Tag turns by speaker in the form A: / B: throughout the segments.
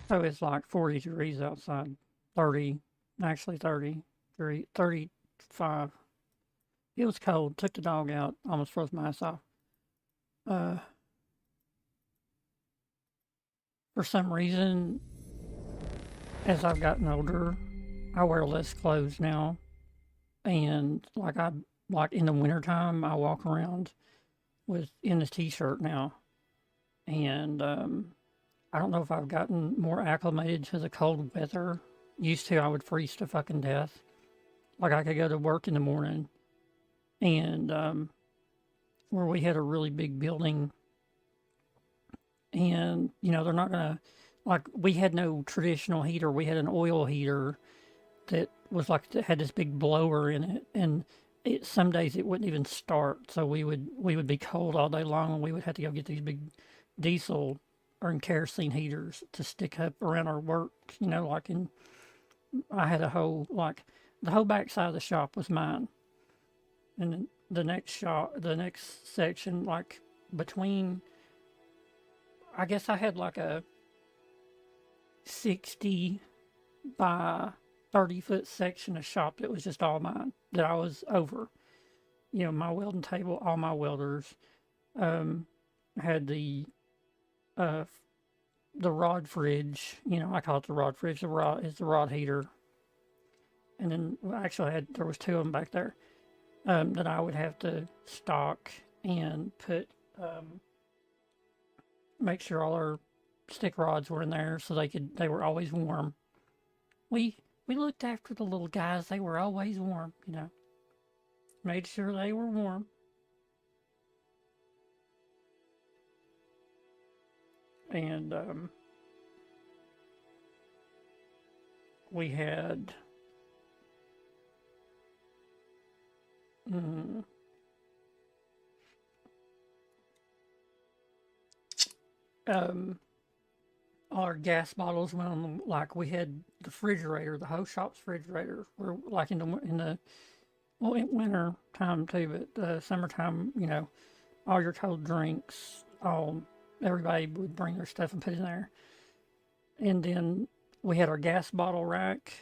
A: So it's like 40 degrees outside. 30, actually 35. It was cold. Took the dog out. Almost froze my ass off. Uh, for some reason, as I've gotten older, I wear less clothes now. And like in the wintertime, I walk around in a t-shirt now. And I don't know if I've gotten more acclimated to the cold weather. Used to, I would freeze to fucking death. Like I could go to work in the morning and where we had a really big building, and they're not gonna, like, we had no traditional heater. We had an oil heater that was like, that had this big blower in it, and some days it wouldn't even start. So we would be cold all day long, and we would have to go get these big diesel or kerosene heaters to stick up around our work. Like, in I had a whole, like, the whole back side of the shop was mine, and the next section, like, between, I guess I had like a 60 by 30-foot section of shop that was just all mine, that I was over. My welding table, all my welders. Had uh, the rod fridge. I call it the rod fridge. The rod is the rod heater. And then, well, actually, there was two of them back there that I would have to stock and put, make sure all our stick rods were in there so they were always warm. We looked after the little guys. They were always warm. Made sure they were warm. And we had mm, um, our gas bottles went on like, we had the refrigerator, the whole shop's refrigerator. We're like in the well, in winter time too, but summertime, all your cold drinks, everybody would bring their stuff and put it in there. And then we had our gas bottle rack.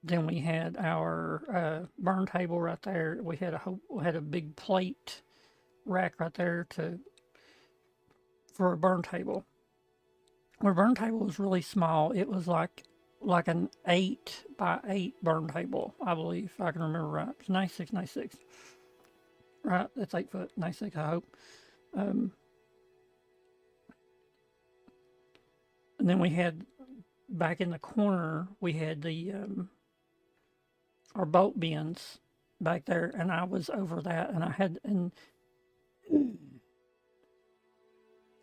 A: Then we had our burn table right there. We had a big plate rack right there for a burn table. Our burn table was really small. It was like an 8 by 8 burn table, I believe, if I can remember right. It's 96, 96. Right, that's 8 foot, 96, I hope. Um, and then we had, back in the corner, we had our bolt bins back there, and I was over that, and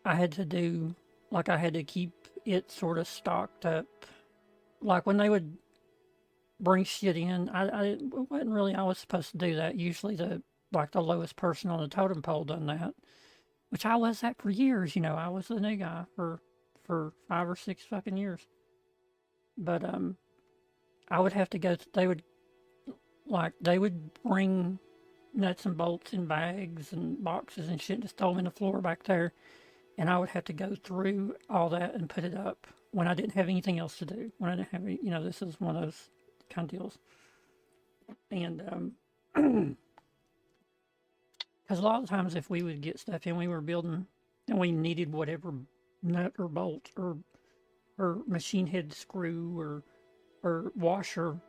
A: I had to do, like, I had to keep it sort of stocked up. Like, when they would bring shit in, I wasn't really always supposed to do that. Usually the lowest person on the totem pole done that, which I was that for years. I was the new guy for 5 or 6 fucking years. But I would have to go. They would bring nuts and bolts in bags and boxes and shit, and just throw them in the floor back there, and I would have to go through all that and put it up when I didn't have anything else to do. When I didn't have any, this is one of those kind of deals. And because a lot of times if we would get stuff in, we were building and we needed whatever nut or bolt or machine head screw or washer,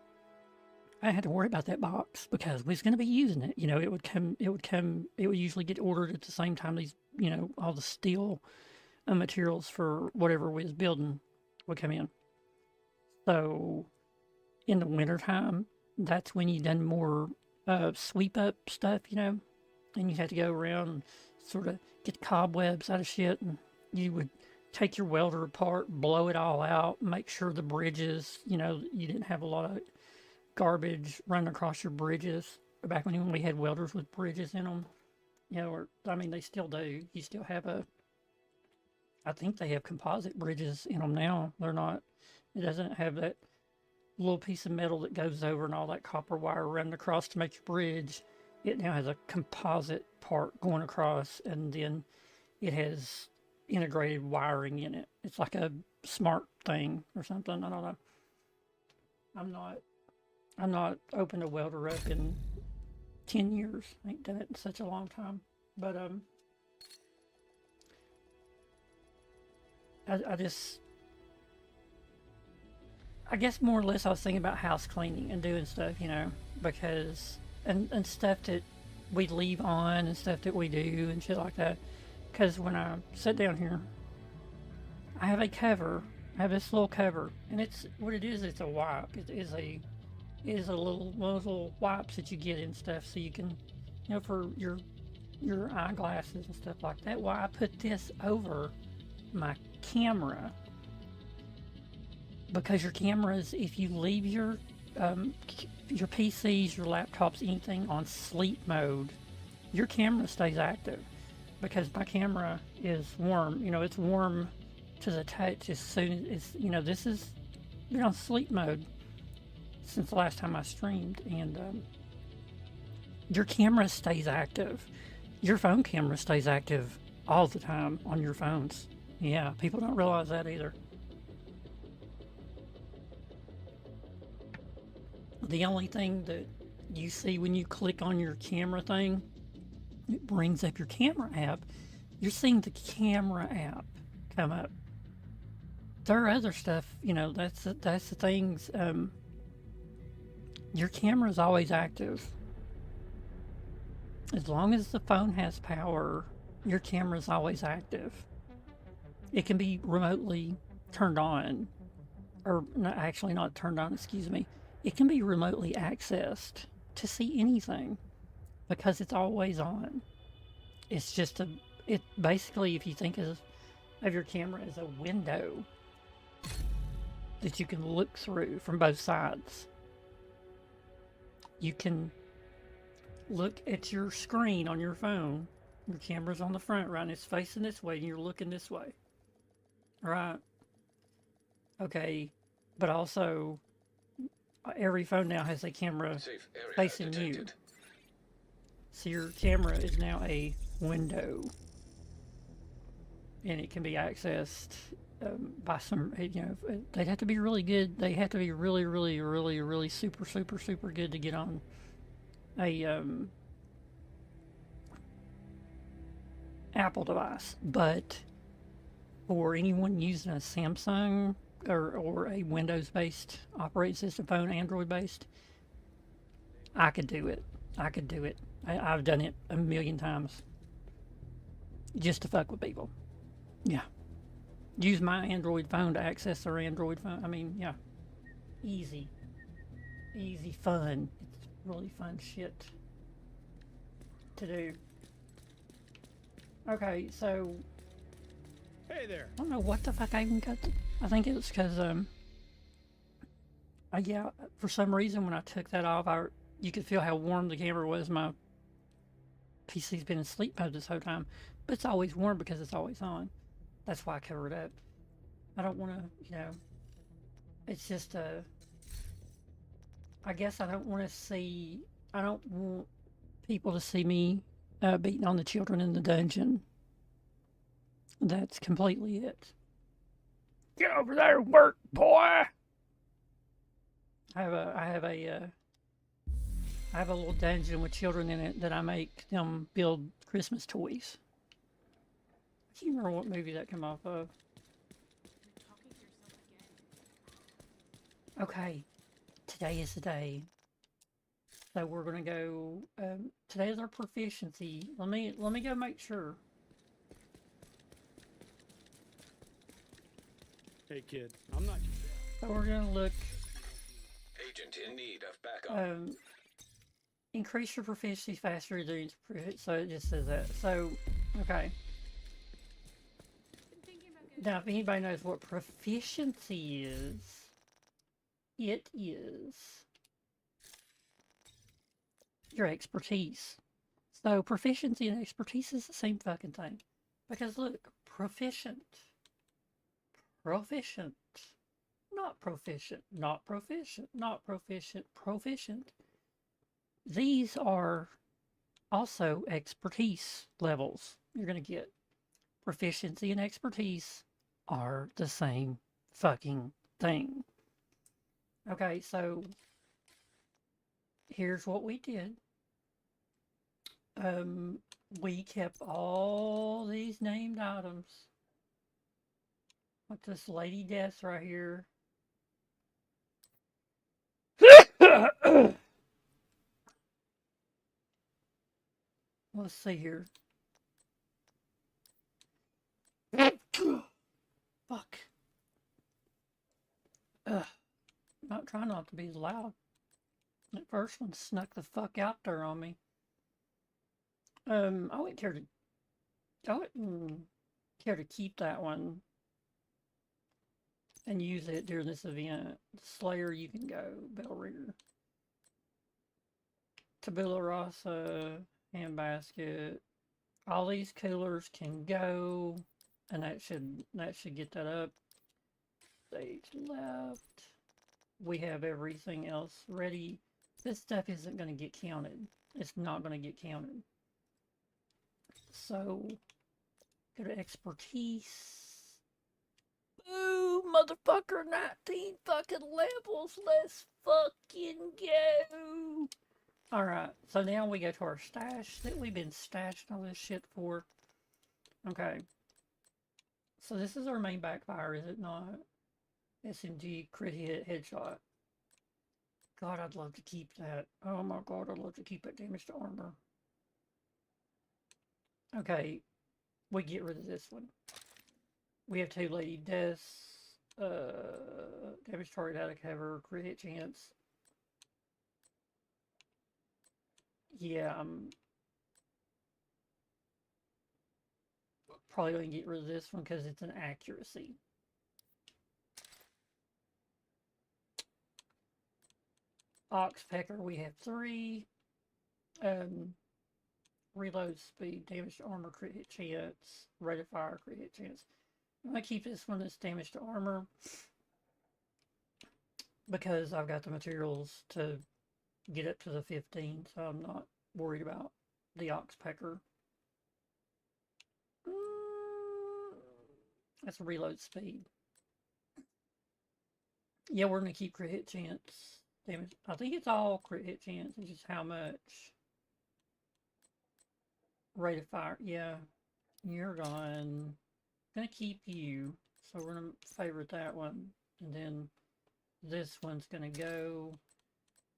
A: I had to worry about that box because we was going to be using it. It would usually get ordered at the same time these, all the steel materials for whatever we was building would come in. So in the wintertime, that's when you done more sweep up stuff, and you had to go around and sort of get the cobwebs out of shit, and you would take your welder apart, blow it all out, make sure the bridges, you didn't have a lot of garbage running across your bridges. Back when we had welders with bridges in them, or, I mean, they still do. You still have I think they have composite bridges in them now. It doesn't have that little piece of metal that goes over and all that copper wire running across to make your bridge. It now has a composite part going across, and then it has integrated wiring in it. It's like a smart thing or something. I don't know. I'm not open to welder up in 10 years. I ain't done it in such a long time. But I guess more or less I was thinking about house cleaning and doing stuff, you know, because and stuff that we leave on and stuff that we do and shit like that. Because when I sit down here, I have a cover. I have this little cover, and it's what it is. It's a wipe. It is a little one of those little wipes that you get and stuff, so you can, you know, for your eyeglasses and stuff like that. Why I put this over my camera, because your cameras, if you leave your PCs, your laptops, anything on sleep mode, your camera stays active. Because my camera is warm, you know, it's warm to the touch as soon as, you know, this is been on sleep mode since the last time I streamed, and your camera stays active. Your phone camera stays active all the time on your phones. Yeah, people don't realize that either. The only thing that you see when you click on your camera thing, it brings up your camera app. You're seeing the camera app come up. There are other stuff, you know, that's the things. Your camera is always active. As long as the phone has power, your camera is always active. It can be remotely turned on, or actually not turned on, excuse me. It can be remotely accessed to see anything because it's always on. It's just it basically, if you think of your camera as a window that you can look through from both sides. You can look at your screen on your phone. Your camera's on the front, right? And it's facing this way, and you're looking this way. Right? Okay. But also, every phone now has a camera facing you. So your camera is now a window. And it can be accessed by some, you know, they'd have to be really good. They have to be really, really, really, really super, super, super good to get on a Apple device. But for anyone using a Samsung or a Windows-based operating system phone, Android-based, I could do it. I could do it. I've done it a million times just to fuck with people. Yeah. Use my Android phone to access their Android phone. I mean, yeah. Easy. Easy fun. It's really fun shit to do. Okay, so...
B: Hey there.
A: I don't know what the fuck I even got to... I think it was because, yeah, for some reason when I took that off, you could feel how warm the camera was. My PC's been in sleep mode this whole time, but it's always warm because it's always on. That's why I cover it up. I don't want to, you know, it's just I guess I don't want people to see me beating on the children in the dungeon. That's completely it. Get over there and work, boy! I have a little dungeon with children in it that I make them build Christmas toys. I can't remember what movie that came off of. Okay, today is the day. So we're gonna go. Today is our proficiency. Let me go make sure.
B: Hey kid, I'm not your dad.
A: So we're gonna look.
C: Agent in need of backup.
A: Increase your proficiency faster than so it just says that. So, okay. Now, if anybody knows what proficiency is, it is your expertise. So, proficiency and expertise is the same fucking thing. Because look, proficient, not proficient, not proficient, not proficient, proficient. These are also expertise levels you're going to get. Proficiency and expertise are the same fucking thing. Okay, so here's what we did. We kept all these named items. Like this Lady Death right here. Let's see here. Fuck. Not trying not to be loud. That first one snuck the fuck out there on me. I wouldn't care to keep that one and use it during this event. Slayer, you can go. Bellrigger. Tabula Rasa, Handbasket. All these coolers can go, and that should get that up. Stage left. We have everything else ready. This stuff isn't going to get counted. It's not going to get counted. So, go to expertise. Boo, motherfucker, 19 fucking levels. Let's fucking go. Alright, so now we go to our stash that we've been stashing all this shit for. Okay. So this is our main backfire, is it not? SMG, crit hit, headshot. God, I'd love to keep that. Oh my god, I'd love to keep that damage to armor. Okay, we get rid of this one. We have 2 Lady Deaths. Damage target out of cover, crit hit chance. Yeah, I'm probably going to get rid of this one because it's an accuracy. Oxpecker, we have 3. Reload speed, damage to armor, crit hit chance, rate of fire, crit hit chance. I'm going to keep this one that's damage to armor because I've got the materials to get up to the 15, so I'm not worried about the Oxpecker. That's reload speed. Yeah, we're going to keep crit hit chance. Damage. I think it's all crit hit chance. It's just how much. Rate of fire. Yeah, you're gone. Gonna keep you. So we're going to favorite that one. And then this one's going to go.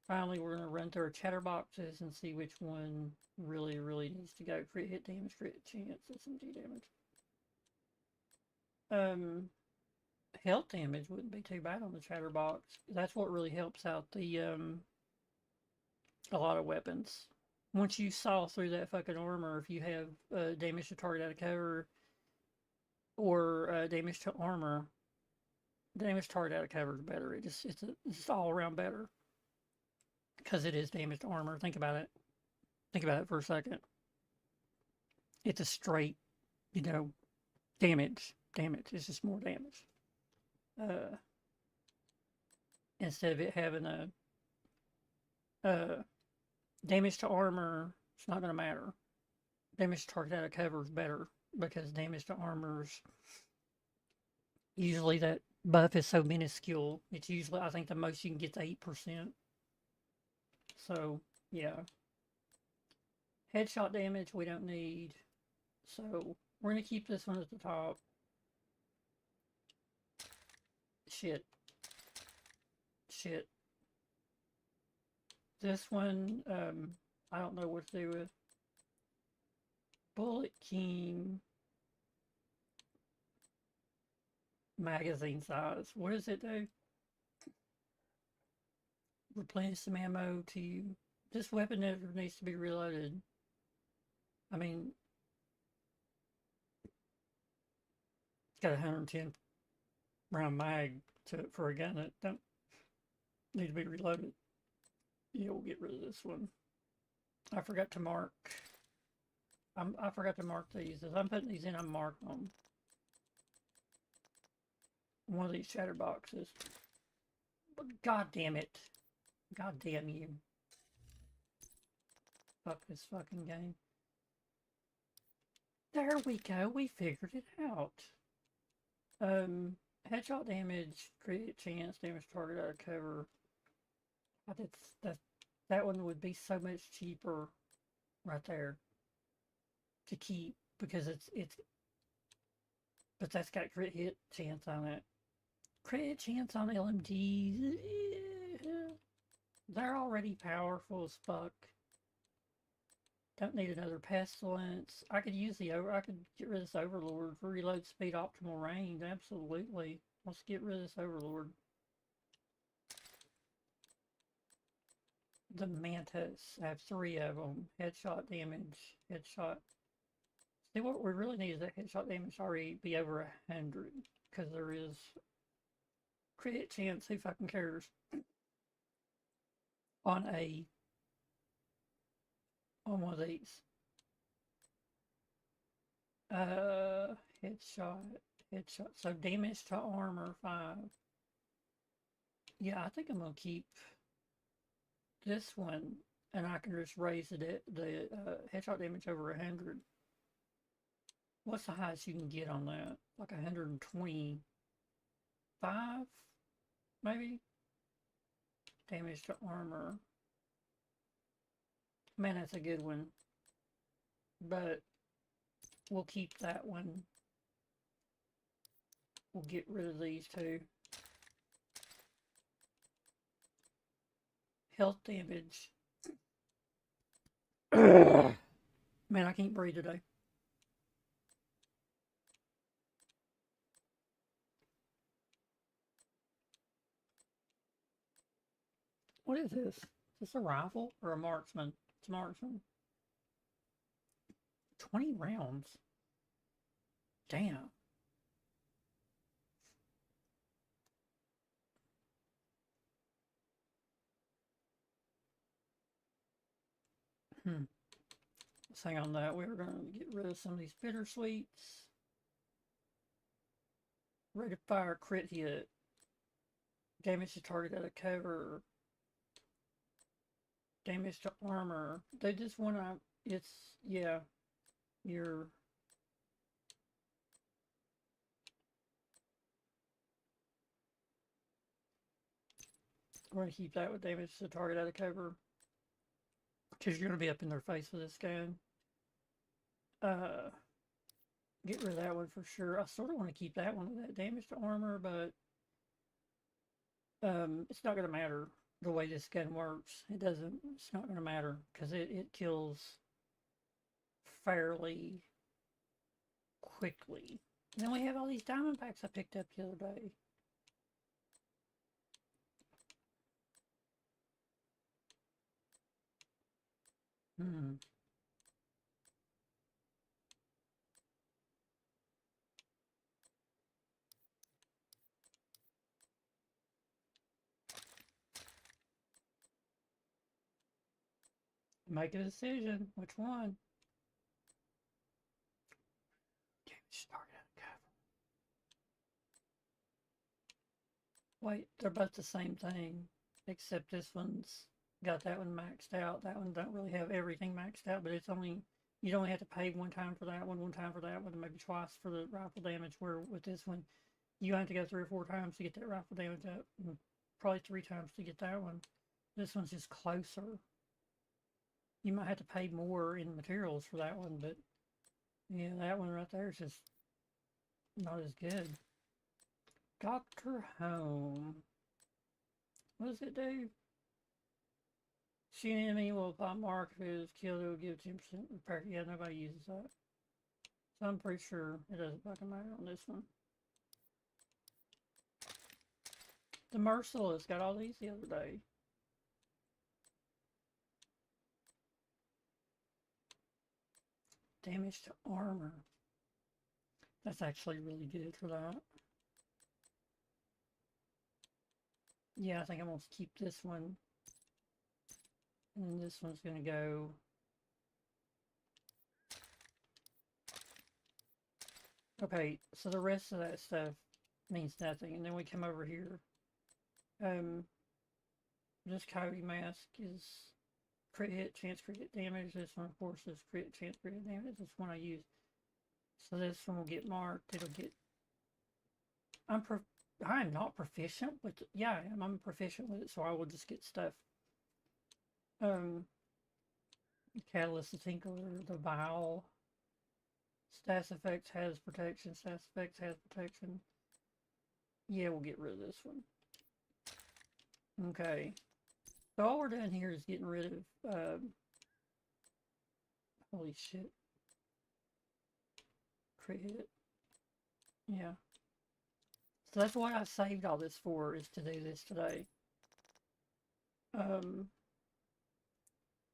A: Finally, we're going to run through our chatterboxes and see which one really, really needs to go. Crit hit damage, crit hit chance, SMG damage. Health damage wouldn't be too bad on the chatterbox. That's what really helps out the a lot of weapons. Once you saw through that fucking armor, if you have damage to target out of cover or damage to armor, damage to target out of cover is better. It's all around better because it is damage to armor. Think about it. Think about it for a second. It's a straight, damage. It's just more damage. Instead of it having a damage to armor, it's not going to matter. Damage to target out of cover is better because damage to armor's usually that buff is so minuscule. It's usually, I think the most you can get to 8%. So, yeah. Headshot damage we don't need. So, we're going to keep this one at the top. Shit. This one, I don't know what to do with. Bullet King. Magazine size. What does it do? Replenish some ammo to... This weapon never needs to be reloaded. I mean... It's got a 110 round mag for a gun that don't need to be reloaded. Yeah, we'll get rid of this one. I forgot to mark. I forgot to mark these. As I'm putting these in, I'm marking them. One of these chatterboxes. But god damn it. God damn you. Fuck this fucking game. There we go. We figured it out. Headshot damage, crit chance, damage target out of cover. That one would be so much cheaper right there to keep because but that's got crit hit chance on it. Crit chance on LMGs, they're already powerful as fuck. Don't need another pestilence. I could get rid of this overlord for reload speed, optimal range. Absolutely. Let's get rid of this overlord. The mantis. I have 3 of them. Headshot damage. Headshot. See, what we really need is that headshot damage already be over 100, because there is crit chance. Who fucking cares? On one of these. Headshot. So damage to armor 5. Yeah, I think I'm gonna keep this one, and I can just raise the headshot damage over 100. What's the highest you can get on that? Like 125, maybe? Damage to armor. Man, that's a good one. But we'll keep that one. We'll get rid of these 2. Health damage. Man, I can't breathe today. What is this? Is this a rifle or a marksman? It's a marksman. 20 rounds. Damn. Let's hang on that. We're going to get rid of some of these bittersweets. Rate of fire, crit hit. Damage to target out of cover. Damage to armor. They just want to... It's... Yeah. You're... We're going to keep that with damage to target out of cover. Because you're going to be up in their face with this gun. Get rid of that one for sure. I sort of want to keep that one with that damage to armor, but it's not going to matter the way this gun works. It's not going to matter because it kills fairly quickly. And then we have all these diamond packs I picked up the other day. Make a decision. Which one? Damn, started out of cover. Wait, they're both the same thing, except this one's got that one maxed out. That one don't really have everything maxed out, but you'd only have to pay one time for that one time for that one, and maybe twice for the rifle damage, where with this one, you have to go 3 or 4 times to get that rifle damage up, and probably 3 times to get that one. This one's just closer. You might have to pay more in materials for that one, but yeah, that one right there is just not as good. Dr. Home. What does it do? Shoot an enemy will apply mark. If it is killed, it will give 10% repair. Yeah, nobody uses that. So I'm pretty sure it doesn't fucking matter on this one. The Merciless got all these the other day. Damage to armor. That's actually really good for that. Yeah, I think I'm going to keep this one. And this one's going to go... Okay, so the rest of that stuff means nothing. And then we come over here. This Coyote Mask is crit hit, chance crit hit damage. This one, of course, is crit, chance crit hit damage. This one I use. So this one will get marked. It'll get. I am not proficient with. Yeah, I'm proficient with it, so I will just get stuff. Catalyst, the Tinkler, the Vial. Status effects has protection. Status effects has protection. Yeah, we'll get rid of this one. Okay. So all we're doing here is getting rid of. Holy shit. Crit hit. Yeah. So that's what I saved all this for, is to do this today.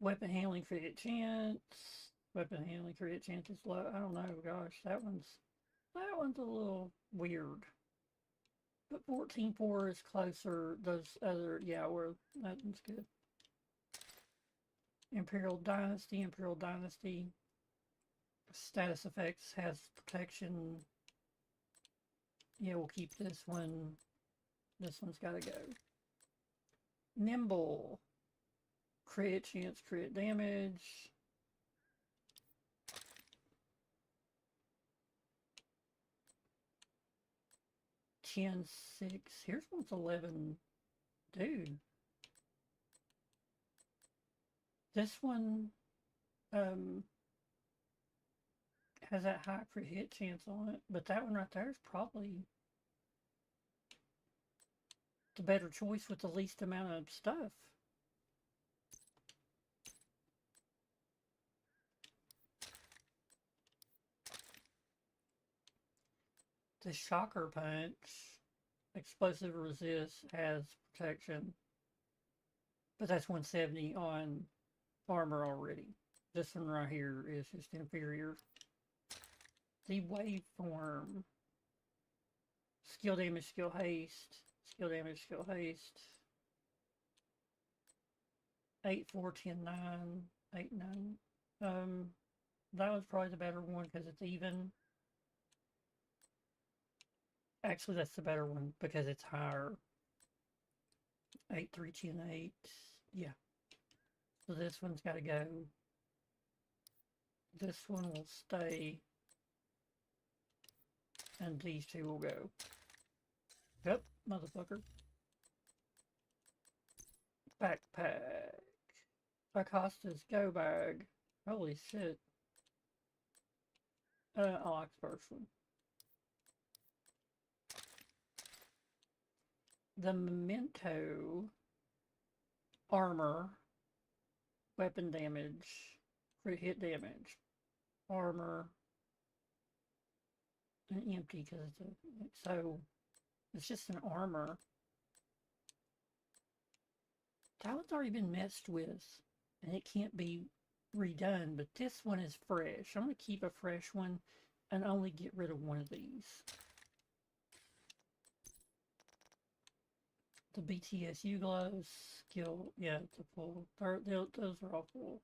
A: Weapon handling crit hit chance. Weapon handling crit hit chance is low. I don't know, gosh, that one's a little weird. But 14.4 is closer. Those other, yeah, that one's good. Imperial Dynasty. Status effects has protection. Yeah, we'll keep this one. This one's got to go. Nimble. Crit chance, crit damage. Chin 6. Here's one's 11. Dude. This one has that high crit hit chance on it, but that one right there is probably the better choice with the least amount of stuff. The Shocker Punch, explosive resist, has protection, but that's 170 on armor already. This one right here is just inferior. The Waveform, skill damage, skill haste, skill damage, skill haste. 8, 4, 10, 9, 8, 9. That was probably the better one because it's even. Actually, that's the better one because it's higher. 8, 3, 10, 8. Yeah. So this one's got to go. This one will stay. And these two will go. Yep, motherfucker. Backpack. Acosta's go bag. Holy shit. I like the first one. The Memento armor, weapon damage, crit hit damage, armor, and empty because it's just an armor. That one's already been messed with, and it can't be redone. But this one is fresh. I'm gonna keep a fresh one, and only get rid of one of these. The BTSU gloves, skill, yeah, it's a full. Those are all full.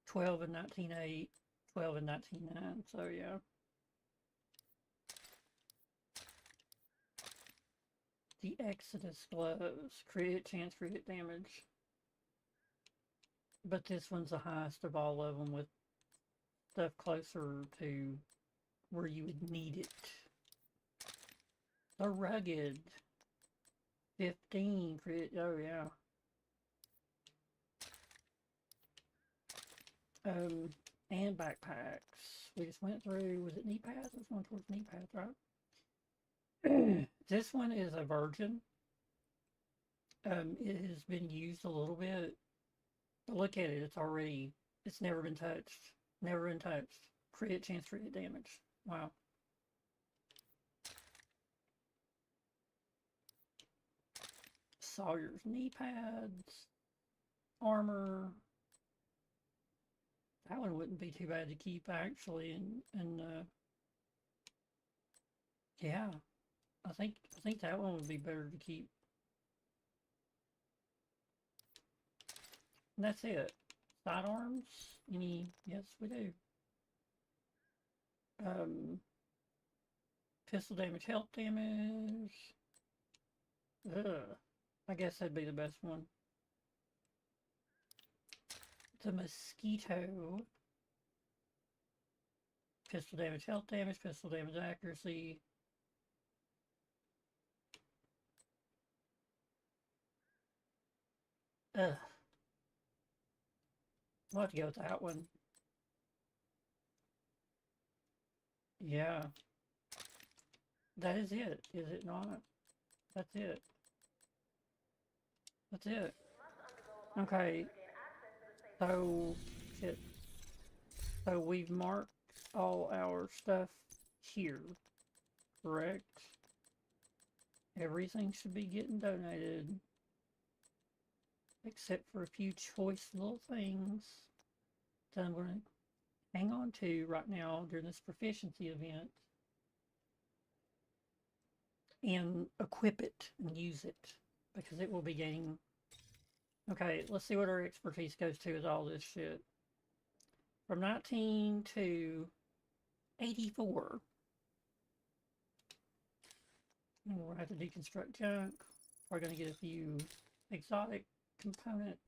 A: 12 and 19.8, 12 and 19.9, so yeah. The Exodus gloves, crit chance, crit damage. But this one's the highest of all of them with stuff closer to where you would need it. The Rugged. 15 crit, oh yeah. And backpacks. We just went through, was it knee pads? This one towards knee pads, right? This one is a virgin. It has been used a little bit. But look at it, it's never been touched. Never been touched. Crit chance, crit damage. Wow. Sawyer's knee pads, armor. That one wouldn't be too bad to keep actually, and yeah, I think that one would be better to keep. And that's it. Sidearms? Yes, we do. Pistol damage, health damage. Ugh. I guess that'd be the best one. The Mosquito. pistol damage, health damage, pistol damage, accuracy. Ugh. I'll have to go with that one. Yeah. That is it it not? That's it. That's it. Okay. So, shit. So we've marked all our stuff here, correct? Everything should be getting donated. Except for a few choice little things that I'm going to hang on to right now during this proficiency event. And equip it and use it, because it will be gaining. Okay, let's see what our expertise goes to with all this shit. From 19 to 84. And we'll have to deconstruct junk. We're going to get a few exotic components.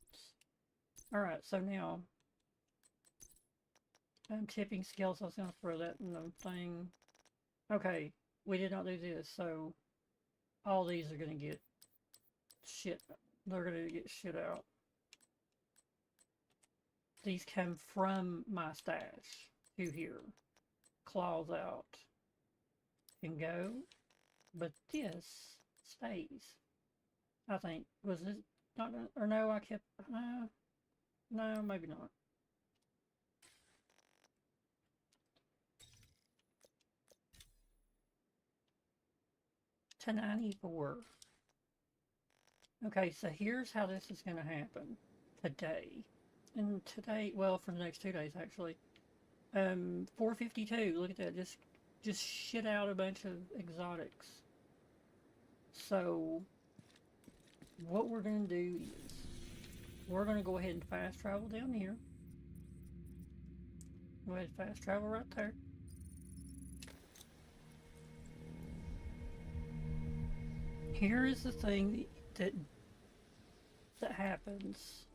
A: Alright, so now tipping scales. I was going to throw that in the thing. Okay, we did not do this, so all these are going to get shit. They're going to get shit out. These come from my stash to here. Claws out. Can go. But this stays. I think. Was it not? Or no, I kept. No, maybe not. To 94. Okay, so here's how this is going to happen today. And today, well, for the next 2 days actually. 452. Look at that. Just shit out a bunch of exotics. So what we're going to do is we're going to go ahead and fast travel down here. Go ahead and fast travel right there. Here is the thing that happens.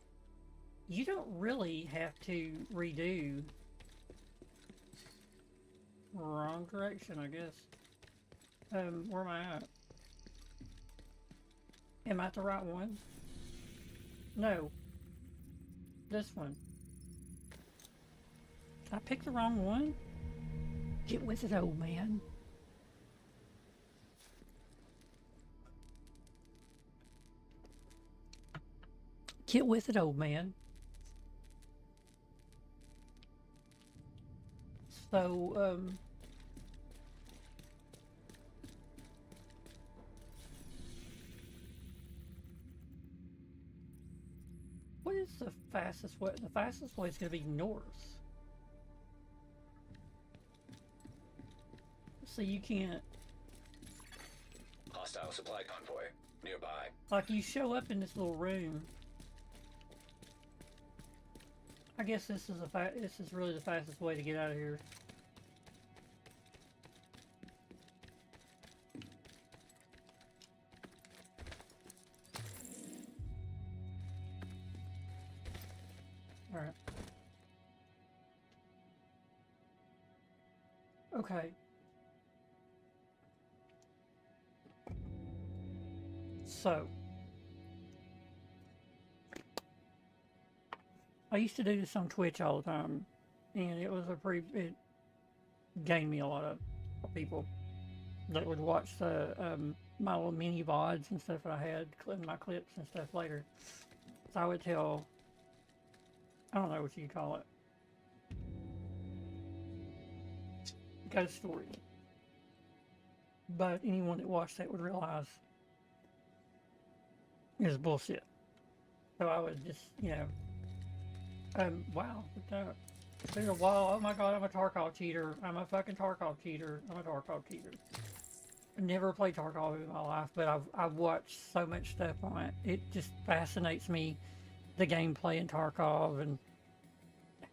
A: You don't really have to redo. Wrong direction, I guess. Where am I at? Am I at the right one? No. This one. Did I pick the wrong one? Get with it, old man. Get with it, old man. So, what is the fastest way? The fastest way is going to be north. So you can't...
C: Hostile supply convoy nearby.
A: Like, you show up in this little room. I guess this is really the fastest way to get out of here. All right. Okay. So, I used to do this on Twitch all the time, and it was it gained me a lot of people that would watch the my little mini VODs and stuff that I had, my clips and stuff later. So I would tell, I don't know what you call it, ghost stories. But anyone that watched that would realize it was bullshit. So I would just, you know, wow, it's been a while. Oh my god, I'm a Tarkov cheater. I'm a fucking Tarkov cheater. I'm a Tarkov cheater. I never played Tarkov in my life, but I've watched so much stuff on it. It just fascinates me, the gameplay in Tarkov, and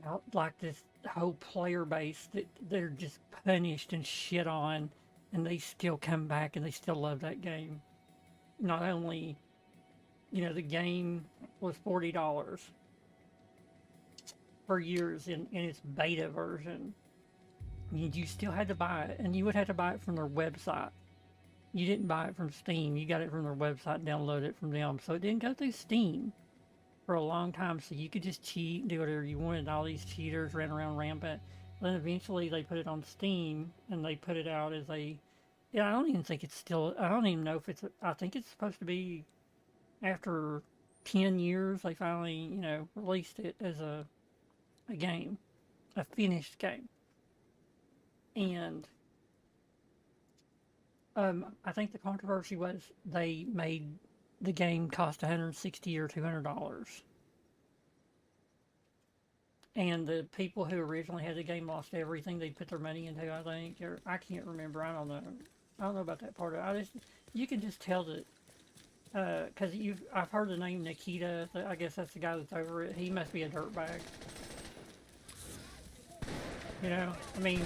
A: how, like, this whole player base that they're just punished and shit on, and they still come back and they still love that game. Not only, you know, the game was $40 for years in its beta version. You still had to buy it, and you would have to buy it from their website. You didn't buy it from Steam. You got it from their website, download it from them. So it didn't go through Steam for a long time. So you could just cheat and do whatever you wanted. All these cheaters ran around rampant. Then eventually they put it on Steam and they put it out as a. Yeah, I don't even think it's still. I don't even know if it's. I think it's supposed to be after 10 years they finally, released it as a game, a finished game. And I think the controversy was they made the game cost $160 or $200. And the people who originally had the game lost everything they put their money into, I think. Or I can't remember. I don't know. I don't know about that part of it. You can just tell that, because I've heard the name Nikita. I guess that's the guy that's over it. He must be a dirtbag. I mean,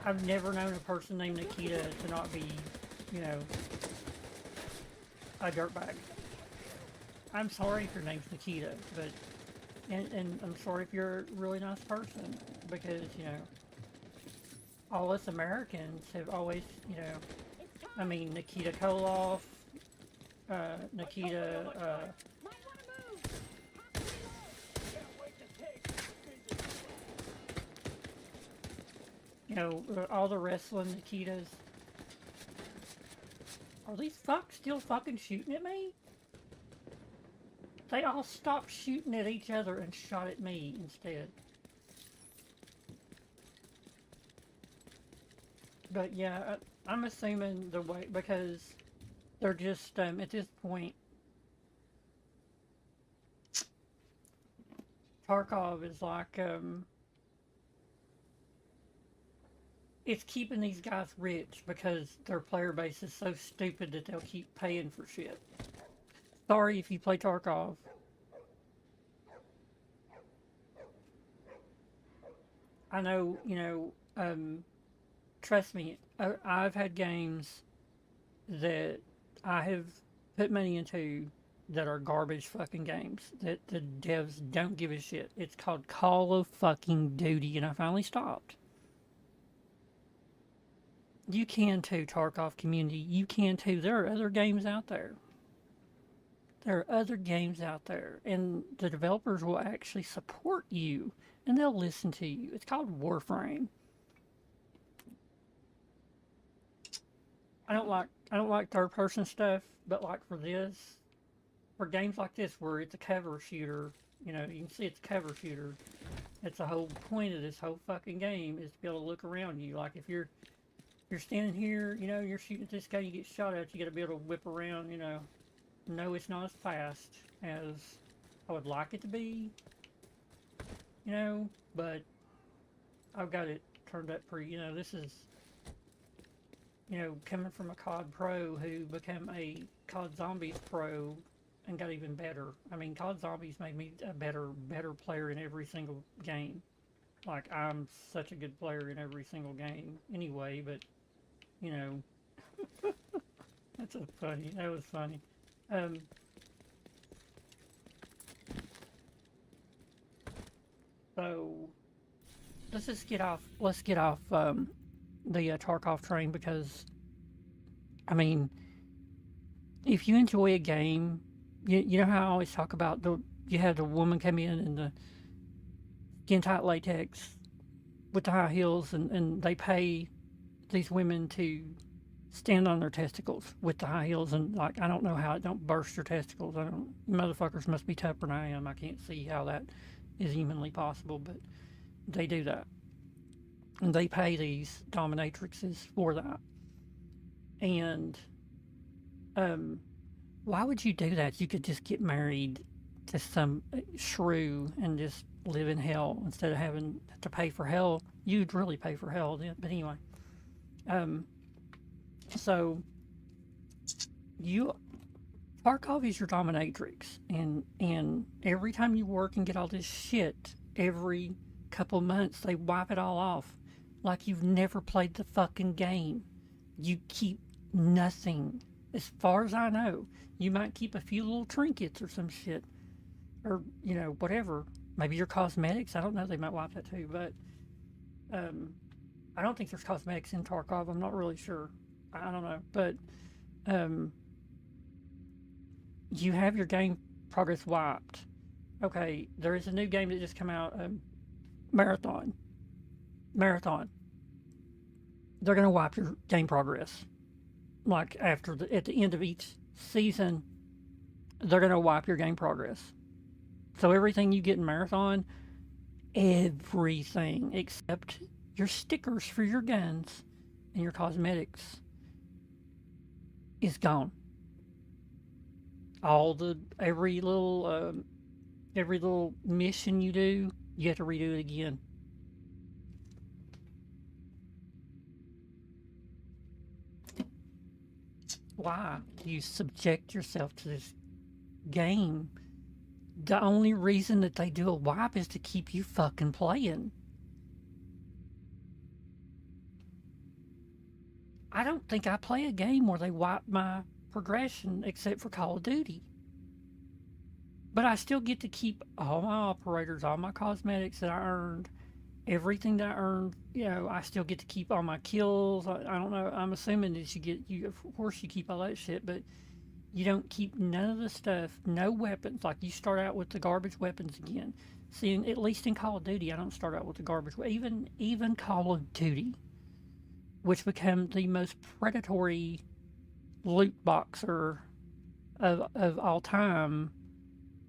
A: I've never known a person named Nikita to not be, a dirtbag. I'm sorry if your name's Nikita, but, and I'm sorry if you're a really nice person, because, all us Americans have always, I mean, Nikita Koloff, Nikita, all the wrestling Nikitas. Are these fucks still fucking shooting at me? They all stopped shooting at each other and shot at me instead. But yeah, I'm assuming the way, because they're just, at this point, Tarkov is like, it's keeping these guys rich because their player base is so stupid that they'll keep paying for shit. Sorry if you play Tarkov. I know, trust me, I've had games that I have put money into that are garbage fucking games that the devs don't give a shit. It's called Call of fucking Duty, and I finally stopped. You can too, Tarkov community. You can too. There are other games out there. There are other games out there, and the developers will actually support you, and they'll listen to you. It's called Warframe. I don't like third-person stuff, but like for games like this where it's a cover shooter, you can see it's a cover shooter. It's the whole point of this whole fucking game is to be able to look around you. Like if you're standing here, you're shooting at this guy, you get shot at, you got to be able to whip around, No, it's not as fast as I would like it to be, but I've got it turned up pretty, this is, coming from a COD pro who became a COD Zombies pro and got even better. I mean, COD Zombies made me a better player in every single game. Like, I'm such a good player in every single game anyway, but, that was funny. So let's get off the Tarkov train, because I mean, if you enjoy a game, you know how I always talk about you have the woman come in the skin tight latex with the high heels, and they pay these women to stand on their testicles with the high heels, and like, I don't know how it don't burst your testicles. Motherfuckers must be tougher than I am. I can't see how that is humanly possible, but they do that. And they pay these dominatrixes for that. And why would you do that? You could just get married to some shrew and just live in hell instead of having to pay for hell. You'd really pay for hell then. But anyway, so Tarkov is your dominatrix, and every time you work and get all this shit, every couple months they wipe it all off, like you've never played the fucking game. You keep nothing, as far as I know. You might keep a few little trinkets or some shit, or whatever. Maybe your cosmetics. I don't know. They might wipe that too, but I don't think there's cosmetics in Tarkov. I'm not really sure. I don't know, but you have your game progress wiped. Okay, there is a new game that just came out, Marathon. Marathon. They're gonna wipe your game progress. Like at the end of each season, they're gonna wipe your game progress. So everything you get in Marathon, everything except your stickers for your guns and your cosmetics is gone. Every little mission you do, you have to redo it again. Why do you subject yourself to this game? The only reason that they do a wipe is to keep you fucking playing. I don't think I play a game where they wipe my progression except for Call of Duty. But I still get to keep all my operators, all my cosmetics that I earned, everything that I earned. You know, I still get to keep all my kills. I don't know. I'm assuming that of course you keep all that shit, but you don't keep none of the stuff, no weapons. Like you start out with the garbage weapons again. See, at least in Call of Duty, I don't start out with the garbage. Even Call of Duty, which became the most predatory loot boxer of all time,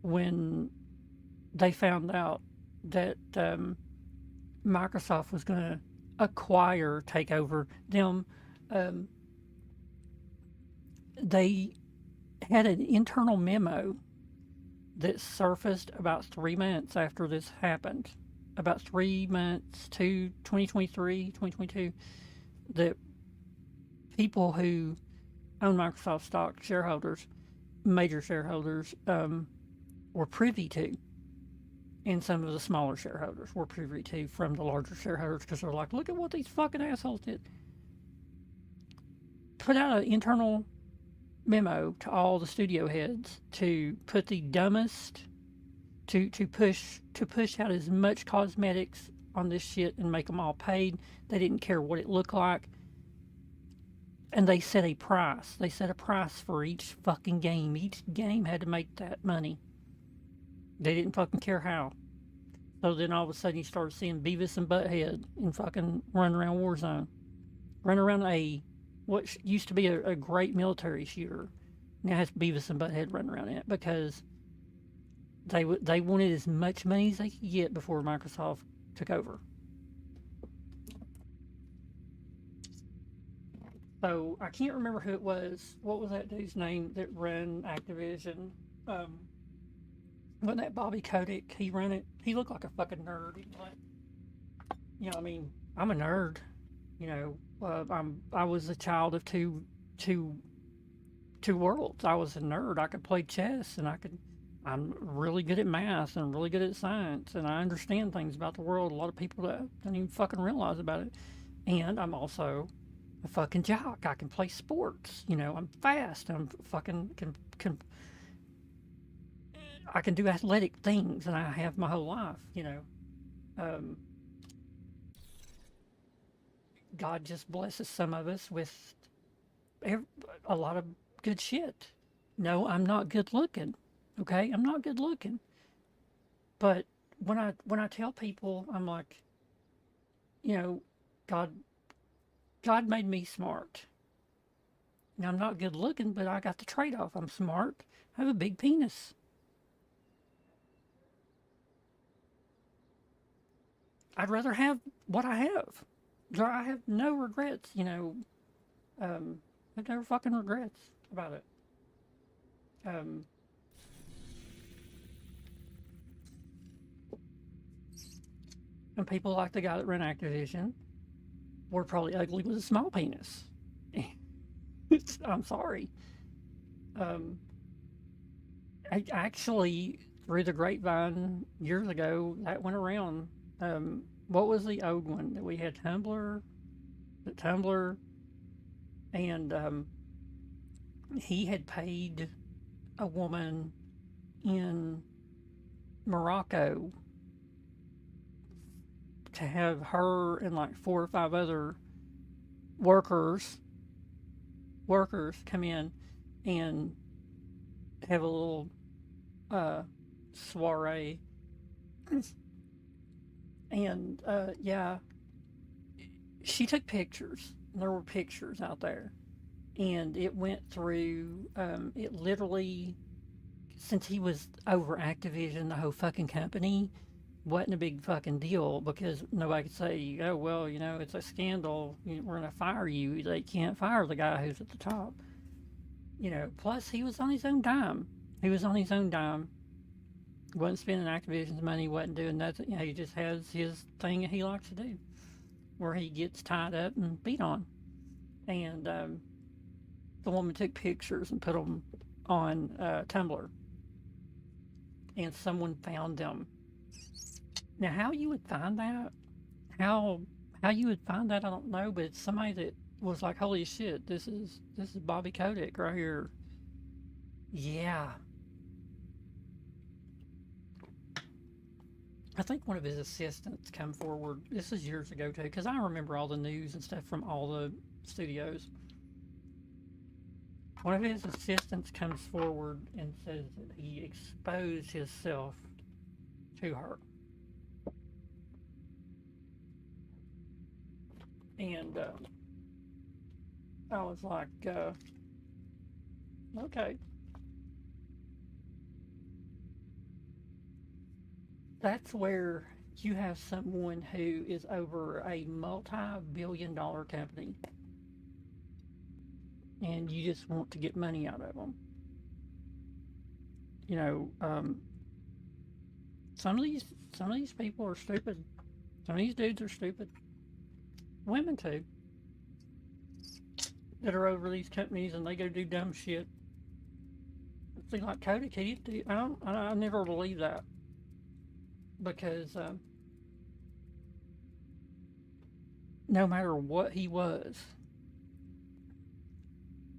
A: when they found out that Microsoft was going to take over them, they had an internal memo that surfaced about 3 months after this happened. About 3 months to 2023, 2022, that people who own Microsoft stock, shareholders, major shareholders, were privy to. And some of the smaller shareholders were privy to from the larger shareholders, because they're like, look at what these fucking assholes did. Put out an internal memo to all the studio heads to put the dumbest, to push out as much cosmetics on this shit and make them all paid. They didn't care what it looked like. And they set a price. They set a price for each fucking game. Each game had to make that money. They didn't fucking care how. So then all of a sudden you started seeing Beavis and Butthead and fucking running around Warzone. Running around what used to be a great military shooter. Now has Beavis and Butthead running around it, because they wanted as much money as they could get before Microsoft took over. So I can't remember who it was. What was that dude's name that ran Activision? Wasn't that Bobby Kotick? He ran it. He looked like a fucking nerd. I mean, I'm a nerd. I was a child of two worlds. I was a nerd. I could play chess, and I'm really good at math and really good at science, and I understand things about the world a lot of people that don't even fucking realize about it. And I'm also a fucking jock. I can play sports. I'm fast. I'm fucking I can do athletic things, and I have my whole life. God just blesses some of us with a lot of good shit. No, I'm not good looking. Okay, I'm not good looking. But when I tell people, I'm like, God made me smart. Now, I'm not good looking, but I got the trade-off. I'm smart. I have a big penis. I'd rather have what I have. I have no regrets, I have no fucking regrets about it. And people like the guy that ran Activision were probably ugly with a small penis. I'm sorry. I actually, through the grapevine years ago, that went around. What was the old one that we had? Tumblr? The Tumblr. And he had paid a woman in Morocco to have her and like 4 or 5 other workers come in and have a little soiree. And yeah, she took pictures. There were pictures out there, and it went through. It literally, since he was over Activision, the whole fucking company wasn't a big fucking deal because nobody could say, oh well, you know, it's a scandal. We're gonna fire you. They can't fire the guy who's at the top. You know. Plus, he was on his own dime. Wasn't spending Activision's money. Wasn't doing nothing. You know, he just has his thing that he likes to do, where he gets tied up and beat on. And the woman took pictures and put them on Tumblr, and someone found them. Now, how you would find that? How you would find that? I don't know, but it's somebody that was like, "Holy shit, this is Bobby Kotick right here." Yeah. I think one of his assistants come forward. This is years ago too, because I remember all the news and stuff from all the studios. One of his assistants comes forward and says that he exposed himself to her. And I was like, okay. That's where you have someone who is over a multi-billion-dollar company, and you just want to get money out of them. You know, some of these people are stupid. Some of these dudes are stupid. Women too, that are over these companies and they go do dumb shit. See, like Cody, I never believed that. Because no matter what he was,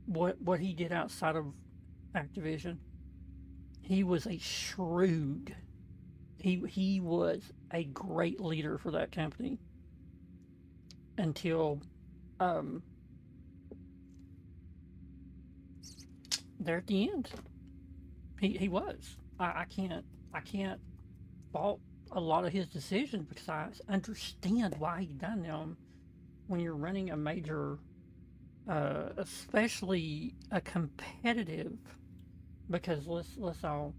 A: what he did outside of Activision, he was a shrewd. He was a great leader for that company until there at the end. He was. I can't fault a lot of his decisions because I understand why he done them. When you're running a major, especially a competitive, because let's all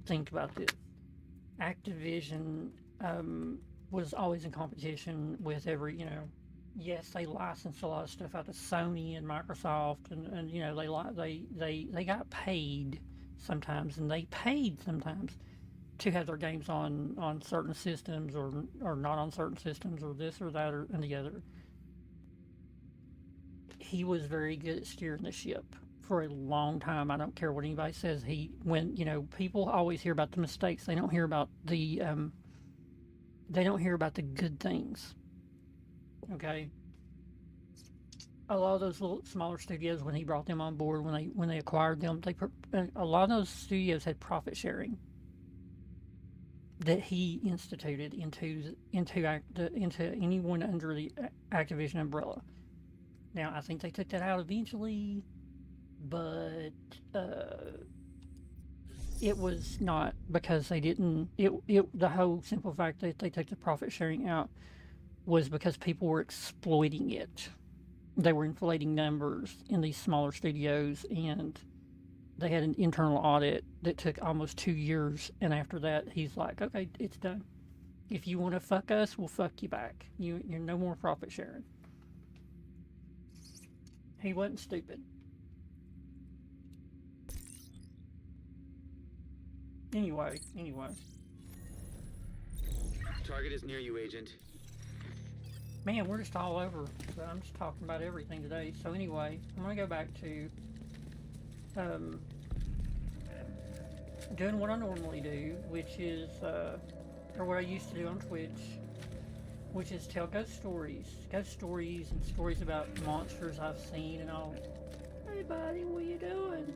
A: think about this. Activision was always in competition with every, yes, they licensed a lot of stuff out to Sony and Microsoft, and they got paid sometimes, and they paid sometimes to have their games on certain systems or not on certain systems, or this or that and the other. He was very good at steering the ship for a long time. I don't care what anybody says. People always hear about the mistakes. They don't hear about the good things. Okay. A lot of those little smaller studios, when he brought them on board, when they acquired them, a lot of those studios had profit sharing that he instituted into anyone under the Activision umbrella. Now, I think they took that out eventually, but it was not because they didn't. The whole simple fact that they took the profit sharing out was because people were exploiting it. They were inflating numbers in these smaller studios, and they had an internal audit that took almost 2 years. And after that, he's like, okay, it's done. If you want to fuck us, we'll fuck you back. You're no more profit sharing. He wasn't stupid. Anyway.
D: Target is near you, Agent.
A: Man, we're just all over. But I'm just talking about everything today. So anyway, I'm going to go back to doing what I normally do, which is, or what I used to do on Twitch, which is tell ghost stories and stories about monsters I've seen and all. Hey buddy, what you doing?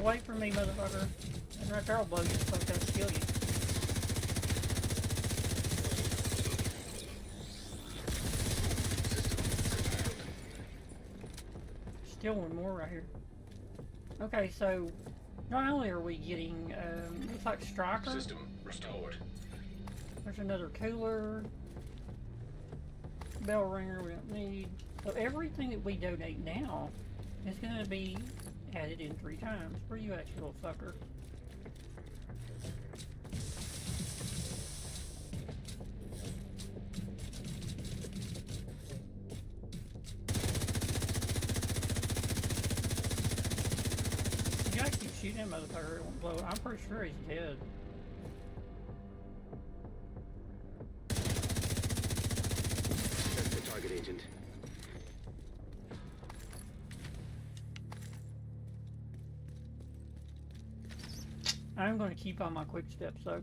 A: away from me, motherfucker. And right there will blow you the fuck up, kill you. Still one more right here. Okay, so not only are we getting, looks like Striker.
C: System restored.
A: There's another cooler. Bell ringer we don't need. So everything that we donate now is going to be added in 3 times. Where you at, you little fucker? You gotta keep shooting that motherfucker, it won't blow. I'm pretty sure he's dead.
D: That's the target, Agent.
A: I'm going to keep on my quick steps though.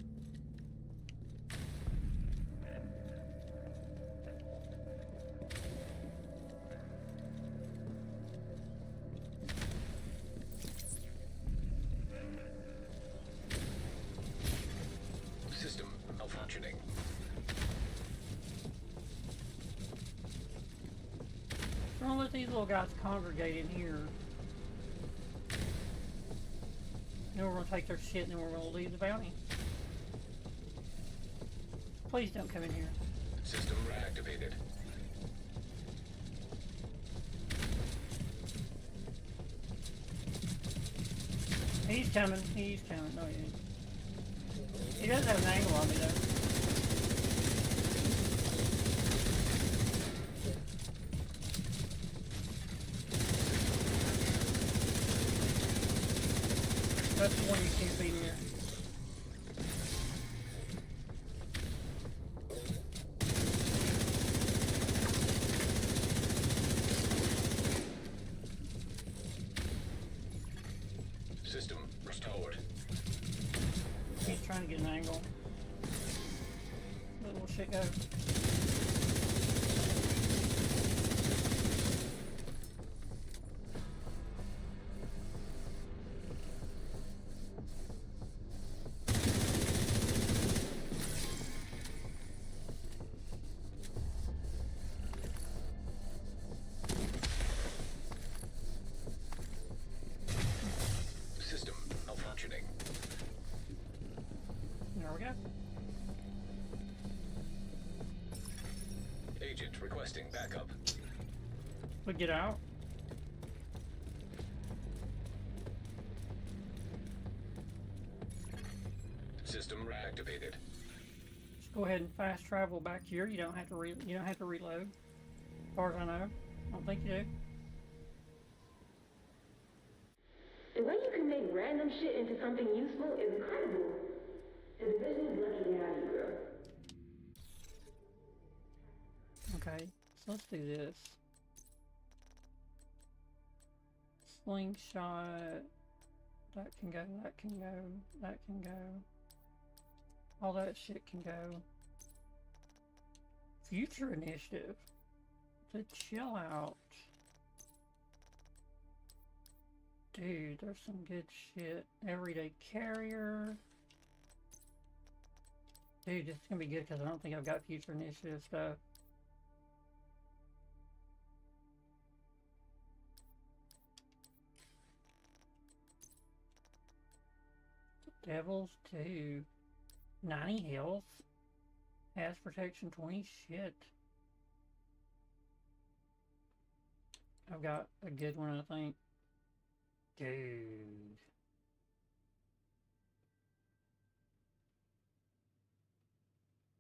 C: System malfunctioning.
A: I'm gonna let these little guys congregate in here. Then we're gonna take their shit and then we're gonna leave the bounty. Please don't come in here.
C: System reactivated.
A: He's coming. He's coming. No, he ain't. He does have an angle on me though. That's the one you can't beat here.
C: System restored.
A: He's trying to get an angle. Let little shit go.
C: System malfunctioning.
A: There we go.
C: Agent requesting backup.
A: We get out.
C: System reactivated.
A: Just go ahead and fast travel back here. You don't have to reload. As far as I know. I don't think you do.
E: The way you can make random shit into something useful is incredible. The division is lucky to have you, girl.
A: Okay, so let's do this. Slingshot. That can go, that can go, that can go. All that shit can go. Future initiative. To chill out. Dude, there's some good shit. Everyday carrier. Dude, this is gonna be good because I don't think I've got future initiative stuff. Devils 2. 90 health. Has protection 20. Shit. I've got a good one, I think. Dude.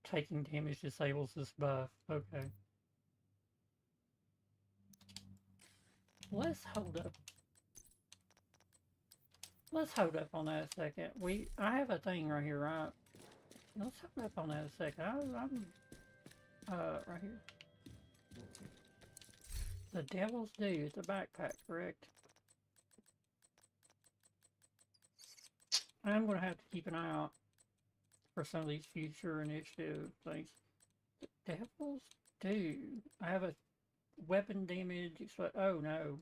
A: Taking damage disables this buff. Okay. Let's hold up. Let's hold up on that a second. I have a thing right here, right? Let's hold up on that a second. I'm right here. The Devil's Due. It's a backpack, correct? I'm gonna have to keep an eye out for some of these future initiative things. The Devil's Due. I have a weapon damage. Oh no.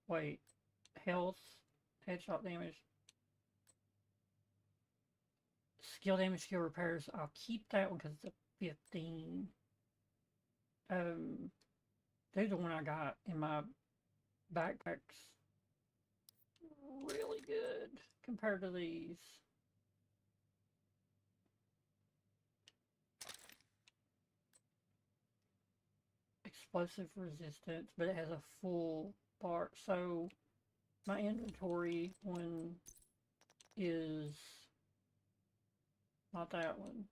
A: Wait. Health. Headshot damage. Skill damage, skill repairs. I'll keep that one because it's a 15. They're the one I got in my backpacks. Really good compared to these. Explosive resistance, but it has a full part. So my inventory one is not that one.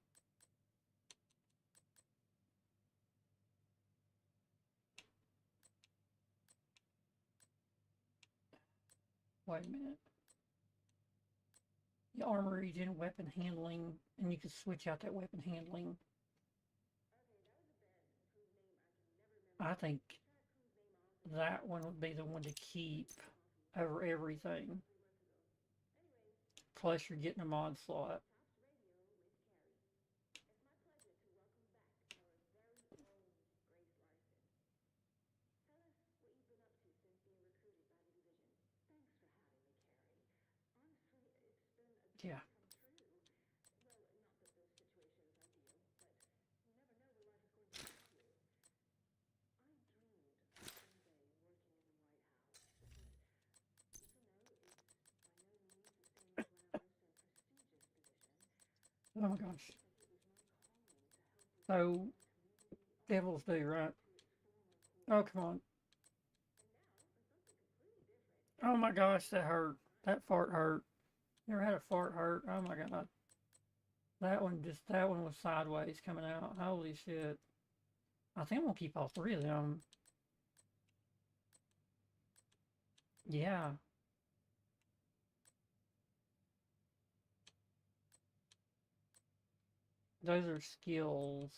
A: Wait a minute. The armor regen, weapon handling, and you can switch out that weapon handling. I think that one would be the one to keep over everything. Plus you're getting a mod slot. Yeah. Oh my gosh. So, devils do, right? Oh, come on. Oh my gosh, that hurt. That fart hurt. You ever had a fart hurt? Oh my god. That one was sideways coming out. Holy shit. I think I'm gonna keep all three of them. Yeah. Those are skills.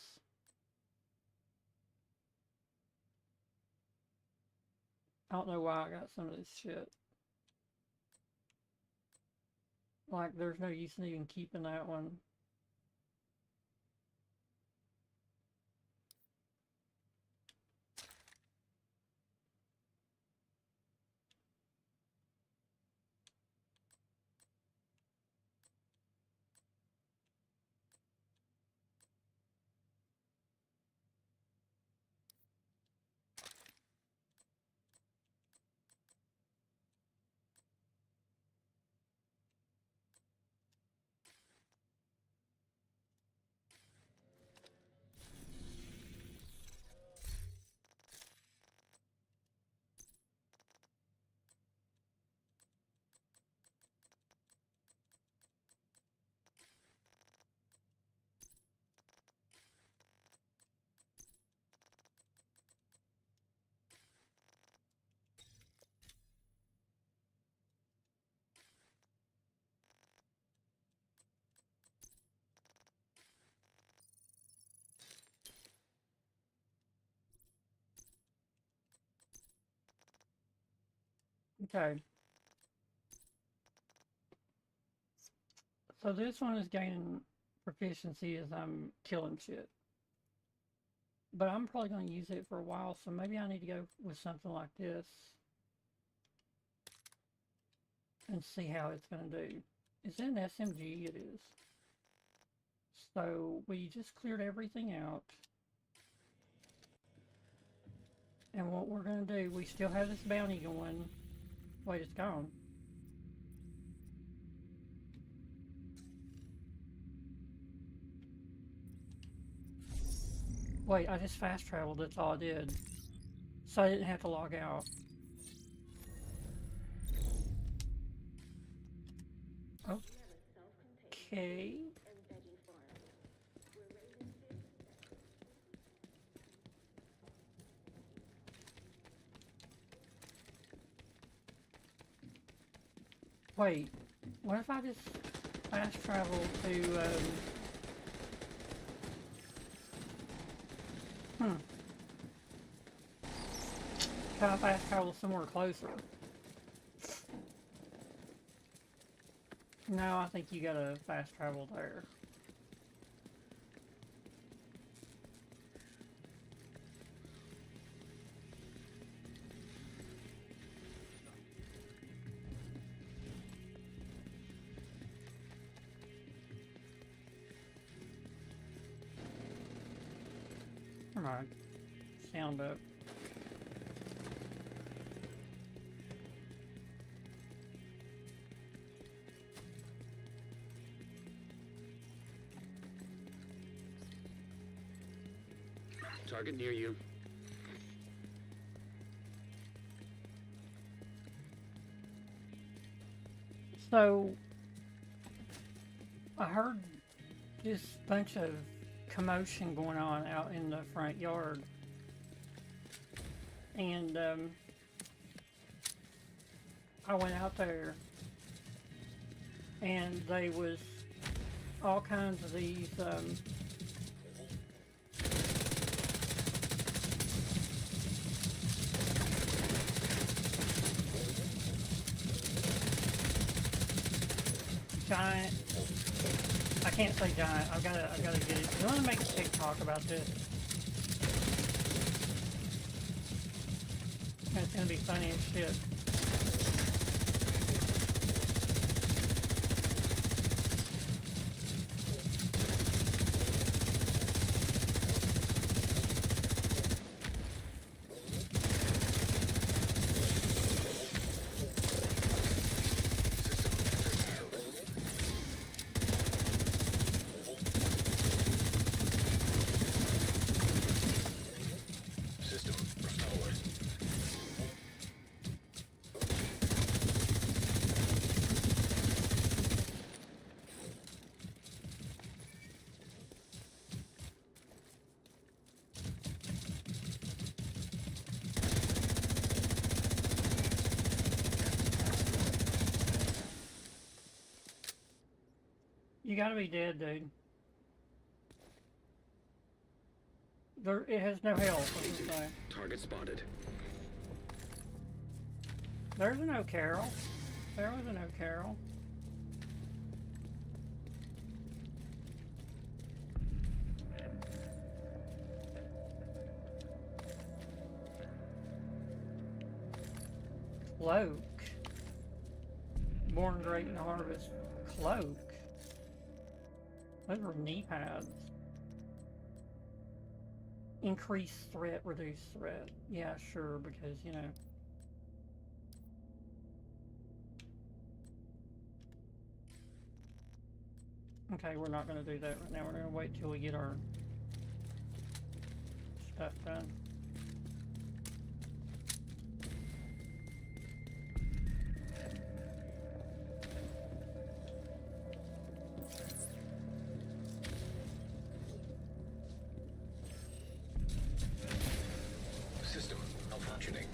A: I don't know why I got some of this shit. Like, there's no use in even keeping that one. Okay. So this one is gaining proficiency as I'm killing shit. But I'm probably going to use it for a while, so maybe I need to go with something like this. And see how it's going to do. Is it an SMG? It is. So we just cleared everything out. And what we're going to do, we still have this bounty going. Wait, it's gone. Wait, I just fast traveled, that's all I did. So I didn't have to log out. Okay. Wait, what if I just fast travel to, Can I fast travel somewhere closer? No, I think you gotta fast travel there. Turn my sound up.
D: Target near you.
A: So, I heard this bunch of commotion going on out in the front yard. And, I went out there and they was all kinds of these, giant. I can't say giant. I've gotta get it. I want to make a TikTok about this. And it's gonna be funny as shit.
C: System restored.
A: You gotta be dead, dude. It has no health. What was that?
D: Target spotted.
A: There's an O'Carroll. There was an O'Carroll. Cloak. Born Great and Harvest. Cloak. Those were knee pads. Increase threat, reduce threat. Yeah, sure, because, you know. Okay, we're not going to do that right now. We're going to wait till we get our stuff done.
C: System malfunctioning.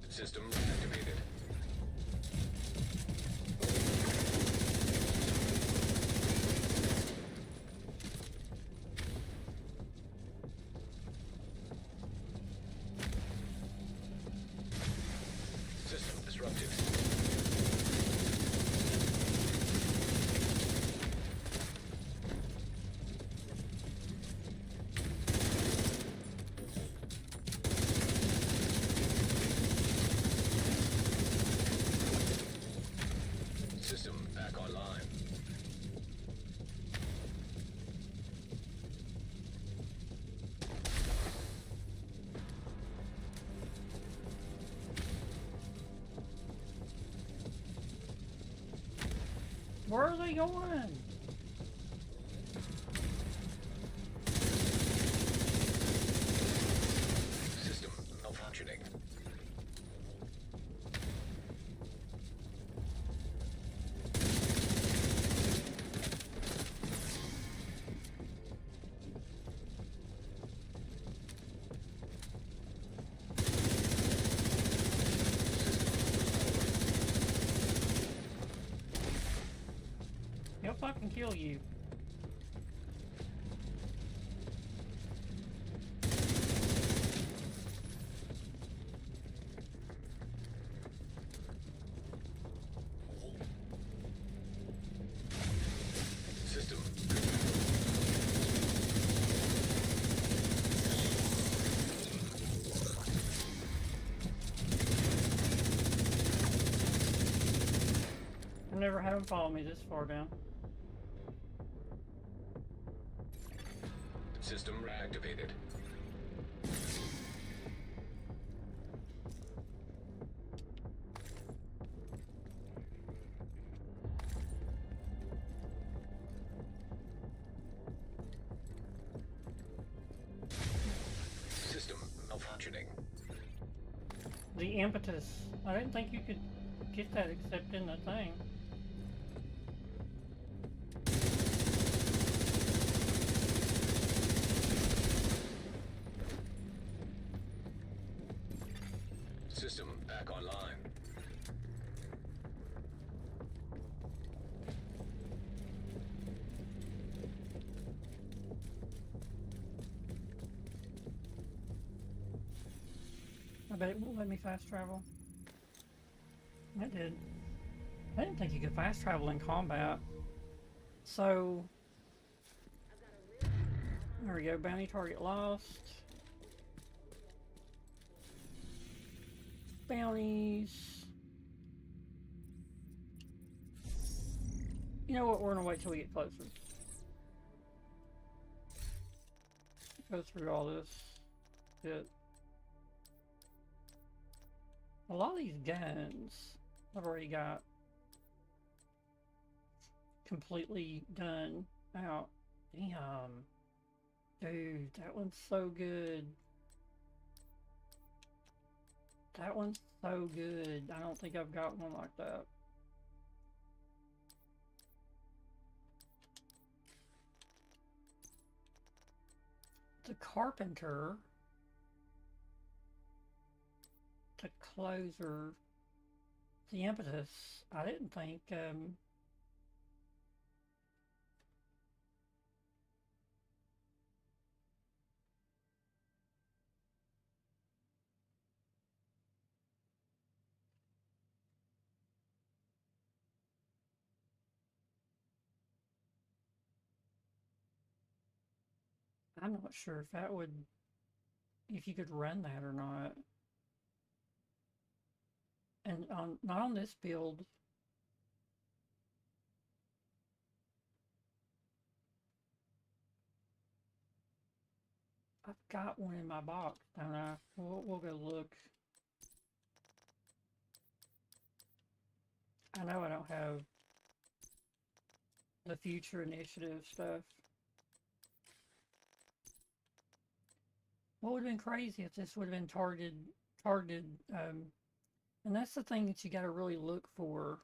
C: System activated. System disrupted. System back online.
A: Where are they going?
C: System malfunctioning.
A: He'll fucking kill you.
C: System.
A: never had them follow me this far down.
C: System reactivated. System malfunctioning.
A: The impetus. I didn't think you could get that except in the thing.
C: System back online.
A: I bet it won't let me fast travel. It did. I didn't think you could fast travel in combat. So, there we go. Bounty target lost. Bounties. You know what? We're gonna wait till we get closer. Go through all this shit. A lot of these guns I've already got completely done out. Damn. Dude, that one's so good. That one's so good. I don't think I've got one like that. The Carpenter. The Closer. The Impetus. I didn't think, I'm not sure if that would, if you could run that or not. And on, not on this build. I've got one in my box, don't I? We'll go look. I know I don't have the future initiative stuff. What would have been crazy if this would have been targeted, and that's the thing that you got to really look for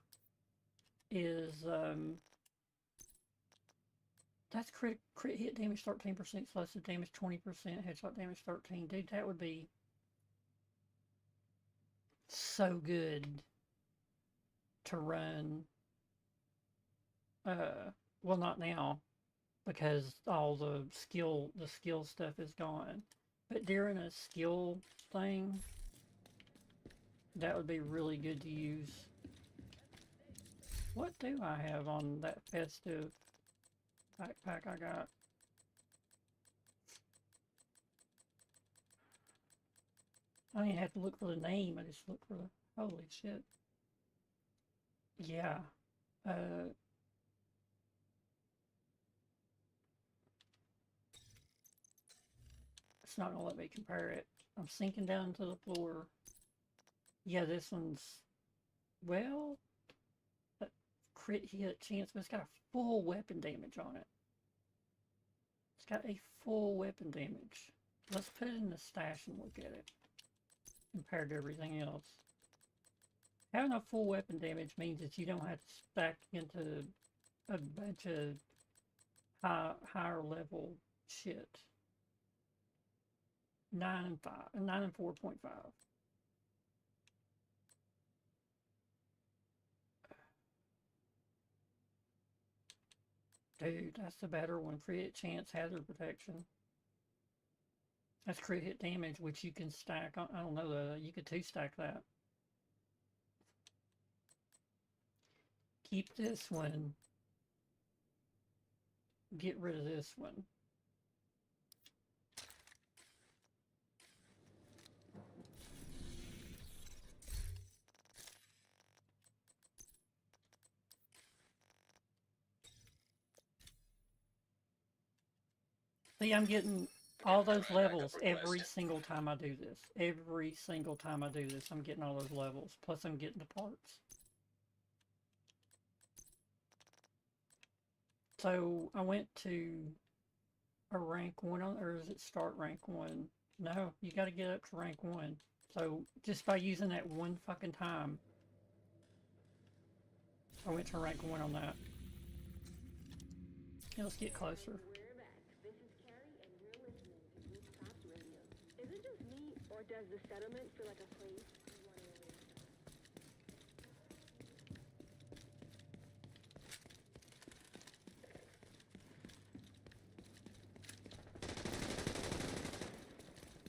A: is, that's crit hit damage 13%, explosive damage 20%, headshot damage 13. Dude, that would be so good to run. Well, not now, because all the skill stuff is gone. But during a skill thing, that would be really good to use. What do I have on that festive backpack I got? I didn't have to look for the name, I just looked for the, holy shit. Yeah. It's not gonna let me compare it. I'm sinking down to the floor. Yeah, this one's, well, that crit hit chance, but it's got a full weapon damage on it. It's got a full weapon damage. Let's put it in the stash and look at it compared to everything else. Having a full weapon damage means that you don't have to stack into a bunch of higher level shit. 9 and 5, 9 and 4.5. Dude, that's the better one. Crit hit chance, hazard protection. That's crit hit damage, which you can stack. I don't know, you could 2-stack that. Keep this one. Get rid of this one. See, I'm getting all those
C: Backup
A: levels
C: request.
A: every single time I do this. Every single time I do this, I'm getting all those levels. Plus, I'm getting the parts. So, I went to a rank 1 on, or is it start rank 1? No, you gotta get up to rank 1. So, just by using that one fucking time, I went to rank 1 on that. Okay, let's get closer.
E: We're back. This is Carrie, and you're listening to Rooftops Radio. Is it just me, or does the settlement feel like a place you want to live?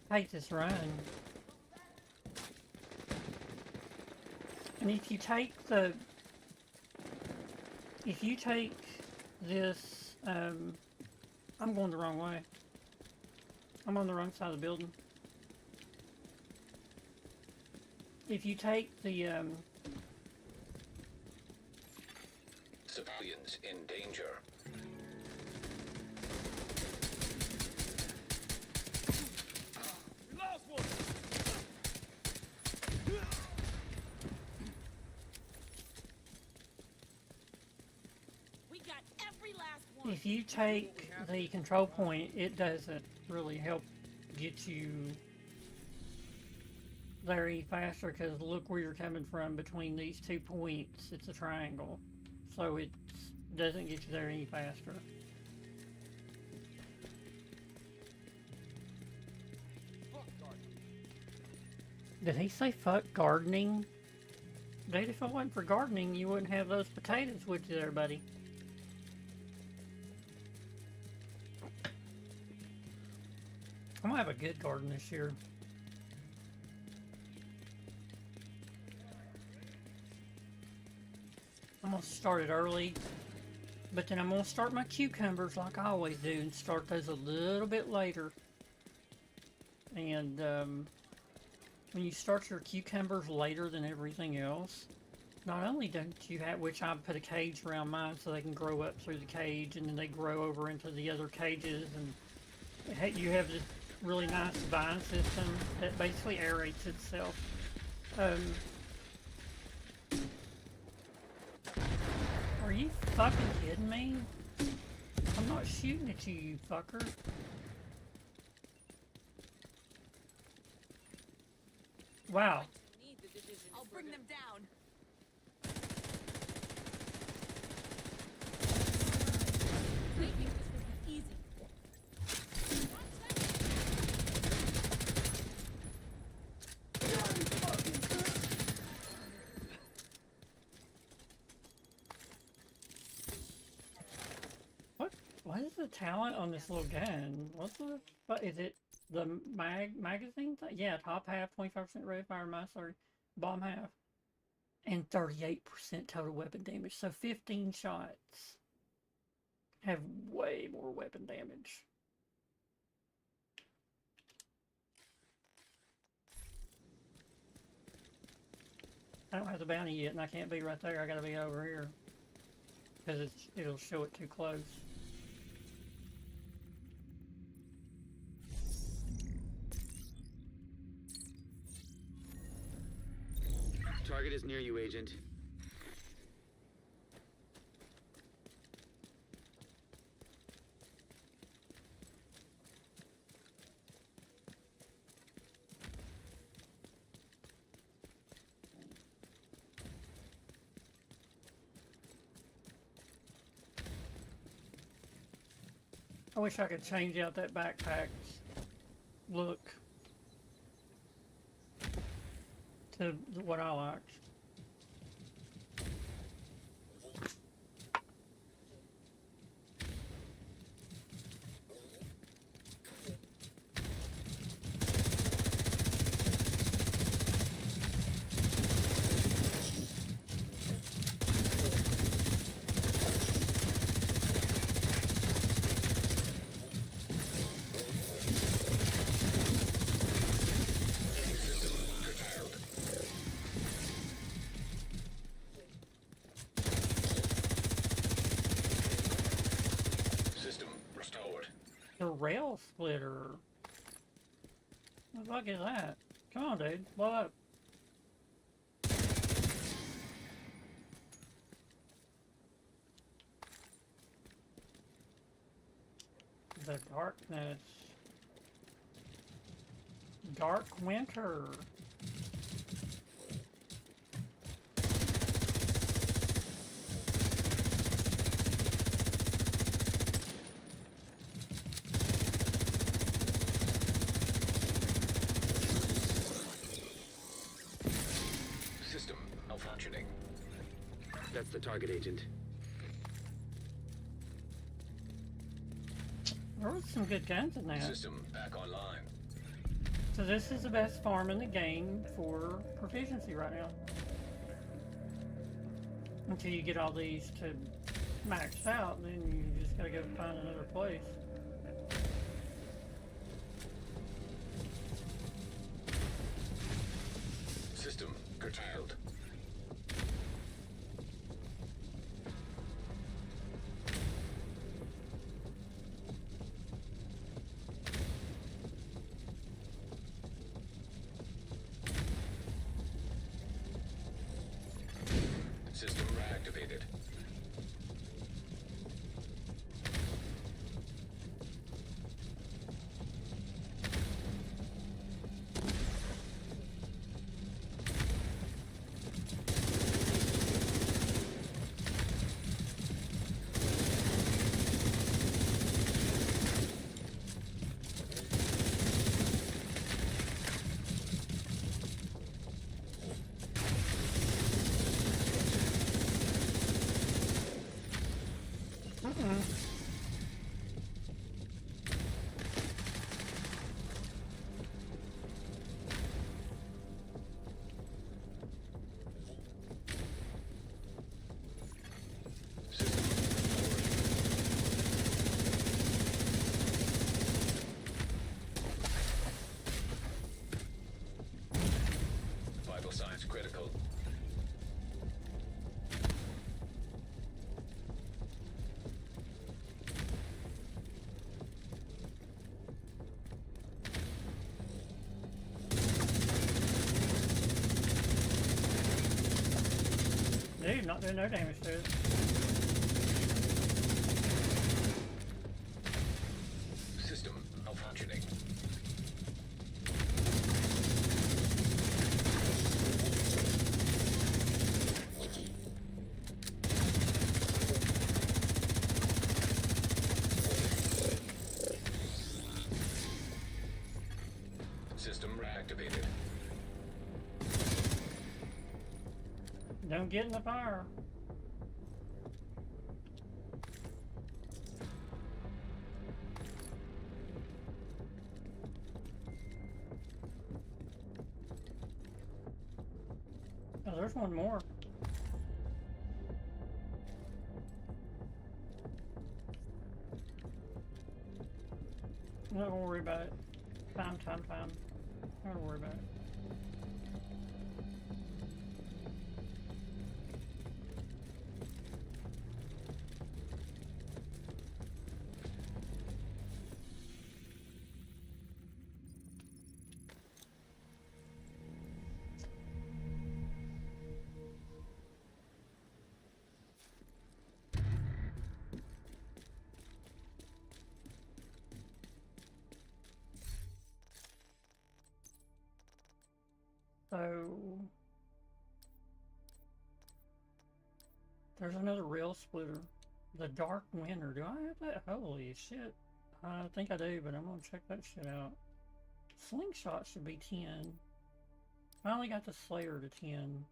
A: I hate this run. And if you take this, I'm going the wrong way. I'm on the wrong side of the building. If you take the,
C: Civilians in danger.
B: We lost one.
F: We got every last one.
A: if you take the control point, it doesn't really help get you there any faster, because look where you're coming from between these 2 points. It's a triangle. So it doesn't get you there any faster. Did he say fuck gardening? Dude, if it wasn't for gardening, you wouldn't have those potatoes, would you there, buddy? I'm gonna have a good garden this year. I'm gonna start it early, but then I'm gonna start my cucumbers like I always do and start those a little bit later. And when you start your cucumbers later than everything else, not only don't you have, which I put a cage around mine so they can grow up through the cage, and then they grow over into the other cages, and you have this really nice vine system that basically aerates itself. Are you fucking kidding me? I'm not shooting at you, you fucker. Wow.
F: I'll bring them down. I think this will be easy.
A: What is the talent on this little gun? What is it? The magazine thing? Yeah, top half, 25% rate of fire, sorry, bomb half, and 38% total weapon damage. So 15 shots have way more weapon damage. I don't have the bounty yet, and I can't be right there. I gotta be over here because it'll show it too close.
D: Target is near you, Agent.
A: I wish I could change out that backpack's look to what I liked. The rail splitter. What the fuck is that? Come on, dude. Blow up. The darkness. Dark winter.
C: System malfunctioning.
D: That's the target, Agent.
A: There was some good guns in that.
C: System back online.
A: So this is the best farm in the game for proficiency right now. Until you get all these to max out, then you just gotta go find another place.
C: System curtailed. System reactivated. Vital signs critical.
A: Dude, not doing no damage to it.
C: System malfunctioning. System reactivated.
A: Don't get in the fire. Oh, there's one more. Don't worry about it. Time. Don't worry about it. So there's another rail splitter. The Dark Winter. Do I have that? Holy shit. I think I do, but I'm gonna check that shit out. Slingshot should be 10. I only got the Slayer to 10.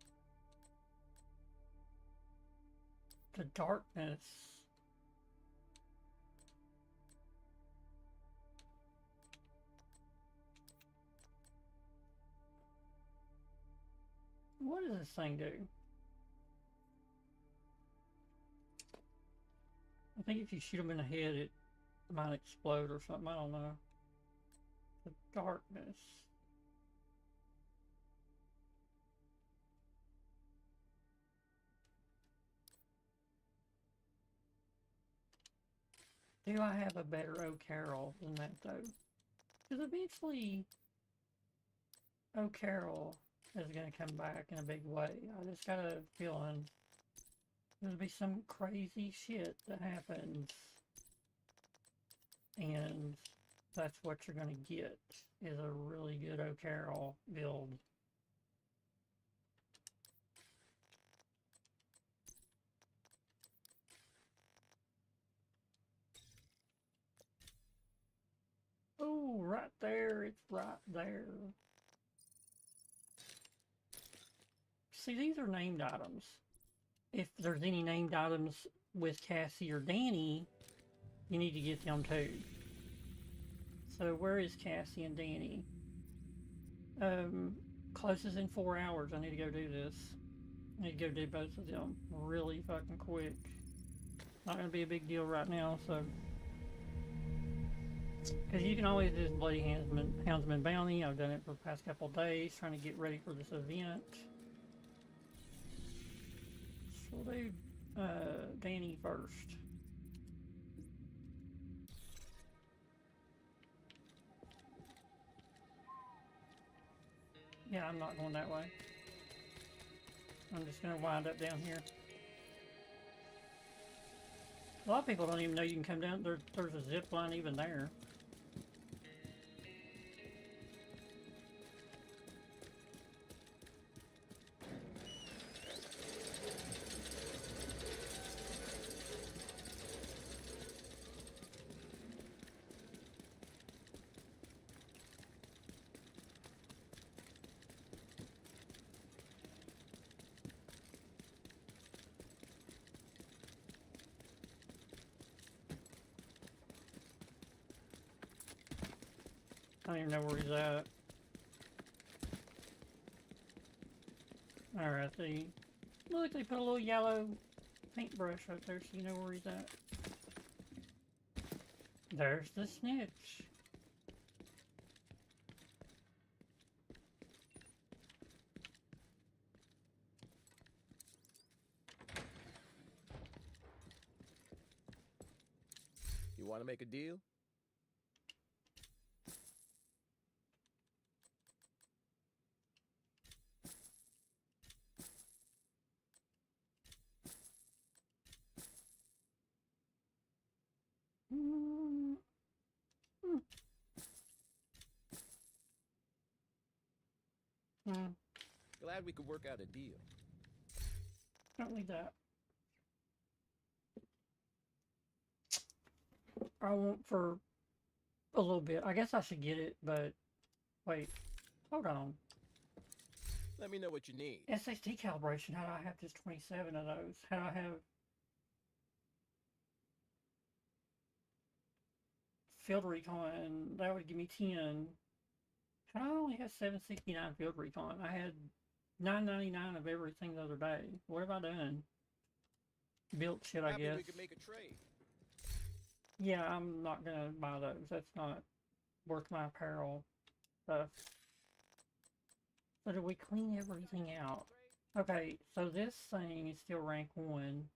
A: The Darkness. What does this thing do? I think if you shoot them in the head, it might explode or something. I don't know. The Darkness. Do I have a better O'Carroll than that, though? Because eventually, O'Carroll is going to come back in a big way. I just got a feeling there'll be some crazy shit that happens. And that's what you're going to get, is a really good O'Carroll build. Oh, right there, it's right there. See, these are named items. If there's any named items with Cassie or Danny, you need to get them too. So where is Cassie and Danny? Closest in 4 hours. I need to go do this. I need to go do both of them really fucking quick. Not gonna be a big deal right now, so. Because you can always do this Bloody Houndsman Bounty. I've done it for the past couple of days, trying to get ready for this event. So we'll do Danny first. Yeah, I'm not going that way. I'm just going to wind up down here. A lot of people don't even know you can come down. There's a zip line even there. I don't even know where he's at. Alright, see. Look, they put a little yellow paintbrush right there so you know where he's at. There's the snitch.
B: You want to make a deal? Glad we could work out a deal.
A: Don't need that. I want for a little bit. I guess I should get it, but wait. Hold on.
B: Let me know what you need.
A: SSD calibration. How do I have just 27 of those? How do I have field recon? That would give me 10. How do I only have 769 field recon? I had 999 of everything the other day. What have I done? Built shit, I
B: Happy
A: guess.
B: we could make a trade.
A: Yeah, I'm not gonna buy those. That's not worth my apparel stuff. So did we clean everything out? Okay, so this thing is still rank 1.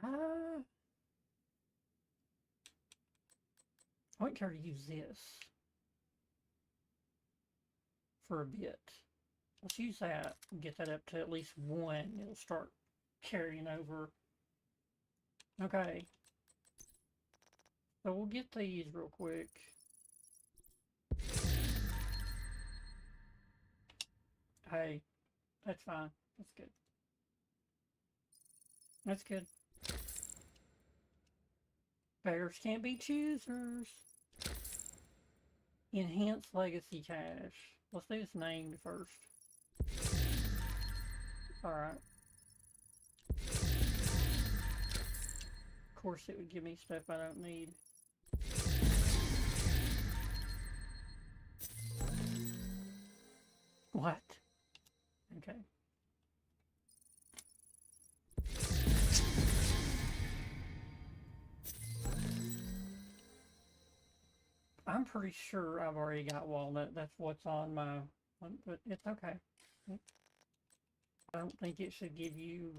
A: I wouldn't care to use this for a bit. Let's use that and get that up to at least 1. It'll start carrying over. Okay. So we'll get these real quick. Hey, that's fine. That's good. That's good. Beggars can't be choosers. Enhanced legacy cache. Let's do this named first. Alright. Of course it would give me stuff I don't need. What? Okay. I'm pretty sure I've already got walnut. That's what's on my one, but it's okay. I don't think it should give you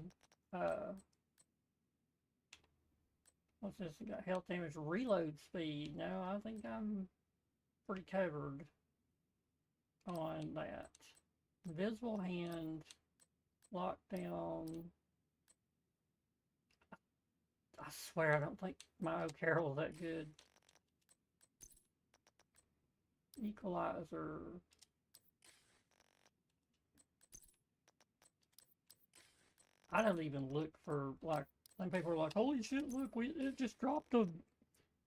A: What's this? Got health damage, reload speed. No, I think I'm pretty covered on that. Invisible hand, lockdown. I swear I don't think my O'Carroll's that good. Equalizer. I don't even look for, like, some people are like, holy shit, look, it just dropped a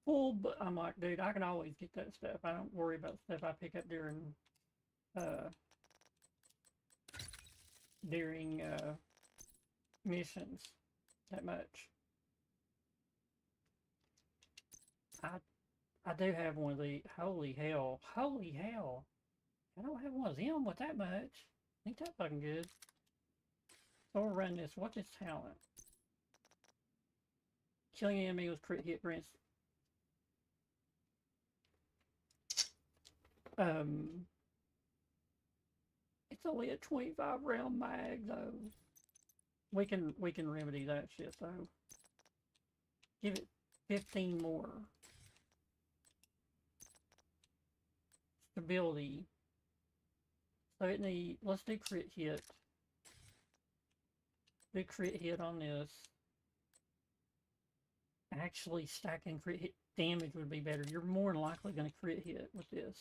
A: full, but I'm like, dude, I can always get that stuff. I don't worry about stuff I pick up during missions that much. I do have one of the, holy hell, I don't have one of them with that much. Ain't that fucking good. So we'll run this. What's its talent? Killing an enemy with crit hit grants. It's only a 25 round mag though. We can remedy that shit though. Give it 15 more. Stability. So it need, let's do crit hit. Do crit hit on this. Actually, stacking crit hit damage would be better. You're more than likely going to crit hit with this.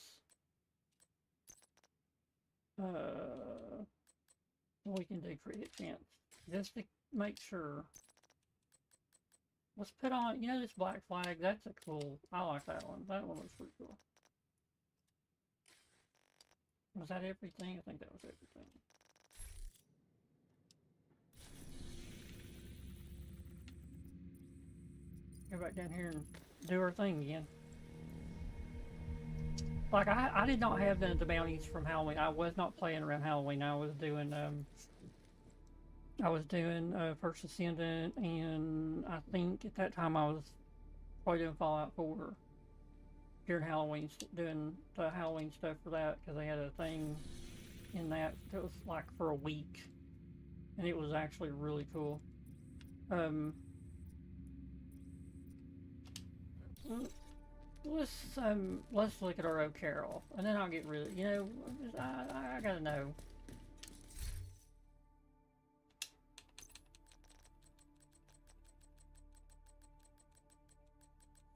A: We can do crit hit chance. Just to make sure. Let's put on, you know this black flag? That's a cool, I like that one. That one looks pretty cool. Was that everything? I think that was everything. Go back down here and do our thing again. Like, I did not have the bounties from Halloween. I was not playing around Halloween. I was doing First Ascendant, and I think at that time I was probably doing Fallout 4 during Halloween, doing the Halloween stuff for that, because they had a thing in that. It was like for a week, and it was actually really cool. Let's look at our O'Carroll, and then I'll get rid of, you know, I gotta know.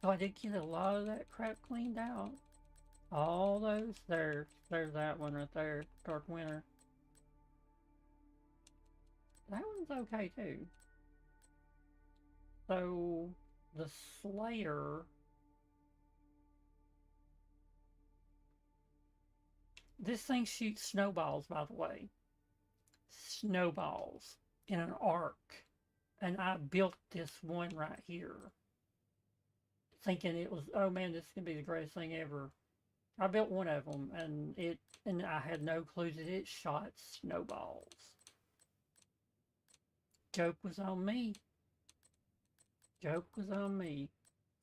A: So I did get a lot of that crap cleaned out. All those, there's that one right there, Dark Winter. That one's okay too. So the Slayer. This thing shoots snowballs, by the way. Snowballs in an arc. And I built this one right here, thinking it was, oh man, this is gonna be the greatest thing ever. I built one of them, and I had no clue that it shot snowballs. Joke was on me. Joke was on me.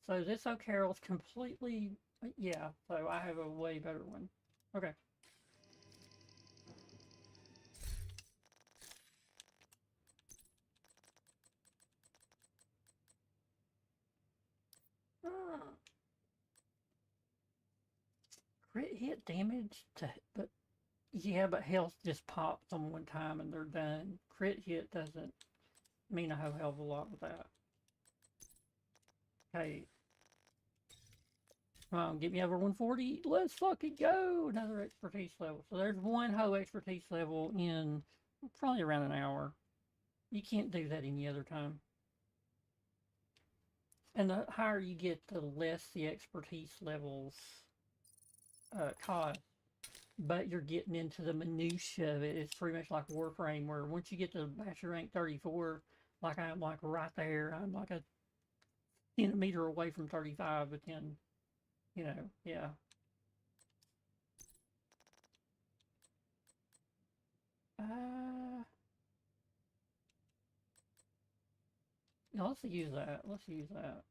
A: So this O'Carroll's completely, yeah, so I have a way better one. Okay. Crit hit damage to, but yeah, but health just pops on one time and they're done. Crit hit doesn't mean a whole hell of a lot with that. Okay. Come on, get me over 140. Let's fucking go! Another expertise level. So there's one whole expertise level in probably around an hour. You can't do that any other time. And the higher you get, the less the expertise levels cost. But you're getting into the minutia of it. It's pretty much like Warframe, where once you get to Master Rank 34, like I'm like right there. I'm like a centimeter away from 35, but then, you know, yeah. No, let's use that. Let's use that.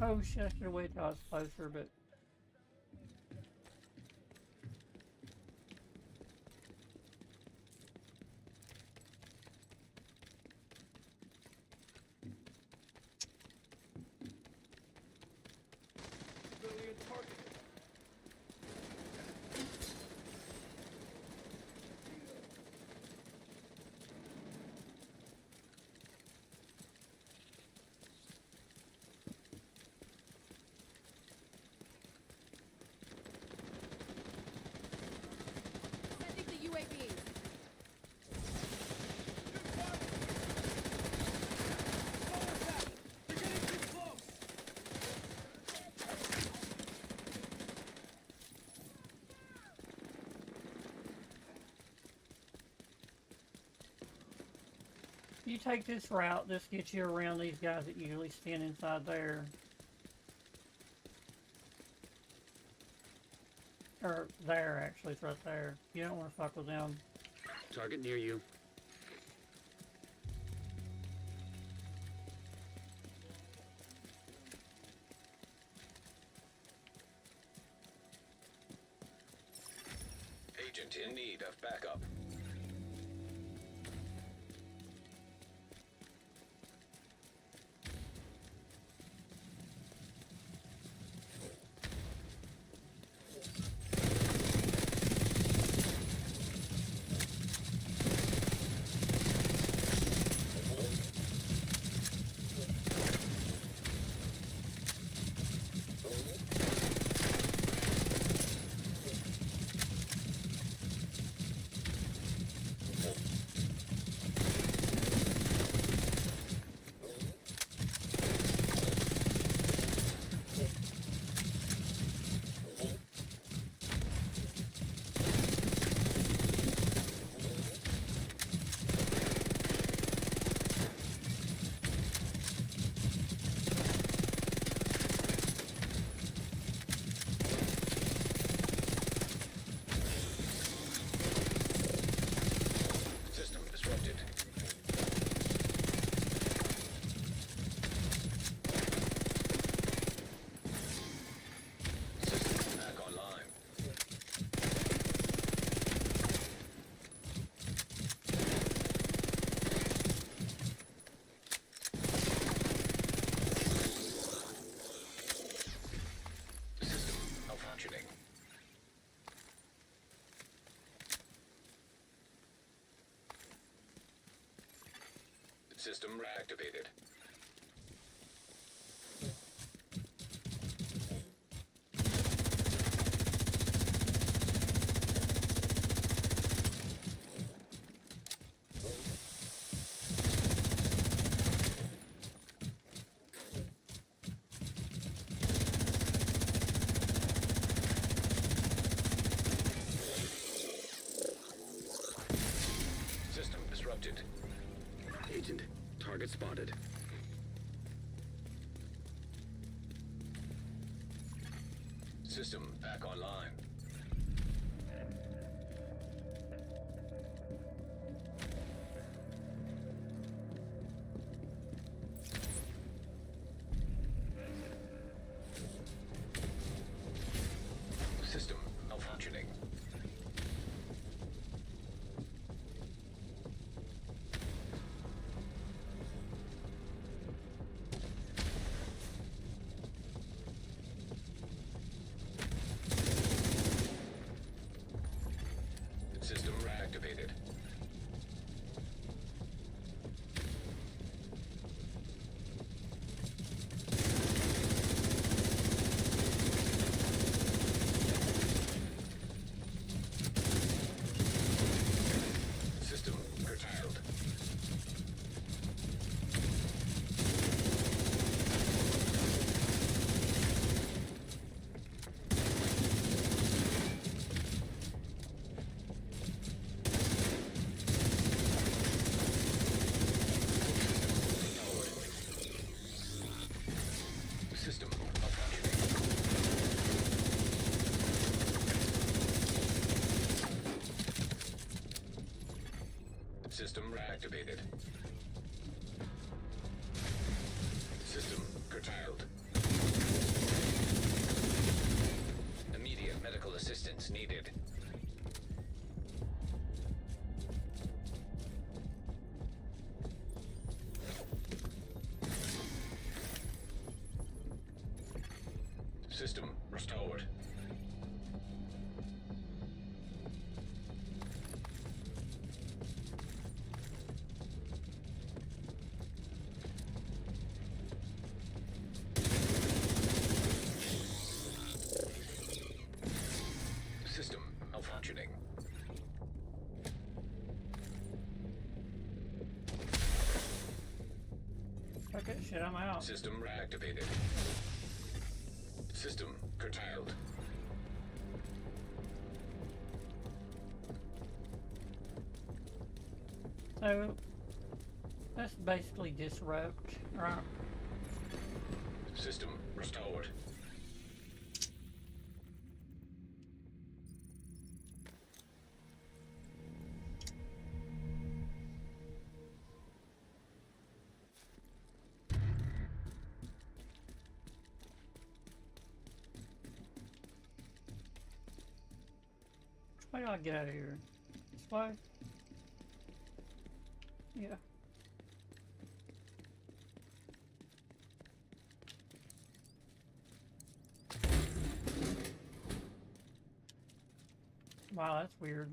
A: suppose I could wait till I was closer, but
B: Civilian targeted.
F: Sending the UAV.
A: you take this route, this gets you around these guys that usually stand inside there. Or there, actually, it's right there. You don't want to fuck with them.
D: Target near you.
C: Agent in need of backup. System disrupted. System back online. System malfunctioning. System reactivated. System disrupted.
D: Agent, target spotted.
C: System back online. System malfunctioning. System reactivated. System curtailed. System malfunctioning. System reactivated. System curtailed. System restored. System malfunctioning.
A: Fuck that shit, I'm out.
C: System reactivated. System curtailed.
A: So, that's basically disrupt, right?
C: System restored.
A: Which way do I get out of here? This way? Yeah. Wow, that's weird.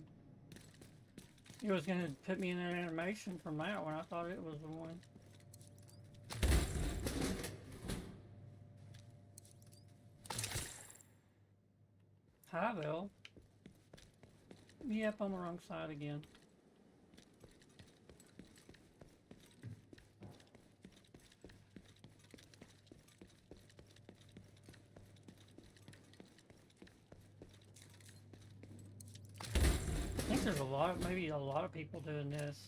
A: It was gonna put me in an animation from that one. I thought it was the one. Hi, Bill. Yep, on the wrong side again. I think there's a lot, maybe a lot of people doing this.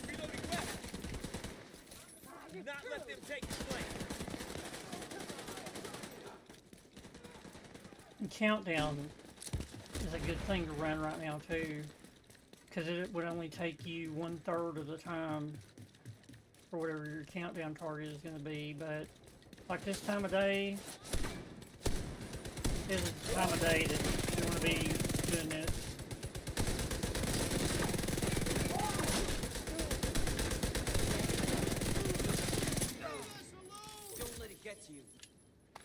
B: Reloading weapon! Do not let them take the flank!
A: And countdown is a good thing to run right now too, because it would only take you 1/3 of the time for whatever your countdown target is going to be. But like this time of day is the time of day that you want to be doing this.
G: Don't let it get to you.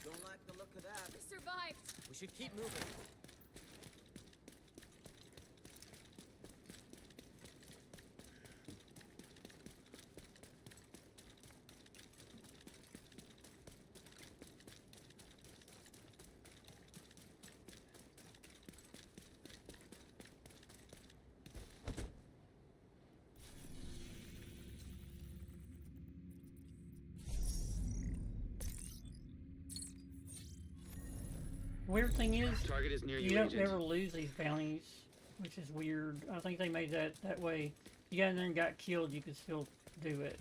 G: Don't like the look of that.
F: We survived.
G: We should keep moving.
A: Weird thing is,
D: Target is near
A: you
D: you,
A: don't
D: Agent.
A: ever lose these bounties, which is weird. I think they made that way. You got in there and got killed, you could still do it.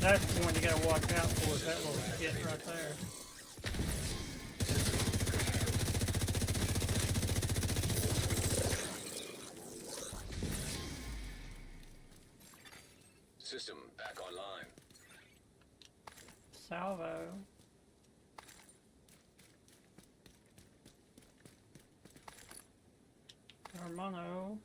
A: That's the one you gotta watch out for, is that little shit right there.
C: System back online.
A: Salvo. Hermano.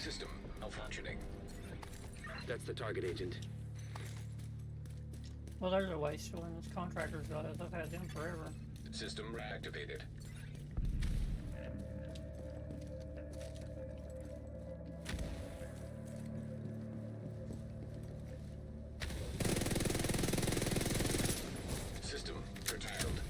C: System malfunctioning.
D: That's the target, Agent.
A: Well, there's a waste in this contractor's guys. I've had them forever.
C: System reactivated. System curtailed.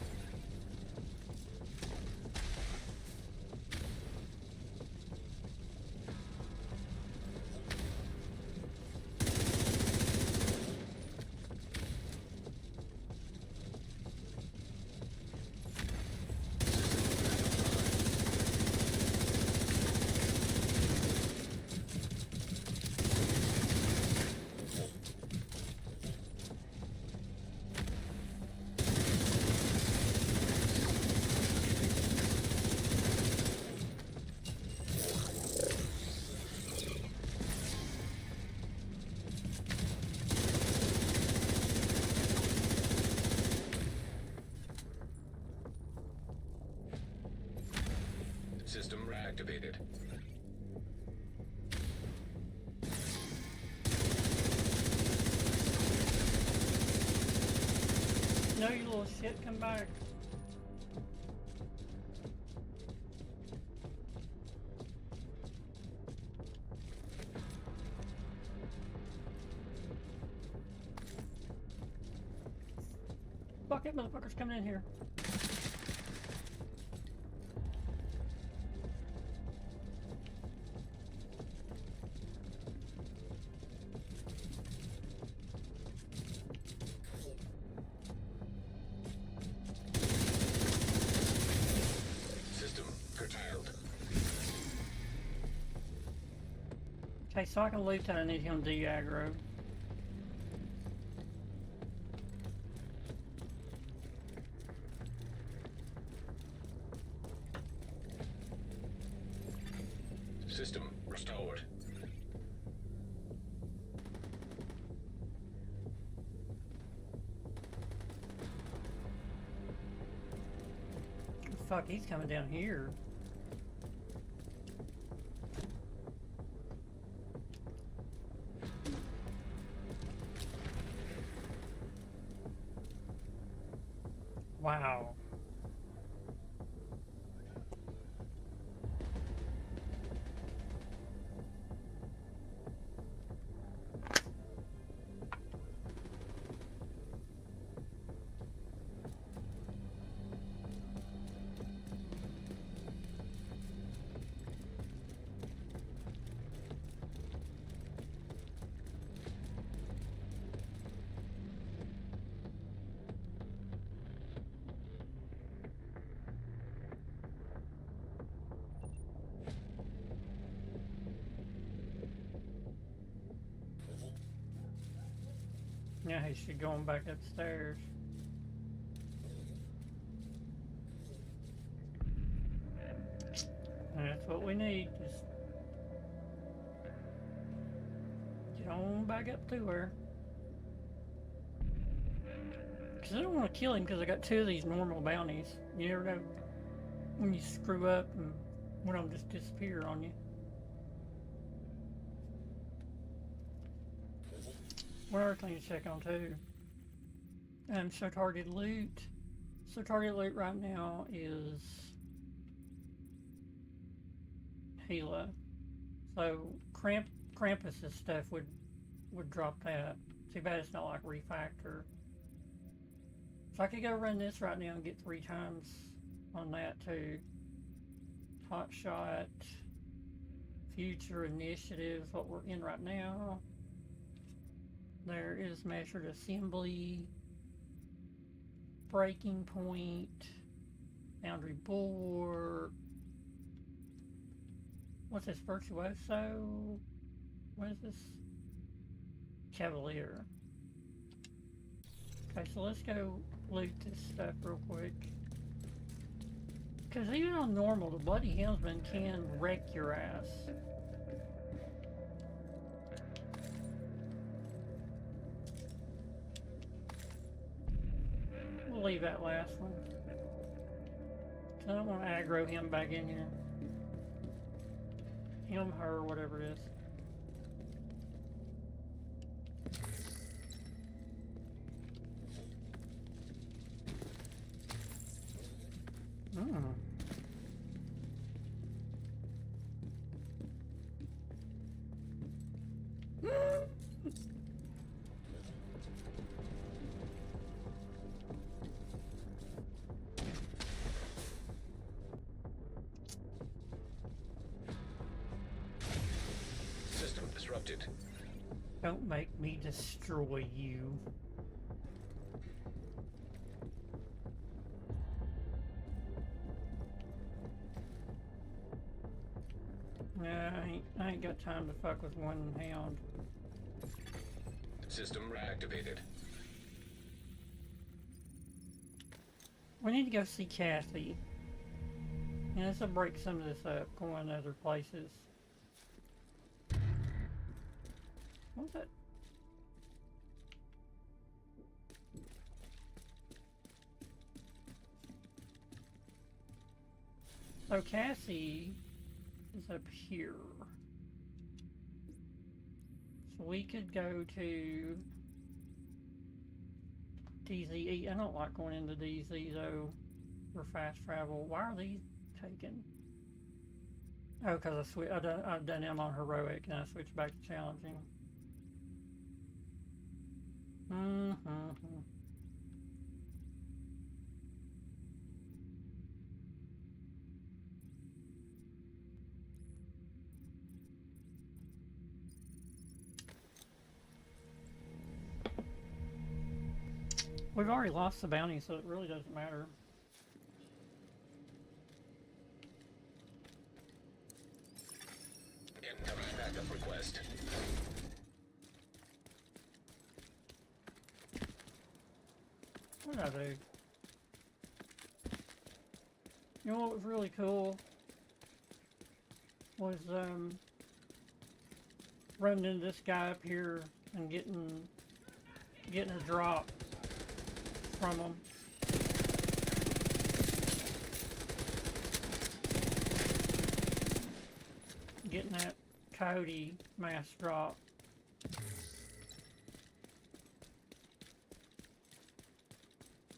C: System reactivated.
A: No, you little shit, come back. Fuck it, motherfuckers coming in here.
C: System curtailed.
A: Okay, so I can loot that. I need him de-aggro.
C: System restored.
A: Fuck, he's coming down here. Wow. Yeah, he should go on back upstairs. That's what we need. Just get on back up to her. Because I don't want to kill him because I got 2 of these normal bounties. You never know when you screw up and one of them just disappear on you. One other thing to check on too. So target loot. So target loot right now is Hela. So Krampus's stuff would drop that. Too bad it's not like refactor. So I could go run this right now and get 3 times on that too. Hot shot. Future initiatives, what we're in right now. There is measured assembly, breaking point, boundary bulwark. What's this, virtuoso? What is this? Cavalier. Okay, so let's go loot this stuff real quick. Because even on normal, the Bloody Helmsman can wreck your ass. We'll leave that last one. I don't want to aggro him back in here. Him, her, whatever it is.
C: disrupted.
A: Don't make me destroy you. Nah, I ain't got time to fuck with one hound.
C: System reactivated.
A: We need to go see Kathy. And this will break some of this up, going other places. What was that? So Cassie is up here. So we could go to DZE. I don't like going into DZ though for fast travel. Why are these taken? Oh, because I've done them on heroic and I switched back to challenging. We've already lost the bounty, so it really doesn't matter.
C: Incoming backup request.
A: What did I do? You know what was really cool? Was running into this guy up here and getting a drop from him. Getting that Coyote mass drop.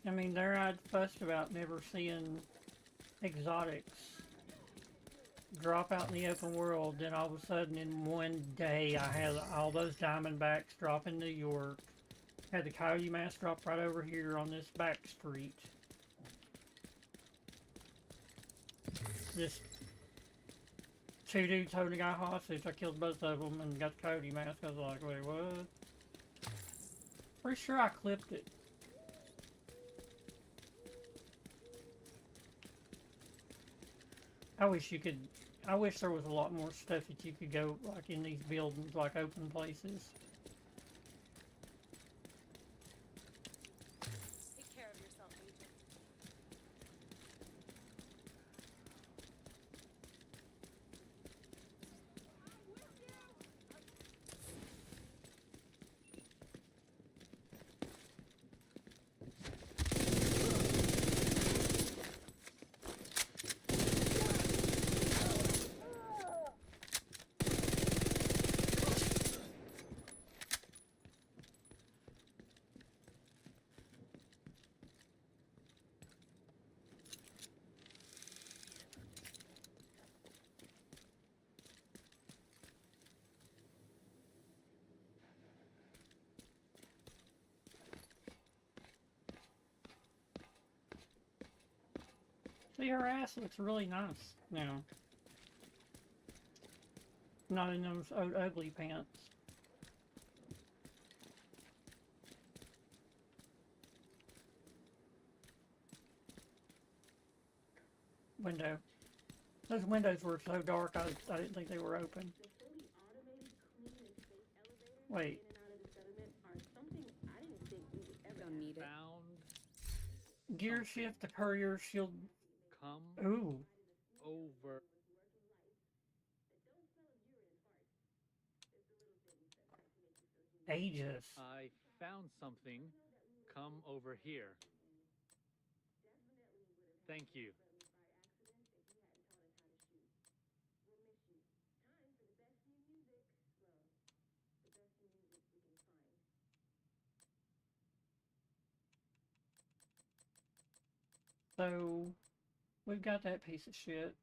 A: I mean, there I'd fussed about never seeing exotics drop out in the open world, then all of a sudden in one day I had all those Diamondbacks drop in New York. Had the Coyote mass drop right over here on this back street. Just two dudes holding a guy hostage. I killed both of them and got the Coyote mask. I was like, wait, what? Pretty sure I clipped it. I wish there was a lot more stuff that you could go, like, in these buildings, like open places.
F: Take care of yourself, Agent.
A: See, her ass looks really nice now. Not in those ugly pants. Window. Those windows were so dark, I didn't think they were open. Wait.
F: Don't need it.
B: Found
A: Gear shift, the courier shield.
B: come
A: Ooh.
B: over.
A: Aegis.
B: I found something. Come over here. Thank you.
A: So, we've got that piece of shit.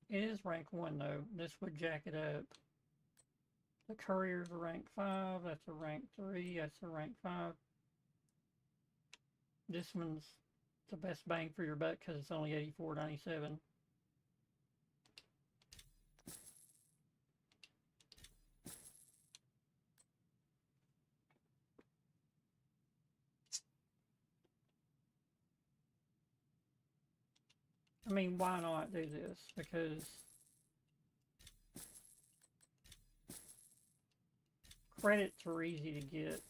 A: It is rank 1 though. This would jack it up. The courier's a rank 5, that's a rank 3, that's a rank 5. This one's the best bang for your buck because it's only $84.97. I mean, why not do this? Because credits are easy to get.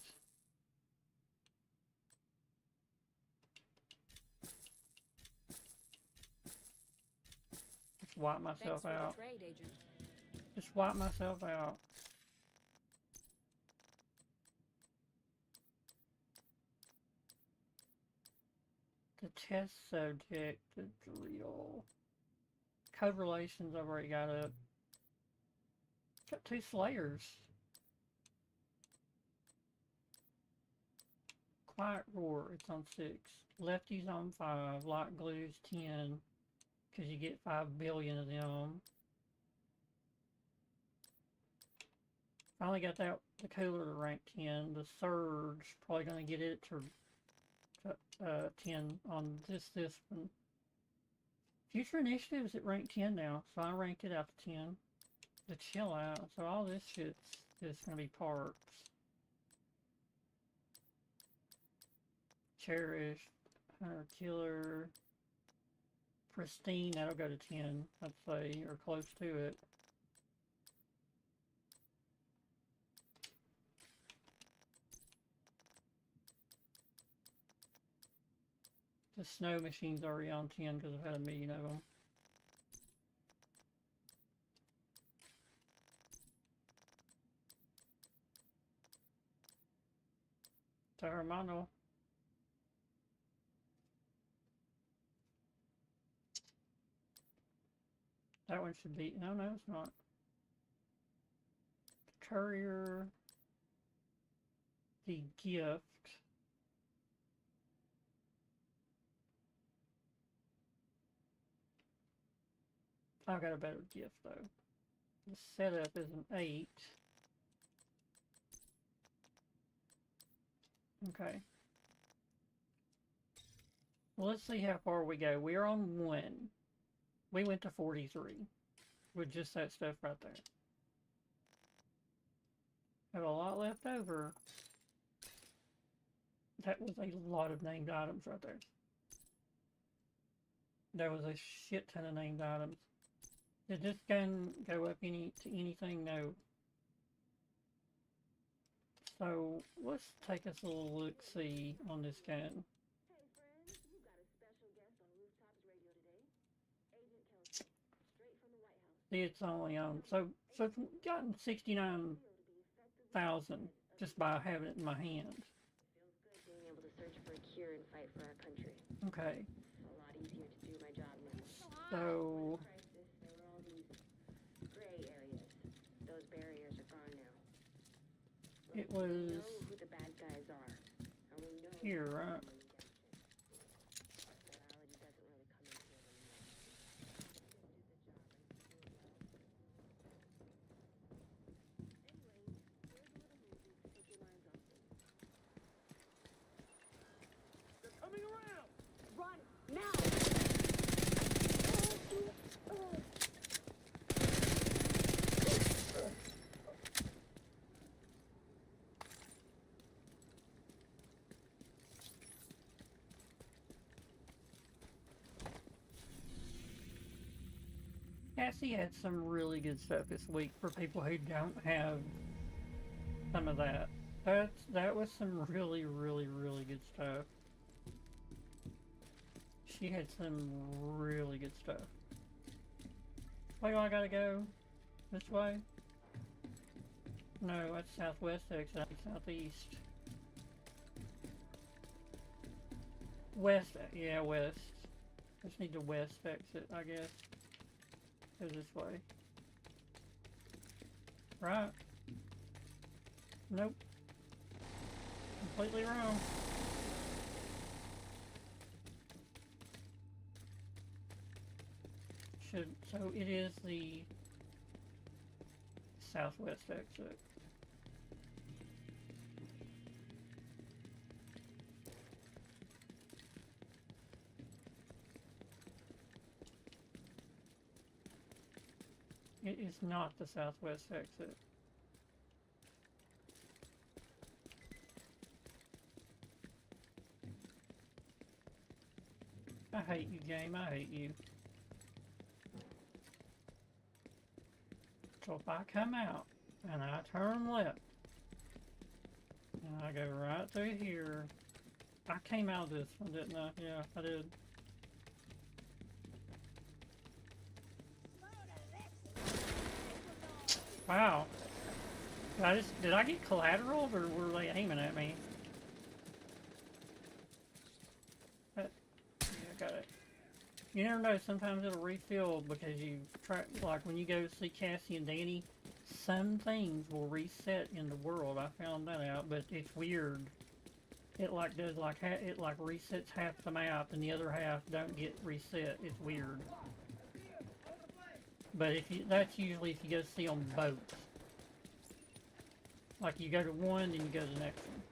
A: Just wipe myself
F: Thanks for
A: out.
F: the trade, Agent.
A: Just wipe myself out. The test subject, the drill. Code relations I've already got up. Got 2 slayers. Quiet roar, it's on 6. Lefty's on 5. Light glue's 10. Because you get 5 billion of them. Finally got that the cooler to rank 10. The surge, probably gonna get it to 10 on this one. Future initiatives at rank 10 now, so I ranked it out to 10. The chill out, so all this shit's just gonna be parts. Cherish, Hunter Killer, Pristine, that'll go to 10, I'd say, or close to it. The snow machine's already on 10 because I've had 1,000,000 of them. Terramano. That one should be, no, it's not. The Courier. The Gift. I've got a better gift though. The setup is an 8. Okay. Well, let's see how far we go. We're on 1. We went to 43 with just that stuff right there. Have a lot left over. That was a lot of named items right there. There was a shit ton of named items. Did this gun go up to anything? No. So let's take us a little look-see on this gun.
E: Hey friends, we've got a special guest on Rooftops Radio today. Agent Kelsey, straight from the White House.
A: See, it's only on, so it's gotten 69,000 just by having it in my hand.
E: Feels good being able to search for a cure and fight for our country.
A: Okay,
E: A lot easier to do my job now.
A: so
E: Crisis, there were all these gray areas. Those barriers are gone now.
A: it
E: We
A: was
E: know who the bad guys are, and we know
A: here, right?
E: morality doesn't really come into it anymore. Just do the job and do it well. Anyways, here's a little music to take your minds off things.
B: They're coming around!
E: Run now!
A: Cassie had some really good stuff this week for people who don't have some of that. That was some really, really, really good stuff. She had some really good stuff. Where do I gotta go? This way? No, that's southwest exit, southeast. West, yeah, west. Just need the west exit, I guess. Go this way. Right? Nope. Completely wrong. So it is the southwest exit. It is not the southwest exit. I hate you, game. I hate you. So if I come out and I turn left and I go right through here, I came out of this one, didn't I? Yeah, I did. Wow. Did I get collateral or were they aiming at me? Yeah, got it. You never know, sometimes it'll refill because you try, like when you go see Cassie and Danny, some things will reset in the world. I found that out, but it's weird. It like does like it like resets half the map and the other half don't get reset. It's weird. But if you, that's usually if you go see them both. Like you go to one, then you go to the next one.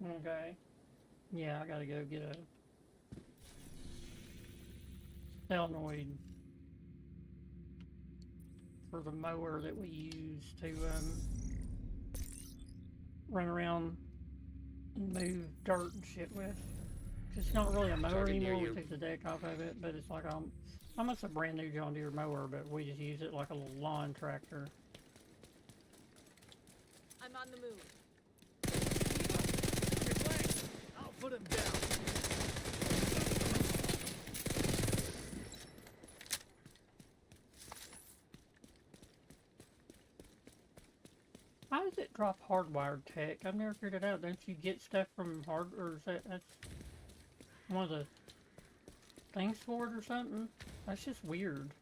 A: Okay. Yeah, I gotta go get a solenoid for the mower that we use to run around and move dirt and shit with. 'Cause it's not really a mower
D: Target near
A: anymore. We
D: you.
A: took the deck off of it, but it's like almost a brand new John Deere mower, but we just use it like a little lawn tractor.
F: I'm on the move.
B: Your flank! I'll put him down.
A: How does it drop hardwired tech? I've never figured it out. Don't you get stuff from or is that's one of the things for it or something? That's just weird.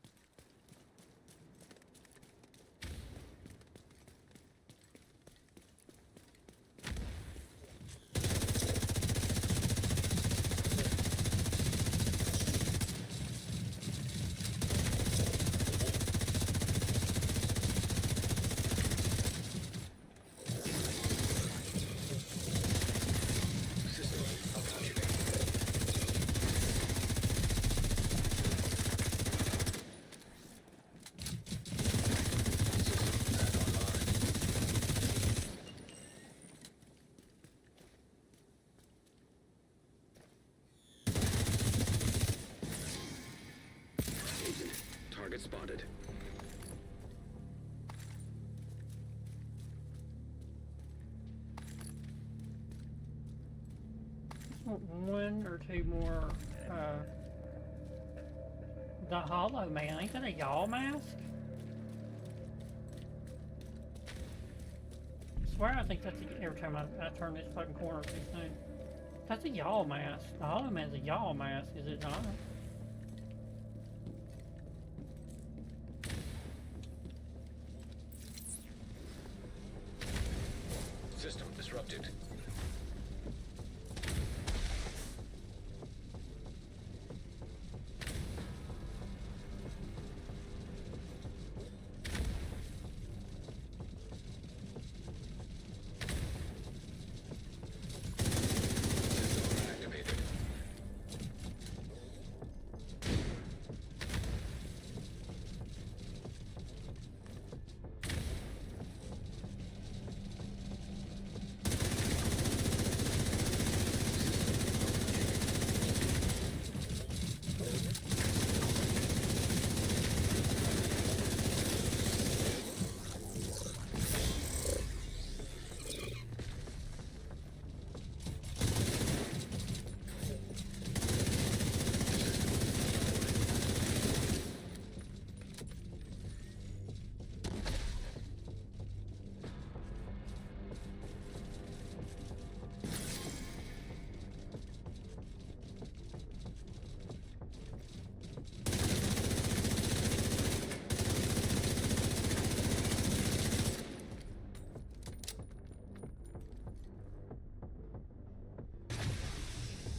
D: Agent, target spotted.
A: One or two more, the Hollow Man, ain't that a Yaw mask? I swear I think that's every time I turn this fucking corner too soon. That's a Yaw mask. The Hollow Man's a Yaw mask, is it not?
C: System disrupted. System activated.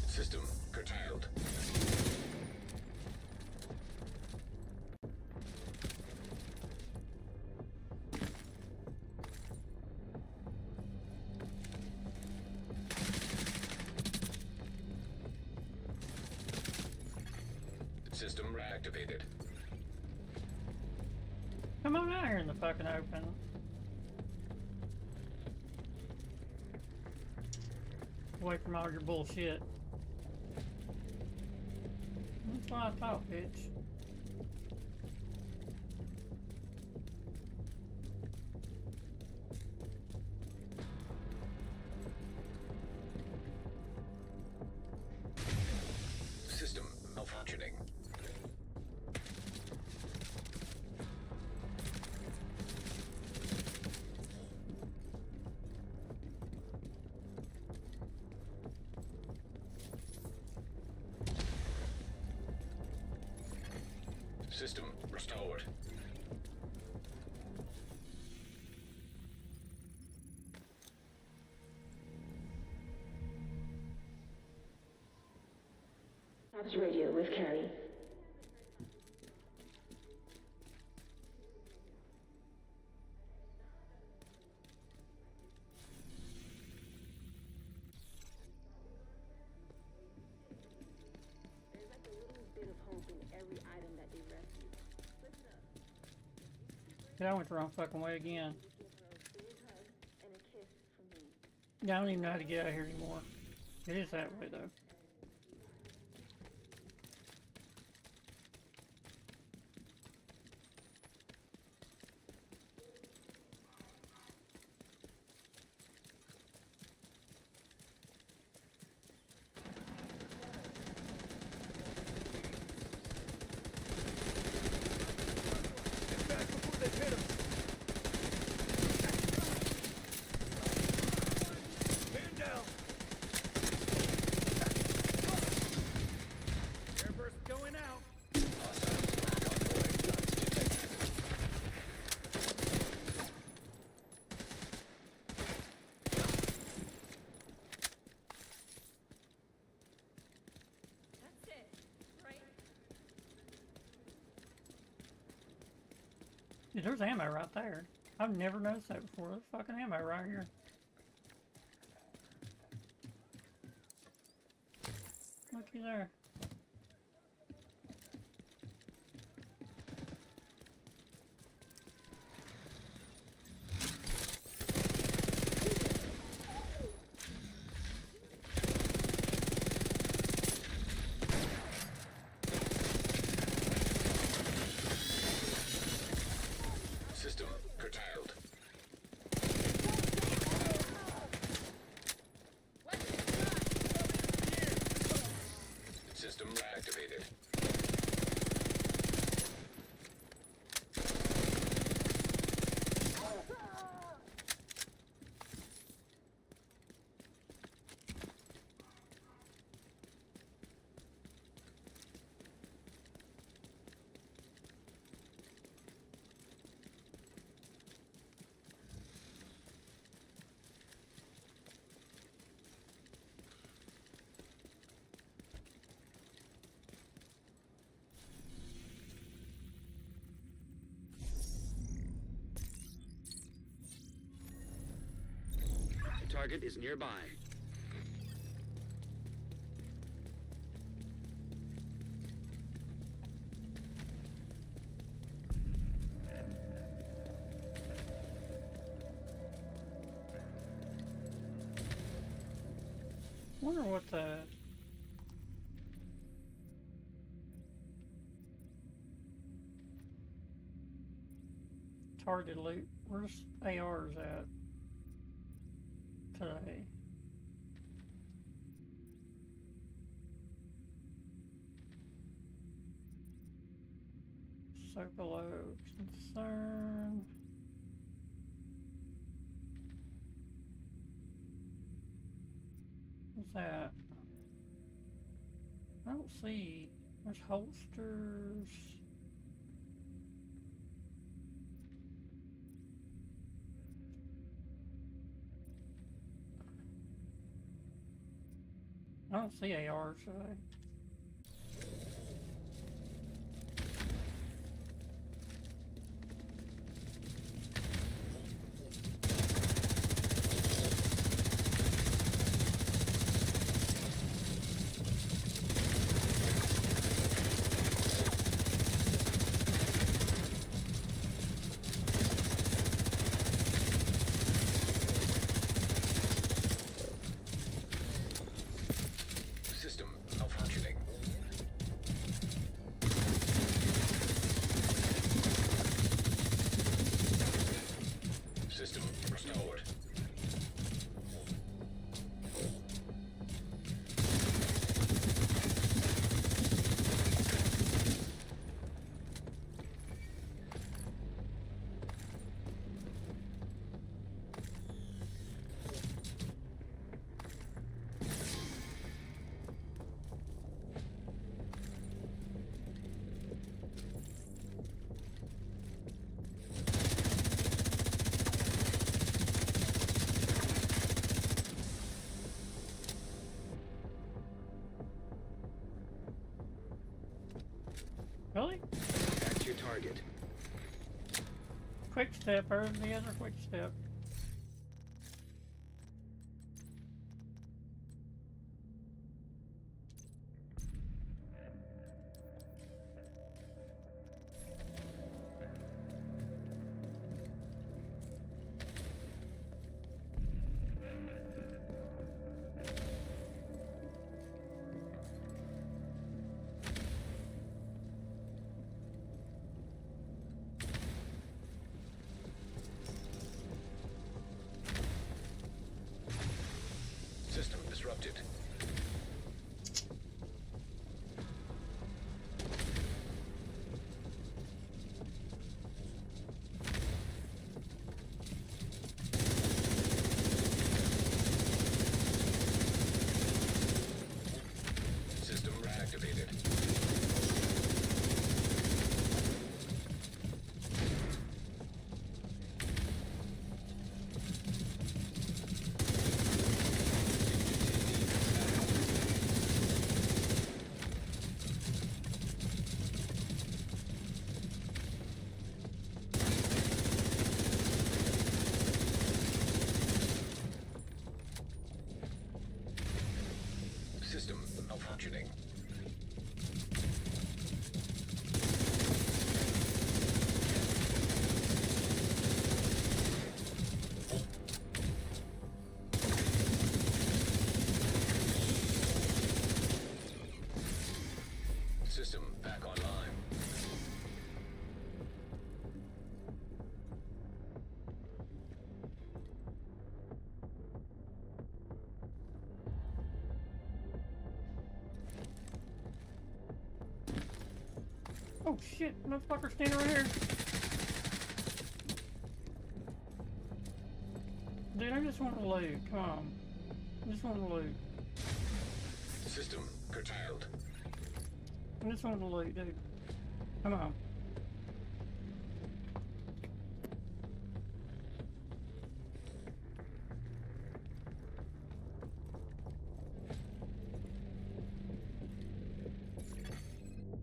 C: System curtailed. System reactivated.
A: Come on out here in the fucking open. Away from all your bullshit. That's what I thought, bitch.
C: System malfunctioning. System restored.
E: Ops radio with Carrie.
A: Yeah, I went the wrong fucking way again.
E: Give her a big hug and a kiss from me.
A: Yeah, I don't even know how to get out of here anymore. It is that way though.
B: Get back before they hit him. Man down. Airburst going out.
F: That's it, right?
A: Dude, there's ammo right there. I've never noticed that before. There's fucking ammo right here. Looky there.
C: System curtailed. System reactivated.
D: The target is nearby.
A: Wonder what the target loot. Where's ARs at today? So below concern. What's that? I don't see. There's holsters. I don't see ARs today.
C: System malfunctioning. System restored.
A: Really?
D: That's your target.
A: Quick step, or the other quick step.
C: disrupted. System reactivated. System malfunctioning. System back online.
A: Oh shit, motherfucker standing right here. Dude, I just want to loot. Come on. I just want to loot.
C: System curtailed.
A: I just want to loot, dude. Come on.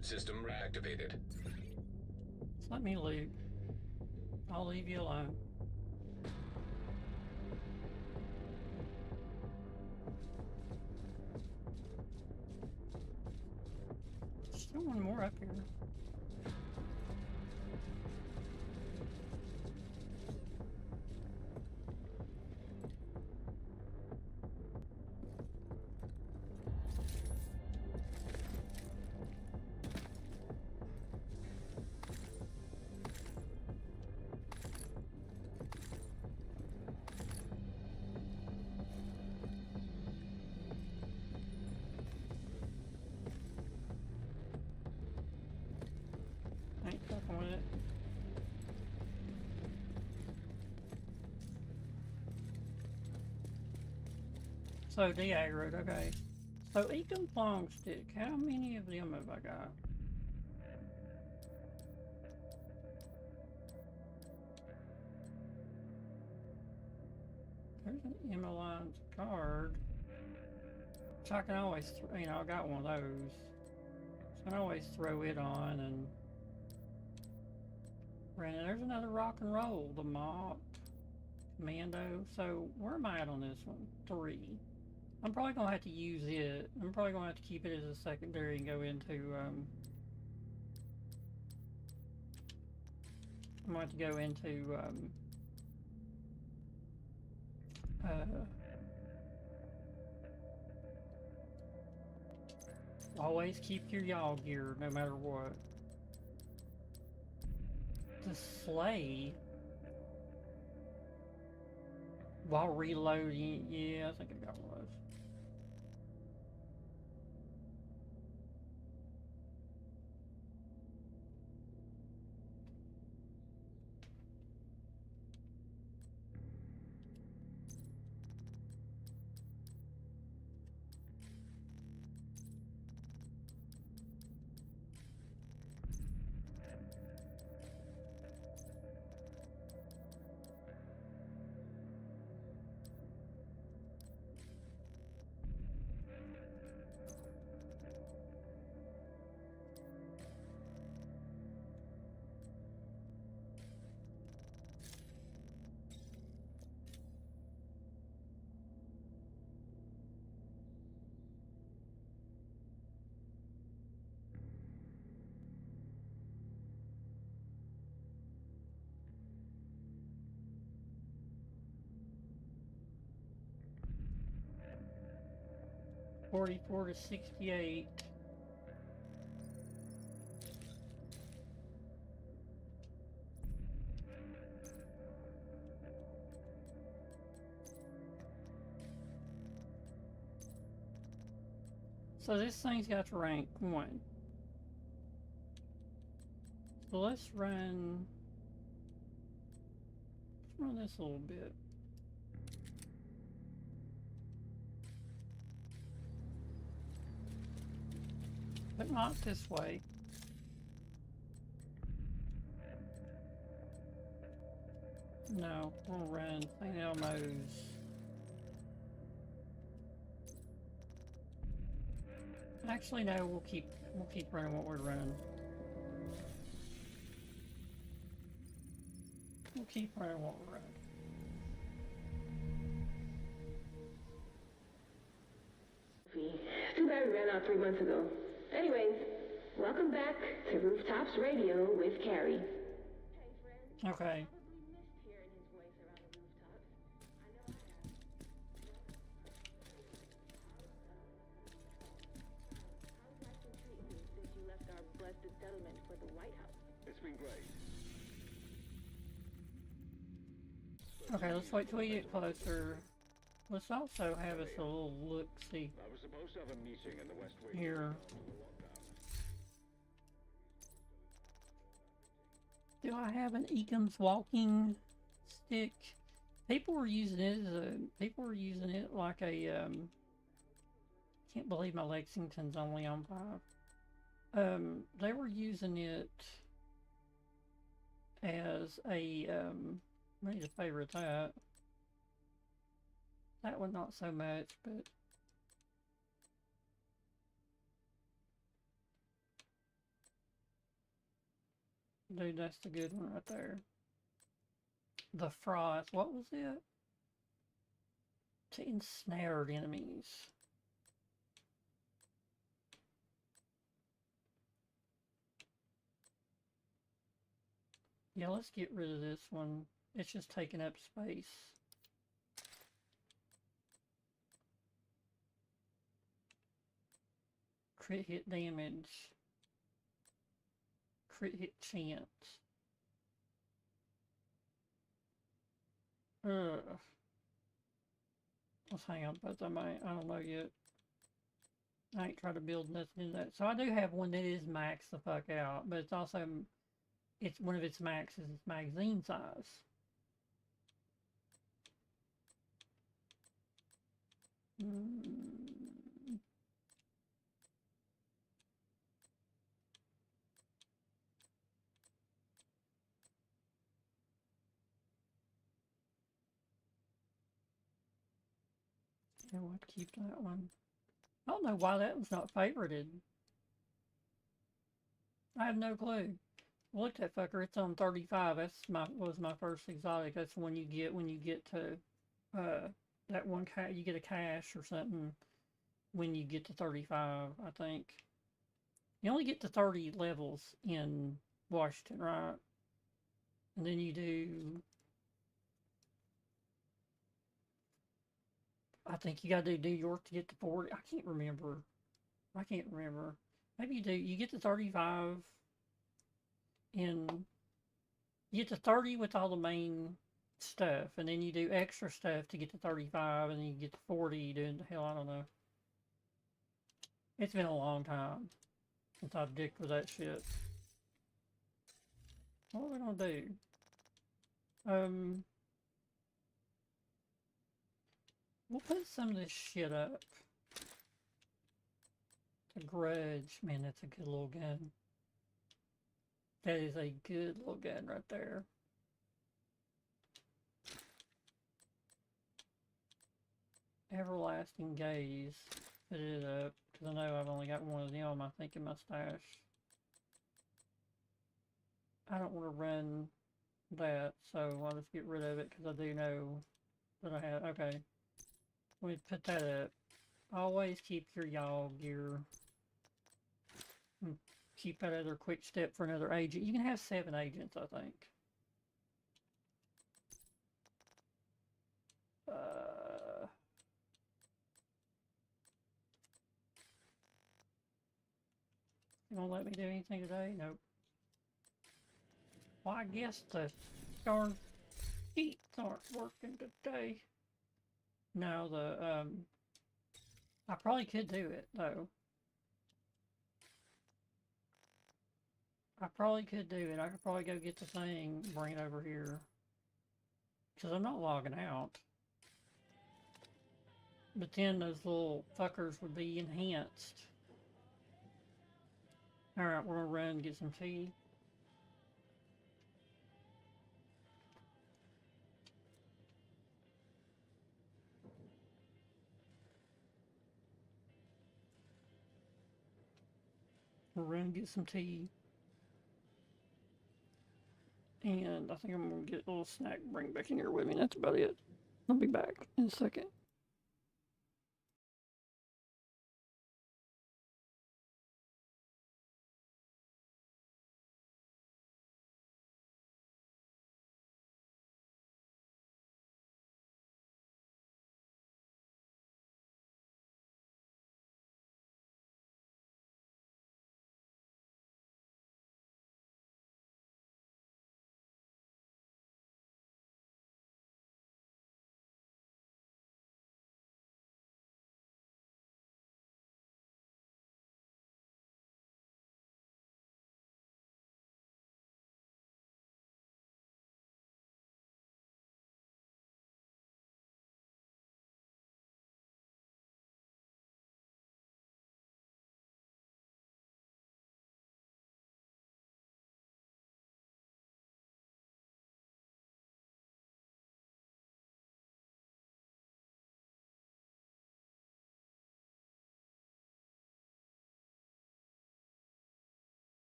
C: System reactivated.
A: Just let me loot. I'll leave you alone. Still one more up here. Ain't fucking with it. So de-aggroed, okay. So Ecom Plong Stick, how many of them have I got? There's an Emmeline's card. So I can always, you know, I got one of those. So I can always throw it on and... Brandon, there's another rock and roll, the Mott, Commando. So where am I at on this one? 3. I'm probably gonna have to use it. I'm probably gonna have to keep it as a secondary and go into I'm going to go into always keep your yaw gear no matter what. The sleigh while reloading, yeah, I think I got one of those. $44 to $68. So this thing's got to rank 1. So let's run this a little bit. But not this way. No, we'll run St. Elmo's. Actually, no, we'll keep running what we're running. We'll keep running what we're running.
E: Too bad we ran out 3 months ago. Anyways, welcome back to Rooftops Radio with Carrie. Hey friends.
A: Okay.
E: Probably missed hearing his voice around the rooftops. I know I have. How's life been treating you since you left our blessed settlement for the White House?
H: It's been great.
A: Okay, let's wait till we get closer. Let's also have us a little look-see
H: I was supposed to have a meeting in the West Wing.
A: here. Do I have an Eakham's walking stick? People were using it as a, people were using it like a, can't believe my Lexington's only on 5. They were using it as a, I need to favorite that. That one not so much, but dude, that's the good one right there. The frost, what was it? To ensnared enemies. Yeah, let's get rid of this one. It's just taking up space. Crit hit damage. Crit hit chance. Ugh. Let's hang on about that. I don't know yet. I ain't tried to build nothing in that. So I do have one that is maxed the fuck out, but it's also, it's one of its maxes is magazine size. Yeah, we'll have to keep that one. I don't know why that one's not favorited. I have no clue. Look at that fucker, it's on 35. That's was my first exotic. That's the one you get when you get to that one you get a cache or something when you get to 35, I think. You only get to 30 levels in Washington, right? And then you do, I think you gotta do New York to get to 40. I can't remember. Maybe you do. You get to 35 and you get to 30 with all the main stuff, and then you do extra stuff to get to 35, and then you get to 40 doing the hell, I don't know. It's been a long time since I've dicked with that shit. What are we gonna do? We'll put some of this shit up. The Grudge. Man, that's a good little gun. That is a good little gun right there. Everlasting Gaze. Put it up, because I know I've only got one of them, I think, in my stash. I don't want to run that, so I'll just get rid of it, because I do know that I have. Okay. Let me put that up. Always keep your yaw gear. And keep that other quick step for another agent. You can have 7 agents, I think. You won't let me do anything today? Nope. Well, I guess the darn sheets aren't working today. No, I probably could do it, though. I probably could do it. I could probably go get the thing, bring it over here. Because I'm not logging out. But then those little fuckers would be enhanced. Alright, we're gonna run and get some tea. We'll run and get some tea. And I think I'm gonna get a little snack, bring it back in here with me. That's about it. I'll be back in a second.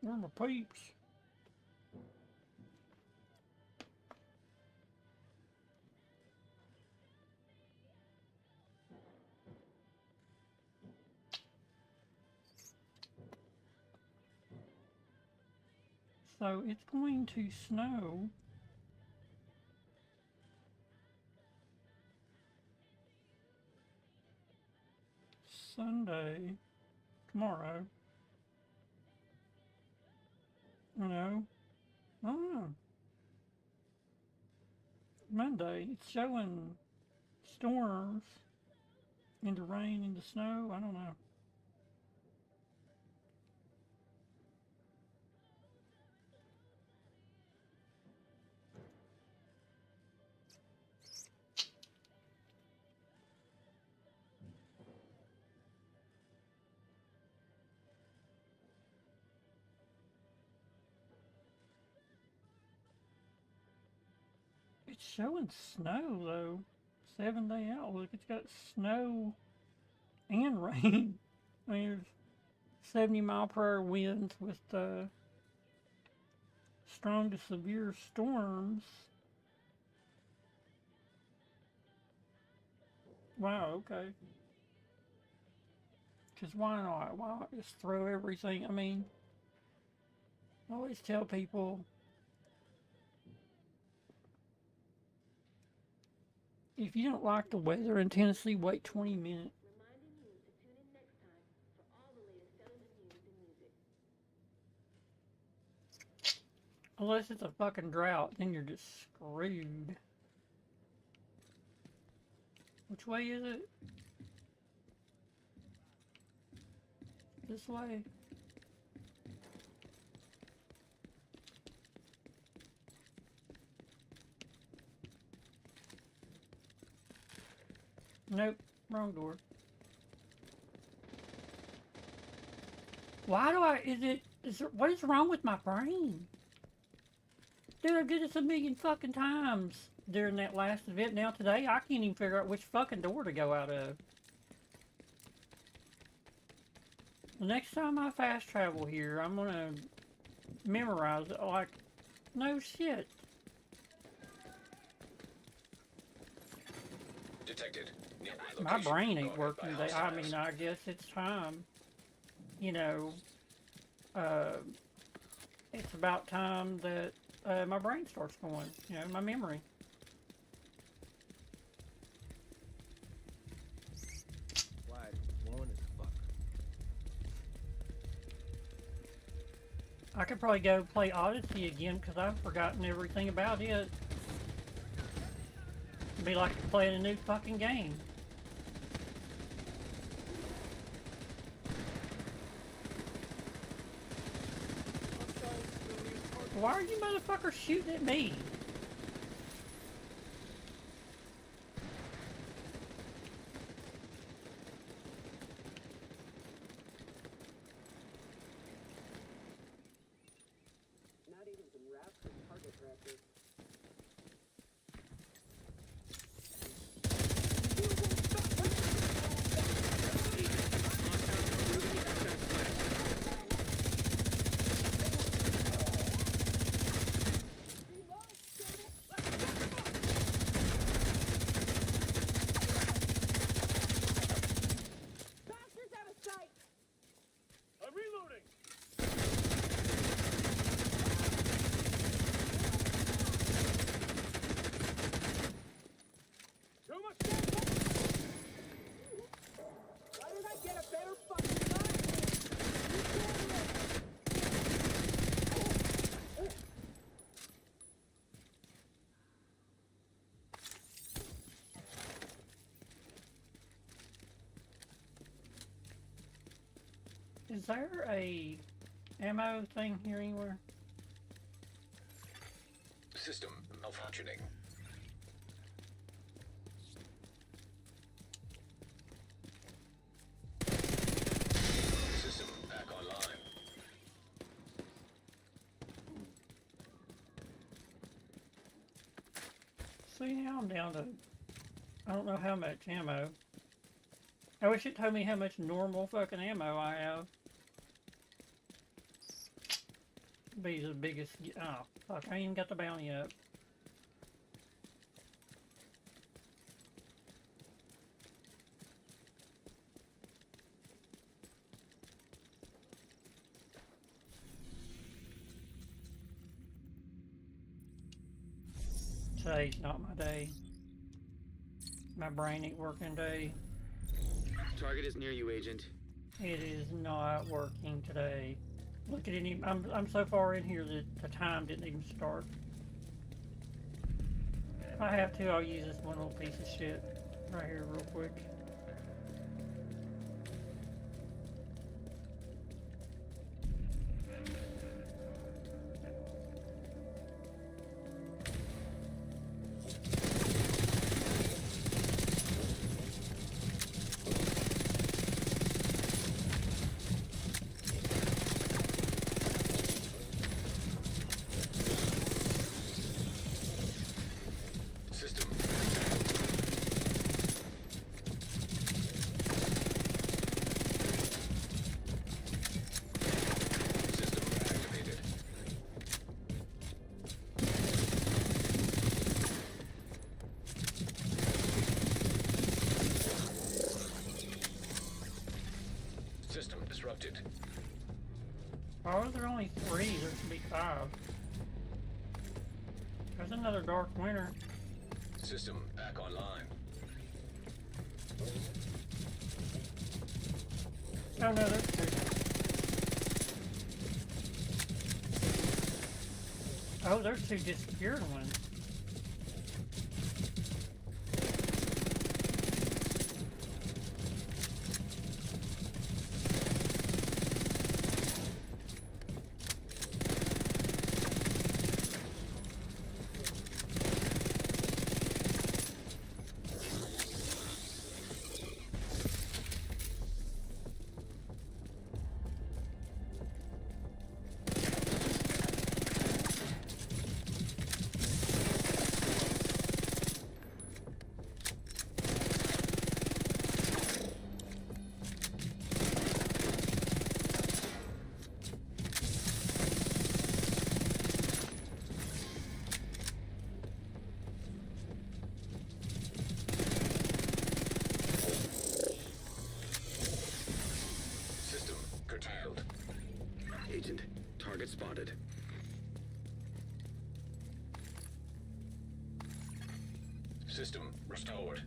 A: Where are my peeps? So it's going to snow Sunday, tomorrow. No, I don't know. Monday, it's showing storms into rain, into snow. I don't know. It's showing snow though. 7-day outlook. It's got snow and rain. I mean, there's 70-mile-per-hour winds with strong to severe storms. Wow, okay. Because why not? Why not just throw everything? I mean, I always tell people, if you don't like the weather in Tennessee, wait 20 minutes.
E: Reminding you to tune in next time for all the latest settlement news and music.
A: Unless it's a fucking drought, then you're just screwed. Which way is it? This way? Nope, wrong door. Why do what is wrong with my brain? Dude, I did this a million fucking times during that last event. Now today, I can't even figure out which fucking door to go out of. The next time I fast travel here, I'm gonna memorize it like, no shit.
C: Detected. Nearby
A: My
C: location.
A: brain ain't
C: Guarded by
A: working today. I
C: hostiles.
A: mean, I guess it's time. You know, it's about time that my brain starts going. You know, my memory.
G: Wide, blowing as fuck.
A: I could probably go play Odyssey again because I've forgotten everything about it. It'd be like playing a new fucking game. Why are you motherfuckers shooting at me?
G: Not even some wraps or target practice.
F: Bastards out of sight!
H: I'm reloading. Too much gas.
G: Why did I get a better fucking
A: Is there a ammo thing here anywhere?
C: System malfunctioning. System back online.
A: See, now I'm down to, I don't know how much ammo. I wish it told me how much normal fucking ammo I have. be the biggest. Oh, fuck, I ain't even got the bounty up. Today's not my day. My brain ain't working day.
D: Target is near you, Agent.
A: It is not working today. Look at any. I'm so far in here that the time didn't even start. If I have to, I'll use this one little piece of shit right here real quick.
C: System. System activated. System disrupted.
A: Why are there only 3? There should be 5. There's another Dark Winter.
C: System back online.
A: Oh no, there's 2. Oh, there's 2 disappeared ones.
C: System curtailed.
D: Agent, target spotted.
C: System restored.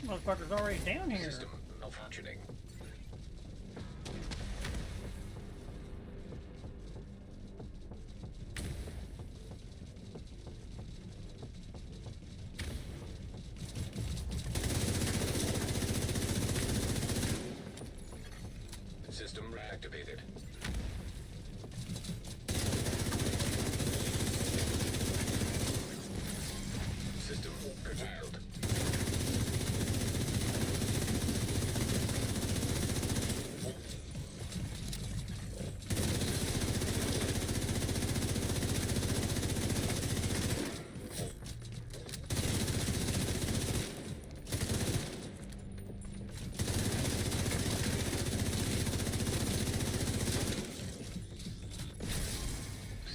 A: Motherfucker's already down here.
C: System malfunctioning. System reactivated. System curtailed.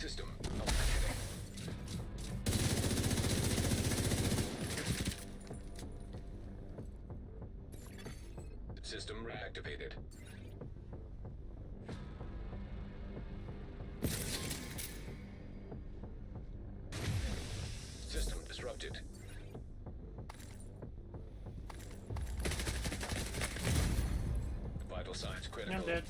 C: System malfunctioning. System reactivated. System disrupted. Vital signs critical.
A: I'm dead.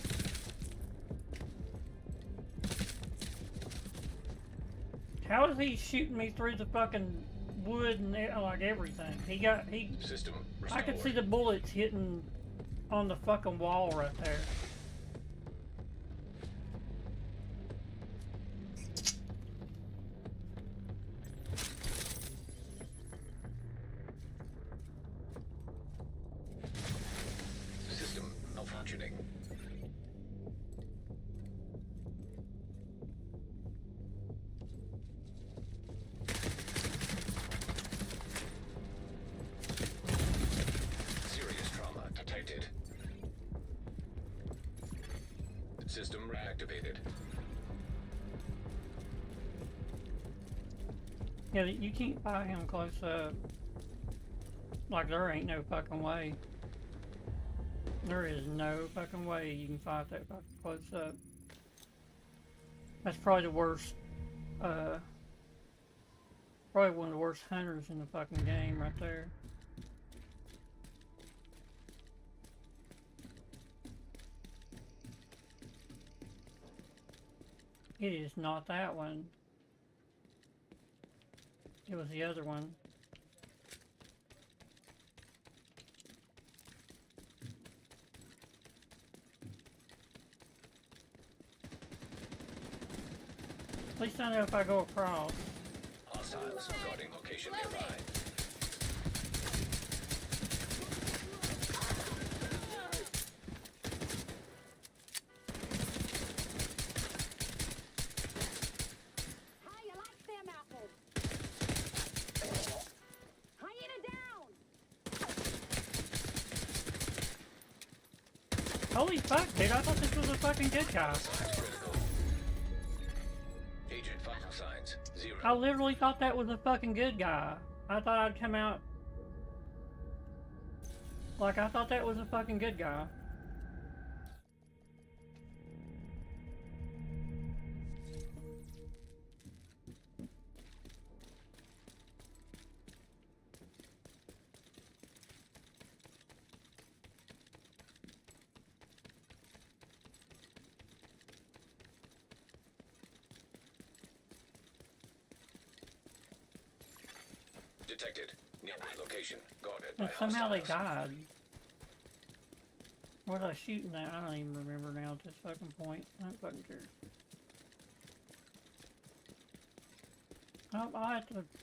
A: How is he shooting me through the fucking wood and like everything? He.
C: System
A: I
C: restored.
A: could see the bullets hitting on the fucking wall right there.
C: activated.
A: Yeah, you can't buy him close up. Like, there ain't no fucking way. There is no fucking way you can fight that fucking close up. That's probably the worst, probably one of the worst hunters in the fucking game right there. It is not that one. It was the other one. At least I know if I go across.
C: Hostiles guarding location nearby.
F: How you like them apples? Hyena down!
A: Holy fuck, dude, I thought this was a fucking good guy.
C: Agent vital signs 0.
A: I literally thought that was a fucking good guy. I thought I'd come out... Like, I thought that was a fucking good guy.
C: Detected. Nearby location. Guarded by
A: And somehow they
C: hostiles.
A: died. What was I shooting at? I don't even remember now at this fucking point. I don't fucking care.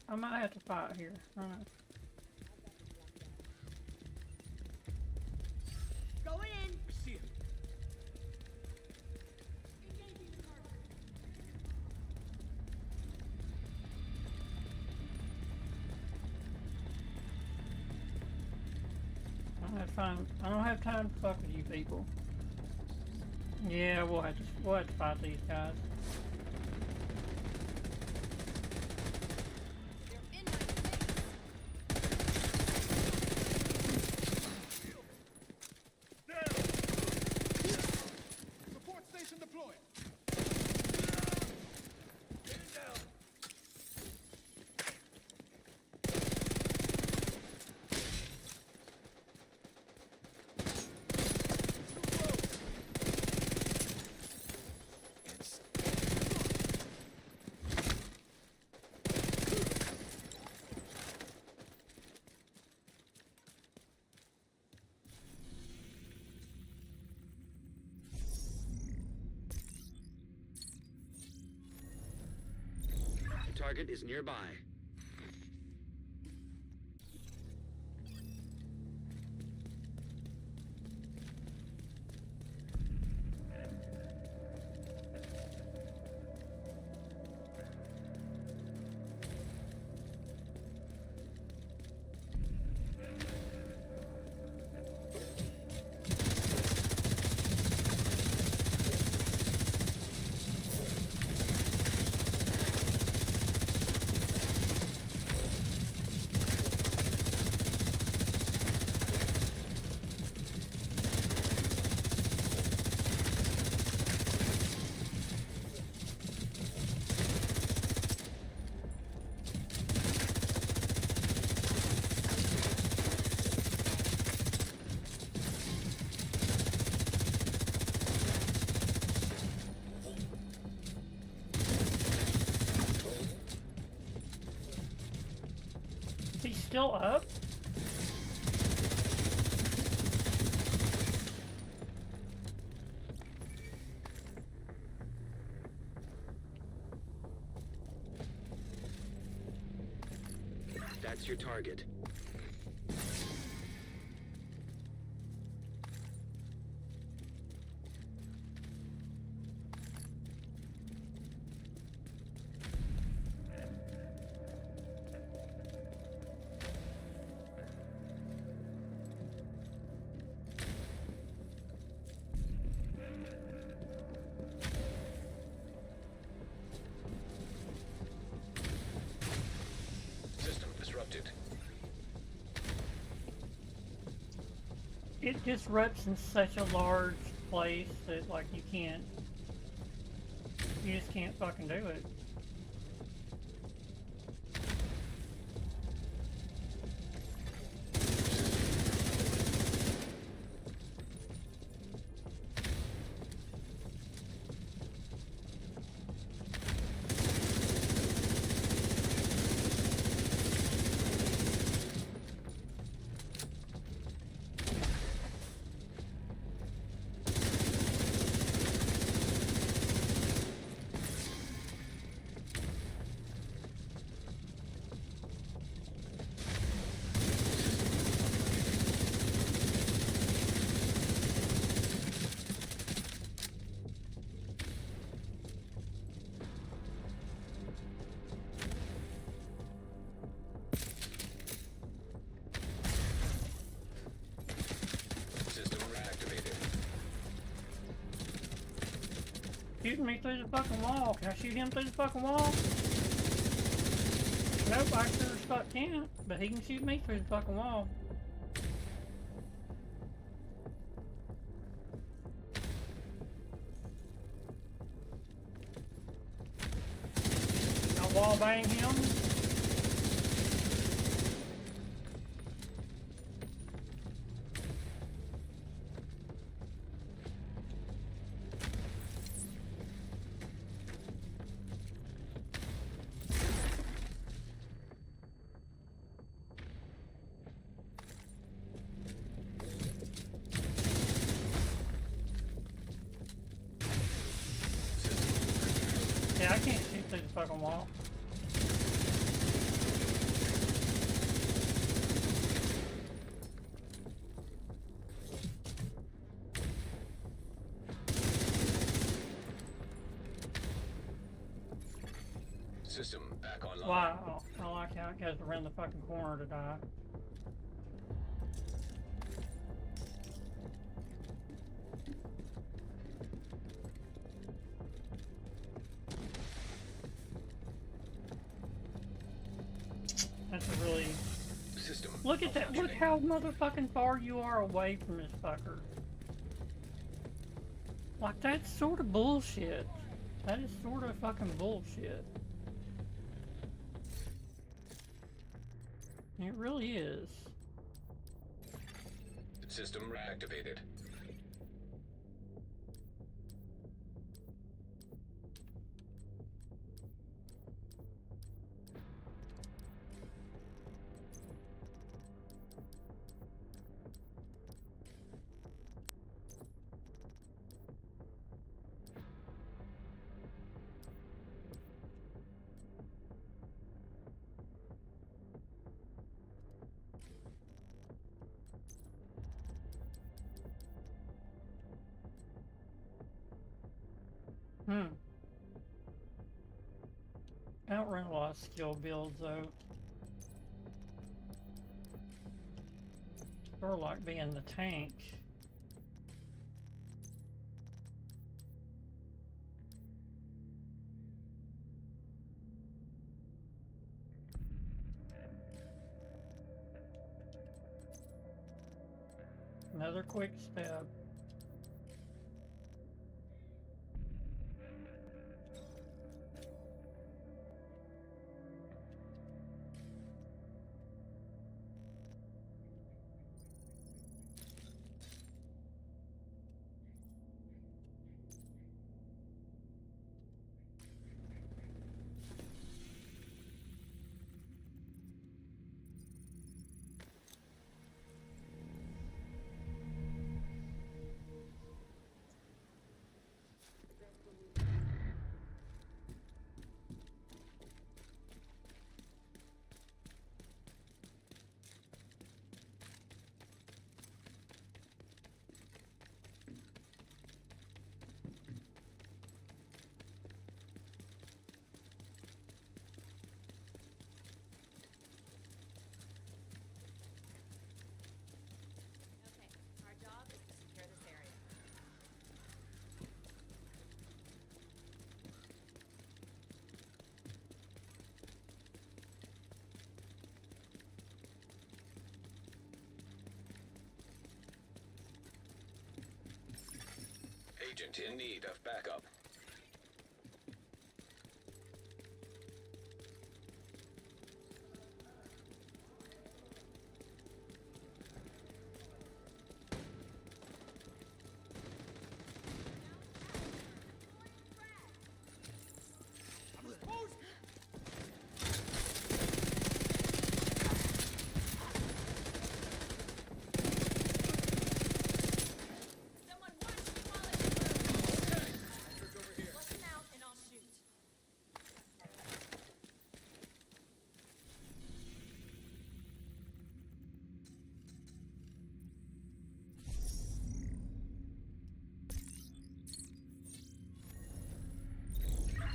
A: I might have to fight here. I don't know.
F: Going in!
H: I see him.
A: I don't have time to fuck with you people. Yeah, we'll have to fight these guys.
F: They're in my face!
H: Down. Support station deployed. Get it down.
D: Target is nearby.
A: He's still up?
D: That's your target.
A: it disrupts in such a large place that like you just can't fucking do it.
C: System reactivated.
A: Shooting me through the fucking wall. Can I shoot him through the fucking wall? Nope, I sure as fuck can't. But he can shoot me through the fucking wall. I wall bang him. Yeah, I can't shoot through the fucking wall.
C: System back online.
A: Wow, I like how it goes around the fucking corner to die. That's a really...
C: System.
A: Look at that, look how motherfucking far you are away from this fucker. Like, that's sort of bullshit. That is sort of fucking bullshit. It really is.
C: System reactivated.
A: I don't run a lot of skill builds though. Sort of like being the tank. Another quick stab.
C: agent in need of backup.
H: I'm exposed.
F: Someone watch me while I move. Flush him out and I'll shoot.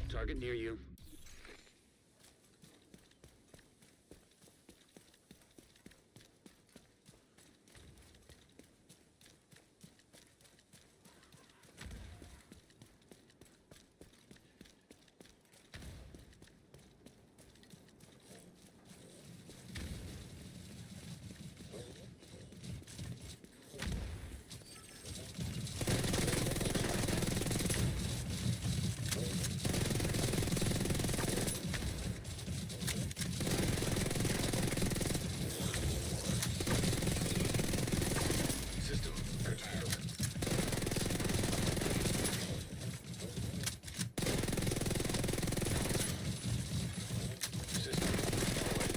D: Target near you.
C: System curtailed. System deployed.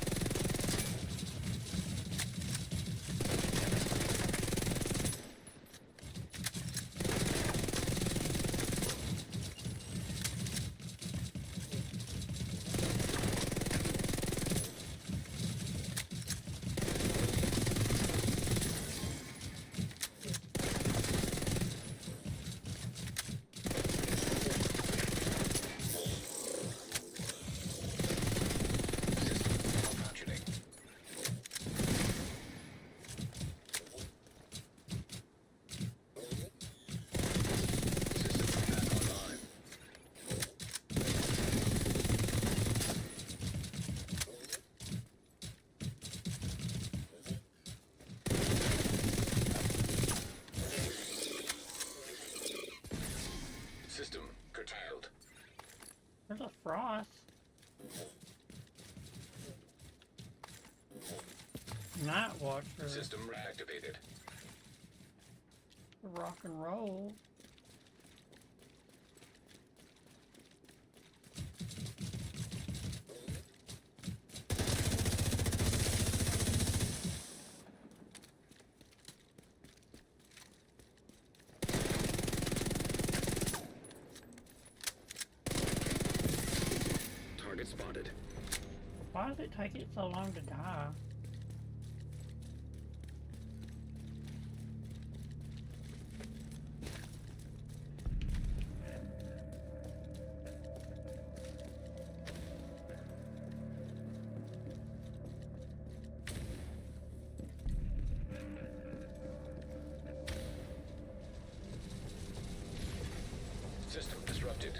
C: Malfunctioning. System back online. System curtailed.
A: There's a frost. Night Watcher.
C: System reactivated.
A: Rock and roll.
D: Target spotted.
A: Why does it take it so long to die?
C: System disrupted.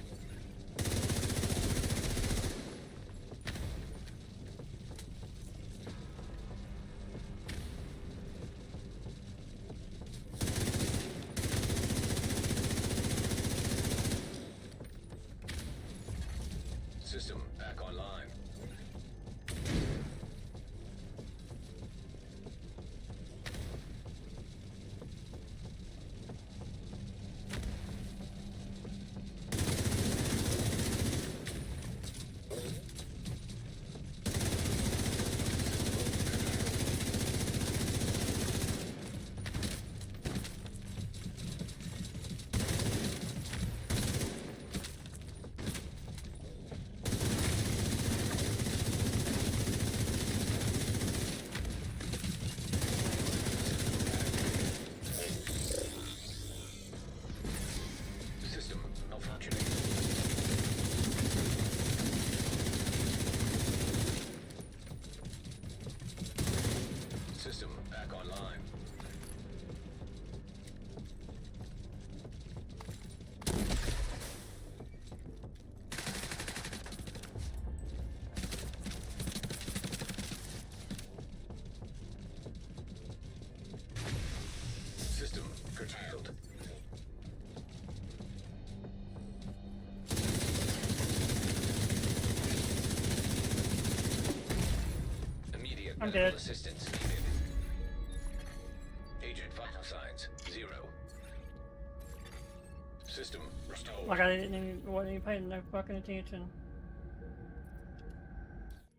A: I'm
C: medical
A: dead.
C: assistance needed. Agent vital signs 0. System restored.
A: Like I didn't even, wasn't even paying no fucking attention.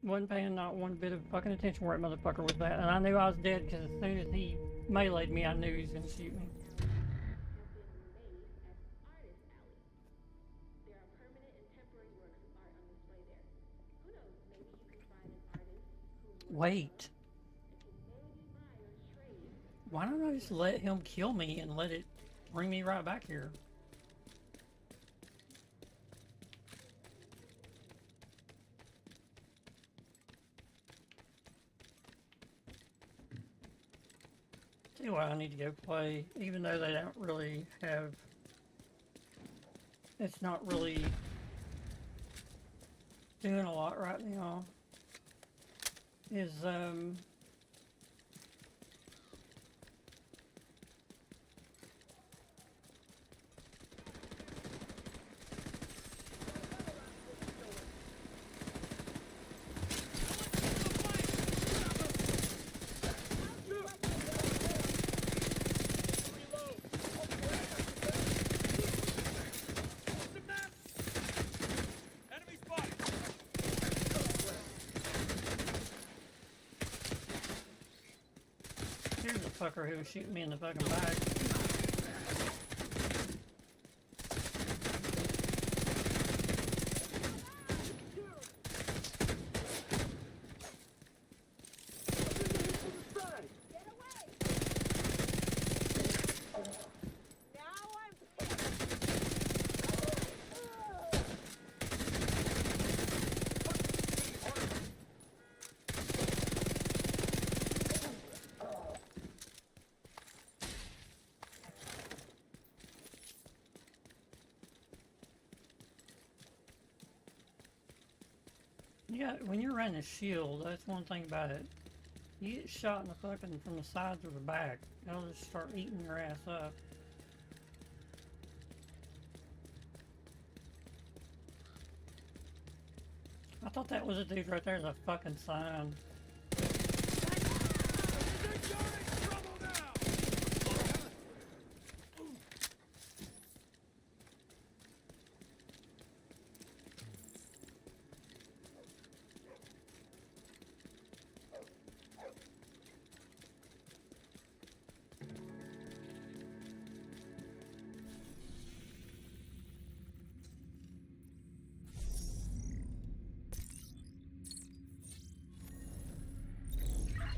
A: Wasn't paying not one bit of fucking attention where that motherfucker was at. And I knew I was dead because as soon as he meleeed me, I knew he was gonna shoot me.
E: There are permanent and temporary works of art on display there. Who knows, maybe you can find an artist who
A: Wait.
E: can maybe buy or trade.
A: Why don't I just let him kill me and let it bring me right back here? See what I need to go play, even though they don't really have. It's not really doing a lot right now. Is
H: Enemy spotted.
A: here's the fucker who was shooting me in the fucking back. Yeah, when you're running a shield, that's one thing about it. You get shot in the fucking from the sides or the back, they'll just start eating your ass up. I thought that was a dude right there, the fucking sign.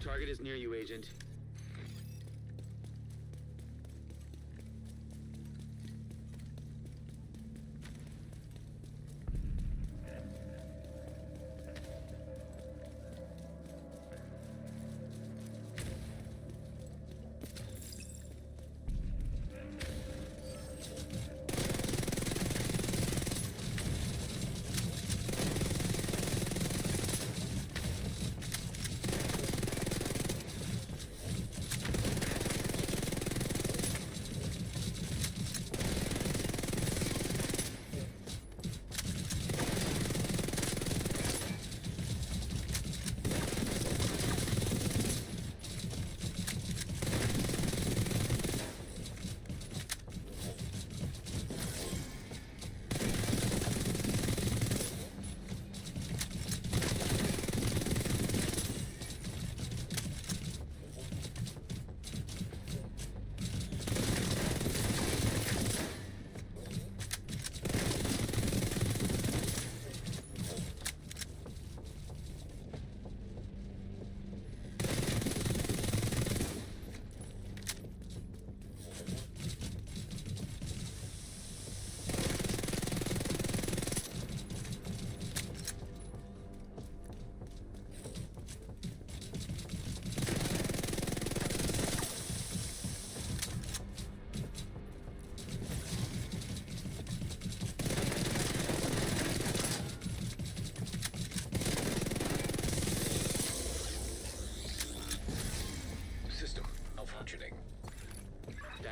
D: Target is near you, Agent.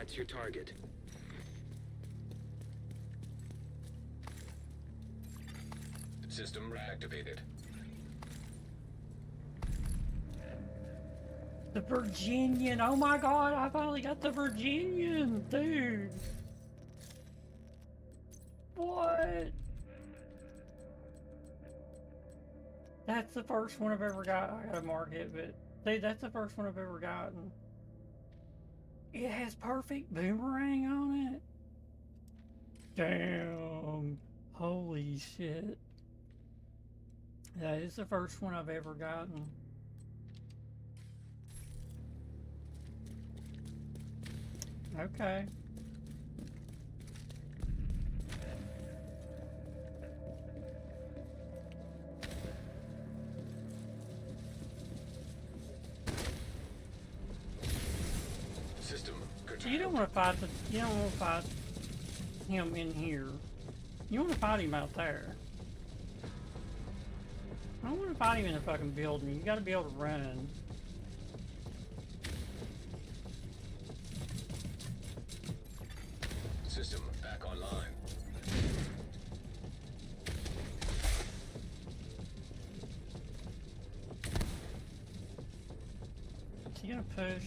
D: That's your target.
C: System reactivated.
A: The Virginian. Oh my god, I finally got the Virginian, dude. What? That's the first one I've ever got. I gotta mark it, but dude, that's the first one I've ever gotten. It has perfect boomerang on it. Damn. Holy shit. That is the first one I've ever gotten. Okay.
C: System
A: You don't want to fight the. You don't want to fight him in here. You want to fight him out there. I don't want to fight him in a fucking building. You got to be able to run.
C: System back online.
A: Is he gonna push?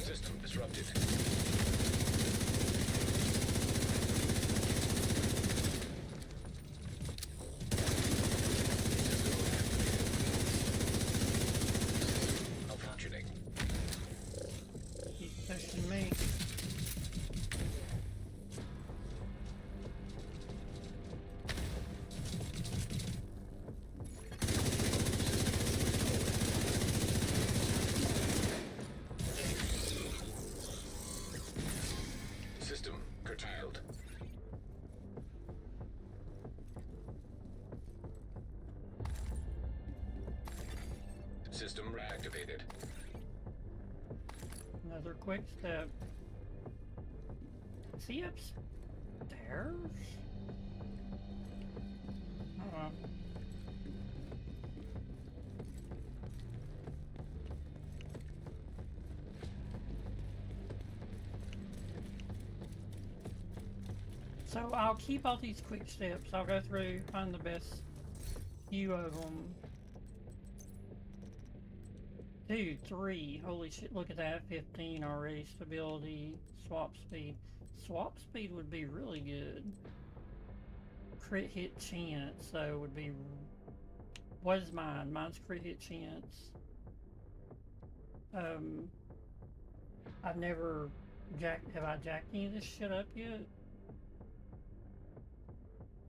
C: System disrupted. Malfunctioning.
A: He's pushing me.
C: System curtailed. System reactivated.
A: Another quick step. Is he upstairs? Uh-oh. So I'll keep all these quick steps. I'll go through, find the best few of them. Dude, 3. Holy shit, look at that. 15 already. Stability, swap speed. Swap speed would be really good. Crit hit chance, so would be... What is mine? Mine's crit hit chance. I've never have I jacked any of this shit up yet?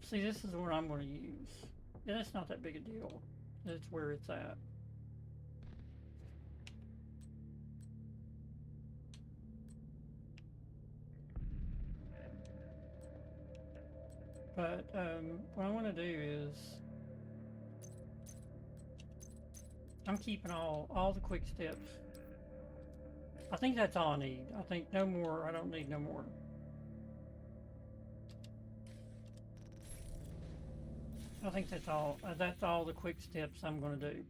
A: See, this is what I'm going to use. Yeah, that's not that big a deal. That's where it's at. But what I want to do is I'm keeping all the quick steps. I think that's all I need. I think no more. I don't need no more. I think that's all. That's all the quick steps I'm going to do.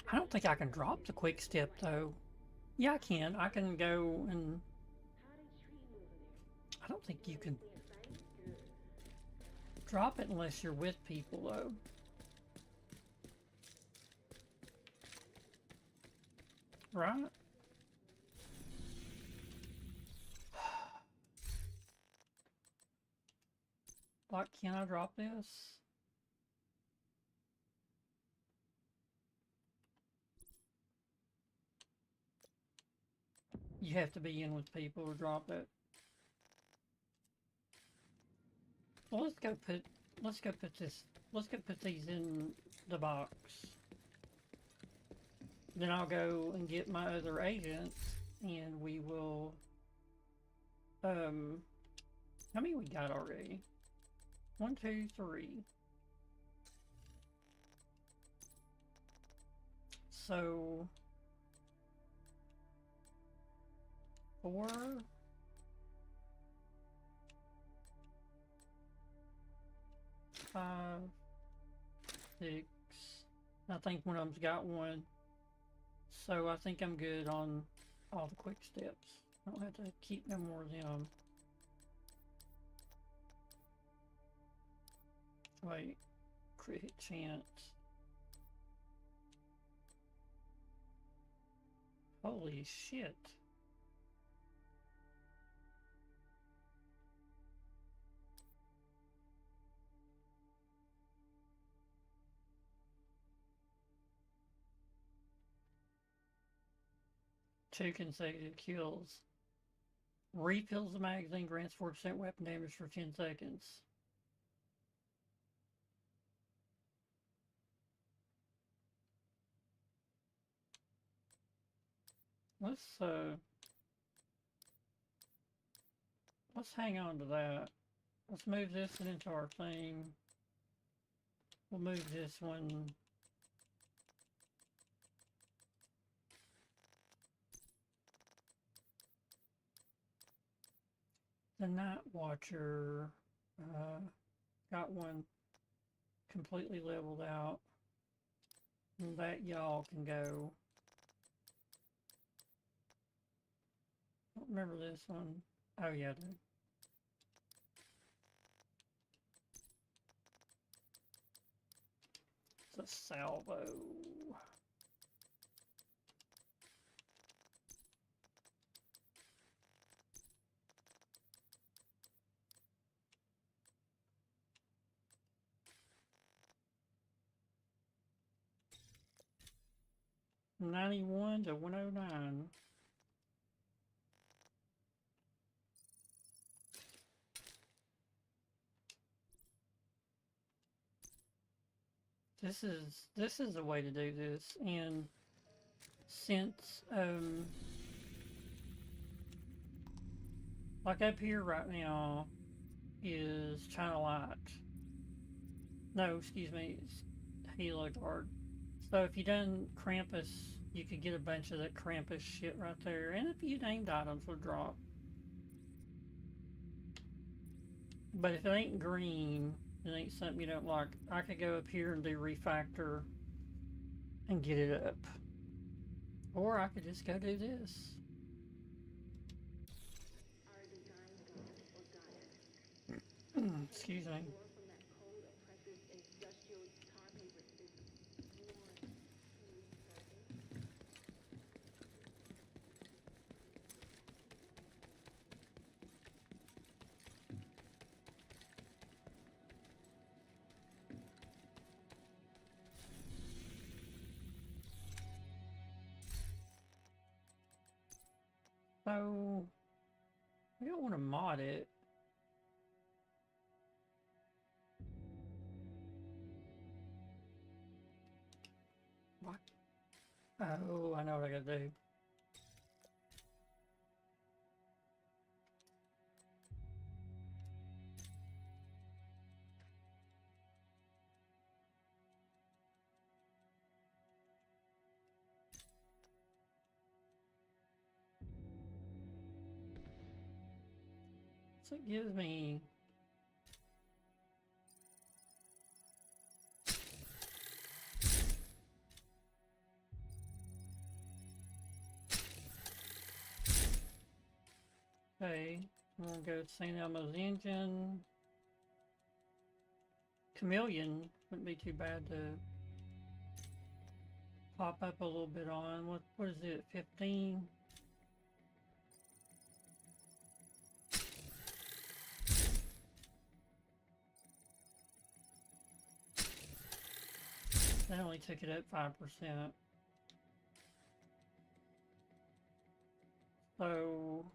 A: I don't think I can drop the quick step though. Yeah, I can. I can go and... I don't think you can drop it unless you're with people though. Right? Like, can I drop this? You have to be in with people to drop it. Well, let's go put these in the box. Then I'll go and get my other agents and we will, how many we got already? 1, 2, 3. So 4. 5. 6. I think one of them's got one. So I think I'm good on all the quick steps. I don't have to keep no more of them. Wait, crit hit chance. Holy shit. Two consecutive kills. Refills the magazine, grants 4% weapon damage for 10 seconds. Let's hang on to that. Let's move this one into our thing. We'll move this one. The Night Watcher, got one completely leveled out. And that y'all can go. Don't remember this one. Oh yeah, I do. It's a salvo. $91 to $109. This is the way to do this, and since like up here right now is China Light. No, excuse me, it's Halo Guard. So if you done Krampus, you could get a bunch of that Krampus shit right there, and a few named items would drop. But if it ain't green, it ain't something you don't like, I could go up here and do Refactor and get it up. Or I could just go do this. Excuse me. So, we don't want to mod it. What? Oh, I know what I gotta do. So it gives me okay, I'm gonna go to St. Elmo's Engine. Chameleon wouldn't be too bad to pop up a little bit on. What is it, 15? That only took it up 5%. So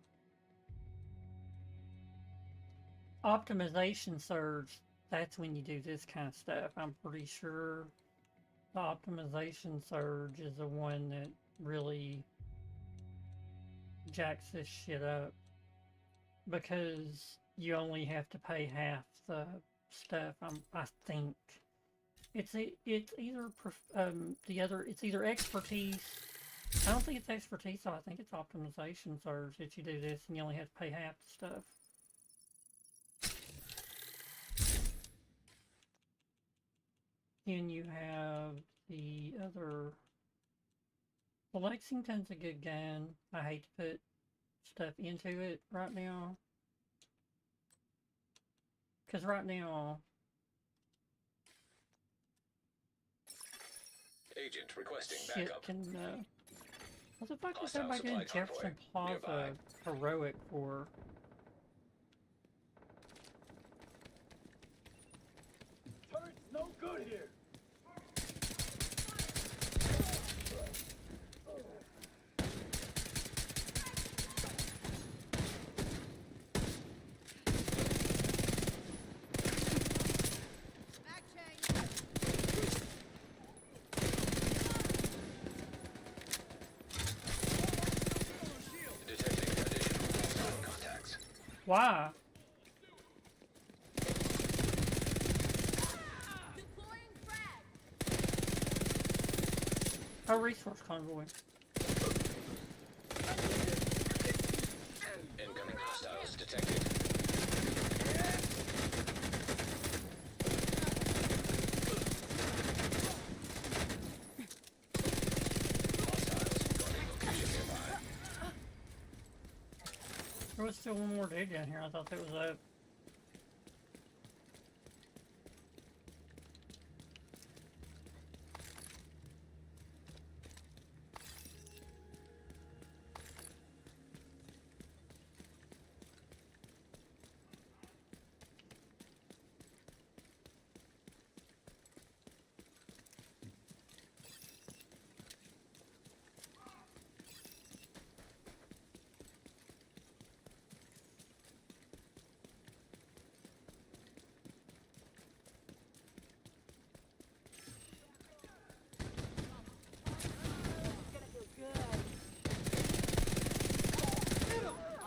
A: optimization surge, that's when you do this kind of stuff. I'm pretty sure the optimization surge is the one that really jacks this shit up, because you only have to pay half the stuff. I think it's either it's either expertise. I don't think it's expertise, so I think it's optimization surge that you do this and you only have to pay half the stuff. then you have the other. Well, Lexington's a good gun. I hate to put stuff into it right now. Because right now,
C: Agent requesting
A: shit
C: backup.
A: can, what the fuck is
C: Hostile
A: everybody doing
C: supply
A: Jefferson
C: convoy
A: Plaza heroic for?
H: Turret's no good here.
C: Detecting additional hostile contacts.
A: Why?
F: Deploying frag.
A: A resource convoy.
C: Incoming hostiles detected. Hostiles guarding location nearby.
A: There was still one more dude down here. I thought that was up.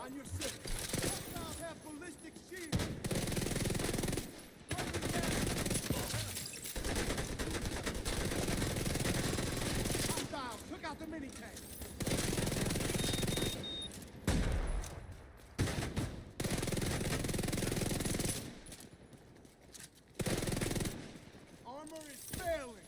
H: On your six. Hostiles have ballistic shields. Hostiles took out the mini tank. Armor is failing.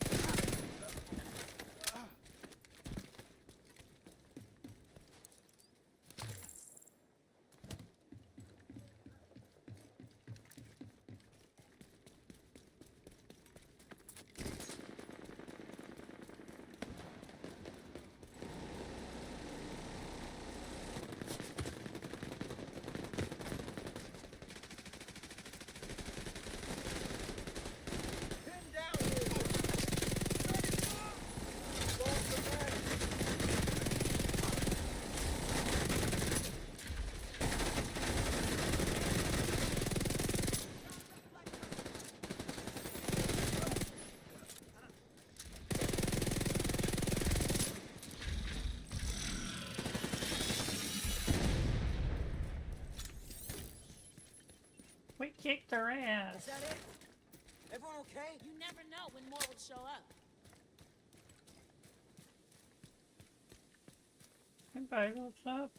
H: Pin down here. Lost the man.
A: We kicked their ass.
G: Is that it? Everyone okay?
F: You never know when more would show up.
A: Hey, babe, what's up?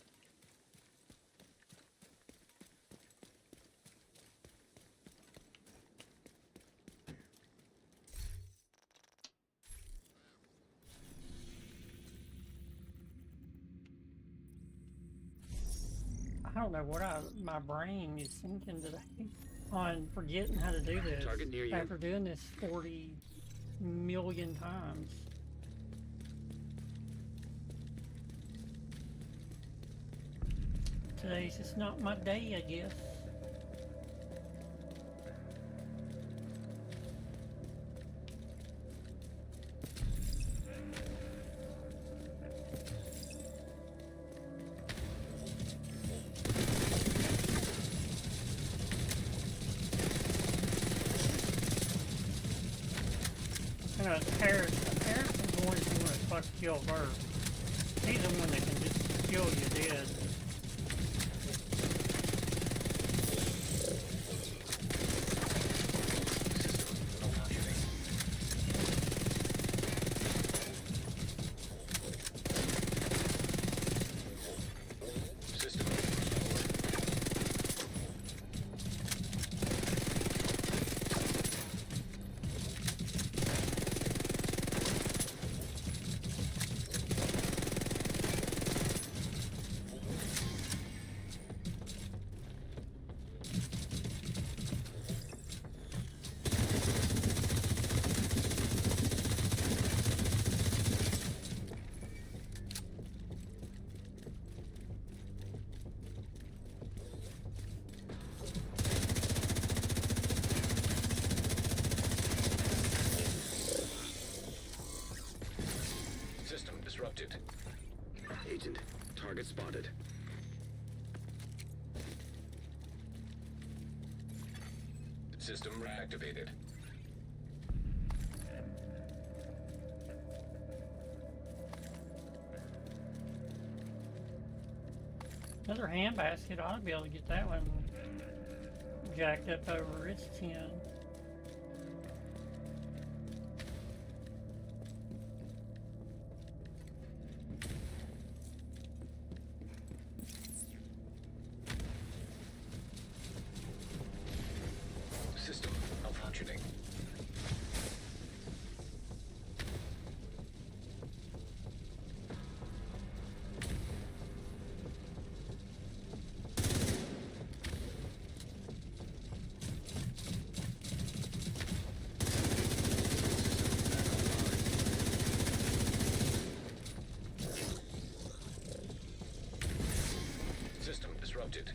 A: I don't know what my brain is thinking today on forgetting how to do this
D: Target near you.
A: after doing this 40 million times. Today's just not my day, I guess. You know, Harris is the one who's gonna fuck kill first. He's the one that can just kill you dead.
C: System restored. System reactivated.
A: Another handbasket, I ought to be able to get that one jacked up over its 10.
C: System malfunctioning. System disrupted.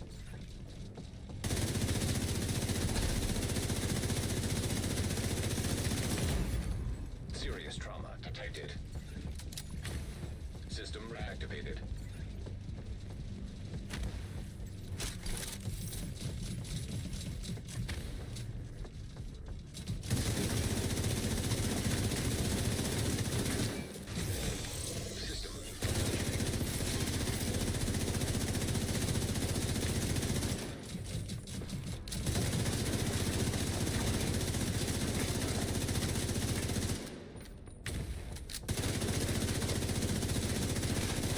C: Serious trauma detected. System reactivated. System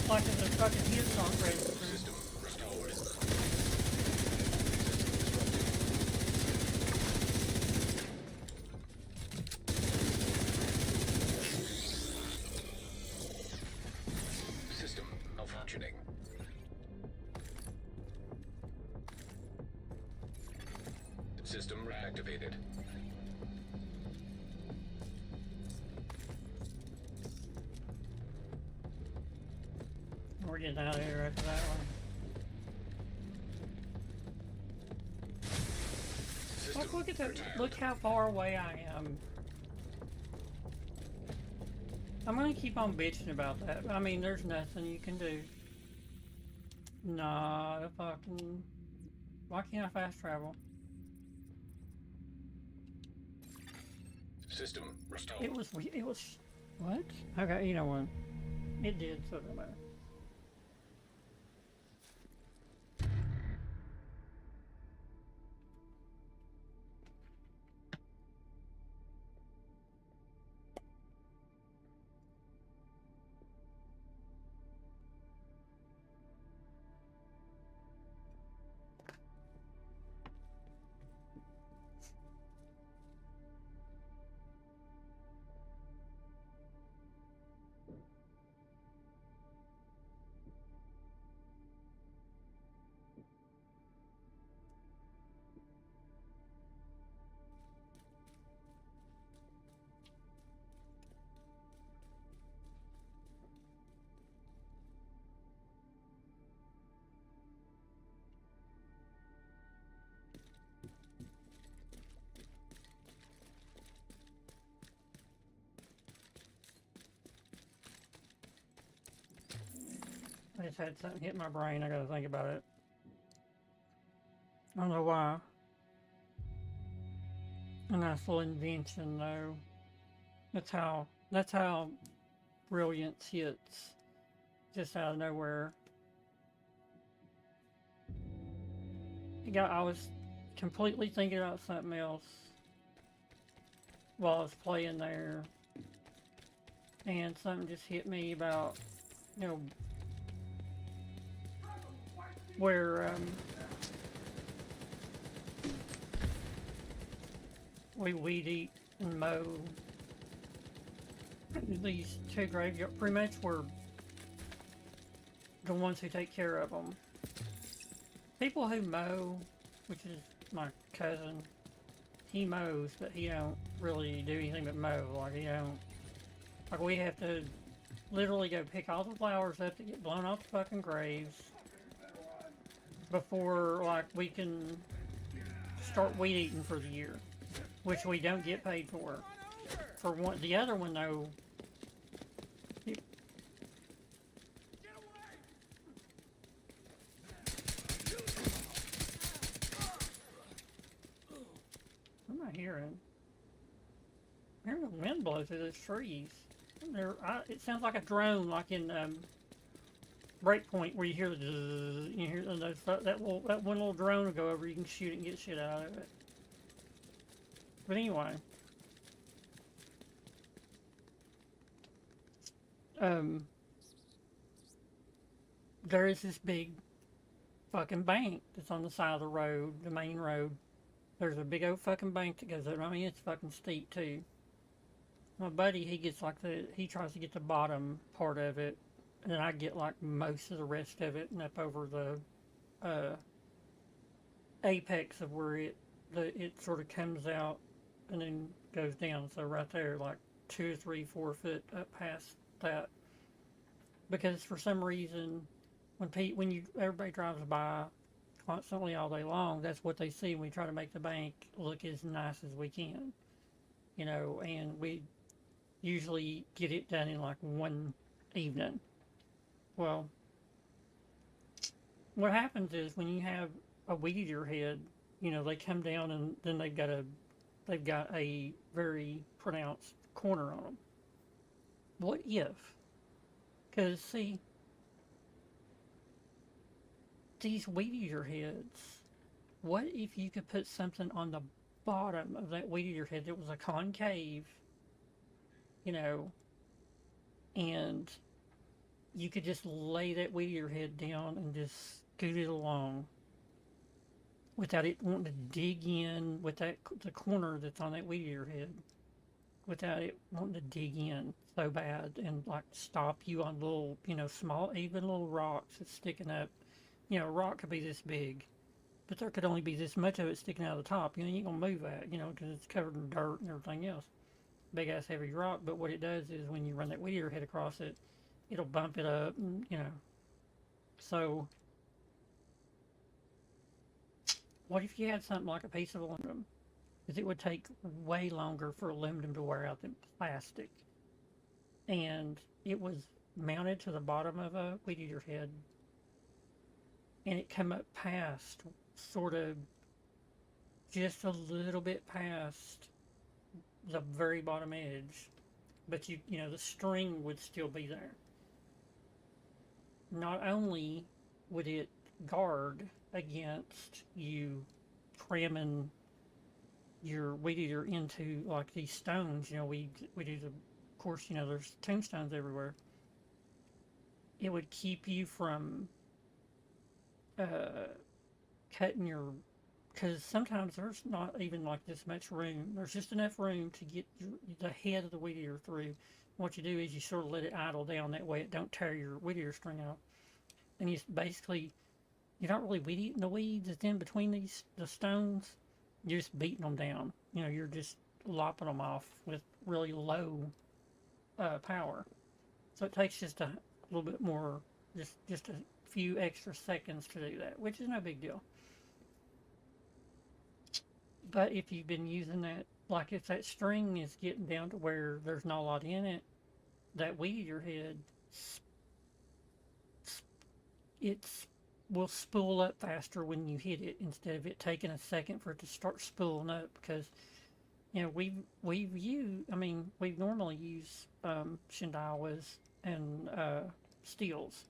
A: Like if the fucking hits aren't registered.
C: system restored. System malfunctioning. System reactivated.
A: We're getting out of here after that one.
C: System
A: Look at that.
C: retired.
A: Look how far away I am. I'm gonna keep on bitching about that. I mean, there's nothing you can do. Nah, the fucking. Why can't I fast travel?
C: System restored.
A: It was. What? Okay, you know what? It did, so it doesn't matter. I just had something hit my brain. I gotta think about it. I don't know why. A nice little invention, though. That's how brilliance hits, just out of nowhere. I was completely thinking about something else while I was playing there, and something just hit me about, you know, where we weed eat and mow these two graveyards. Pretty much we're the ones who take care of them. People who mow, which is my cousin, he mows, but he don't really do anything but mow. Like we have to literally go pick all the flowers up that get blown off the fucking graves before, like, we can start weed eating for the year, which we don't get paid for. For one, the other one though, Hearing the wind blow through those trees. It sounds like a drone, like in Breakpoint, where you hear the zzz, you hear that one little drone will go over. You can shoot it and get shit out of it. But anyway, there is this big fucking bank that's on the side of the road, the main road. There's a big old fucking bank that goes up. I mean, it's fucking steep too. My buddy, he tries to get the bottom part of it, and then I get like most of the rest of it, and up over the apex of where it sort of comes out and then goes down. So right there, like 2, 3, 4 foot up past that, because for some reason, when everybody drives by constantly all day long, that's what they see. We try to make the bank look as nice as we can, and we usually get it done in like one evening. Well, what happens is when you have a weed eater head, they come down and then they've got a very pronounced corner on them. What if? Because see, these weed eater heads, what if you could put something on the bottom of that weed eater head that was a concave, and you could just lay that weed eater head down and just scoot it along without it wanting to dig in with the corner that's on that weed eater head, without it wanting to dig in so bad and like stop you on little, small, even little rocks that's sticking up. A rock could be this big, but there could only be this much of it sticking out of the top. You ain't gonna move that, because it's covered in dirt and everything else. Big ass heavy rock, but what it does is when you run that weed eater head across it, it'll bump it up, and, So, what if you had something like a piece of aluminum? Because it would take way longer for aluminum to wear out than plastic. And it was mounted to the bottom of a weed eater head, and it come up past, sort of, just a little bit past the very bottom edge, but the string would still be there. Not only would it guard against you cramming your weed eater into like these stones, we do of course, there's tombstones everywhere. It would keep you from cutting because sometimes there's not even like this much room. There's just enough room to get the head of the weed eater through. What you do is you sort of let it idle down, that way it don't tear your weed eater string off. And you're not really weed eating the weeds that's in between the stones. You're just beating them down. You're just lopping them off with really low power. So it takes just a little bit more, just a few extra seconds to do that, which is no big deal. But if you've been using that, like if that string is getting down to where there's not a lot in it, that weed eater head, it will spool up faster when you hit it, instead of it taking a second for it to start spooling up. Because we normally use Shindawas and steels.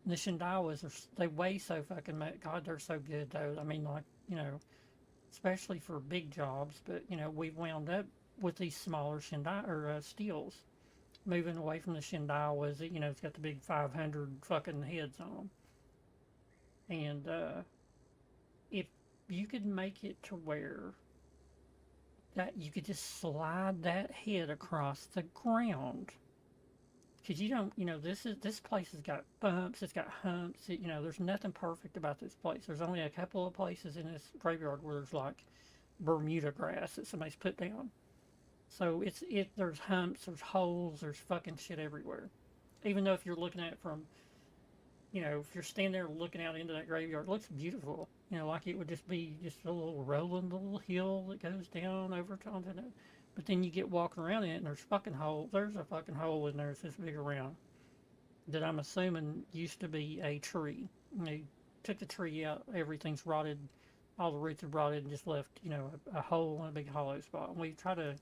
A: And the Shindawas, they weigh so fucking much. God, they're so good though. I mean, like, especially for big jobs. But we've wound up with these smaller steels, moving away from the Shindawas. It's got the big 500 fucking heads on them. And if you could make it to where that you could just slide that head across the ground, because this place has got bumps, it's got humps, there's nothing perfect about this place. There's only a couple of places in this graveyard where there's like Bermuda grass that somebody's put down. So there's humps, there's holes, there's fucking shit everywhere. Even though if you're looking at it from, if you're standing there looking out into that graveyard, it looks beautiful. Like it would just be just a little rolling little hill that goes down over onto it. But then you get walking around it and there's fucking hole. There's a fucking hole in there that's this big around that I'm assuming used to be a tree. They took the tree out, everything's rotted, all the roots are rotted, and just left, a hole in a big hollow spot. And we try to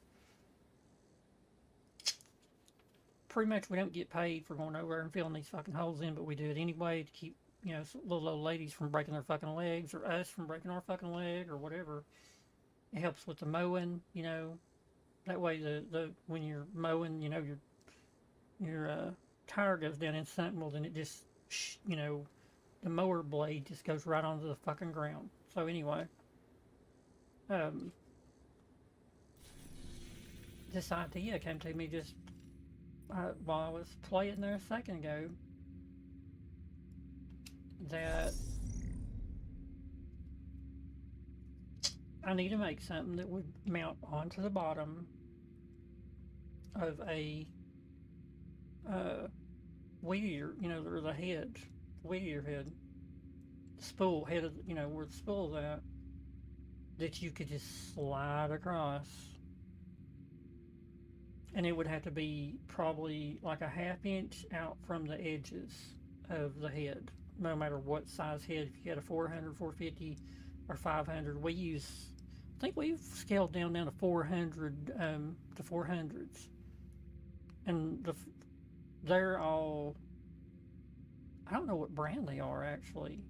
A: pretty much we don't get paid for going over and filling these fucking holes in, but we do it anyway to keep, you know, little old ladies from breaking their fucking legs, or us from breaking our fucking leg, or whatever. It helps with the mowing, you know. That way, the when you're mowing, you know, your tire goes down in something, well, then it just, you know, the mower blade just goes right onto the fucking ground. So anyway, this idea came to me just while I was playing there a second ago, that I need to make something that would mount onto the bottom of a weed eater, you know, or the head, weed eater head, spool head of, you know, where the spool's at, that you could just slide across. And it would have to be probably like a half-inch out from the edges of the head, no matter what size head. If you had a 400, 450, or 500, we use, I think we've scaled down to 400, to 400s. And they're all, I don't know what brand they are actually.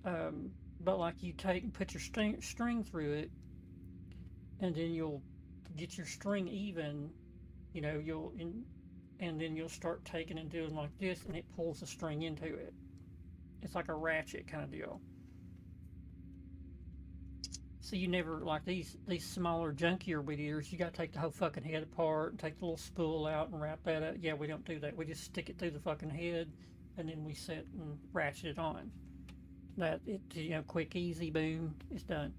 A: But like you take and put your string through it, and then you'll get your string even, you know, and then you'll start taking and doing like this, and it pulls the string into it. It's like a ratchet kind of deal. So you never, like these smaller, junkier weed eaters, you got to take the whole fucking head apart and take the little spool out and wrap that up. Yeah, we don't do that. We just stick it through the fucking head, and then we set and ratchet it on. That, it, you know, quick, easy, boom, it's done.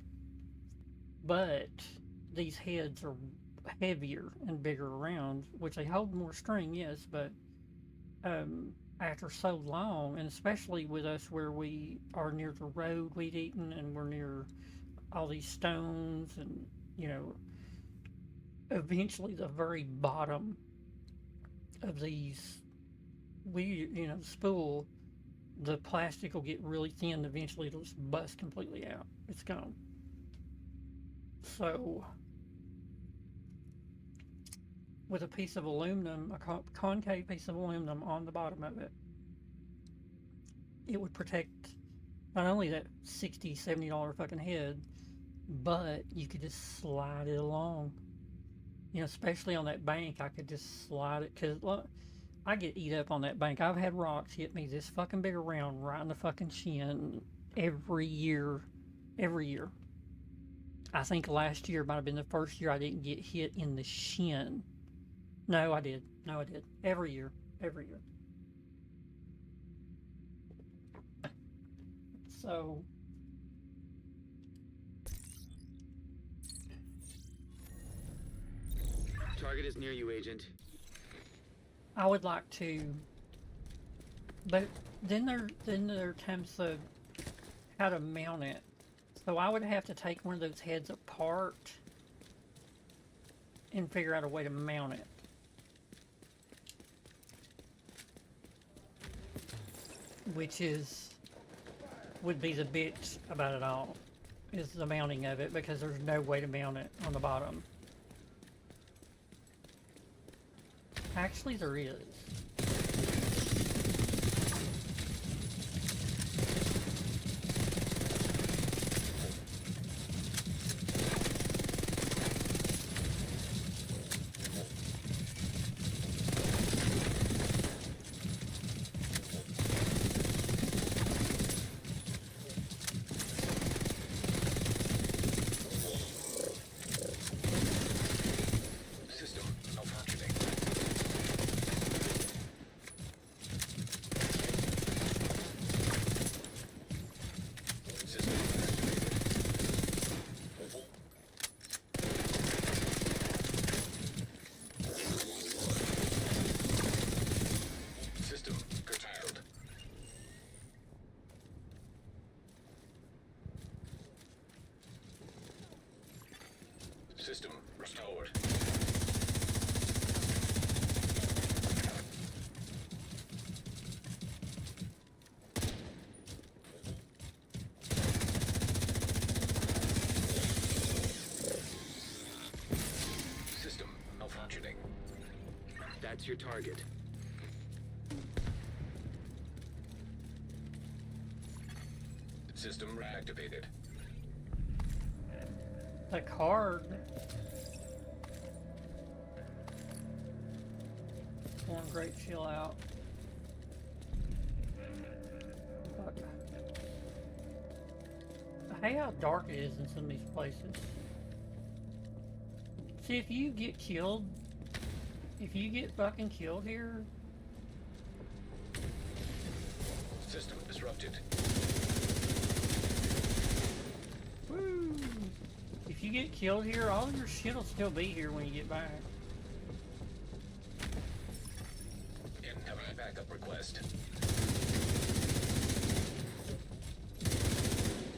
A: But these heads are heavier and bigger around, which they hold more string, yes, but after so long, and especially with us where we are near the road weed eating, and we're near all these stones, and, you know, eventually the very bottom of these spool, the plastic will get really thin. Eventually it'll just bust completely out. It's gone. So with a piece of aluminum, a concave piece of aluminum on the bottom of it, it would protect not only that $60, $70 fucking head, but you could just slide it along. You know, especially on that bank, I could just slide it, because I get eat up on that bank. I've had rocks hit me this fucking big around right in the fucking shin every year. Every year. I think last year might have been the first year I didn't get hit in the shin. No, I did. No, I did. Every year. Every year. So
D: Target is near you, Agent.
A: I would like to, but then there are times of how to mount it. So I would have to take one of those heads apart and figure out a way to mount it. Which would be the bitch about it all, is the mounting of it, because there's no way to mount it on the bottom. Actually, there is.
C: System restored. System malfunctioning.
D: That's your target.
C: System reactivated.
A: The card. One great chill out. Fuck. I hate how dark it is in some of these places. See, if you get killed, if you get fucking killed here,
C: System disrupted.
A: woo! If you get killed here, all your shit will still be here when you get back.
C: Incoming backup request.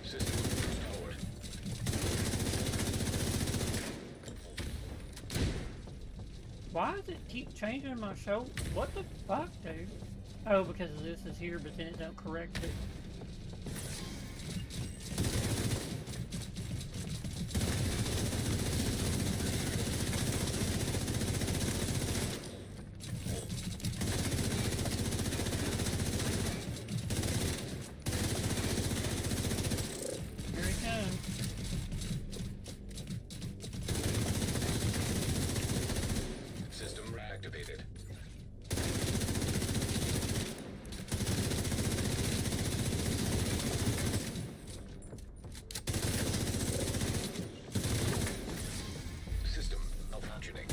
C: System restored.
A: Why does it keep changing my show? What the fuck, dude? Oh, because this is here, but then it don't correct it. Here he comes.
C: System reactivated. System malfunctioning.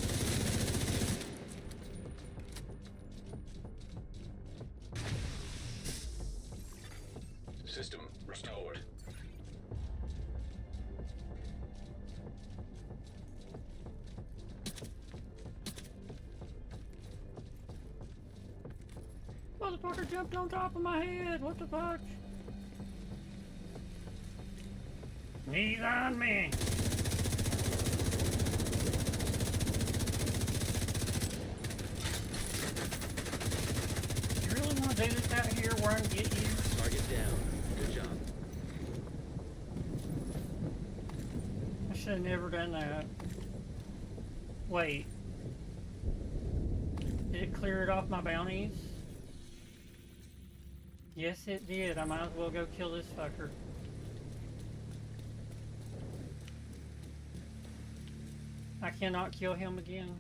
C: System restored.
A: Motherfucker jumped on top of my head. What the fuck? Knees on me. You really want to do this out here where I can get you?
D: Target down. Good job.
A: I should have never done that. Wait. Did it clear it off my bounties? Yes, it did. I might as well go kill this fucker. I cannot kill him again.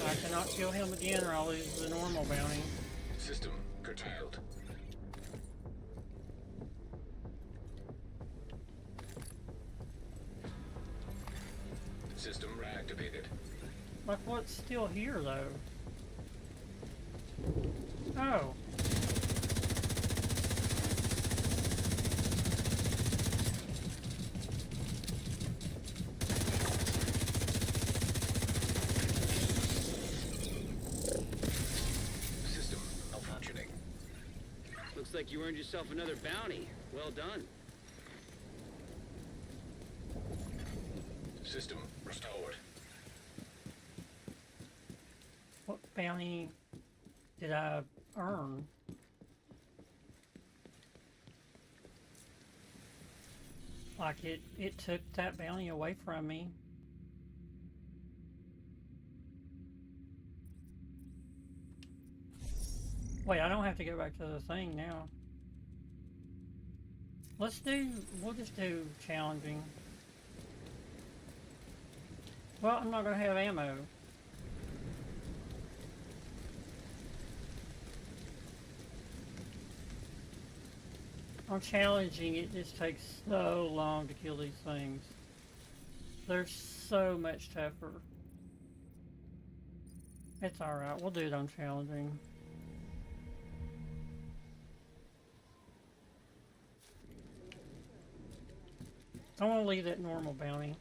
A: I cannot kill him again or I'll lose the normal bounty.
C: System curtailed. System reactivated.
A: Like, what's still here, though? Oh.
C: System malfunctioning.
D: Looks like you earned yourself another bounty. Well done.
C: System restored.
A: What bounty did I earn? Like, it took that bounty away from me. Wait, I don't have to go back to the thing now. We'll just do challenging. Well, I'm not gonna have ammo. On challenging, it just takes so long to kill these things. They're so much tougher. It's alright, we'll do it on challenging. I want to leave that normal bounty.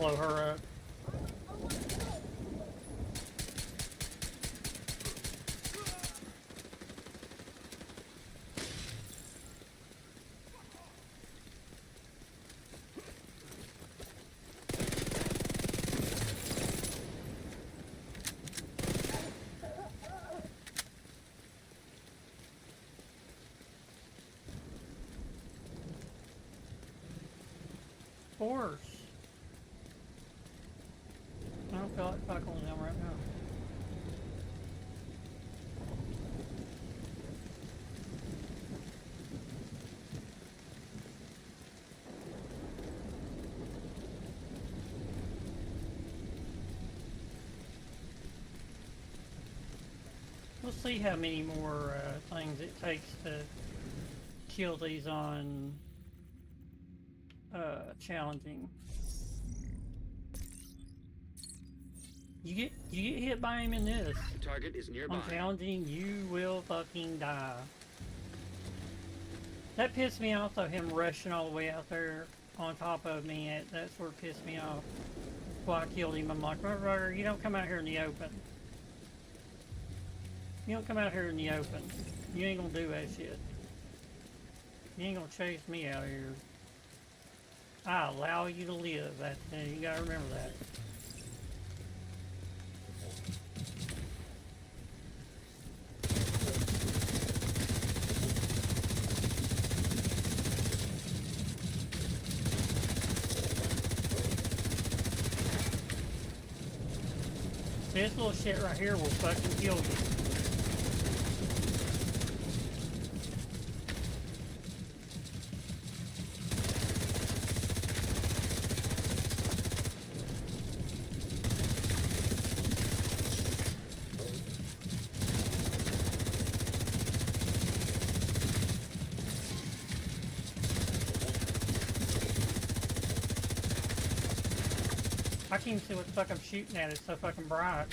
A: blow her up. Force. I don't feel like fucking with them right now. We'll see how many more things it takes to kill these on challenging. You get hit by him in this.
D: The target is nearby.
A: On challenging, you will fucking die. That pissed me off though, him rushing all the way out there on top of me. That sort of pissed me off. Well, I killed him. I'm like, Roger, you don't come out here in the open. You don't come out here in the open. You ain't gonna do that shit. You ain't gonna chase me out of here. I allow you to live. You gotta remember that. This little shit right here will fucking kill you. I can't even see what the fuck I'm shooting at. It's so fucking bright.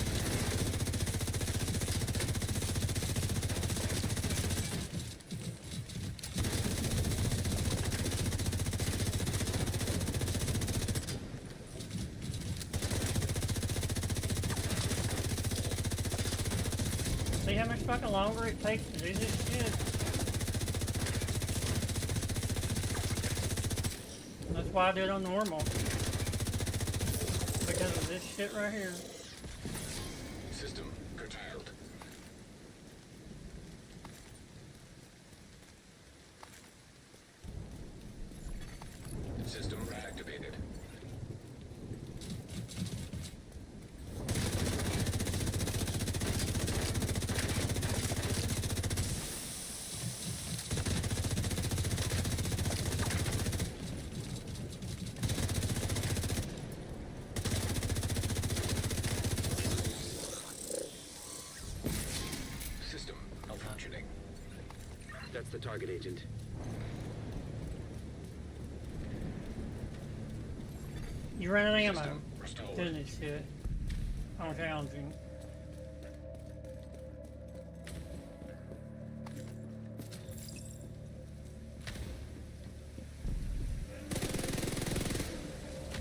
A: See how much fucking longer it takes to do this shit? That's why I do it on normal. Because of this shit right here.
C: System curtailed. System reactivated.
D: That's the target agent.
A: You running ammo.
C: System restored.
A: Doing this shit. I'm challenging.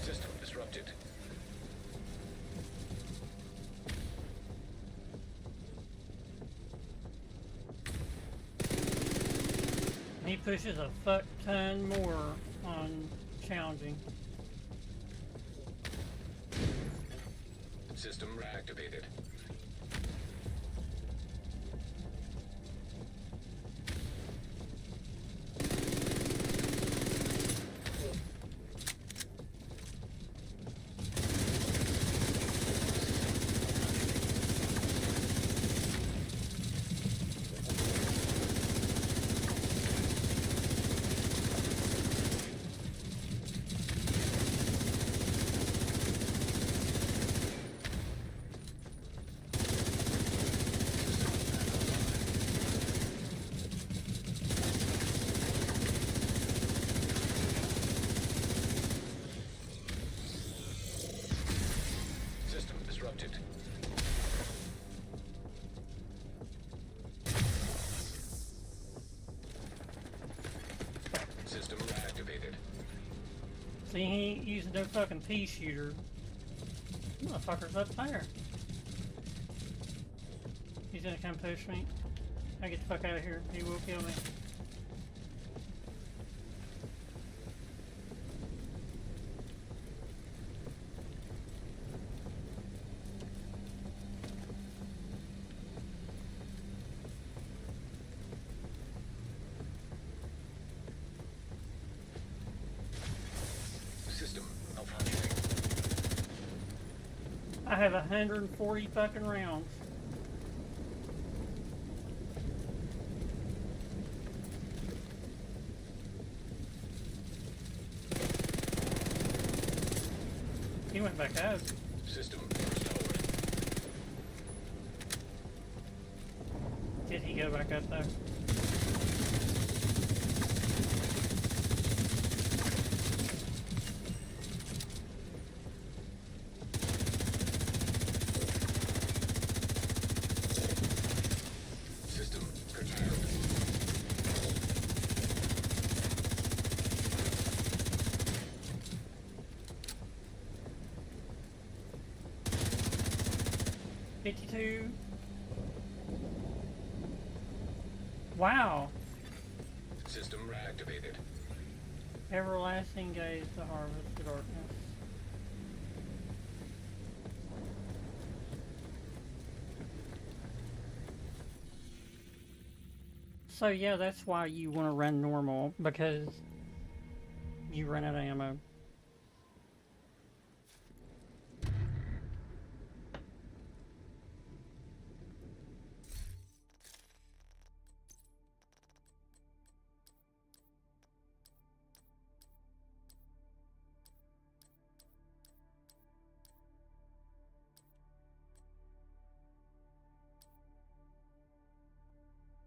C: System disrupted.
A: He pushes a fuck ton more on challenging.
C: System reactivated.
A: See, he ain't using no fucking pea shooter. Motherfucker's up there. He's gonna come push me. I get the fuck out of here. He will kill me.
C: System malfunctioning.
A: I have 140 fucking rounds. He went back out.
C: System restored.
A: Did he go back up though?
C: System curtailed.
A: $52. Wow.
C: System reactivated.
A: Everlasting gaze to harvest the darkness. So yeah, that's why you want to run normal, because you run out of ammo.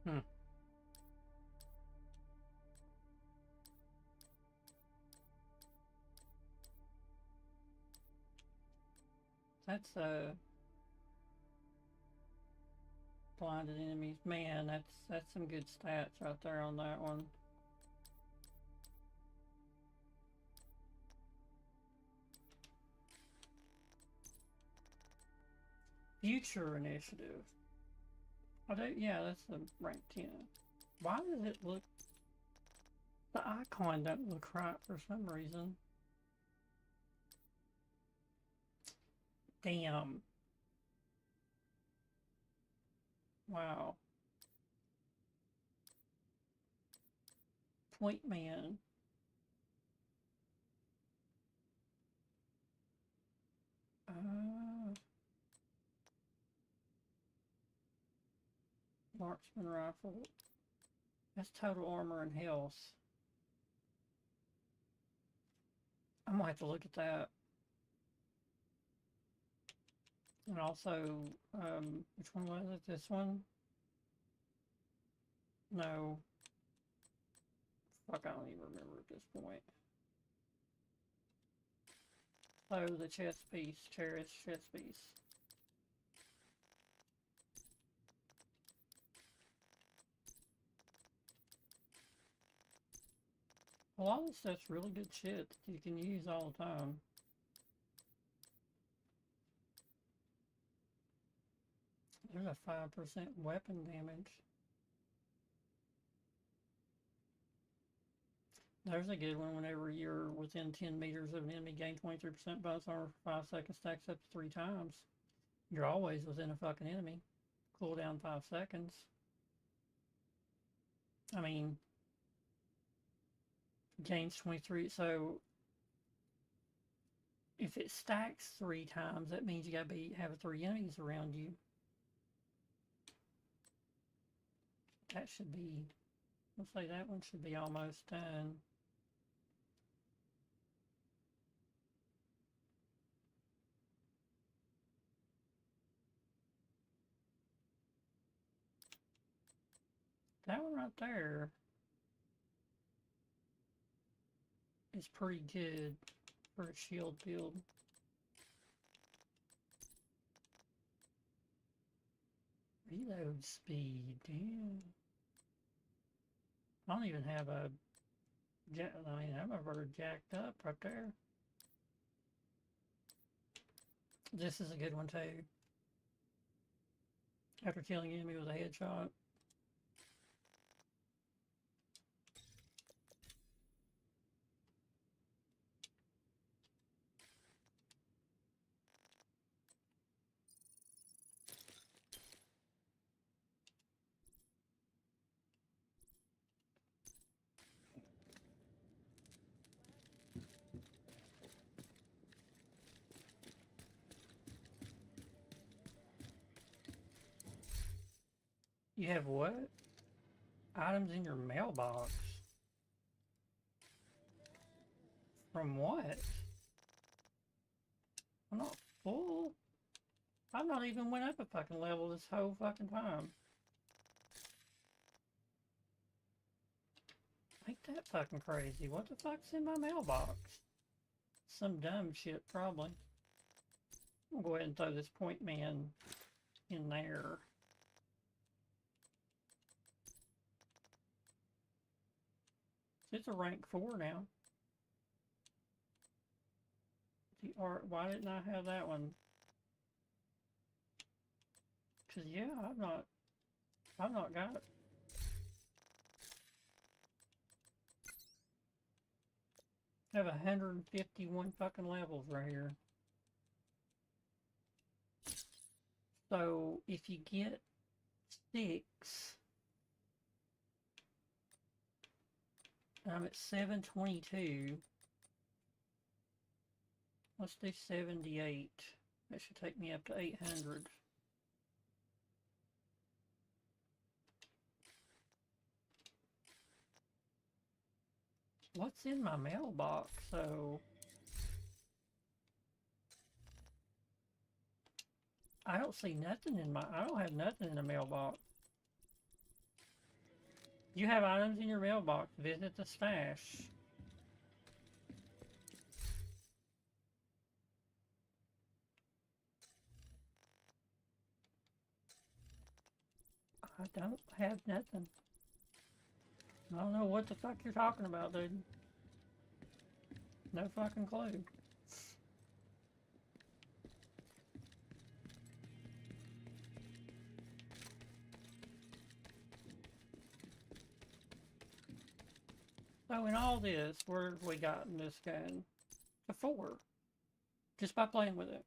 A: Hmm. That's blinded enemies. Man, that's some good stats right there on that one. Future initiative. Oh, yeah, that's the rank 10. Why does it look... The icon doesn't look right for some reason. Damn. Wow. Point man. Marksman rifle. That's total armor and health. I'm gonna have to look at that. And also, which one was it? This one? No. Fuck, I don't even remember at this point. So, the chest piece, cherished chest piece. A lot of this stuff's really good shit that you can use all the time. There's a 5% weapon damage. There's a good one. Whenever you're within 10 meters of an enemy, gain 23% bonus armor for 5 seconds, stacks up to 3 times. You're always within a fucking enemy. Cooldown 5 seconds. I mean, gains 23. So, if it stacks 3 times, that means you gotta have 3 enemies around you. That should be, let's say that one should be almost done. That one right there is pretty good for a shield build. Reload speed, damn. I don't even have a I mean, I'm a bird jacked up right there. This is a good one too. After killing an enemy with a headshot. You have what? Items in your mailbox? From what? I'm not full. I've not even went up a fucking level this whole fucking time. Ain't that fucking crazy? What the fuck's in my mailbox? Some dumb shit, probably. I'm gonna go ahead and throw this point man in there. It's a rank 4 now. Why didn't I have that one? Cause yeah, I've not got it. I have 151 fucking levels right here. So if you get 6, I'm at 722. Let's do 78. That should take me up to 800. What's in my mailbox? So I don't see nothing in my. I don't have nothing in the mailbox. You have items in your mailbox. Visit the stash. I don't have nothing. I don't know what the fuck you're talking about, dude. No fucking clue. So in all this, where have we gotten this gun? To 4. Just by playing with it.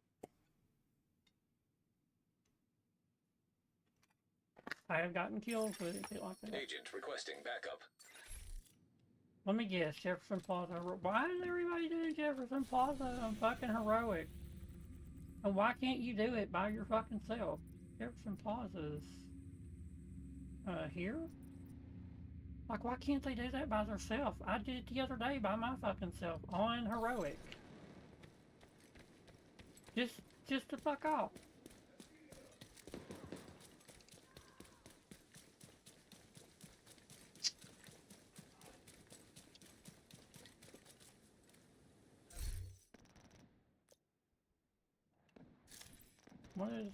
A: I have gotten kills with it like that.
C: Agent requesting backup.
A: Let me guess, Jefferson Plaza. Why is everybody doing Jefferson Plaza on fucking heroic? And why can't you do it by your fucking self? Jefferson Plaza's here? Like, why can't they do that by themselves? I did it the other day by my fucking self on heroic. Just to fuck off. What is...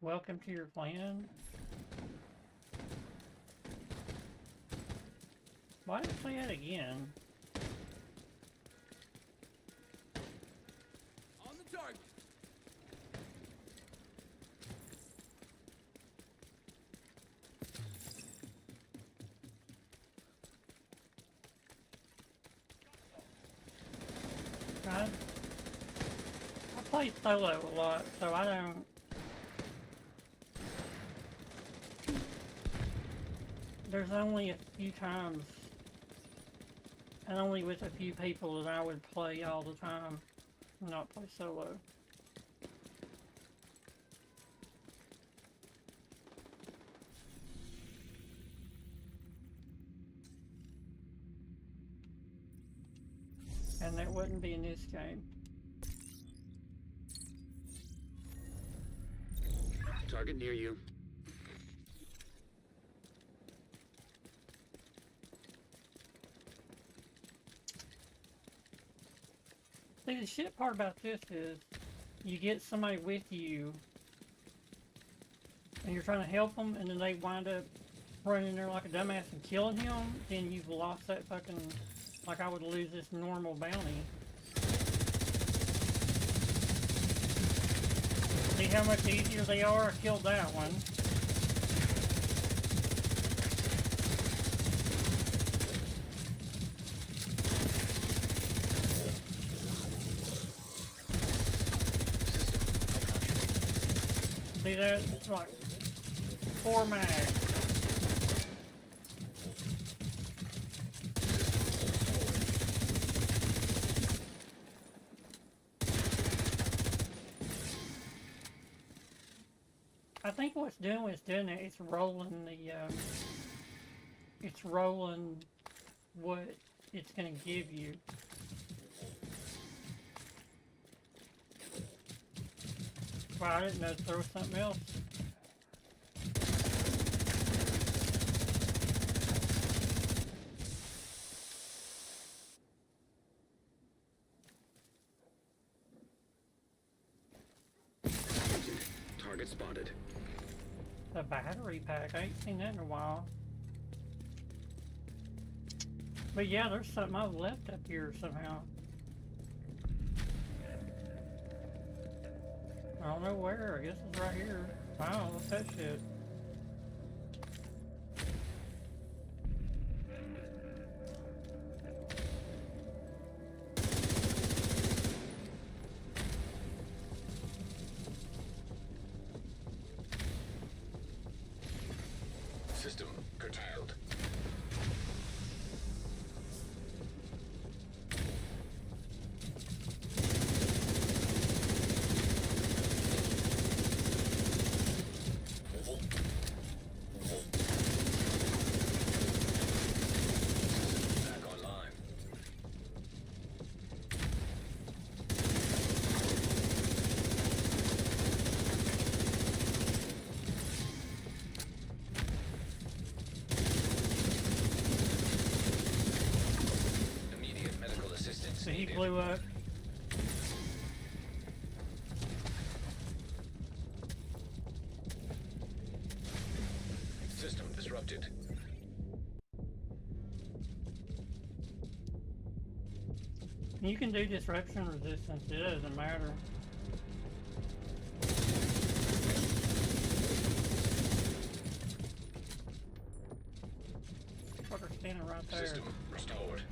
A: Welcome to your clan? Why did it say that again?
H: On the target.
A: I play solo a lot, so I don't... There's only a few times, and only with a few people, that I would play all the time, not play solo. And that wouldn't be in this game.
D: Target near you.
A: See, the shit part about this is, you get somebody with you, and you're trying to help them, and then they wind up running in there like a dumbass and killing him, then you've lost that fucking, like I would lose this normal bounty. See how much easier they are? I killed that one. See that? It's like 4 mags. I think what's doing is doing it. It's rolling the. It's rolling what it's gonna give you. Wow, I didn't know there was something else.
D: Target spotted.
A: The battery pack. I ain't seen that in a while. But yeah, there's something I've left up here somehow. I don't know where. I guess it's right here. Wow, what's that shit?
C: System curtailed. Back online. Immediate medical assistance
A: So he
C: needed.
A: blew up.
C: System disrupted.
A: You can do disruption resistance. It doesn't matter. Fucker standing right there.
C: System restored.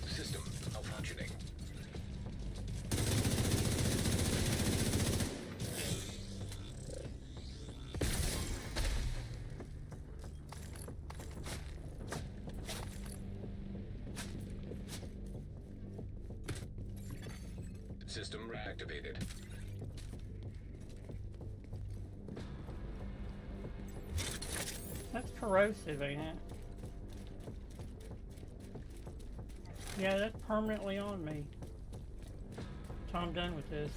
C: System malfunctioning. System reactivated.
A: That's corrosive, ain't it? Yeah, that's permanently on me. So I'm done with this.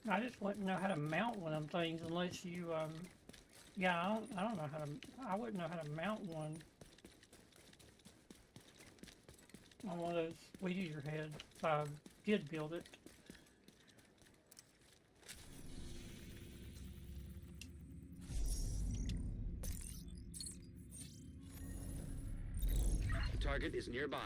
A: I just wouldn't know how to mount one of them things unless you, yeah, I don't know how to, I wouldn't know how to mount one on one of those weed eater heads if I did build it.
D: The target is nearby.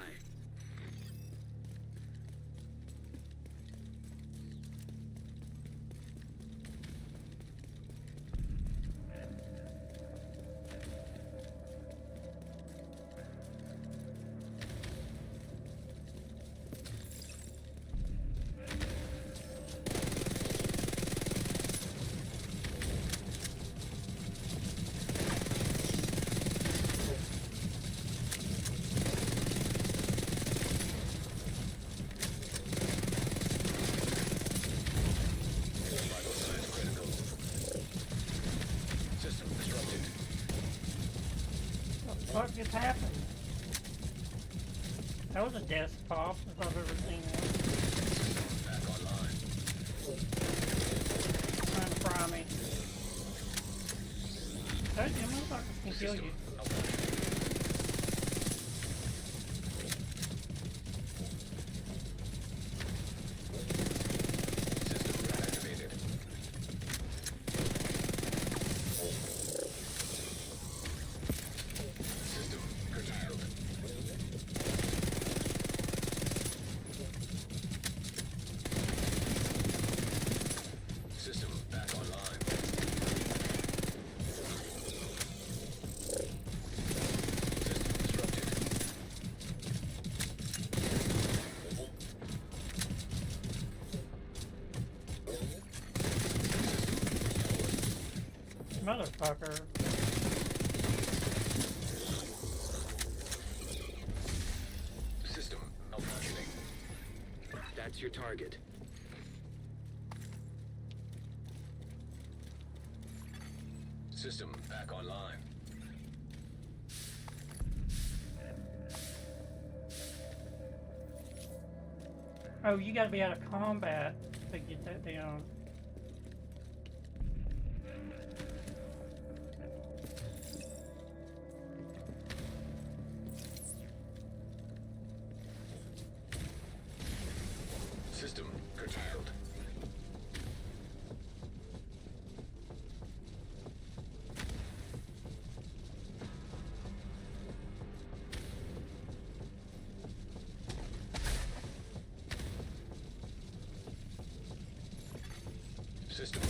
C: Vital signs critical. System disrupted.
A: What the fuck just happened? That was a desk pop if I've ever seen one.
C: Back online.
A: Trying to fry me. Those motherfuckers can kill you.
C: System reactivated. System curtailed. System back online. System disrupted.
A: Motherfucker.
C: System malfunctioning.
D: That's your target.
C: System back online.
A: Oh, you gotta be out of combat to get that down.
C: System curtailed. System.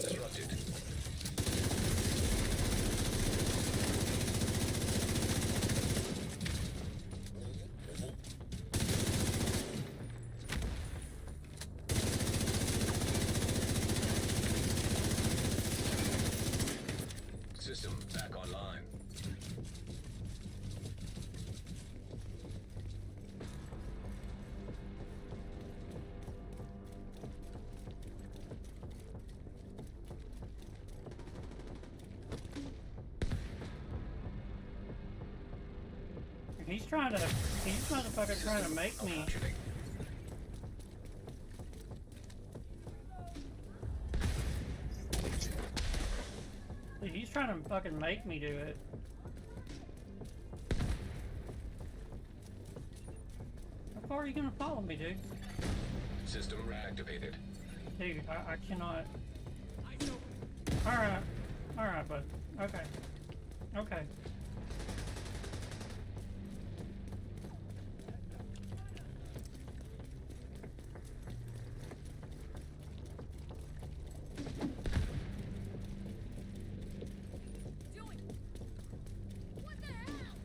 C: Disrupted. System back online.
A: He's trying to, he's motherfucker trying to make me.
C: Malfunctioning.
A: He's trying to fucking make me do it. How far are you gonna follow me, dude?
C: System reactivated.
A: Dude, I cannot. Alright. Alright, bud. Okay. Okay.
F: Doing. What the hell?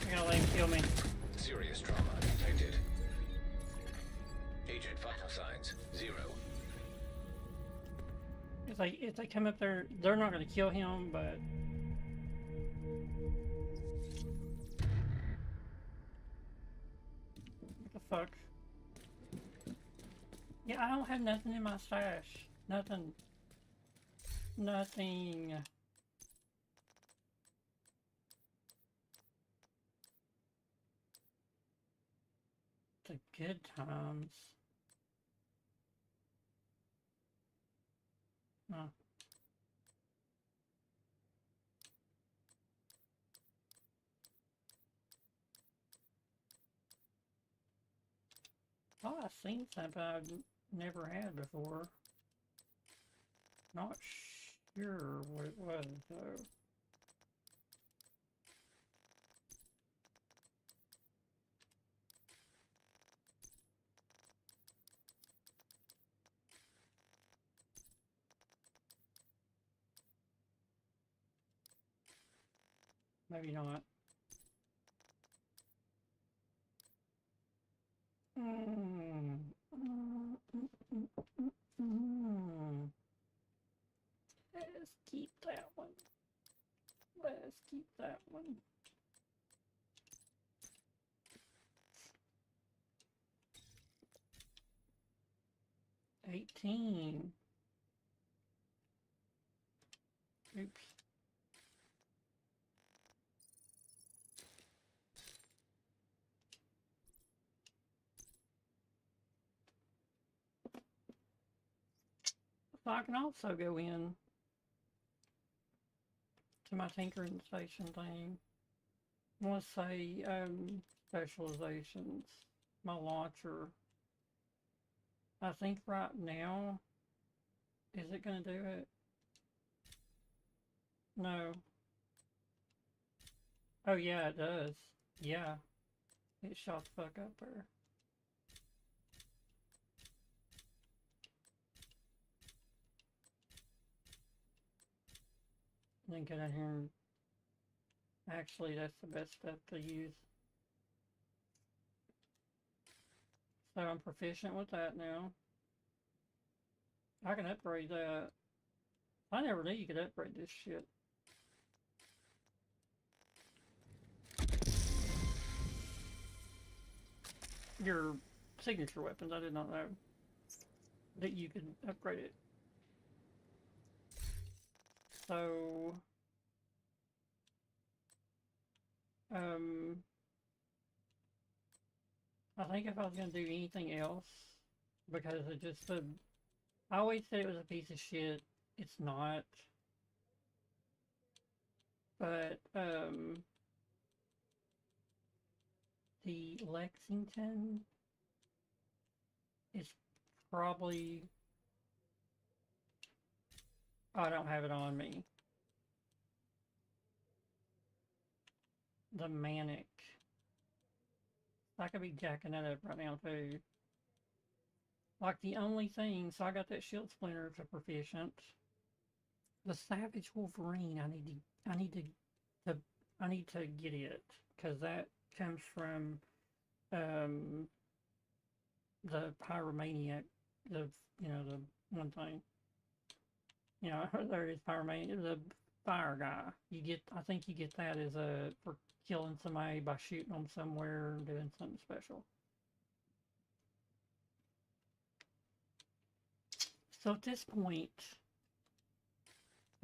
A: You're gonna let him kill me.
C: Serious trauma detected. Agent vital signs 0.
A: If they come up there, they're not gonna kill him, but fuck? Yeah, I don't have nothing in my stash. Nothing. Nothing. The good times. Oh. Oh, I've seen something I've never had before. Not sure what it was, though. Maybe not. Mm. Mm, mm, mm, mm, mm. Let's keep that one. Let's keep that one. $18. Oops. So I can also go in to my tinkering station thing. Let's say specializations, my launcher. I think right now, is it going to do it? No. Oh yeah, it does. Yeah, it shot the fuck up there. Then get in here and actually that's the best stuff to use. So I'm proficient with that now. I can upgrade that. I never knew you could upgrade this shit. Your signature weapons, I did not know that you could upgrade it. So, I think if I was going to do anything else, because it just, I always said it was a piece of shit. It's not. But, the Lexington is probably, I don't have it on me. The Manic. I could be jacking that up right now too. Like the only thing, so I got that shield splinter to proficient. The Savage Wolverine, I need to get it because that comes from the Pyromaniac, the one thing. There it is, Pyromaniac, the fire guy. You get, I think you get that as a for killing somebody by shooting them somewhere and doing something special. So at this point,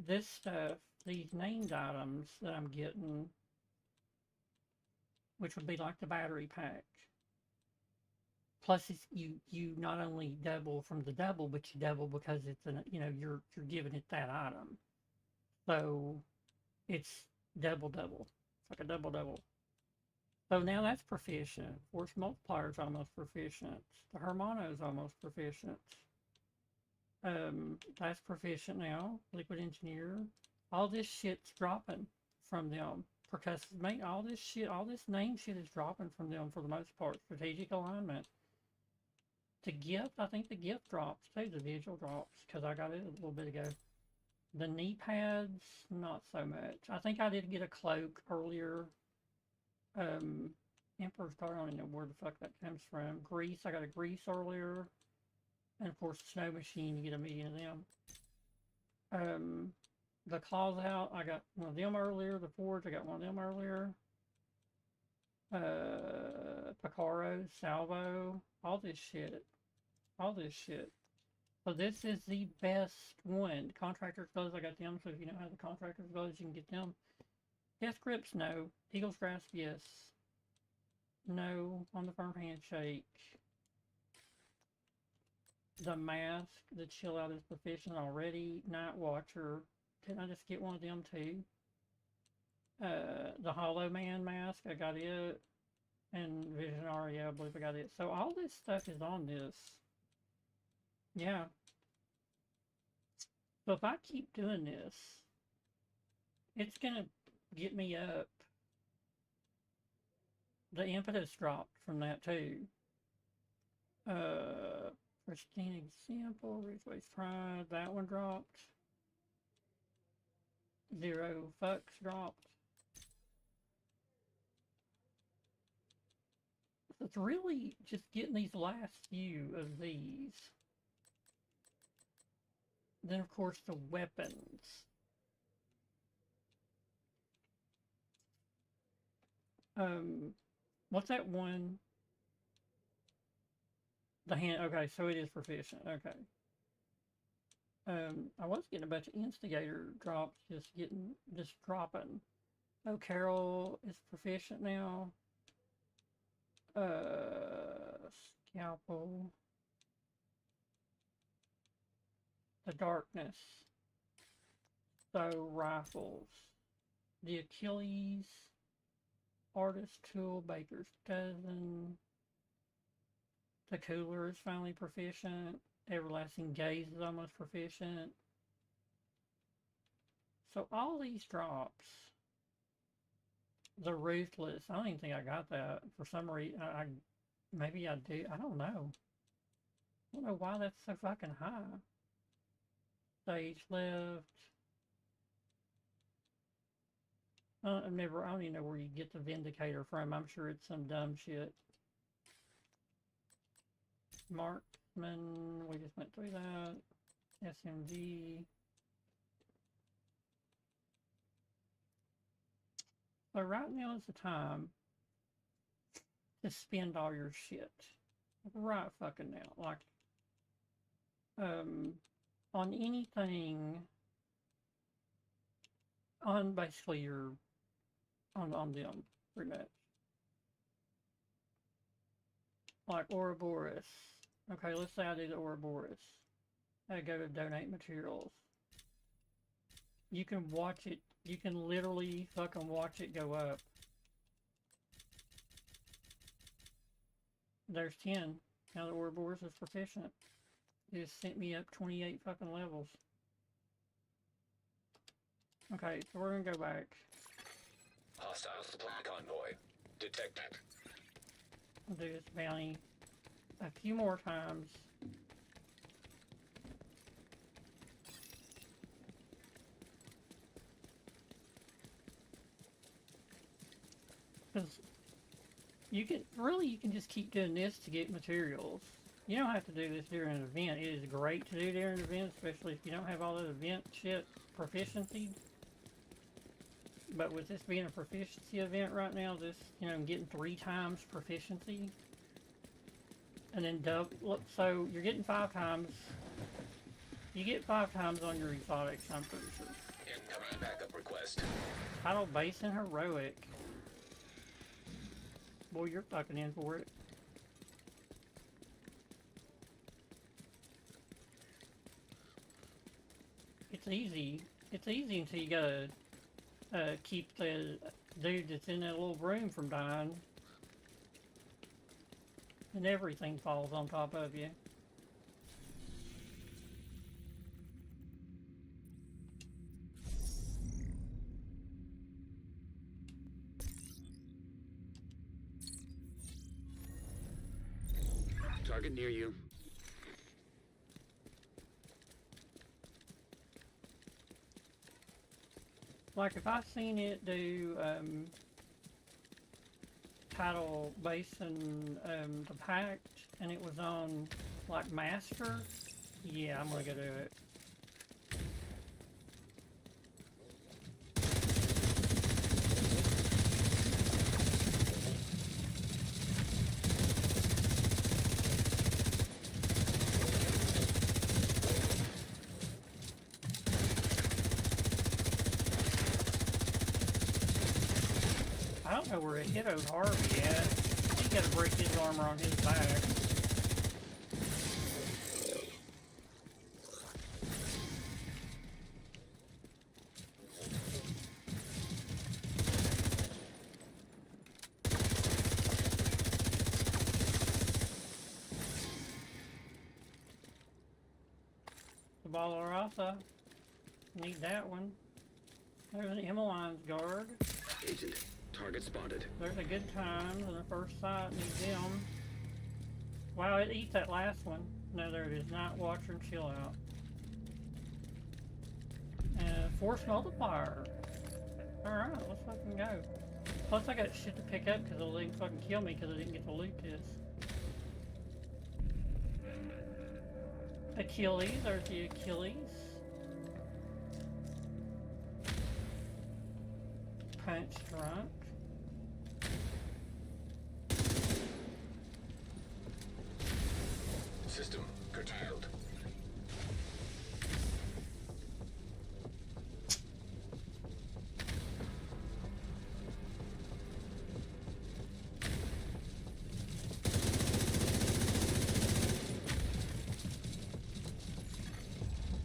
A: this stuff, these named items that I'm getting, which would be like the battery pack. Plus, it's, you not only double from the double, but you double because it's you're giving it that item. So it's double. It's like a double. So now that's proficient. Force multiplier's almost proficient. The Hermano's almost proficient. That's proficient now. Liquid Engineer. All this shit's dropping from them. Percussive mate, all this name shit is dropping from them for the most part. Strategic alignment. The gift, I think the gift drops too. The visual drops because I got it a little bit ago. The knee pads, not so much. I think I did get a cloak earlier. Emperor Star, I don't even know where the fuck that comes from. Grease, I got a grease earlier. And of course, the snow machine, you get a million of them. The claws out, I got one of them earlier. The forge, I got one of them earlier. Recaro, Salvo, all this shit. All this shit. So this is the best one. Contractor's gloves, I got them, so if you don't have the contractor's gloves, you can get them. Death grips, no. Eagle's grasp, yes. No on the firm handshake. The mask, the chill out is proficient already. Night Watcher, didn't I just get one of them too? The Hollow Man mask, I got it. And Visionary, yeah, I believe I got it. So all this stuff is on this. Yeah. So if I keep doing this, it's gonna get me up. The impetus dropped from that too. Pristine example, Ridgeway's Pride, that one dropped. Zero Fucks dropped. It's really just getting these last few of these. Then of course the weapons. What's that one? The hand, okay, so it is proficient, okay. I was getting a bunch of instigator drops, just dropping. Oh, Carol is proficient now. Scalpel. The darkness. So, rifles. The Achilles. Artist tool, Baker's dozen. The cooler is finally proficient. Everlasting gaze is almost proficient. So all these drops. The ruthless. I don't even think I got that for some reason. Maybe I do. I don't know. I don't know why that's so fucking high. Stage left. I don't even know where you get the Vindicator from. I'm sure it's some dumb shit. Marksman, we just went through that. SMG. So right now is the time to spend all your shit. Right fucking now. Like, on anything, on basically your, on them, pretty much. Like Ouroboros. Okay, let's say I do the Ouroboros. I go to donate materials. You can watch it. You can literally fucking watch it go up. There's 10. Now the Ouroboros is proficient. It just sent me up 28 fucking levels. Okay, so we're gonna go back.
C: Hostile supply convoy detected.
A: I'll do this bounty a few more times. Because you can just keep doing this to get materials. You don't have to do this during an event. It is great to do during an event, especially if you don't have all that event shit proficiency. But with this being a proficiency event right now, this, you know, getting 3 times proficiency. And then double, so you're getting 5 times. You get 5 times on your exotics, I'm pretty sure.
C: Incoming backup request.
A: Title base and heroic. Boy, you're fucking in for it. It's easy. It's easy until you gotta keep the dude that's in that little room from dying. And everything falls on top of you.
D: Target near you.
A: Like if I seen it do title base and the pact and it was on like master, yeah, I'm gonna go do it. know where it hit old Harvey at. He gotta break his armor on his back. The Ballarasa. Need that one. There's an Emmeline's guard.
D: Agent, target spotted.
A: There's a good time on the first sight. Need them. Wow, it eats that last one. No, there it is. Night Watcher and Chill Out. Force Multiplier. Alright, let's fucking go. Plus I got shit to pick up because they'll fucking kill me because I didn't get to loot this. Achilles, there's the Achilles. Punch Drunk.
C: System curtailed.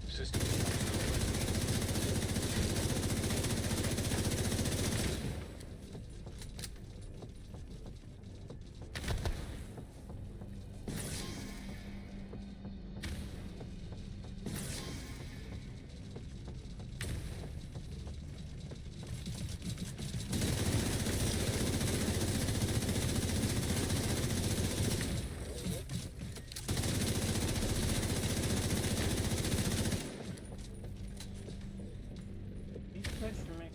C: System.
A: He's pushing me.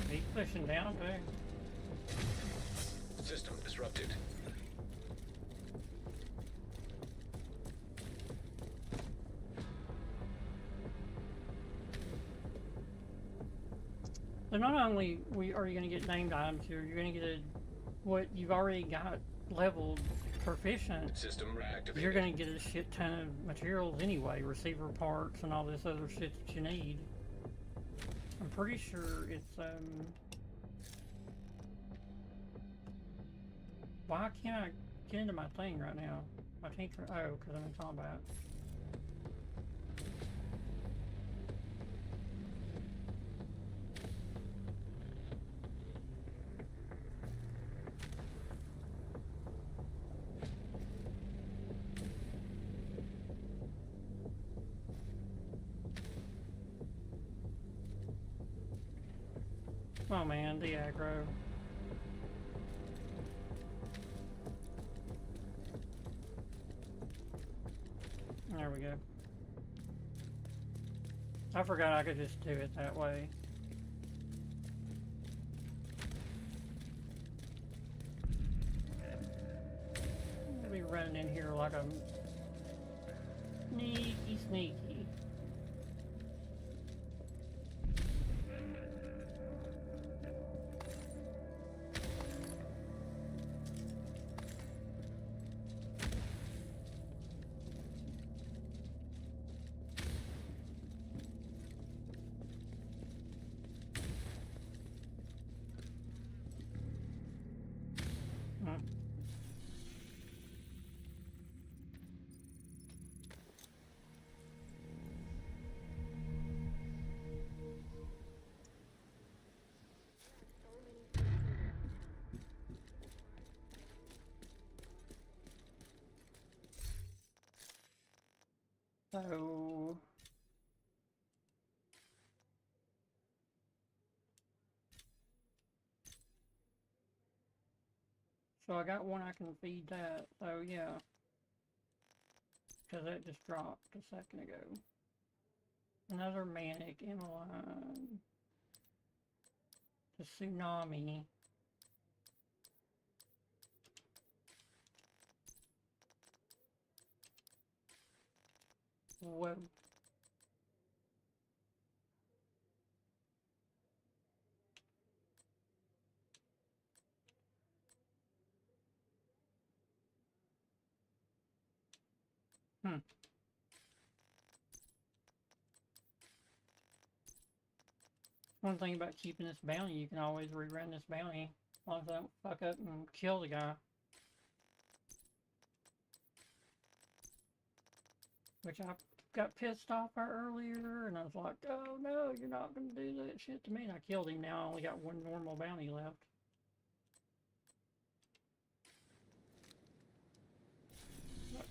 A: He's pushing down too.
C: System disrupted.
A: So not only are you going to get named items here, you're going to get what you've already got leveled proficient.
C: System reactivated.
A: You're going to get a shit ton of materials anyway, receiver parts and all this other shit that you need. I'm pretty sure it's why can't I get into my thing right now? I can't. Oh, because I'm in combat. Oh man, the aggro. There we go. I forgot I could just do it that way. I'll be running in here like a sneaky. So I got one I can feed that. Oh yeah. Because that just dropped a second ago. Another Manic, Emmeline. The Tsunami. Whoa. One thing about keeping this bounty, you can always rerun this bounty as long as I don't fuck up and kill the guy. Which I got pissed off at earlier, and I was like, oh no, you're not gonna do that shit to me. And I killed him. Now I only got one normal bounty left. Look.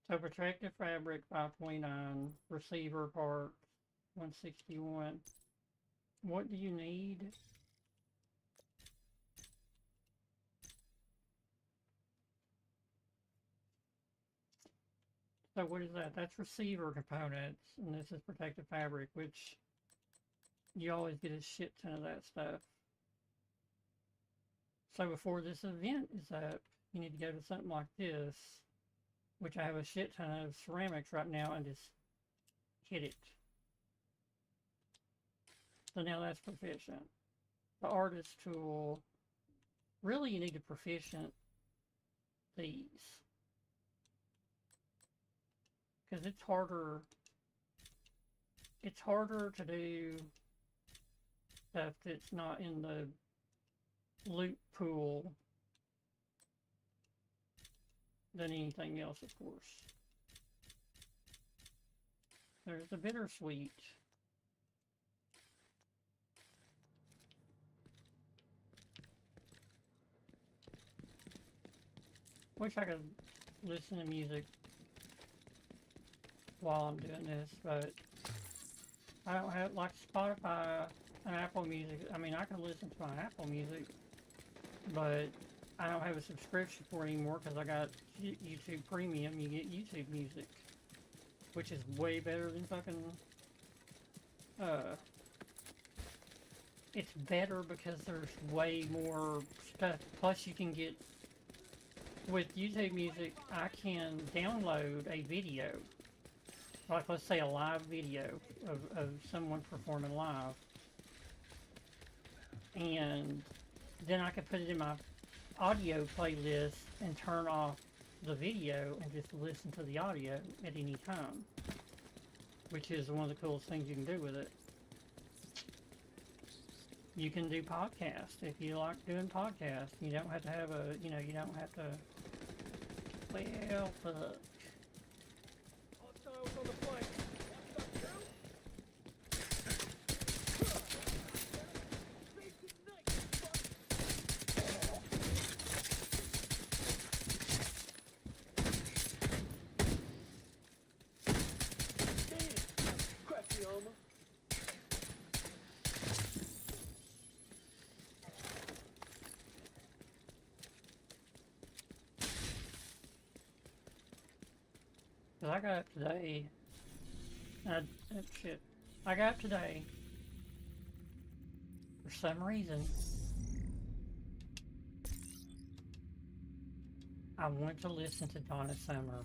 A: So protective fabric 529, receiver part 161. What do you need? So what is that? That's receiver components, and this is protective fabric, which you always get a shit ton of that stuff. So before this event is up, you need to go to something like this, which I have a shit ton of ceramics right now, and just hit it. So now that's proficient. The artist tool, really you need to proficient these. Because it's harder to do stuff that's not in the loot pool than anything else, of course. There's the bittersweet. Wish I could listen to music while I'm doing this, but I don't have, like Spotify and Apple Music. I mean, I can listen to my Apple Music, but I don't have a subscription for it anymore because I got YouTube Premium. You get YouTube Music, which is way better than fucking, it's better because there's way more stuff. Plus you can get, with YouTube Music, I can download a video. Like, let's say a live video of someone performing live. And then I can put it in my audio playlist and turn off the video and just listen to the audio at any time. Which is one of the coolest things you can do with it. You can do podcasts if you like doing podcasts. You don't have to have a, you know, you don't have to, well, fuck.
H: Hostiles on the flank. Crafty armor.
A: Cause I got up today. Shit. I got up today. For some reason, I wanted to listen to Donna Summer.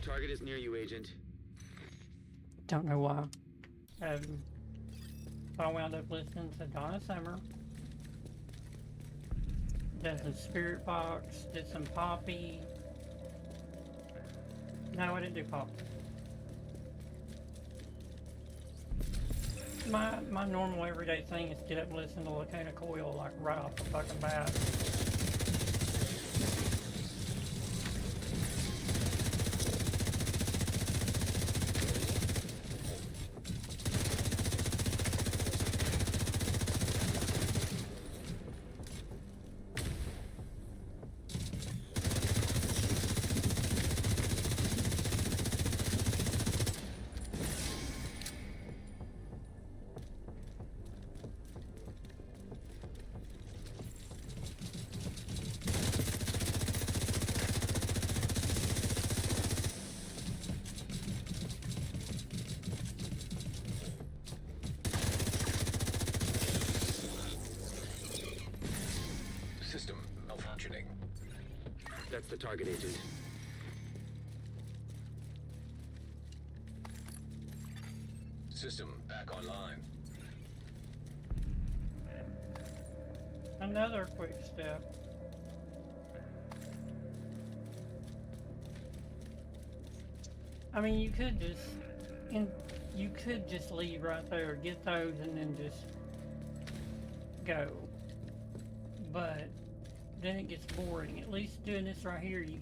D: Target is near you, Agent.
A: Don't know why. I wound up listening to Donna Summer. Did some Spirit Box. Did some Poppy. No, I didn't do Poppy. My normal everyday thing is get up and listen to Lacuna Coil like right off the fucking bat.
C: System malfunctioning.
D: That's the target, Agent.
C: System back online.
A: Another quick step. I mean, you could just leave right there, get those, and then just go. But then it gets boring. At least doing this right here, you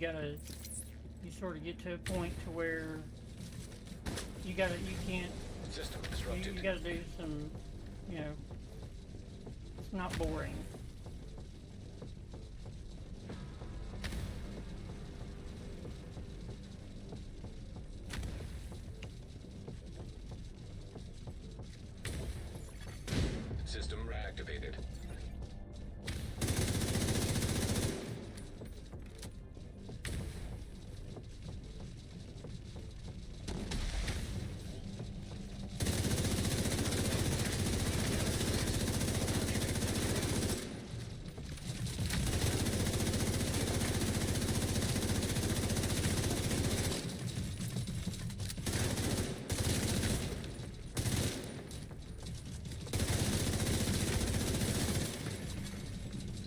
A: sort of get to a point to where you can't.
C: System disrupted.
A: You gotta do some, it's not boring.
C: System reactivated.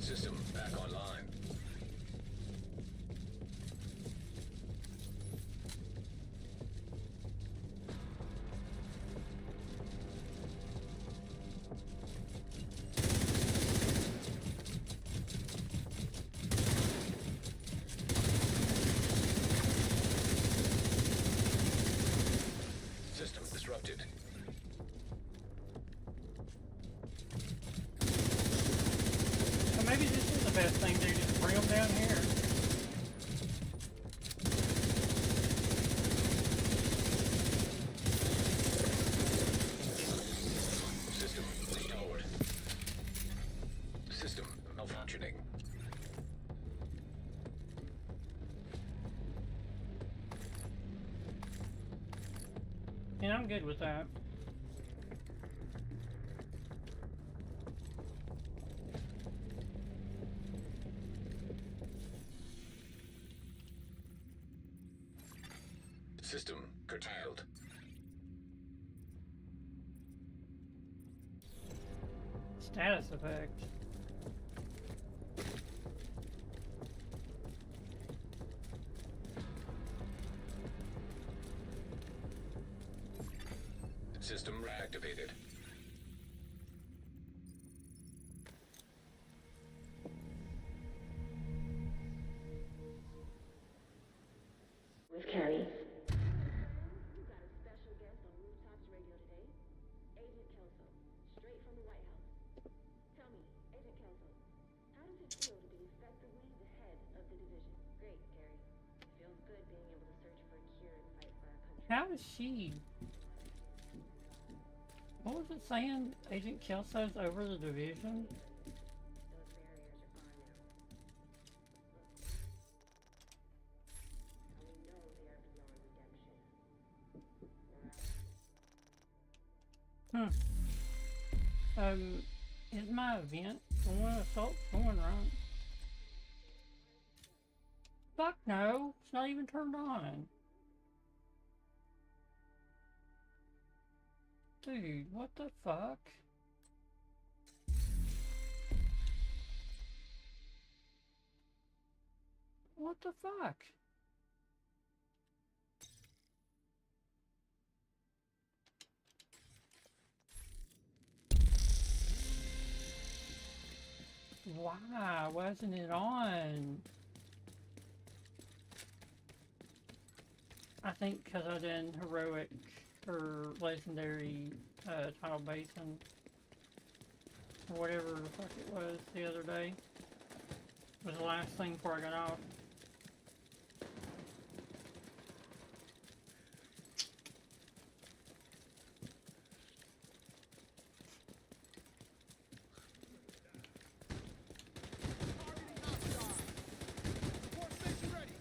C: System back online. System disrupted.
A: So maybe this is the best thing to do, just bring them down here.
C: System restored. System malfunctioning.
A: And I'm good with that.
C: System curtailed.
A: Status effect.
C: System reactivated.
E: With Carrie. We got a special guest on Rooftops Radio today. Agent Kelso, straight from the White House. Tell me, Agent Kelso, how does it feel to be effectively the head of the division? Great, Carrie. It feels good being able to search for a cure and fight for our country.
A: How is she? What was it saying? Agent Kelso's over the division?
E: Those barriers are gone now. Look. And we know they are beyond redemption.
A: Is my event going? Assault's going right? Fuck no, it's not even turned on. Dude, what the fuck? What the fuck? Why wasn't it on? I think because I did heroic or legendary tile basin or whatever the fuck it was the other day. It was the last thing before I got off.
H: Report station ready.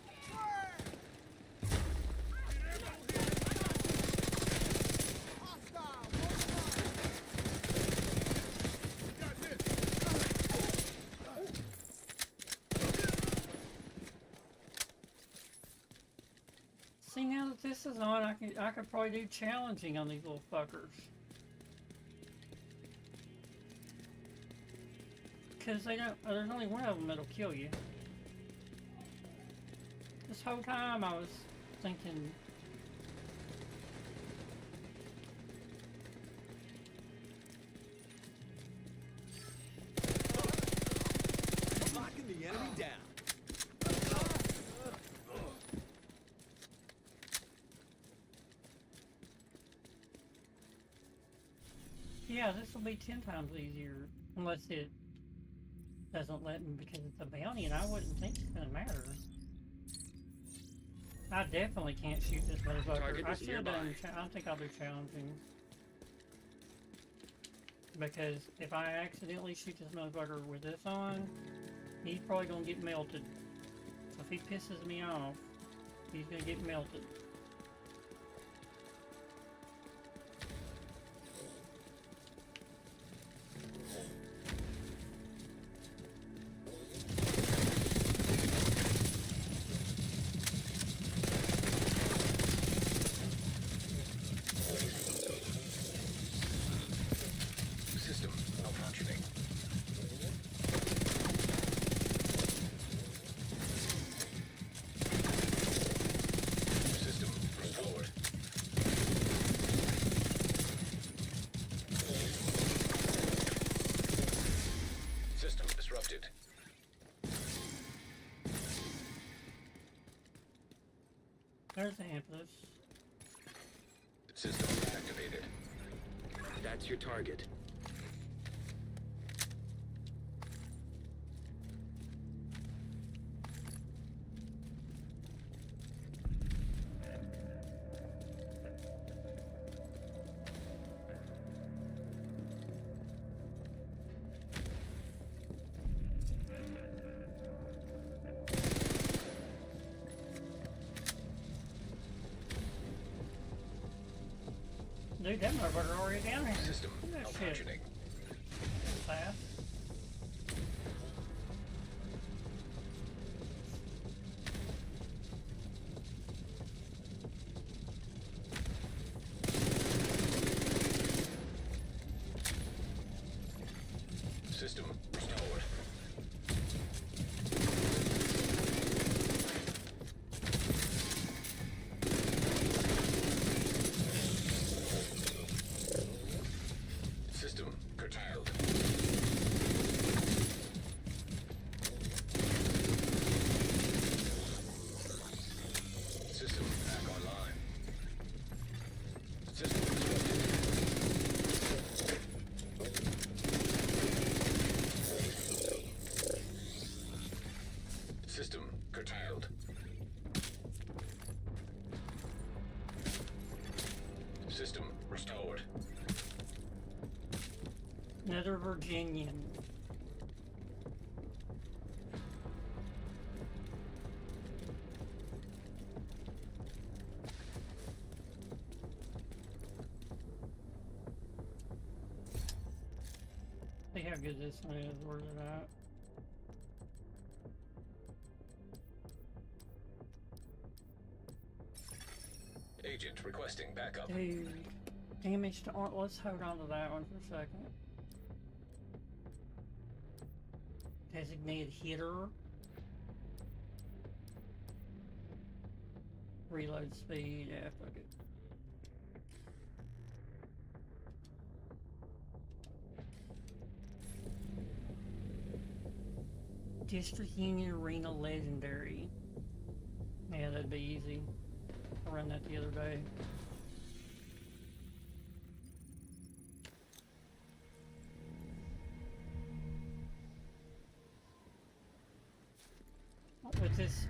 H: Hostile. Got this.
A: See, now that this is on, I could probably do challenging on these little fuckers. because they don't. There's only one of them that'll kill you. This whole time I was thinking.
B: Locking the enemy down.
A: Yeah, this will be 10 times easier, unless it doesn't let me because it's a bounty, and I wouldn't think it's gonna matter. I definitely can't shoot this motherfucker.
D: Target
A: I
D: is
A: should have
D: nearby.
A: done. I think I'll do challenging. Because if I accidentally shoot this motherfucker with this on, he's probably gonna get melted. So if he pisses me off, he's gonna get melted.
C: System malfunctioning. System restored. System disrupted.
A: There's the Ampus.
C: System activated.
D: That's your target.
A: Dude, that motherfucker already down here.
C: System
A: Look at that shit.
C: malfunctioning.
A: Fast.
C: System restored. System curtailed. System back online. System disrupted. System curtailed. System restored.
A: Another Virginian. See how good this one is. Where's it at?
C: Agent requesting backup.
A: Dude. Damage to arm. Let's hold on to that one for a second. Designated hitter. Reload speed. Yeah, fuck it. District Union Arena Legendary. Yeah, that'd be easy. I ran that the other day.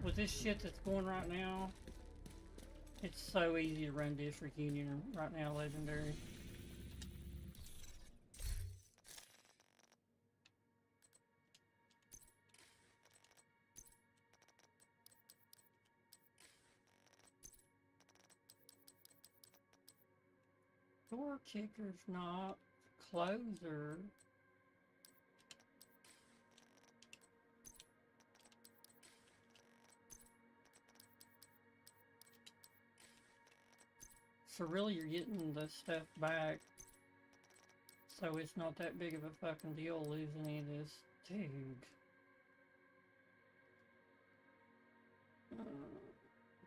A: With this shit that's going right now, it's so easy to run District Union right now, Legendary. Door kicker's not. Closer. So really you're getting the stuff back So it's not that big of a fucking deal losing any of this. Dude.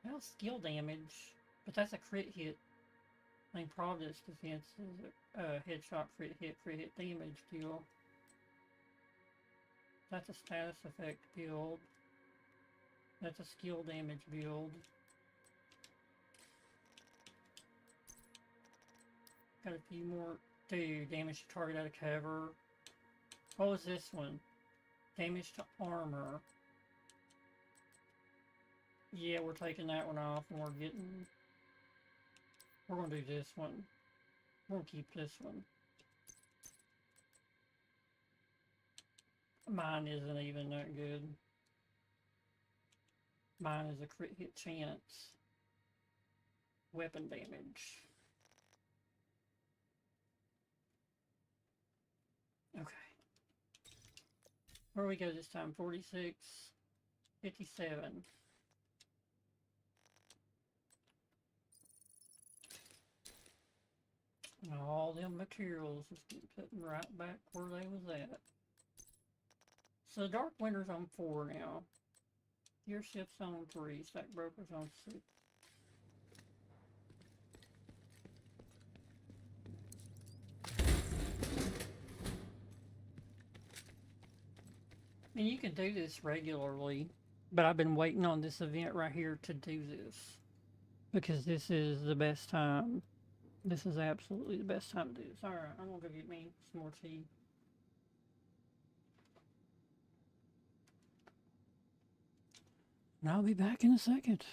A: Well, skill damage. But that's a crit hit. I mean, Providence defense is a headshot, crit hit damage deal. That's a status effect build. That's a skill damage build. Got a few more. Dude, damage to target out of cover. What was this one? Damage to armor. Yeah, we're taking that one off and we're getting... We're gonna do this one. We're gonna keep this one. Mine isn't even that good. Mine is a crit hit chance. Weapon damage. Okay. Where do we go this time? 46, 57. And all them materials is getting put right back where they was at. So Dark Winter's on 4 now. Gear Shift's on 3. Stack Broker's on 6. And you can do this regularly, but I've been waiting on this event right here to do this. Because this is the best time. This is absolutely the best time to do this. Alright, I'm gonna go get me some more tea. And I'll be back in a second.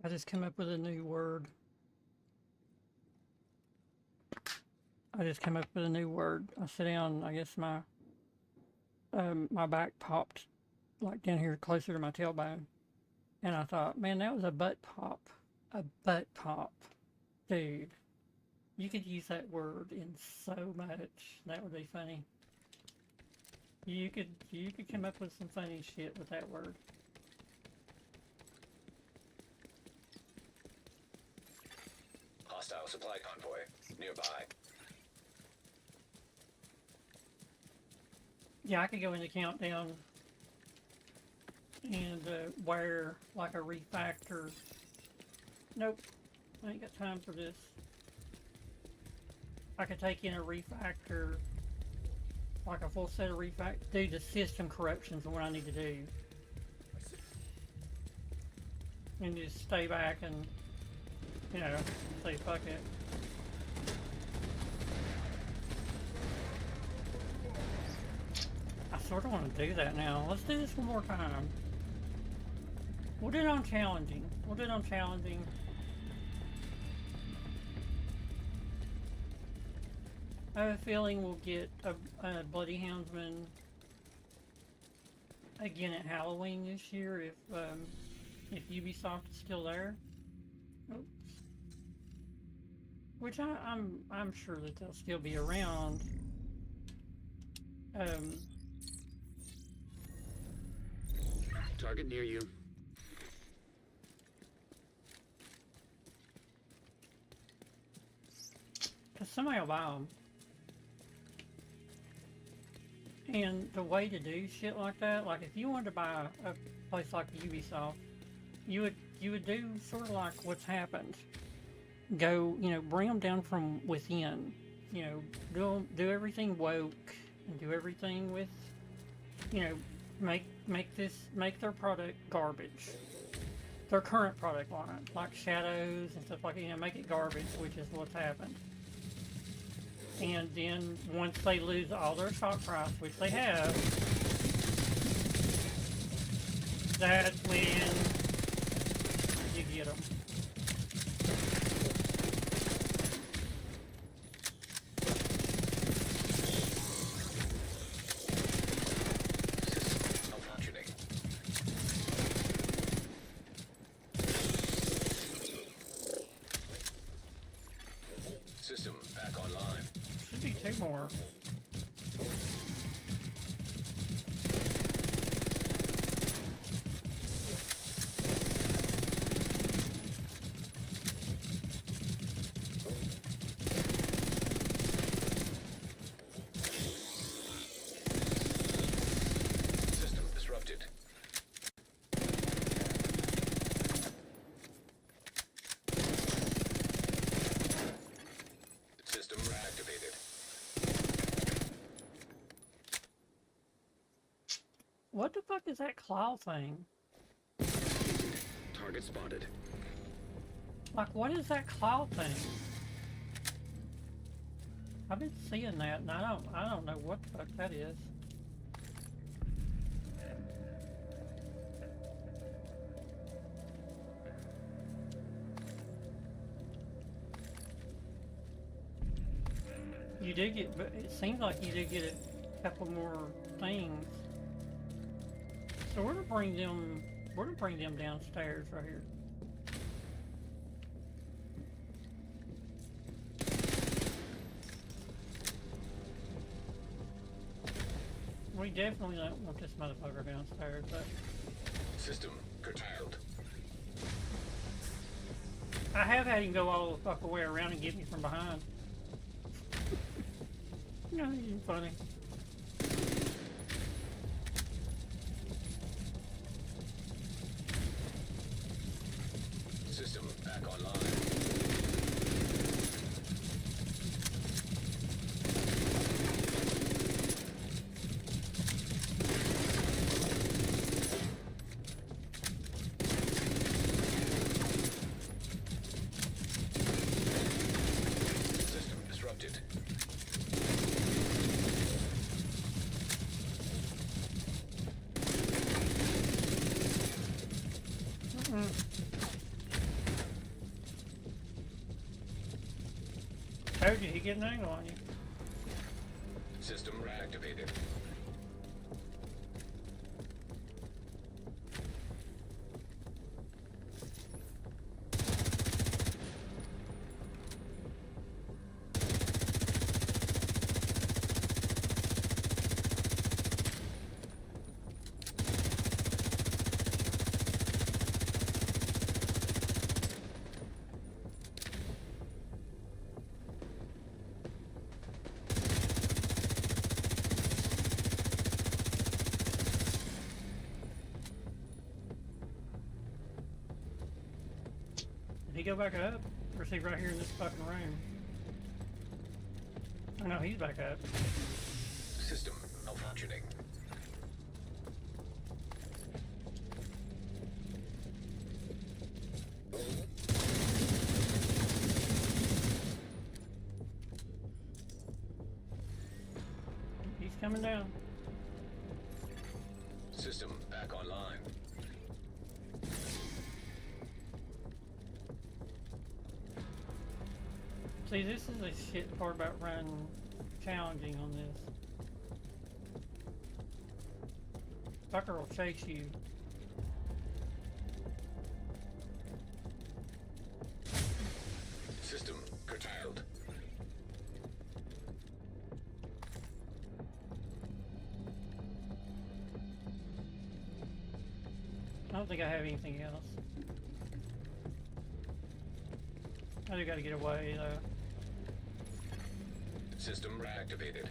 A: I just came up with a new word. I sat down, I guess my back popped like down here closer to my tailbone. And I thought, man, that was a butt pop. A butt pop. Dude. You could use that word in so much. That would be funny. You could come up with some funny shit with that word.
C: Hostile supply convoy nearby.
A: Yeah, I could go into countdown and wear like a refactor. Nope, I ain't got time for this. I could take in a refactor, like a full set of refactor, do the system corruptions and what I need to do. And just stay back and, you know, say fuck it. I sort of want to do that now. Let's do this one more time. We'll do it on challenging. We'll do it on challenging. I have a feeling we'll get a Bloody Houndsman again at Halloween this year if Ubisoft is still there. Oops. Which I'm sure that they'll still be around.
D: Target near you.
A: Cause somebody will buy them. And the way to do shit like that, like if you wanted to buy a place like Ubisoft, you would do sort of like what's happened. Go, you know, bring them down from within. You know, do everything woke and do everything with, you know, make their product garbage. Their current product line, like shadows and stuff like that, you know, make it garbage, which is what's happened. And then once they lose all their stock price, which they have, that's when you get them.
C: Malfunctioning. System back online.
A: Should be two more.
C: System disrupted. System reactivated.
A: What the fuck is that claw thing?
D: Target spotted.
A: Like, what is that claw thing? I've been seeing that, and I don't know what the fuck that is. You do get, but it seems like you do get a couple more things. So we're gonna bring them downstairs right here. We definitely don't want this motherfucker downstairs, but
C: System curtailed.
A: I have had him go all the fuck way around and get me from behind. No, you're funny.
C: System back online. System disrupted.
A: Told you, he get an angle on you.
C: System reactivated.
A: go back up? Or is he right here in this fucking room? Oh no, he's back up.
C: System malfunctioning.
A: He's coming down.
C: System back online.
A: See, this is the shit part about running challenging on this. Fucker will chase you.
C: System curtailed.
A: I don't think I have anything else. I do gotta get away though.
C: System reactivated.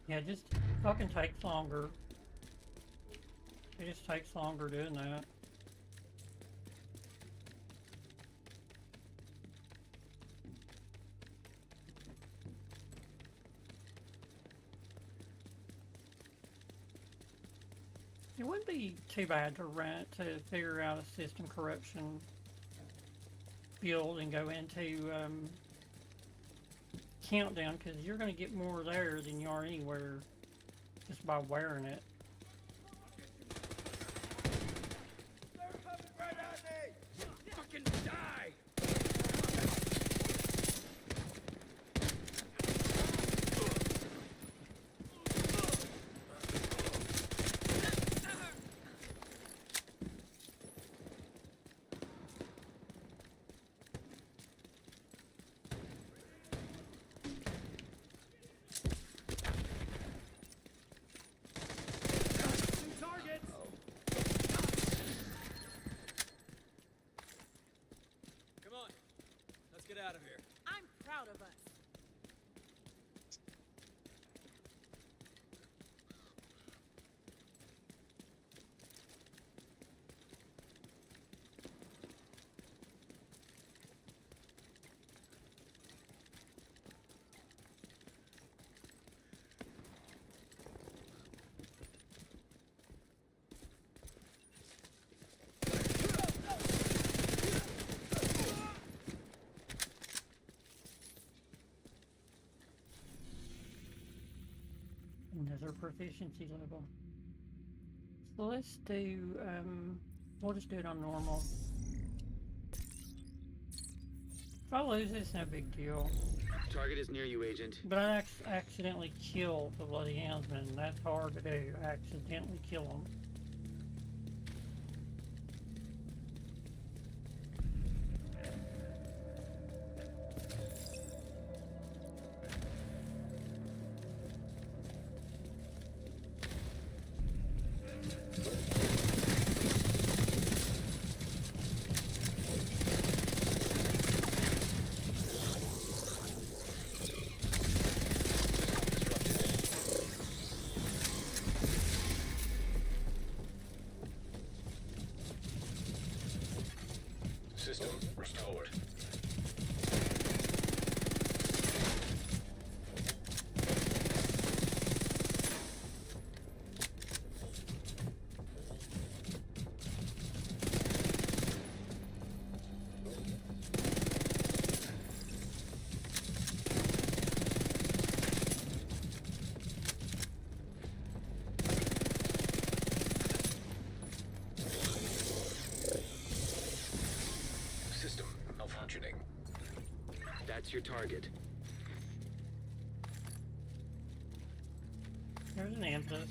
A: Yeah, it just fucking takes longer. It just takes longer doing that. It wouldn't be too bad to rent to figure out a system corruption field and go into countdown, because you're going to get more there than you are anywhere just by wearing it.
H: They're coming right at me!
B: Fucking die!
H: Two targets!
G: Come on. Let's get out of here.
F: I'm proud of us.
A: Another proficiency level. So let's do, we'll just do it on normal. If I lose, it's no big deal.
D: Target is near you, Agent.
A: But I accidentally killed the bloody houndsman. That's hard to do. Accidentally kill them.
C: System restored. System malfunctioning.
D: That's your target.
A: There's an Ampus.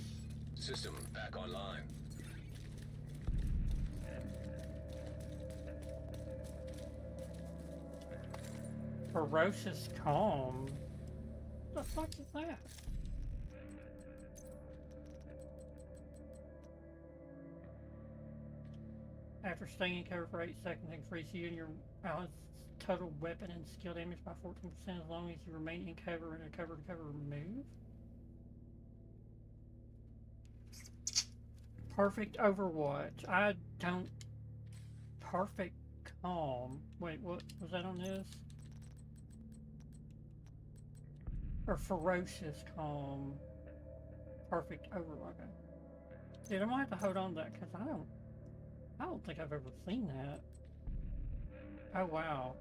C: System back online.
A: Ferocious Calm. What the fuck is that? After staying in cover for 8 seconds, increase you and your allies' total weapon and skill damage by 14% as long as you remain in cover in a cover-to-cover move. Perfect Overwatch. I don't... Perfect Calm. Wait, what was that on this? Or Ferocious Calm. Perfect Overwatch. Okay. Dude, I might have to hold on to that because I don't think I've ever seen that. Oh wow.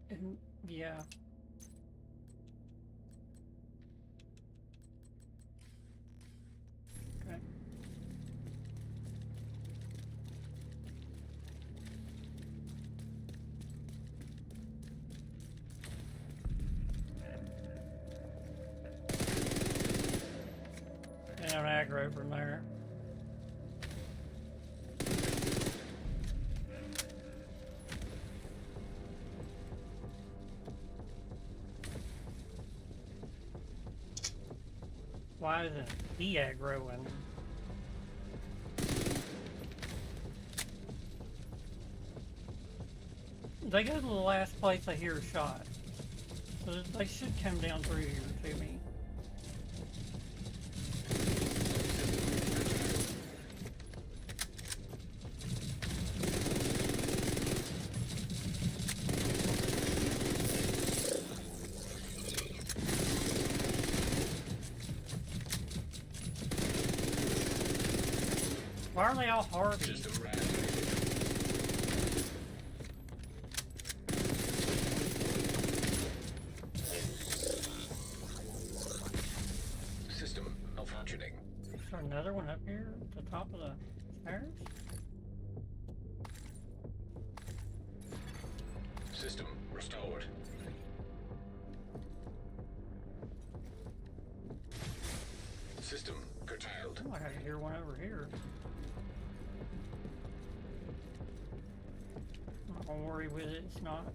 A: And, yeah. Okay. And I'm aggro from there. Why isn't he aggroing? They go to the last place I hear a shot. So they should come down through here to me. Why are they all Harvey?
C: System reactivated. System malfunctioning.
A: Is there another one up here at the top of the stairs?
C: System restored. System curtailed.
A: Oh, I can hear one over here. I'm not gonna worry with it, it's not.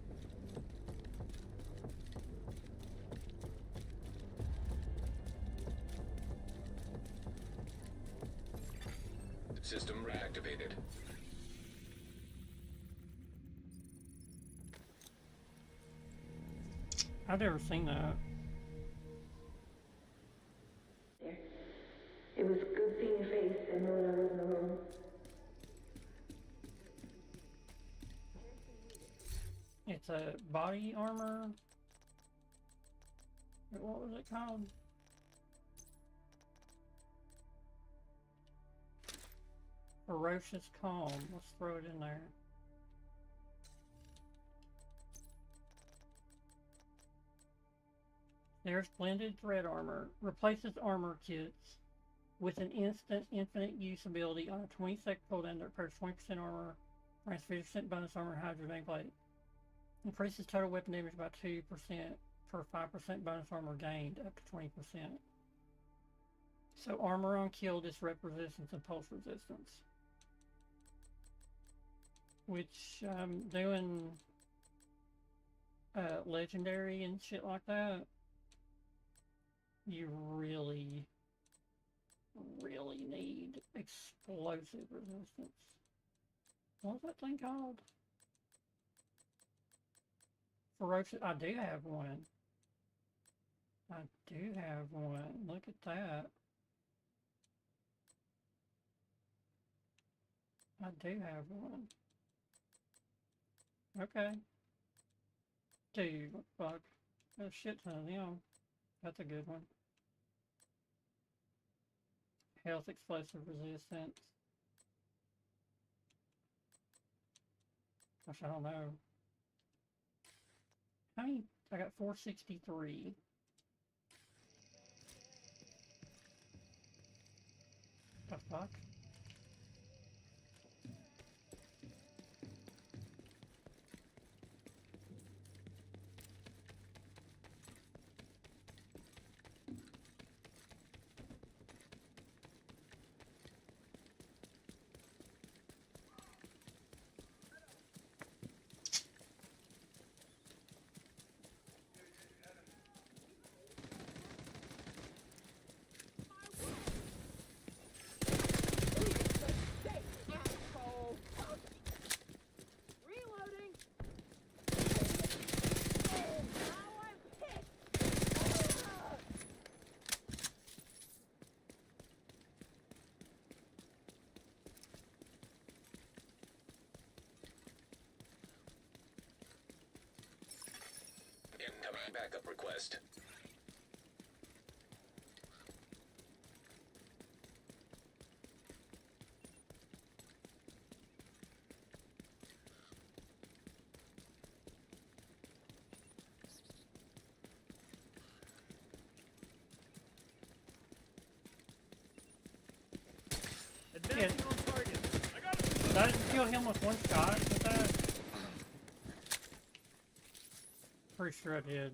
C: System reactivated.
A: I've never seen that.
E: There. It was good seeing your face and knowing I wasn't alone.
A: It's a body armor. What was it called? Ferocious Calm. Let's throw it in there. There's blended thread armor. Replaces armor kits with an instant infinite use ability on a 20-second cooldown that repairs 20% armor, grants 50% bonus armor and Hydra nameplate. Increases total weapon damage by 2% for 5% bonus armor gained up to 20%. So armor on kill disrupt resistance and pulse resistance. Which I'm doing legendary and shit like that. You really need explosive resistance. What's that thing called? Ferocious. I do have one. I do have one. Look at that. I do have one. Okay. Dude, fuck. There's a shit ton of them. That's a good one. Health explosive resistance. Gosh, I don't know. How many? I got 463. The fuck?
C: Backup request.
B: Advancing on target. I got it.
A: Did I just kill him with one shot with that? Pretty sure I did.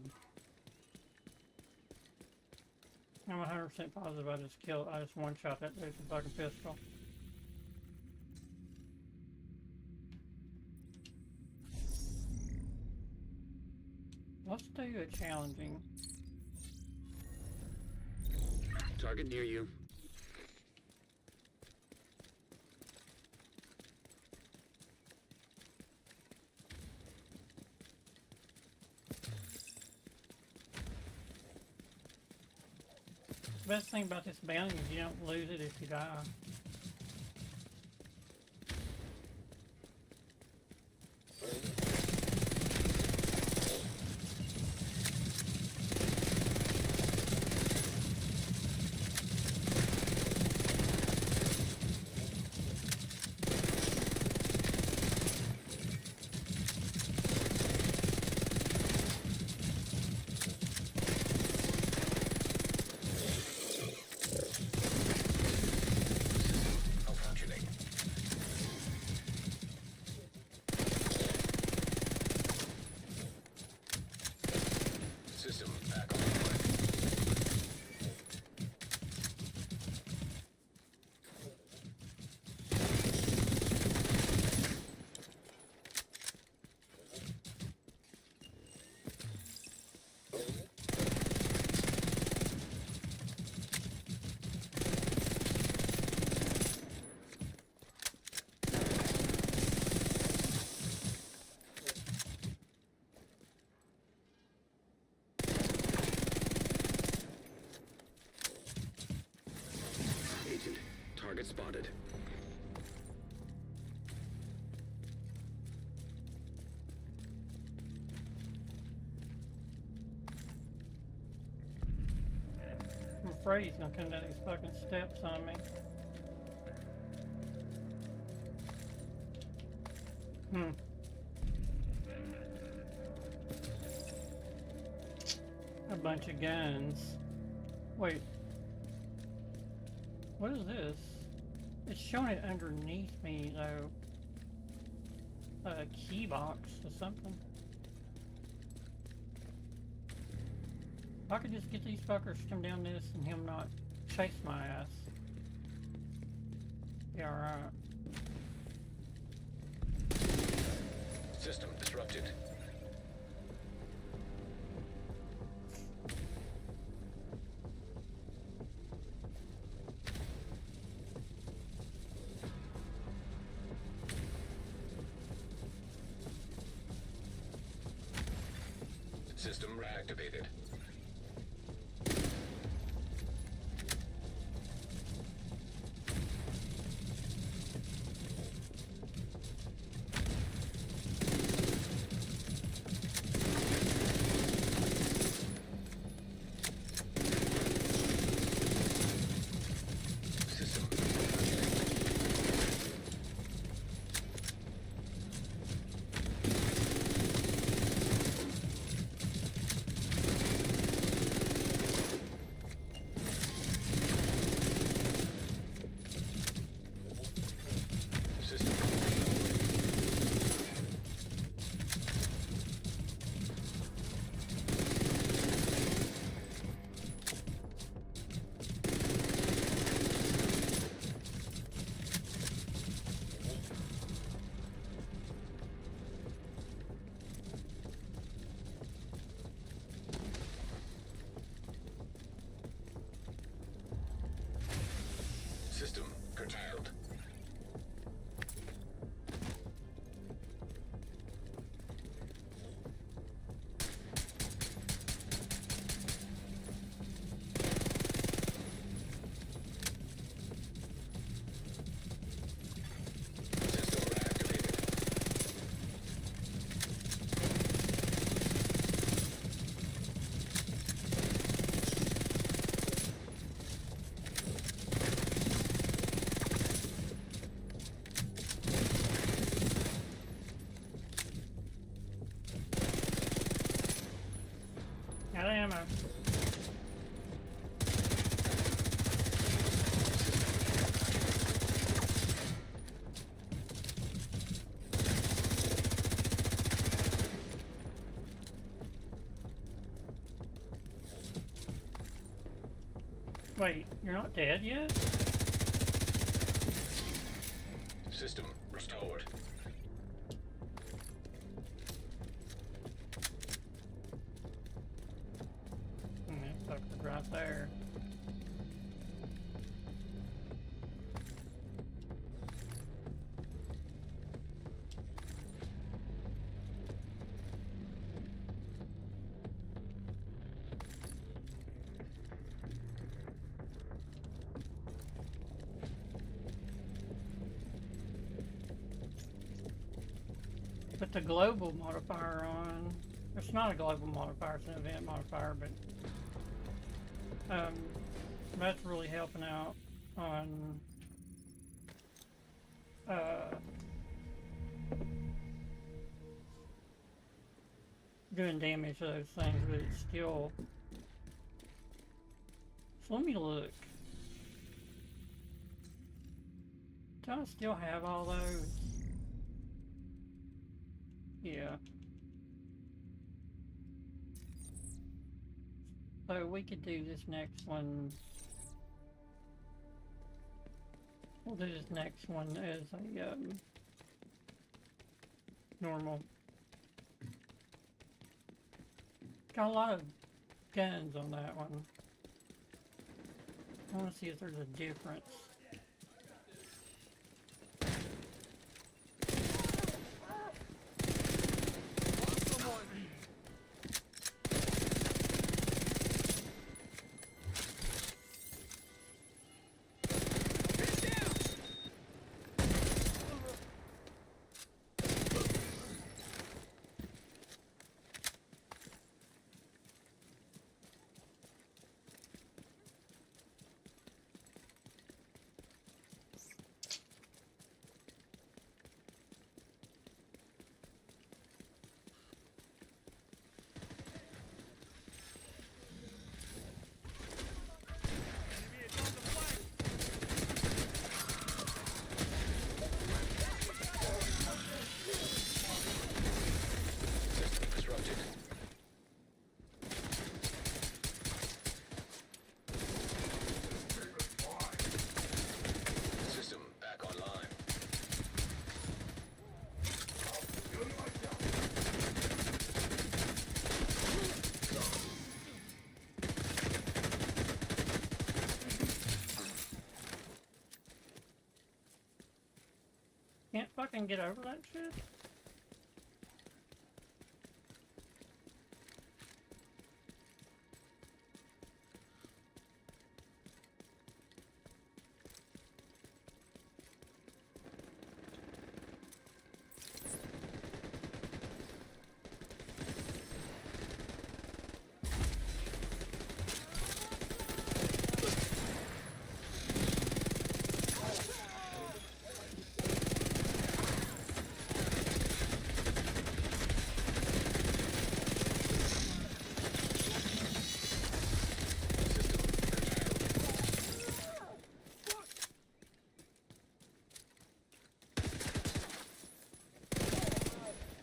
A: I'm 100% positive I just one shot that dude with a fucking pistol. Let's do it challenging.
D: Target near you.
A: The best thing about this bounty is you don't lose it if you die.
C: Malfunctioning. System back online.
D: Agent, target spotted.
A: I'm afraid he's gonna come down these fucking steps on me. A bunch of guns. Wait. What is this? It's showing it underneath me though. A key box or something. If I could just get these fuckers to come down this and him not chase my ass. Yeah, alright.
C: System disrupted. System reactivated. System System System curtailed. System reactivated.
A: Got ammo. Wait, you're not dead yet?
C: System restored.
A: That sucker's right there. Put the global modifier on. It's not a global modifier, it's an event modifier, but that's really helping out on doing damage to those things, but it's still. So let me look. Do I still have all those? Yeah. So we could do this next one. We'll do this next one as a normal. Got a lot of guns on that one. I want to see if there's a difference. Can't fucking get over that shit?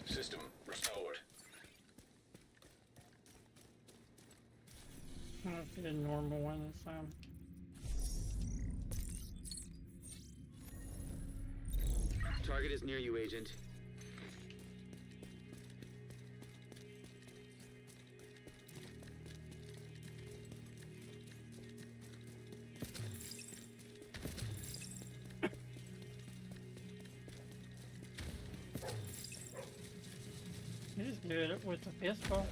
C: System restored.
A: Let's do a normal one this time.
D: Target is near you, Agent.
A: You just do it with the pistol.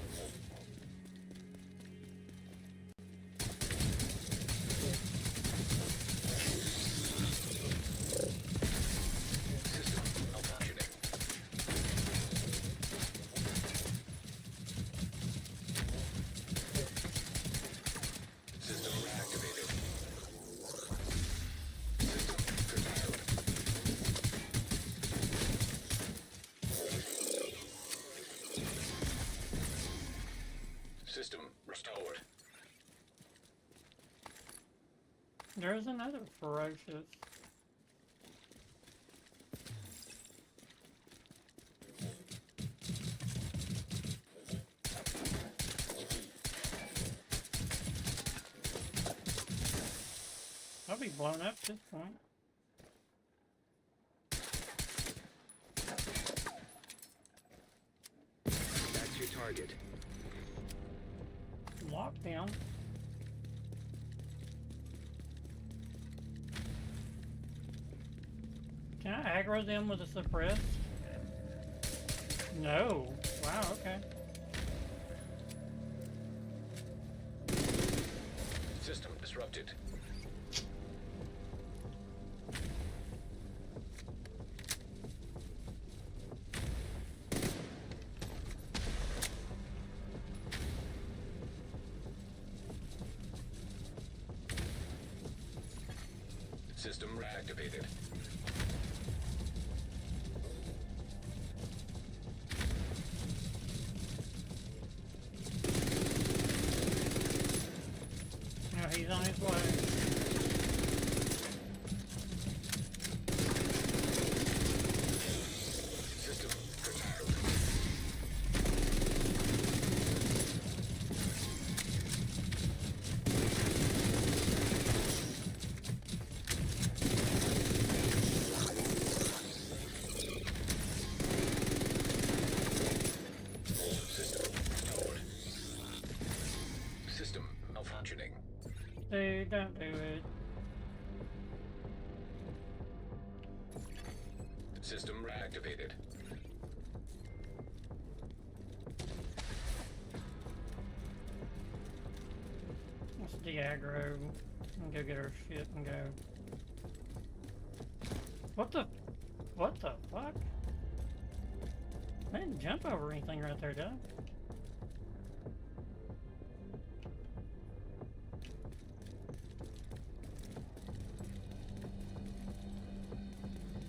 C: restored.
A: There's another ferocious. I'll be blown up at this point.
D: That's your target.
A: Lockdown. Can I aggro them with a suppress? No. Wow, okay.
C: System disrupted. System reactivated.
A: Now he's on his way.
C: System curtailed. System restored. System malfunctioning.
A: Dude, don't do it.
C: System reactivated.
A: Let's de-aggro and go get our shit and go. What the fuck? I didn't jump over anything right there, did I?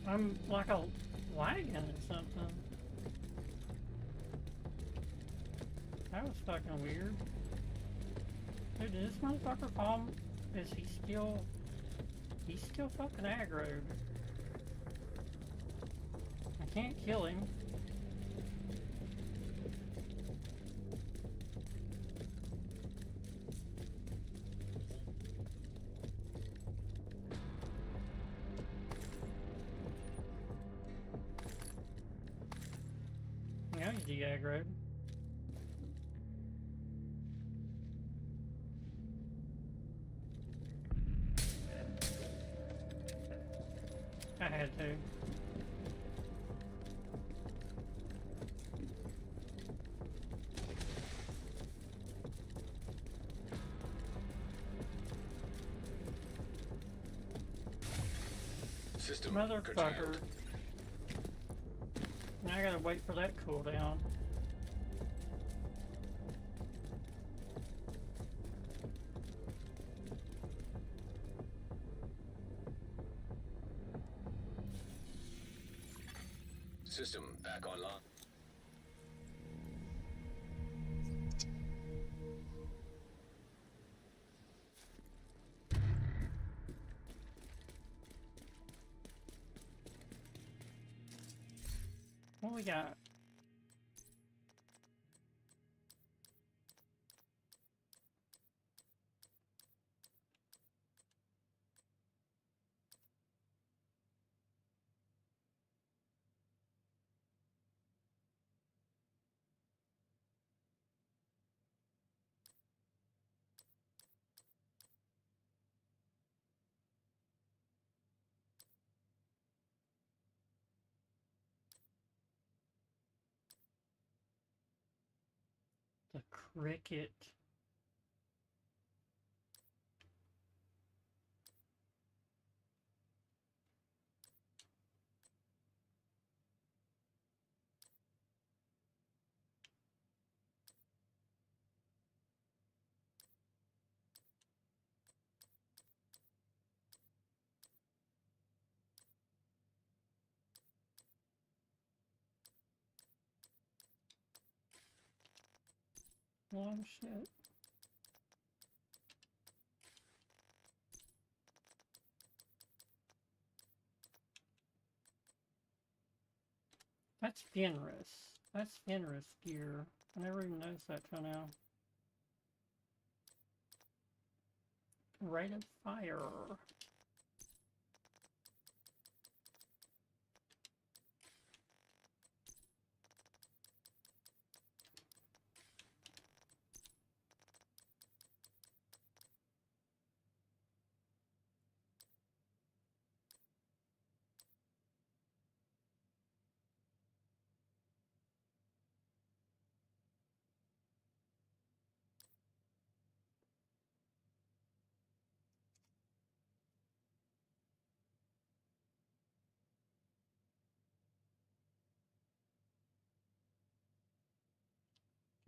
A: I'm like a lagging or something. That was fucking weird. Dude, did this motherfucker fall? Is he still... He's still fucking aggroed. I can't kill him. Yeah, he's de-aggroed. I had to.
C: System
A: Motherfucker.
C: curtailed.
A: Now I gotta wait for that cooldown.
C: System back online.
A: What we got? The cricket. Oh shit. That's Fenris. That's Fenris gear. I never even noticed that till now. Rate of fire.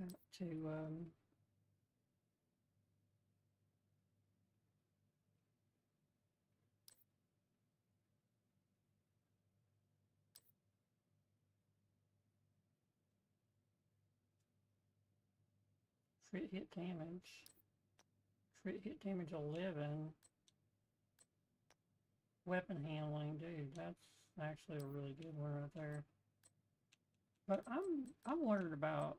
A: Got to crit hit damage. Crit hit damage 11. Weapon handling, dude, that's actually a really good one right there. But I'm worried about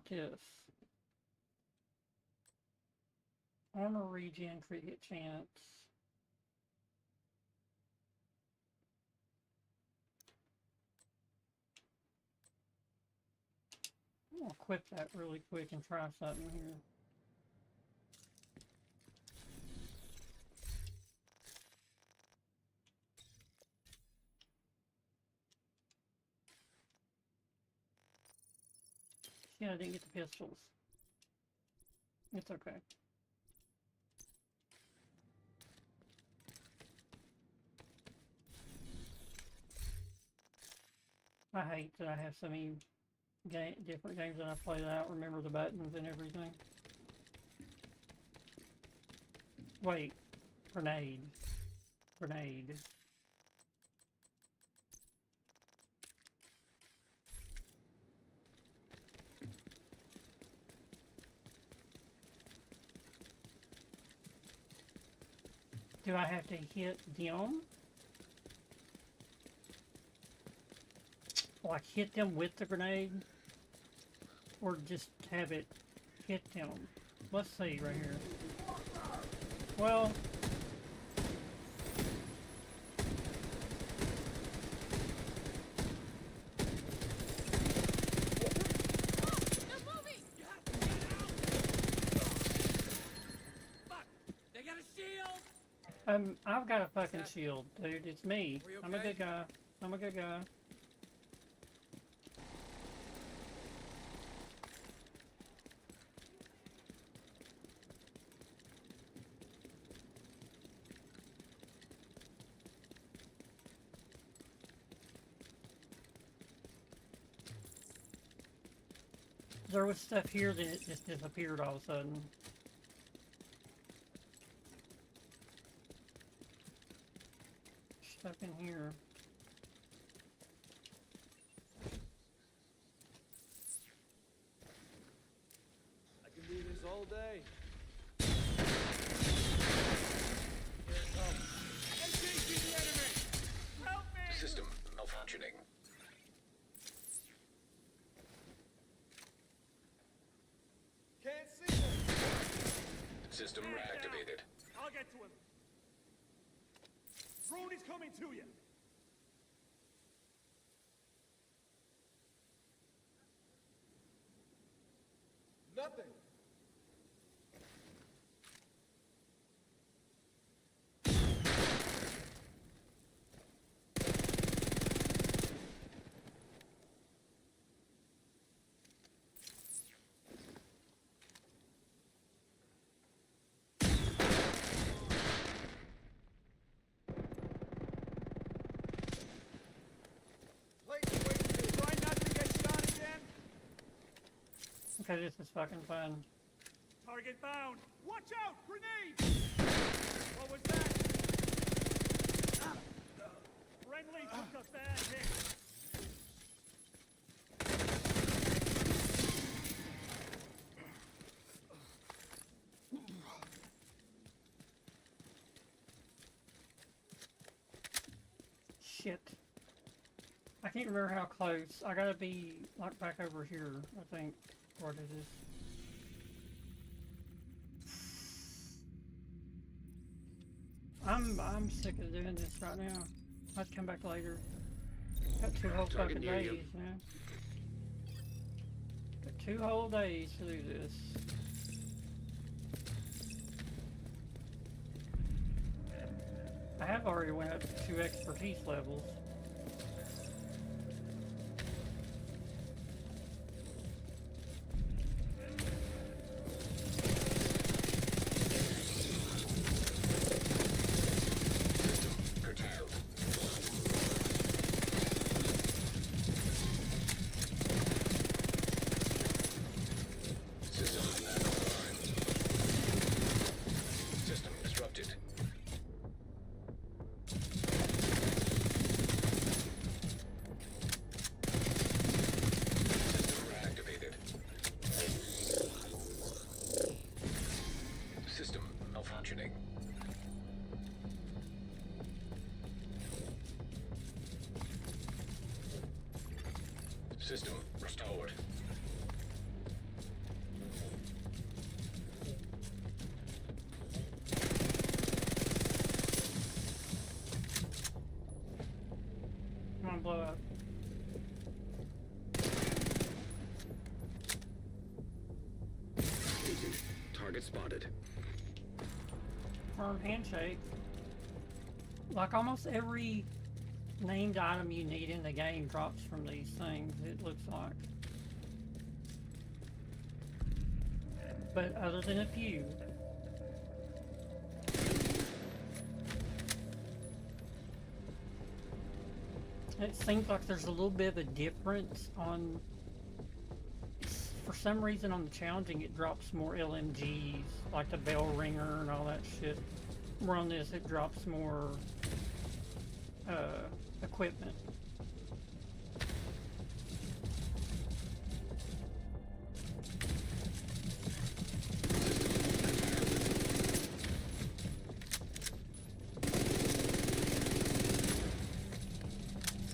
A: this. Armor regen, crit hit chance. I'm gonna equip that really quick and try something here. Yeah, I didn't get the pistols. It's okay. I hate that I have so many different games that I play that I don't remember the buttons and everything. Wait, grenade. Grenade. Do I have to hit them? Like hit them with the grenade? Or just have it hit them? Let's see right here. Well...
B: They got a shield!
A: I've got a fucking shield, dude. It's me.
B: Are you
A: I'm a
B: okay?
A: good guy. I'm a good guy. There was stuff here that it just disappeared all of a sudden. Stuff in here.
H: I can do this all day. Engaging the enemy! Help me!
C: System malfunctioning.
H: Can't see them!
C: System reactivated.
H: I'll get to him. Drone is coming to you. Nothing. Try not to get shot again.
A: Okay, this is fucking fun.
H: Target found. Watch out! Grenade! What was that? Friendly took a bad hit.
A: Shit. I can't remember how close. I gotta be like back over here, I think, what it is. I'm sick of doing this right now. I'd come back later. Got 2 whole
D: Target
A: fucking
D: near you.
A: days, man. Got 2 whole days to do this. I have already went up to 2 expertise levels.
C: Curtailed. System back online. System disrupted. System reactivated. System malfunctioning. System restored.
A: Come on, blow up.
D: Agent, target spotted.
A: Firm handshake. Like almost every named item you need in the game drops from these things, it looks like. But other than a few. It seems like there's a little bit of a difference on... For some reason on the challenging it drops more LMGs, like the bell ringer and all that shit. Where on this it drops more equipment.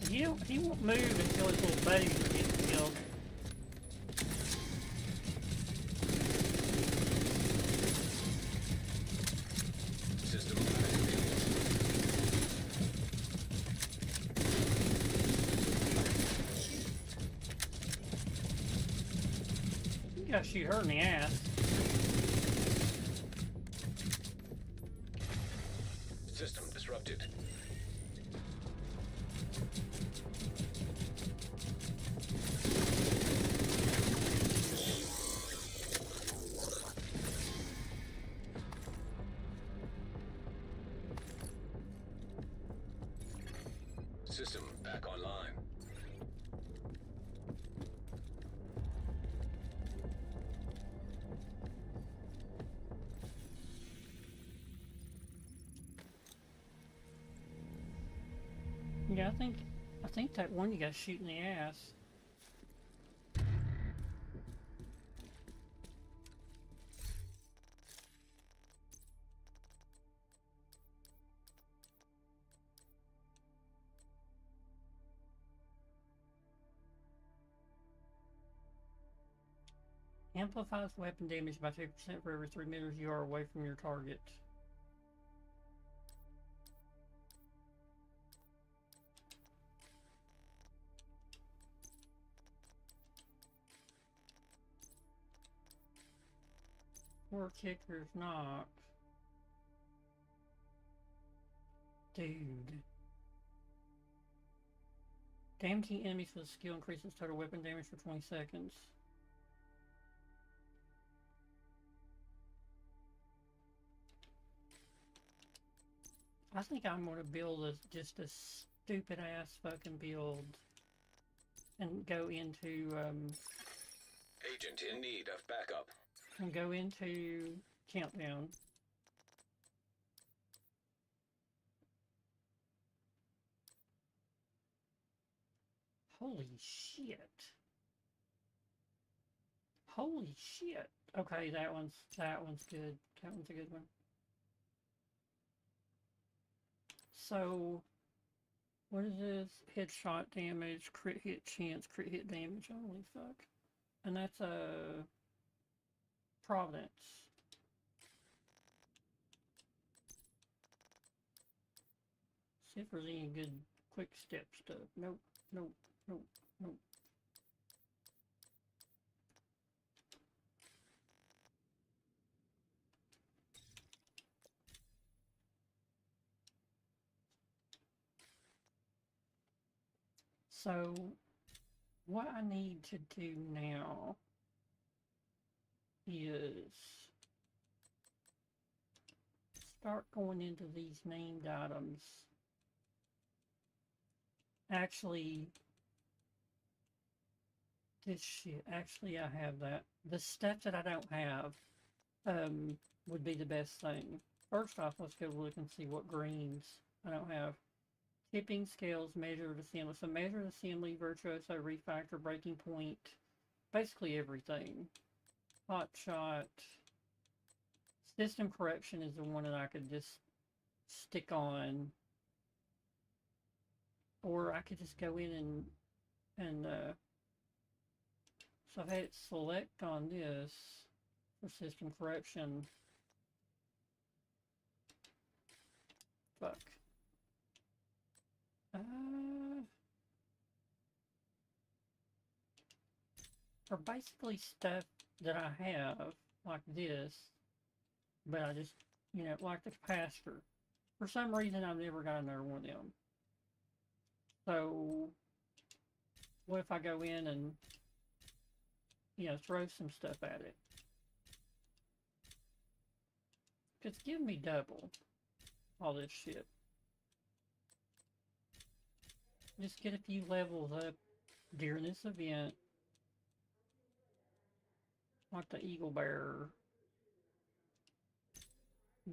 A: He won't move until his little buddies are getting killed.
C: System activated.
A: You gotta shoot her in the ass.
C: System disrupted. System back online.
A: Yeah, I think that one you got shoot in the ass. Amplifies weapon damage by 2% for every 3 meters you are away from your target. Four kickers knock. Dude. Damaging enemies with skill increases total weapon damage for 20 seconds. I think I'm gonna build just a stupid ass fucking build and go into
C: Agent in need of backup.
A: countdown. Holy shit. Holy shit. Okay, that one's good. That one's a good one. So What is this? Headshot damage, crit hit chance, crit hit damage. Holy fuck. And that's a Providence. See if there's any good quick step stuff. Nope, nope, nope, nope. So, what I need to do now is start going into these named items. Actually, this shit, actually I have that. The stuff that I don't have would be the best thing. First off, let's go look and see what greens I don't have. Tipping scales, measured assembly. So measured assembly, virtuoso, refactor, breaking point, basically everything. Hot shot. System corruption is the one that I could just stick on. Or I could just go in and so if I hit select on this for system corruption. Fuck. For basically stuff that I have, like this, but I just, you know, like the capacitor. For some reason, I've never got another one of them. So, what if I go in and, you know, throw some stuff at it? It's giving me double all this shit. Just get a few levels up during this event. Like the Eagle Bearer.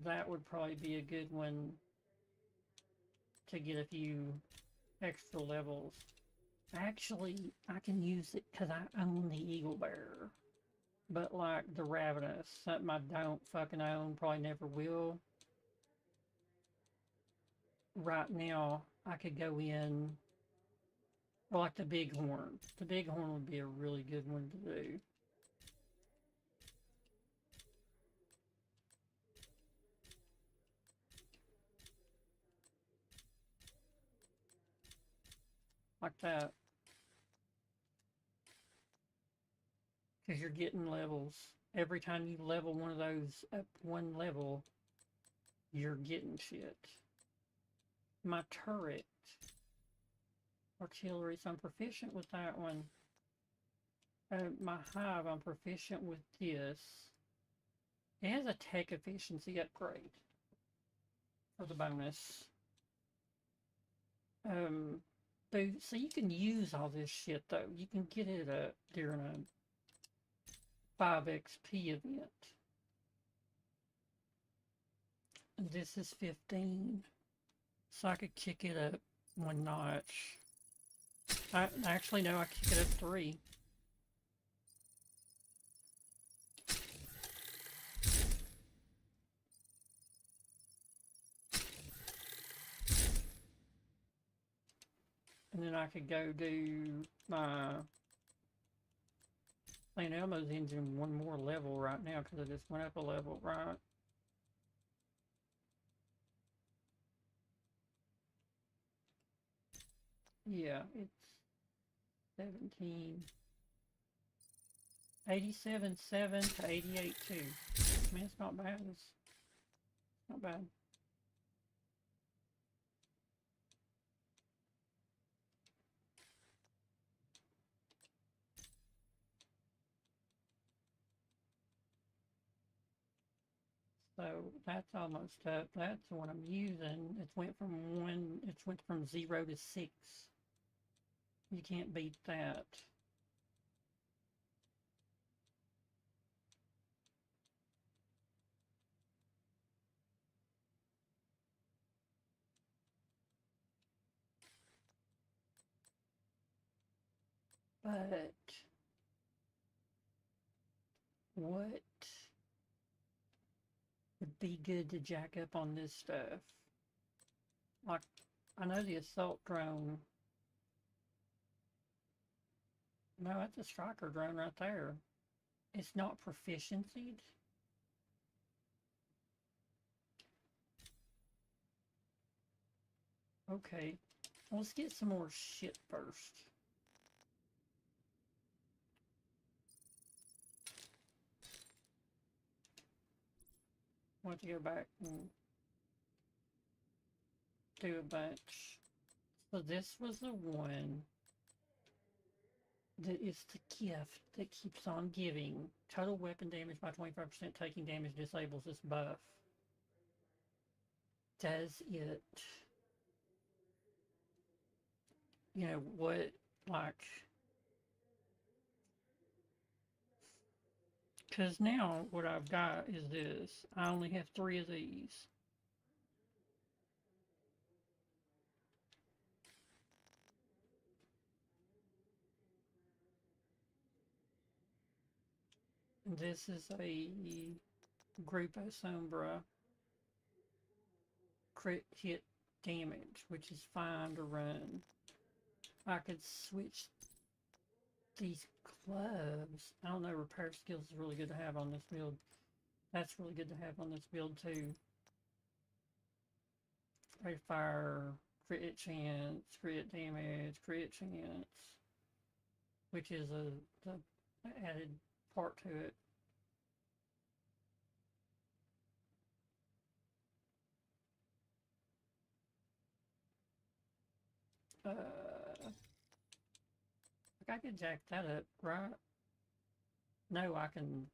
A: That would probably be a good one to get a few extra levels. Actually, I can use it because I own the Eagle Bearer. But like the Ravenous, something I don't fucking own, probably never will. Right now, I could go in, or like the Bighorn. The Bighorn would be a really good one to do. Like that. Because you're getting levels. Every time you level one of those up one level, you're getting shit. My turret. Artillery, so I'm proficient with that one. My hive, I'm proficient with this. It has a tech efficiency upgrade for the bonus. So you can use all this shit though. You can get it during a 5XP event. And this is 15. So I could kick it up one notch. Actually, no, I kick it up 3. And then I could go do my St. Elmo's engine one more level right now because I just went up a level, right? Yeah, it's 17. 87.7 to 88.2. I mean, it's not bad. It's not bad. So that's almost up. That's what I'm using. It went from 0 to 6. You can't beat that. But what would be good to jack up on this stuff? Like, I know the assault drone. No, that's a striker drone right there. It's not proficiency. Okay, let's get some more shit first. I want to go back and do a bunch. So this was the one that is the gift that keeps on giving. Total weapon damage by 25%, taking damage disables this buff. Does it, you know, what, like, because now what I've got is this. I only have 3 of these. This is a Grupo Sombra crit hit damage, which is fine to run. I could switch these gloves. I don't know, repair skills is really good to have on this build. That's really good to have on this build too. Rate of fire, crit hit chance, crit hit damage, crit hit chance, which is the added part to it. I could jack that up, right? No, I can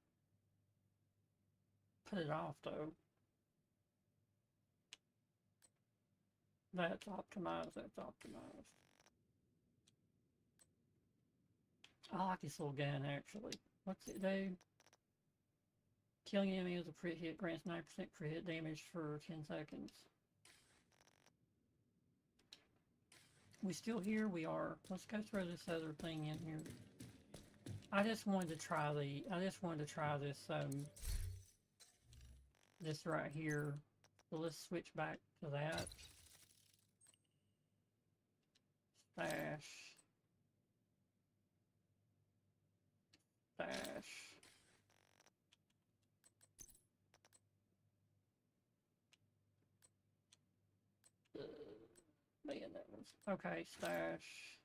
A: put it off though. That's optimized, that's optimized. I like this little gun actually. What's it do? Killing enemy with a crit hit grants 9% crit hit damage for 10 seconds. We still here? We are. Let's go throw this other thing in here. I just wanted to try this this right here. So let's switch back to that. Stash. Stash. Man, that was okay. Stash.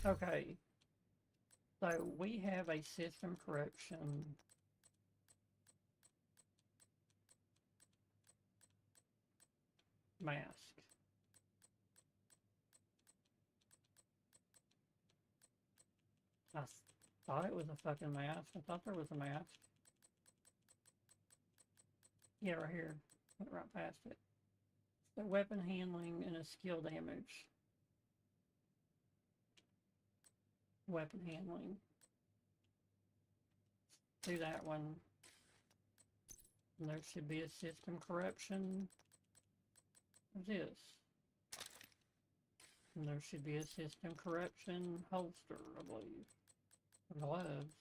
A: Okay, so we have a system corruption mask. I thought it was a fucking mask. I thought there was a mask. Yeah, right here. Went right past it. So weapon handling and a skill damage. Weapon handling. Do that one. And there should be a system corruption. What's this? And there should be a system corruption holster, I believe. Gloves.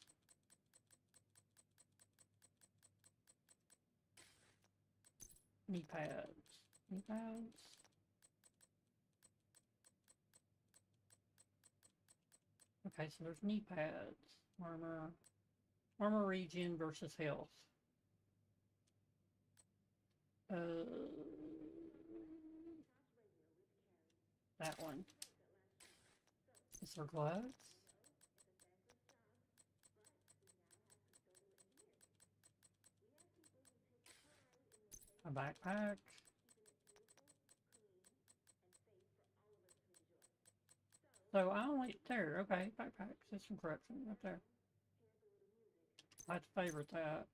A: Knee pads. Knee pads. Okay, so there's knee pads. Armor. Armor regen versus health. That one. Is there gloves? A backpack. So I only there. Okay, backpack system corruption right there. I'd favorite that.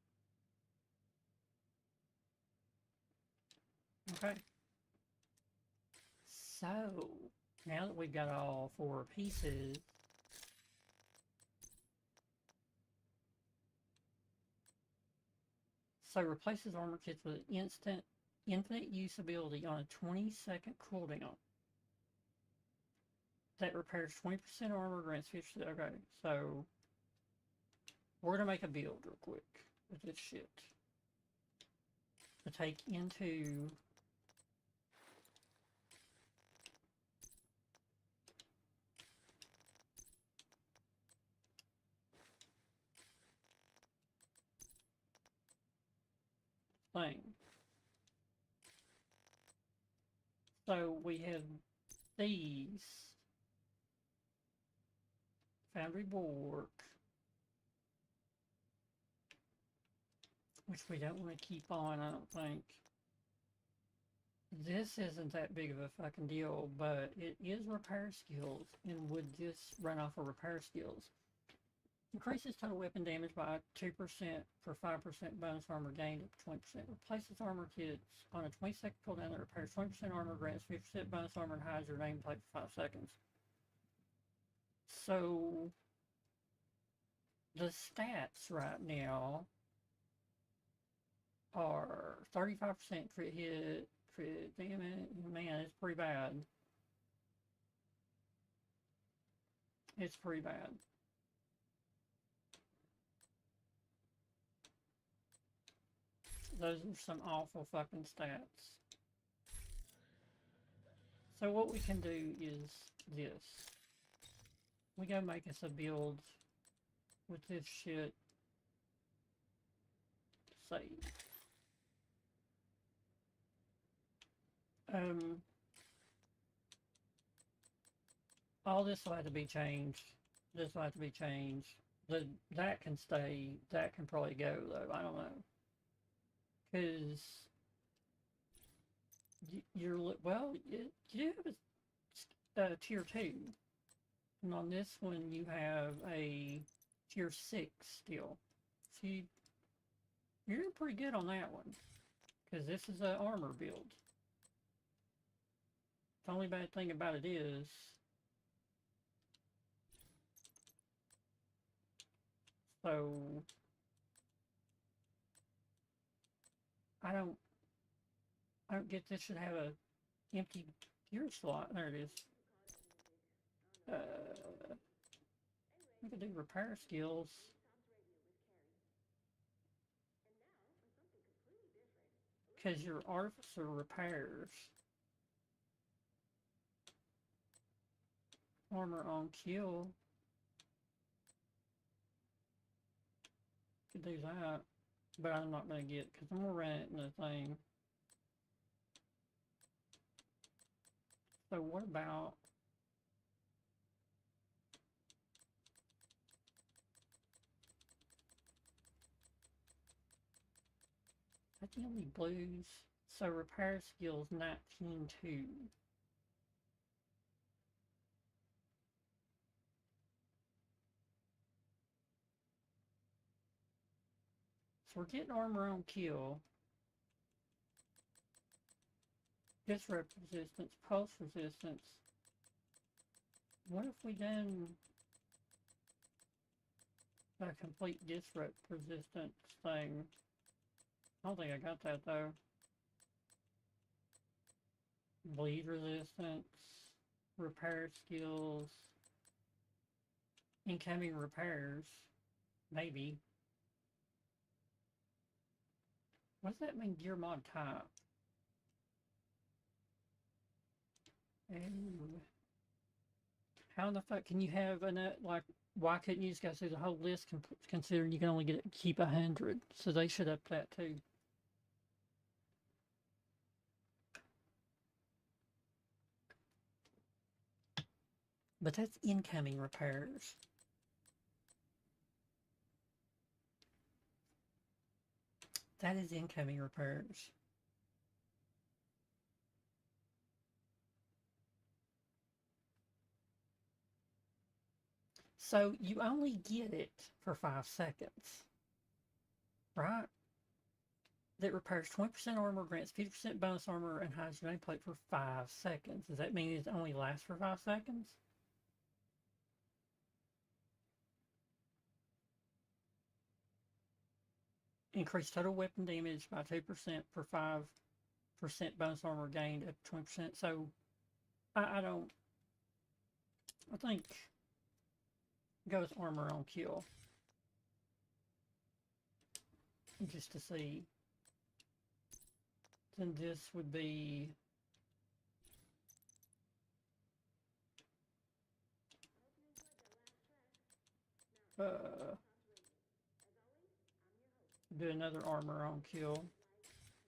A: Okay. So now that we've got all 4 pieces, so replaces armor kits with an infinite use ability on a 20-second cooldown. that repairs 20% armor, grants 50%. Okay, so we're gonna make a build real quick with this shit to take into thing. So we have these foundry bulwark, which we don't want to keep on, I don't think. This isn't that big of a fucking deal, but it is repair skills, and would this run off of repair skills? Increases total weapon damage by 2% for 5% bonus armor gained up to 20%. Replaces armor kits on a 20-second cooldown that repairs 20% armor, grants 50% bonus armor, and hides your nameplate for 5 seconds. So, the stats right now are 35% crit hit, crit damage. Man, it's pretty bad. It's pretty bad. Those are some awful fucking stats. So what we can do is this. We go make us a build with this shit. Save. All this will have to be changed. This will have to be changed. That can stay. That can probably go though. I don't know. Because you're, well, you have a tier 2. And on this one you have a tier 6 still. So you're doing pretty good on that one. Because this is an armor build. The only bad thing about it is so I don't get this should have a empty gear slot. There it is. We could do repair skills. Because your artificer repairs. Armor on kill. Could do that. But I'm not going to get, because I'm going to run it in the thing. So what about that's the only blues. So repair skills 19-2. So we're getting armor on kill. Disrupt resistance, pulse resistance. What if we done a complete disrupt resistance thing? I don't think I got that though. Bleed resistance, repair skills, incoming repairs, maybe. What does that mean, gear mod type? And how in the fuck can you have enough, like, why couldn't you just go through the whole list considering you can only keep 100? So they should up that too. But that's incoming repairs. That is incoming repairs. So you only get it for 5 seconds, right? That repairs 20% armor, grants 50% bonus armor, and hides your nameplate for 5 seconds. Does that mean it only lasts for 5 seconds? Increase total weapon damage by 2% for 5% bonus armor gained up to 20%. So I don't. I think go with armor on kill. Just to see. Then this would be do another armor on kill.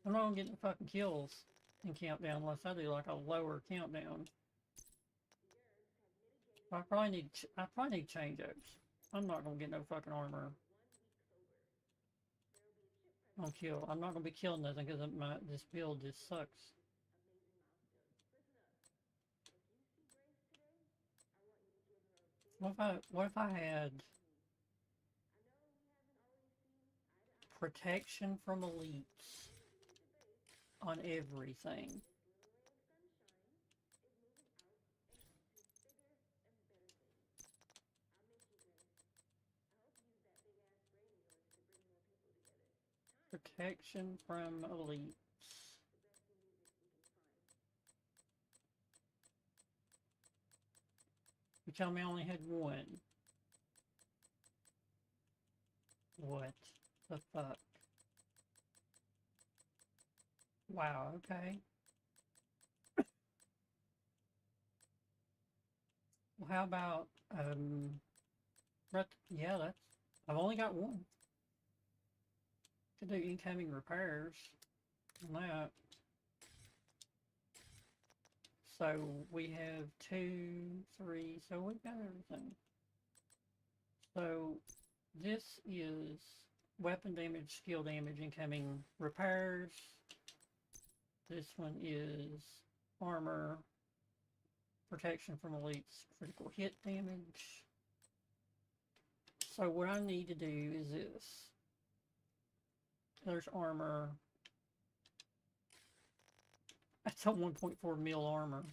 A: I'm not gonna get the fucking kills in countdown unless I do like a lower countdown. I probably need change ups. I'm not gonna get no fucking armor on kill. I'm not gonna be killing nothing because this build just sucks. What if I had protection from elites on everything? Protection from elites. You tell me I only had one. What the fuck? Wow, okay. Well, how about, yeah, I've only got one. Could do incoming repairs on that. So we have 2, 3, so we've got everything. So this is weapon damage, skill damage, incoming repairs. This one is armor, protection from elites, critical hit damage. So what I need to do is this. There's armor. That's a 1.4 mil armor.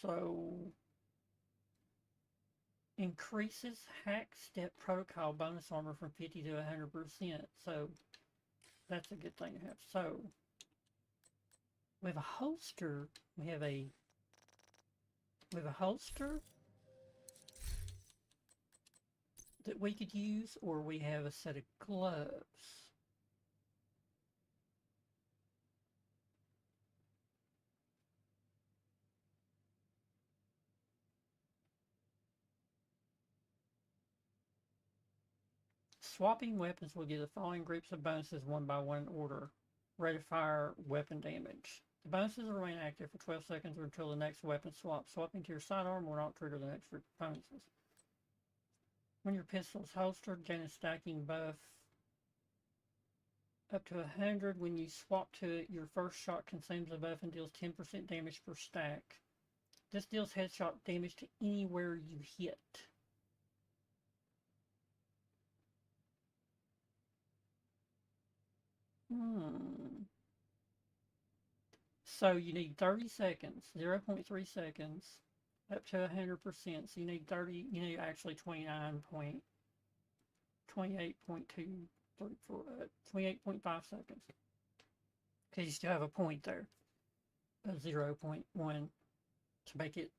A: So increases hack step protocol bonus armor from 50 to 100%. So that's a good thing to have. So we have a holster. We have a holster that we could use, or we have a set of gloves. Swapping weapons will give the following groups of bonuses one by one in order. Rate of fire, weapon damage. The bonuses will remain active for 12 seconds or until the next weapon swap. Swapping to your sidearm will not trigger the next bonuses. When your pistol is holstered, gain a stacking buff up to 100. When you swap to it, your first shot consumes a buff and deals 10% damage per stack. This deals headshot damage to anywhere you hit. So you need 30 seconds, 0.3 seconds, up to 100%. So you need actually 28.5 seconds. Because you still have a point there of 0.1 to make it,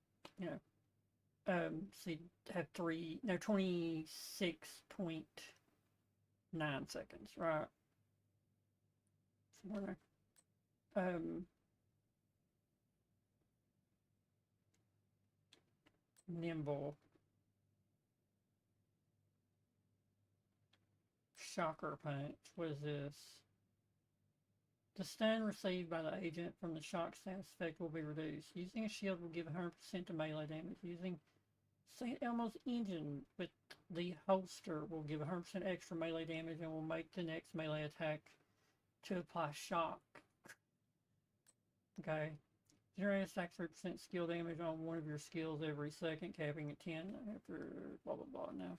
A: so you have 26.9 seconds, right? Somewhere there. Nimble. Shocker punch. What is this? The stun received by the agent from the shock status effect will be reduced. Using a shield will give 100% to melee damage. Using St. Elmo's engine with the holster will give 100% extra melee damage and will make the next melee attack to apply shock. Okay. Generate a stack 3% skill damage on one of your skills every second, capping at 10 after blah blah blah. Now,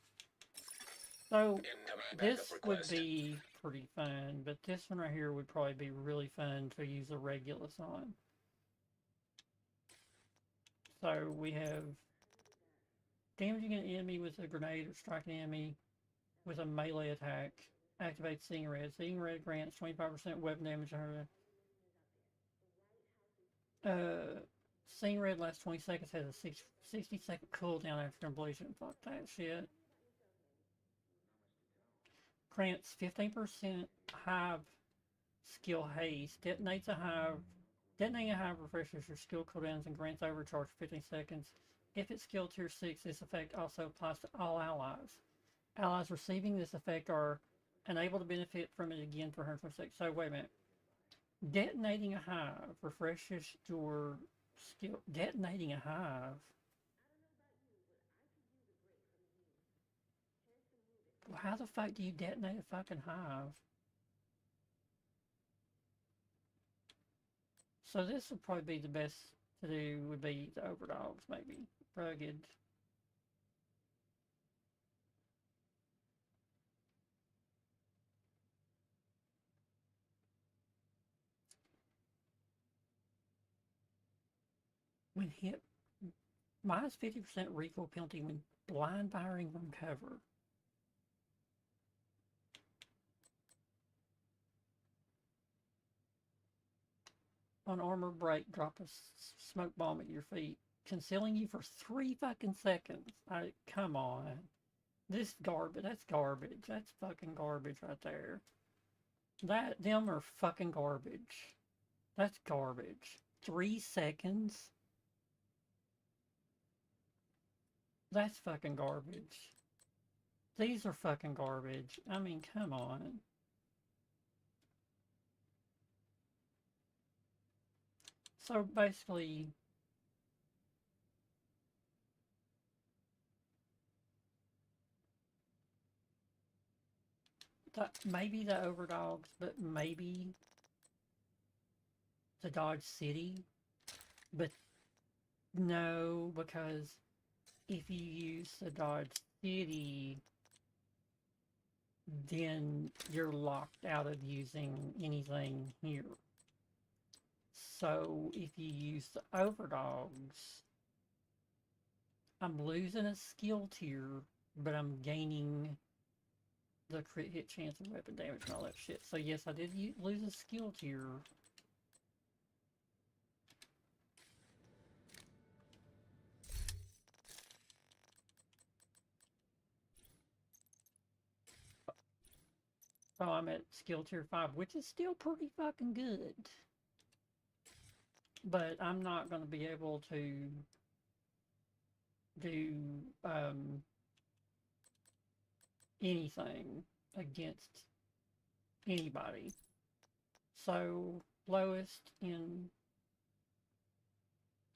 A: so this would be pretty fun, but this one right here would probably be really fun to use a Regulus on. So we have damaging an enemy with a grenade or striking an enemy with a melee attack. Activate Seeing Red. Seeing Red grants 25% weapon damage on her. Scene red lasts 20 seconds, has a 60-second cooldown after completion. Fuck that shit. Grants 15% hive skill haste. Detonating a hive refreshes your skill cooldowns and grants overcharge for 15 seconds. If it's skill tier 6, this effect also applies to all allies. Allies receiving this effect are unable to benefit from it again for 120 seconds. So wait a minute. Detonating a hive refreshes your skill. Detonating a hive? Well, how the fuck do you detonate a fucking hive? So this would probably be the best to do, would be the overdogs, maybe. Rugged. When hit, minus 50% recoil penalty when blind firing from cover. On armor break, drop a smoke bomb at your feet, concealing you for 3 fucking seconds. Come on. This garbage, that's garbage. That's fucking garbage right there. Them are fucking garbage. That's garbage. 3 seconds? That's fucking garbage. These are fucking garbage. I mean, come on. So basically, maybe the overdogs, but maybe the Dodge City. But no, because if you use the Dodge City, then you're locked out of using anything here. So if you use the overdogs, I'm losing a skill tier, but I'm gaining the crit hit chance and weapon damage and all that shit. So yes, I did lose a skill tier. So I'm at skill tier 5, which is still pretty fucking good. But I'm not going to be able to do anything against anybody. So lowest in,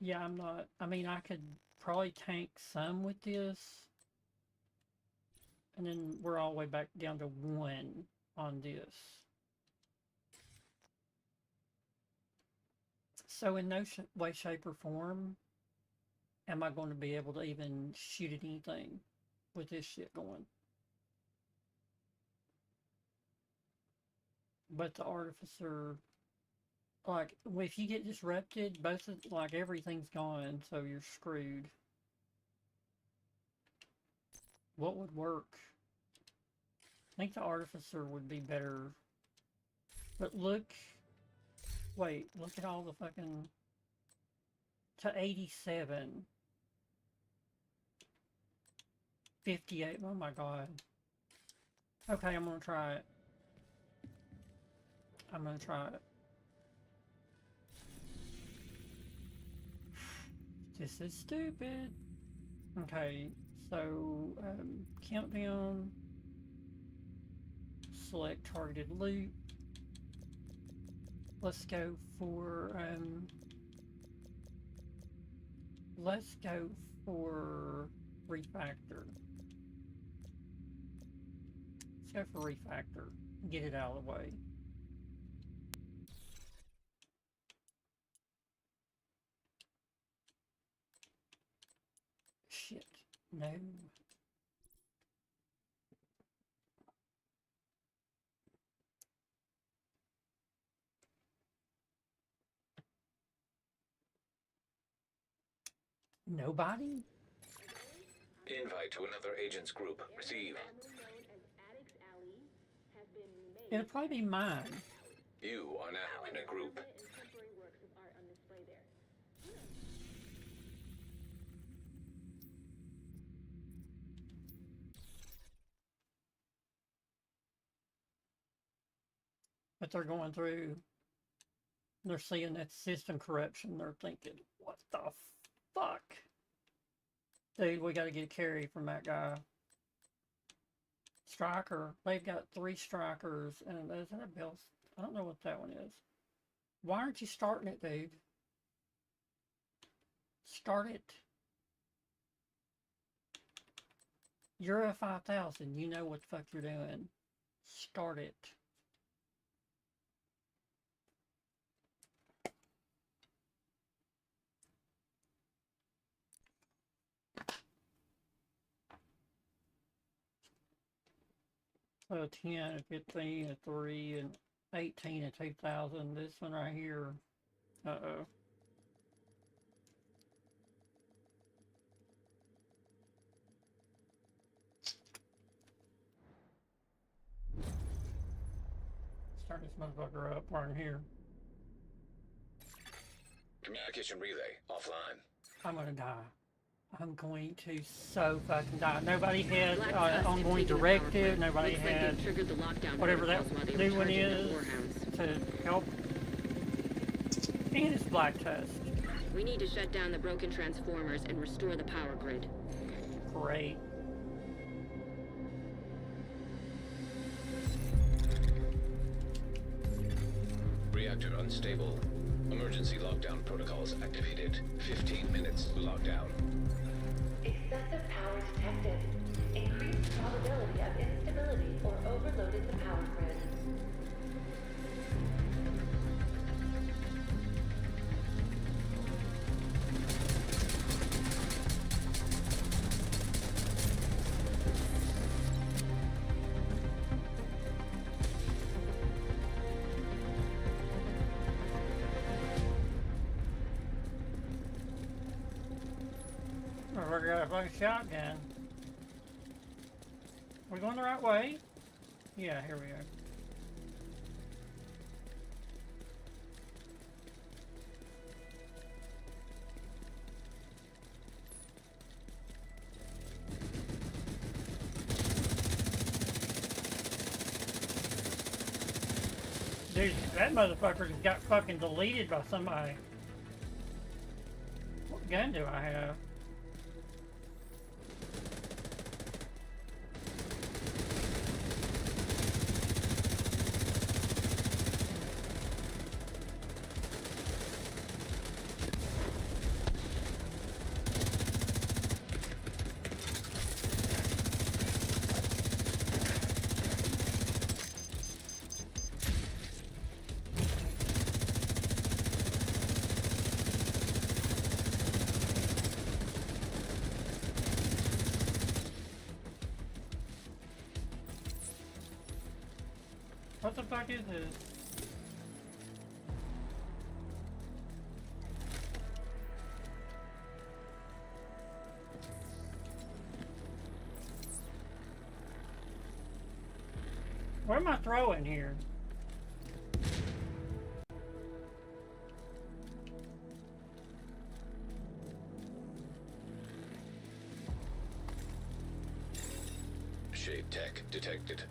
A: yeah, I'm not, I mean, I could probably tank some with this, and then we're all the way back down to 1 on this. So in no way, shape, or form am I going to be able to even shoot at anything with this shit going. But the Artificer, like, if you get disrupted, both of, like, everything's gone, so you're screwed. What would work? I think the Artificer would be better. But look, wait, look at all the fucking, to 87. 58, oh my god. Okay, I'm gonna try it. I'm gonna try it. This is stupid. Okay, so, countdown. Select targeted loot. Let's go for, refactor. Let's go for refactor. Get it out of the way. Shit. No. Nobody?
C: Invite to another agent's group. Receive.
A: It'll probably be mine.
C: You are now in a group.
A: But they're going through, they're seeing that system corruption. They're thinking, what the fuck? Dude, we got to get a carry from that guy. Striker. They've got 3 strikers. And is that a Bill? I don't know what that one is. Why aren't you starting it, dude? Start it. You're a 5,000. You know what the fuck you're doing. Start it. So 10, 15, 3, and 18 and 2,000. This one right here. Uh-oh. Start this motherfucker up right in here.
C: Communication relay offline.
A: I'm gonna die. I'm going to so fucking die. Nobody had
E: Black Tusk is
A: ongoing
E: taking the power
A: directive.
E: plant.
A: Nobody
E: Looks like
A: had
E: they've triggered the lockdown
A: whatever that
E: protocols while they were
A: new one
E: charging the
A: is
E: Warhounds.
A: to help. And it's Black Tusk.
E: We need to shut down the broken transformers and restore the power grid.
A: Great.
C: Reactor unstable. Emergency lockdown protocols activated. 15 minutes lockdown.
I: Excessive power detected. Increased probability of instability or overloaded the power grid.
A: We got a fucking shotgun. We going the right way? Yeah, here we are. Dude, that motherfucker just got fucking deleted by somebody. What gun do I have? What the fuck is this? What am I throwing here?
C: Shade tech detected.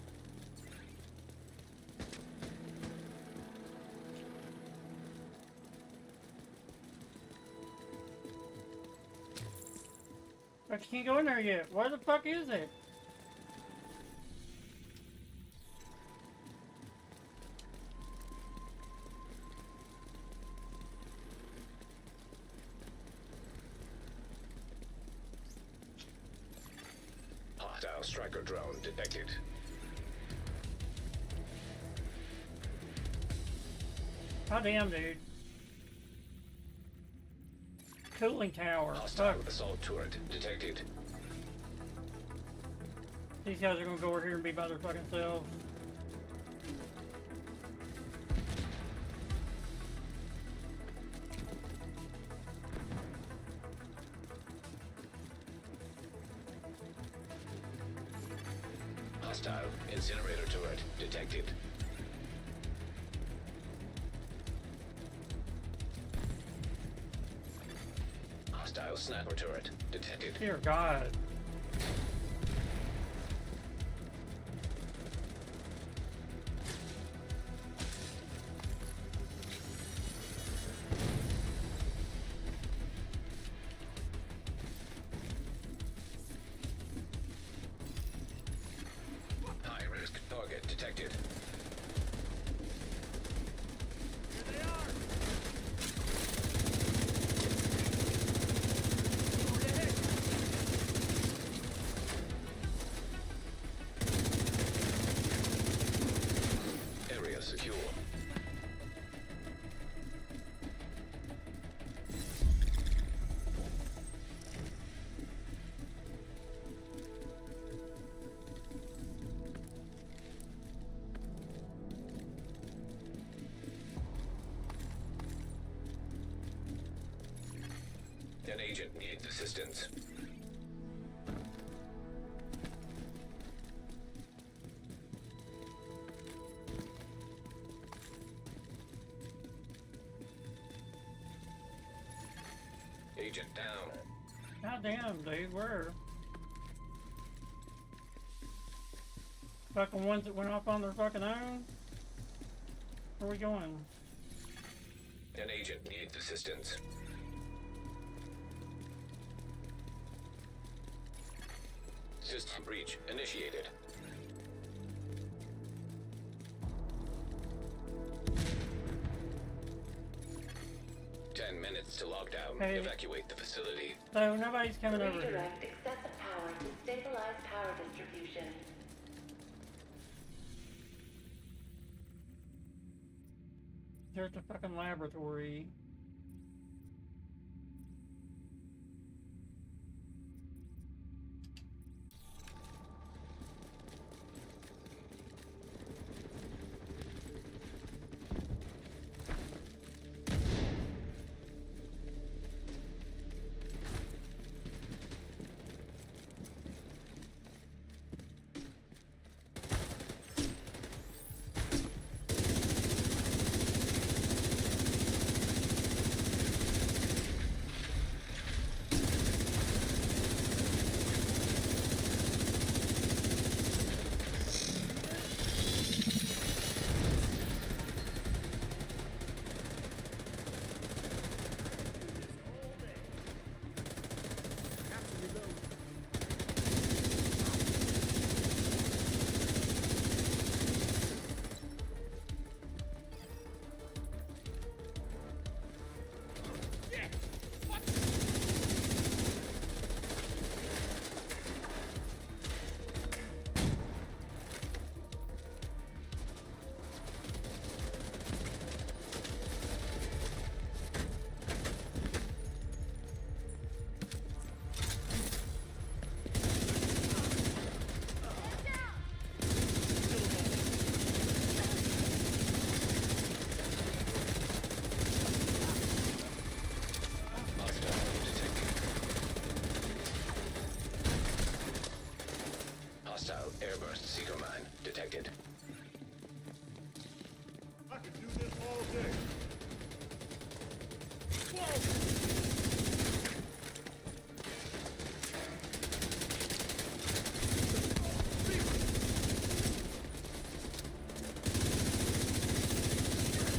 A: But you can't go in there yet. Where the fuck is it?
C: Hostile striker drone detected.
A: Oh damn, dude. Cooling tower.
C: Hostile
A: Fuck.
C: assault turret detected.
A: These guys are gonna go over here and be by their fucking selves.
C: Hostile incinerator turret detected. Hostile sniper turret detected.
A: Dear God.
C: secure. An agent needs assistance. Agent down.
A: God damn, dude, where? Fucking ones that went off on their fucking own? Where are we going?
C: An agent needs assistance. System breach initiated. Minutes to lockdown.
A: Hey.
C: Evacuate the facility.
A: So nobody's coming over here.
I: Redirect excessive power to stabilize power distribution.
A: There's a fucking laboratory.
C: Hostile airburst seeker mine detected.
H: I could do this all day.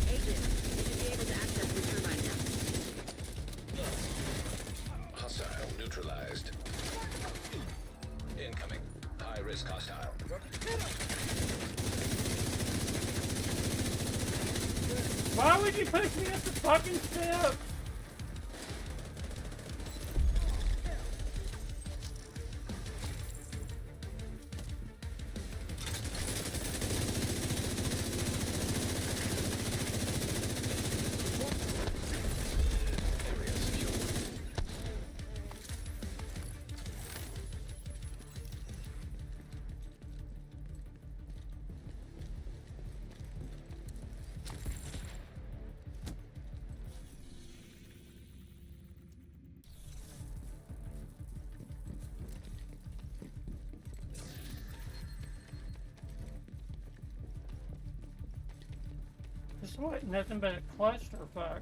F: Agent, you should be able to access the turbine now.
C: Hostile neutralized. Incoming. High risk hostile.
A: Why would you push me up the fucking step?
C: Area secure.
A: This wasn't nothing but a clusterfuck.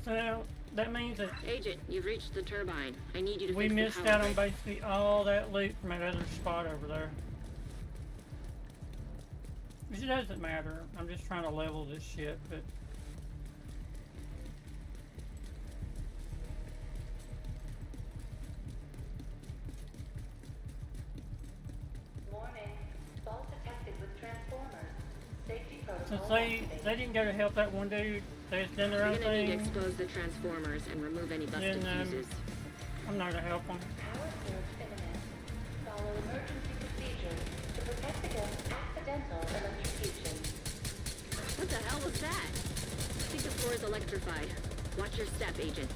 A: So that means that
F: Agent, you've reached the turbine. I need you to
A: we
F: fix
A: missed
F: the power
A: out on
F: grid.
A: basically all that loot from that other spot over there. Which it doesn't matter. I'm just trying to level this shit, but
I: Warning. Fault detected with transformers. Safety protocol
A: since
I: activated.
A: they didn't go to help that one dude, they just done their
F: You're
A: own
F: gonna need to
A: thing.
F: expose the transformers and remove any busted
A: Then,
F: fuses.
A: I'm not gonna help them.
I: Power surge imminent. follow emergency procedures to protect against accidental electrocution.
E: What the hell was that? I think the floor is electrified. Watch your step, Agent.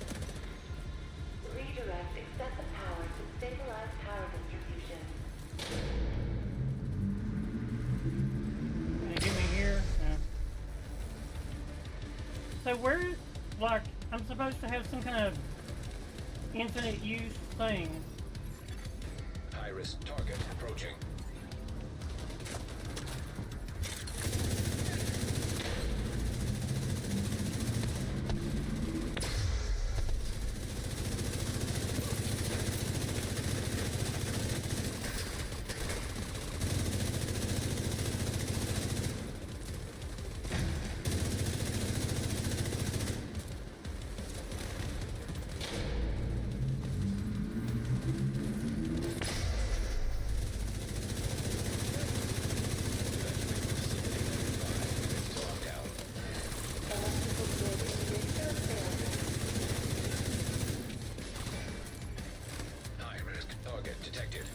I: Redirect excessive power to stabilize power distribution.
A: Can you get me here? No. So where, like, I'm supposed to have some kind of infinite use thing.
C: High-risk target approaching.
I: Electrical grid in danger of failure.
C: High-risk target detected.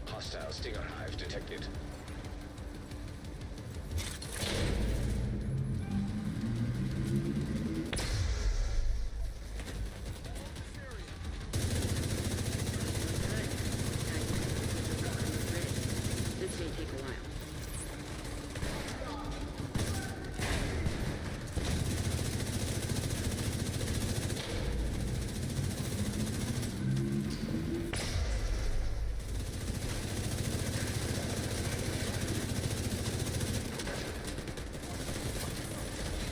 C: Hostile stinger hive detected.
E: This may take a while.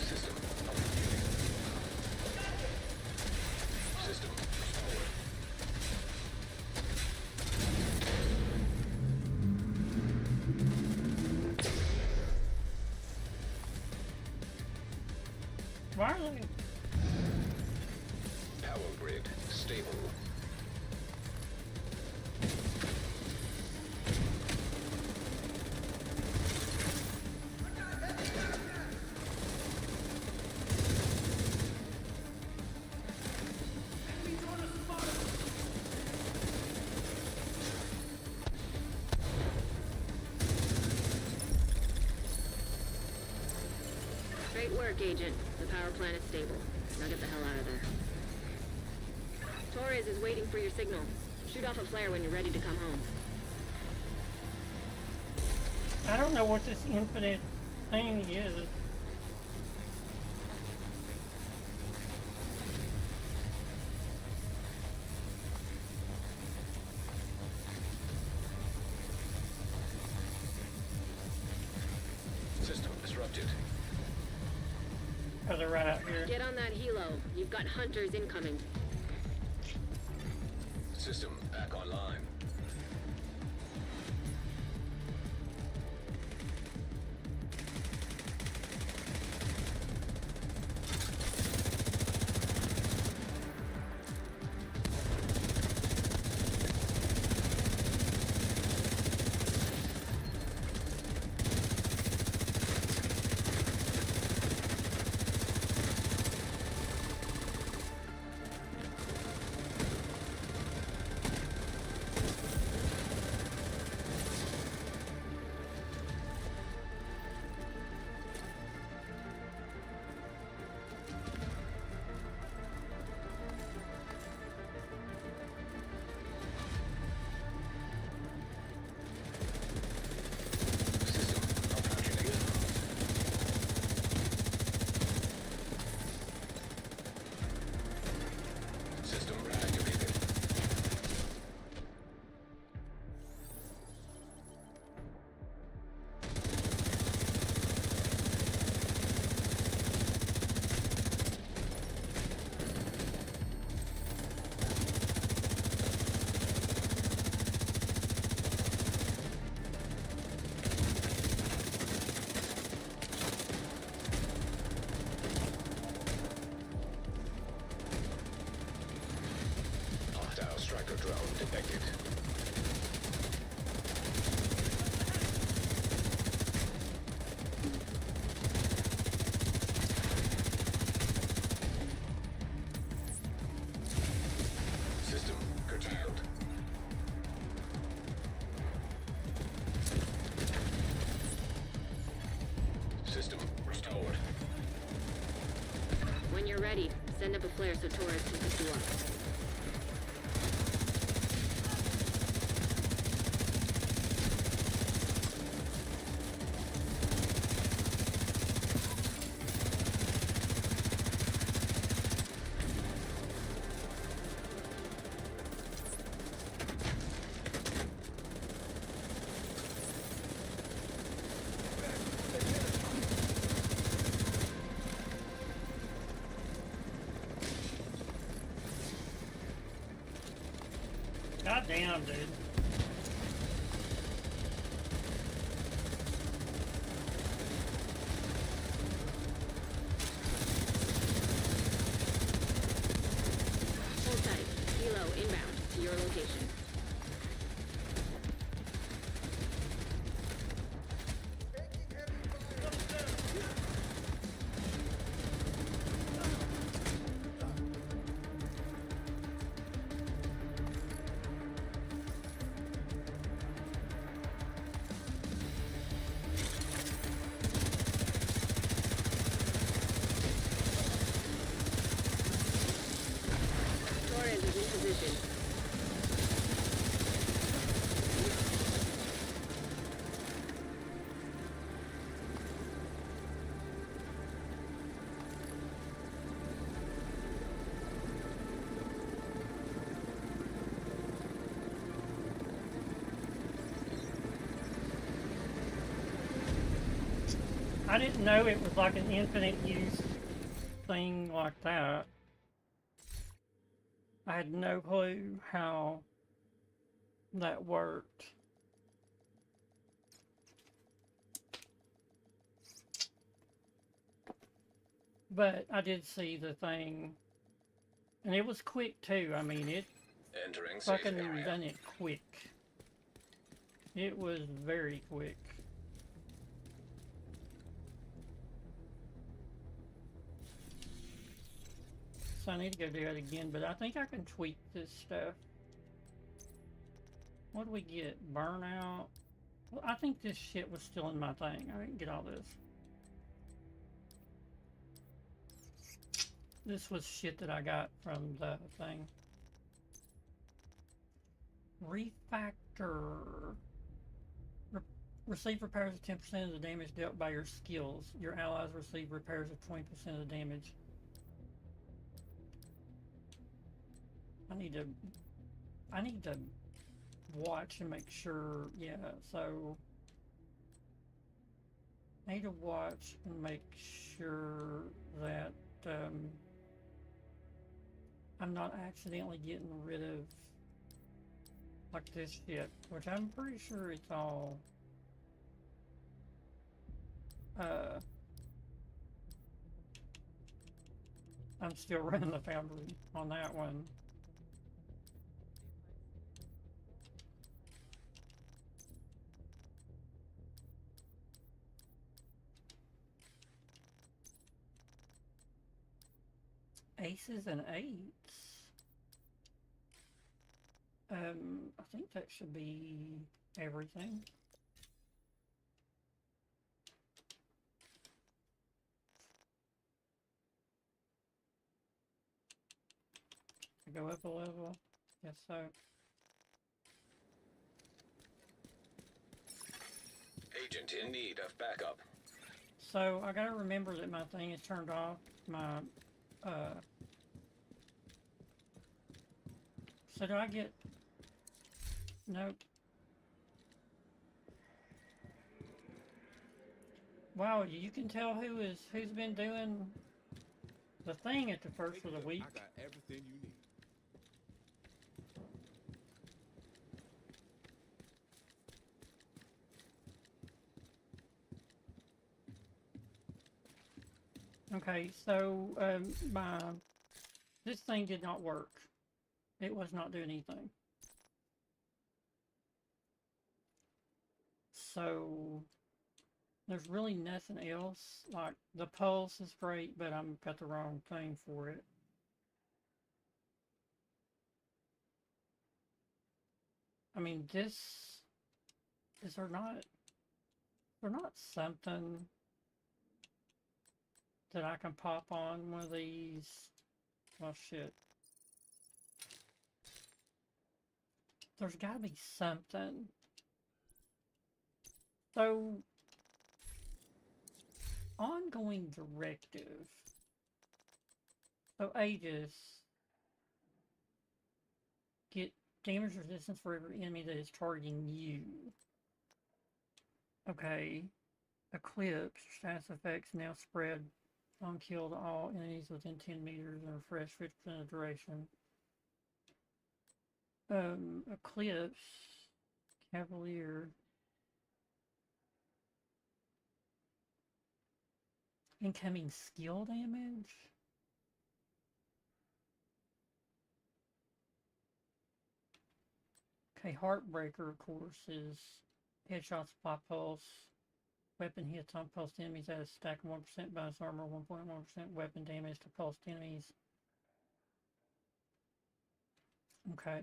C: System operating. System restored.
A: Why are they?
C: Power grid stable.
E: Great work, Agent. The power plant is stable. Now get the hell out of there. Torres is waiting for your signal. Shoot off a flare when you're ready to come home.
A: I don't know what this infinite thing is.
C: System disrupted.
A: Oh, they're right out here.
E: Get on that helo. You've got hunters incoming.
C: System back online. Striker drone detected. Damage healed. System restored.
E: When you're ready, send up a flare so Torres can pick you up.
A: God damn, dude.
E: Hold tight. Helo inbound to your location. Torres is in position.
A: I didn't know it was like an infinite use thing like that. I had no clue how that worked. But I did see the thing, and it was quick too. I mean, it
C: Entering safe
A: fucking
C: area.
A: done it quick. It was very quick. So I need to go do that again, but I think I can tweak this stuff. What do we get? Burnout? Well, I think this shit was still in my thing. I didn't get all this. This was shit that I got from the thing. Refactor. Receive repairs of 10% of the damage dealt by your skills. Your allies receive repairs of 20% of the damage. I need to watch and make sure, yeah, so I need to watch and make sure that I'm not accidentally getting rid of like this shit, which I'm pretty sure it's all I'm still running the foundry on that one. Aces and eights. I think that should be everything. Go up a level. Yes, so.
C: Agent in need of backup.
A: So I gotta remember that my thing is turned off. My so do I get? Nope. Wow, you can tell who's been doing the thing at the first of the week.
H: I got everything you need.
A: Okay, so this thing did not work. It was not doing anything. So there's really nothing else. Like the pulse is great, but I've got the wrong thing for it. I mean, is there not something that I can pop on one of these? Well, shit. There's gotta be something. So, ongoing directive. So, Aegis. Get damage resistance for every enemy that is targeting you. Okay. Eclipse. Status effects now spread on kill to all enemies within 10 meters and refresh 50% of duration. Eclipse. Cavalier. Incoming skill damage? Okay, Heartbreaker, of course, is headshots by pulse. Weapon hits on pulsed enemies at a stack of 1% bonus armor, 1.1% weapon damage to pulsed enemies. Okay.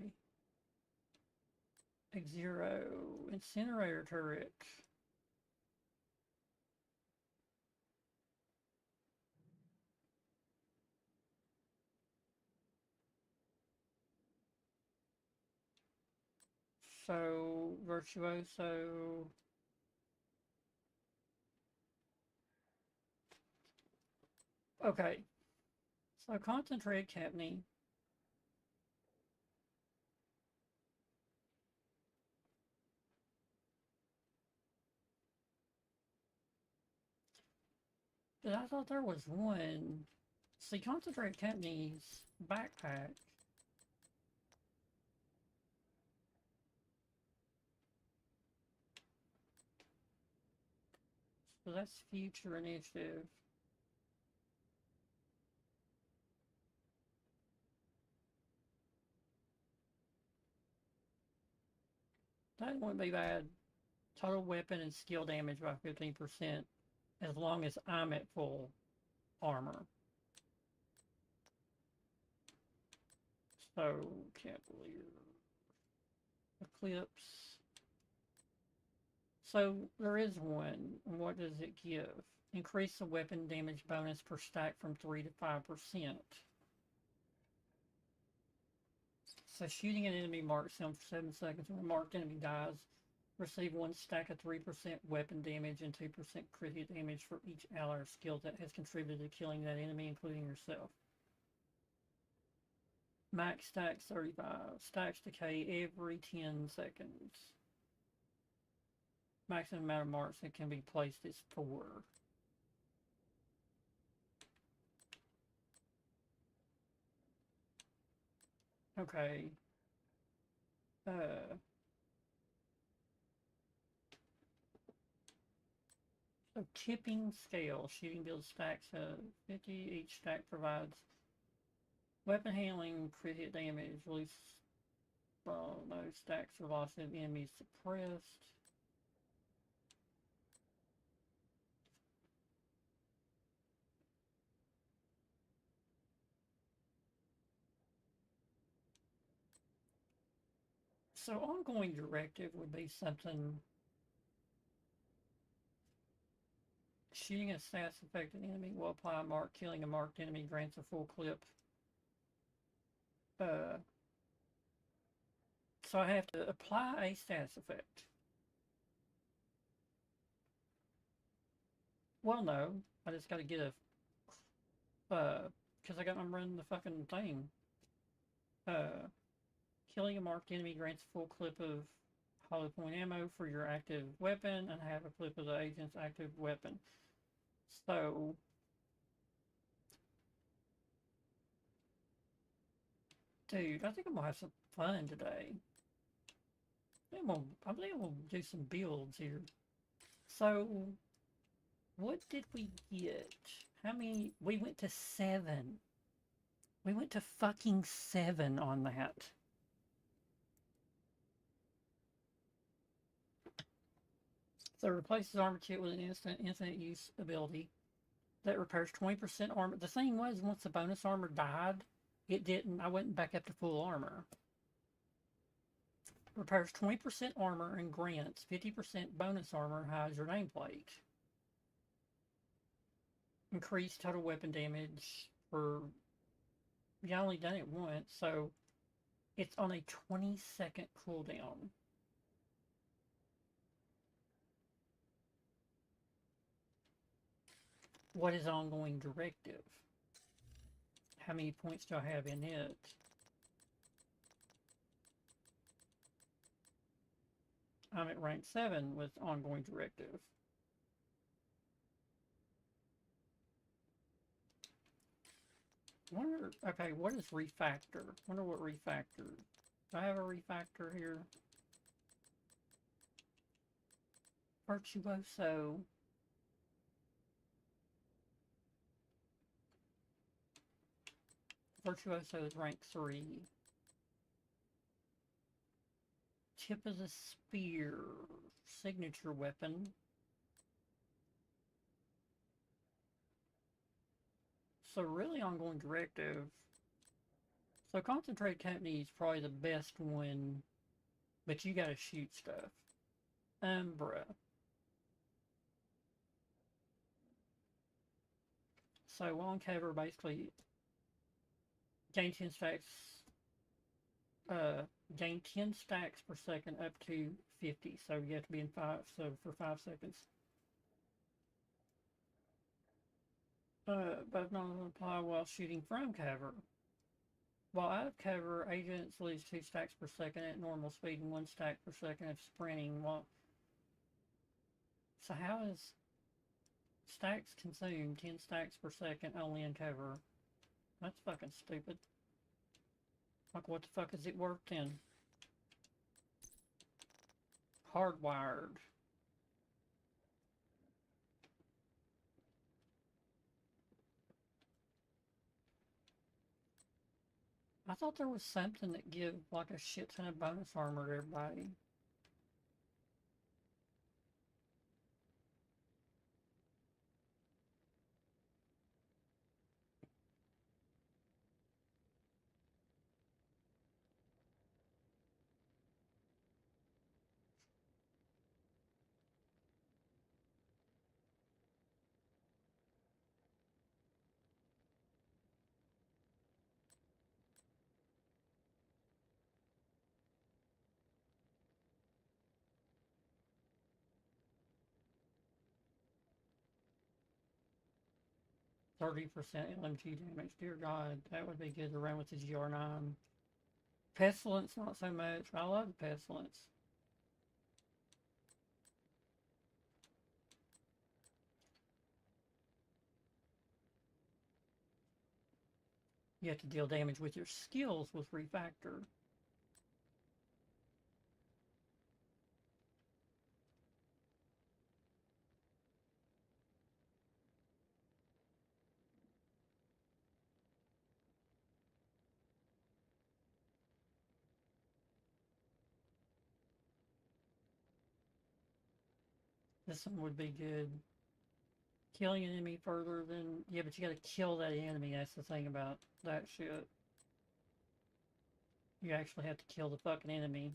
A: X0, Incinerator Turret. So, Virtuoso. Okay. So, Concentrated Capney. But I thought there was one. See, Concentrated Capney's backpack. So that's future initiative. That wouldn't be bad. Total weapon and skill damage by 15%, as long as I'm at full armor. So, Cavalier. Eclipse. So, there is one. What does it give? Increase the weapon damage bonus per stack from 3 to 5%. So, shooting an enemy marks them for 7 seconds. When a marked enemy dies, receive 1 stack of 3% weapon damage and 2% crit hit damage for each ally or skill that has contributed to killing that enemy, including yourself. Max stacks 35. Stacks decay every 10 seconds. Maximum amount of marks that can be placed is 4. Okay. So tipping scale. Shooting build stacks of 50. Each stack provides weapon handling, crit hit damage, release no stacks velocity of enemies suppressed. So ongoing directive would be something. Shooting a status affected enemy will apply a mark. Killing a marked enemy grants a full clip. So I have to apply a status effect. Well, no. I just got to get a... because I'm running the fucking thing. Killing a marked enemy grants a full clip of hollow point ammo for your active weapon and have a clip of the agent's active weapon. So... Dude, I think I'm gonna have some fun today. I think I'm gonna do some builds here. So, what did we get? How many? We went to 7. We went to fucking 7 on that. So it replaces armor kit with an infinite use ability that repairs 20% armor. The thing was, once the bonus armor died, it didn't. I went back up to full armor. Repairs 20% armor and grants 50% bonus armor, hides your nameplate. Increase total weapon damage for... You only done it once, so it's on a 20-second cooldown. What is ongoing directive? How many points do I have in it? I'm at rank 7 with ongoing directive. Wonder, okay, what is refactor? Wonder what refactor. Do I have a refactor here? Virtuoso. Virtuoso is rank 3. Tip of the spear. Signature weapon. So really ongoing directive. So concentrate company is probably the best one, but you gotta shoot stuff. Umbra. So long cover basically gain 10 stacks, gain 10 stacks per second up to 50. So you have to be in 5, so for 5 seconds. But not apply while shooting from cover. While out of cover, agents lose 2 stacks per second at normal speed and 1 stack per second of sprinting. While... So how is stacks consumed 10 stacks per second only in cover? That's fucking stupid. Like, what the fuck is it worth then? Hardwired. I thought there was something that give like a shit ton of bonus armor to everybody. %, LMG damage. Dear God, that would be good to run with the GR9. Pestilence, not so much. I love the Pestilence. You have to deal damage with your skills with refactor. This one would be good. Killing an enemy further than... Yeah, but you gotta kill that enemy. That's the thing about that shit. You actually have to kill the fucking enemy.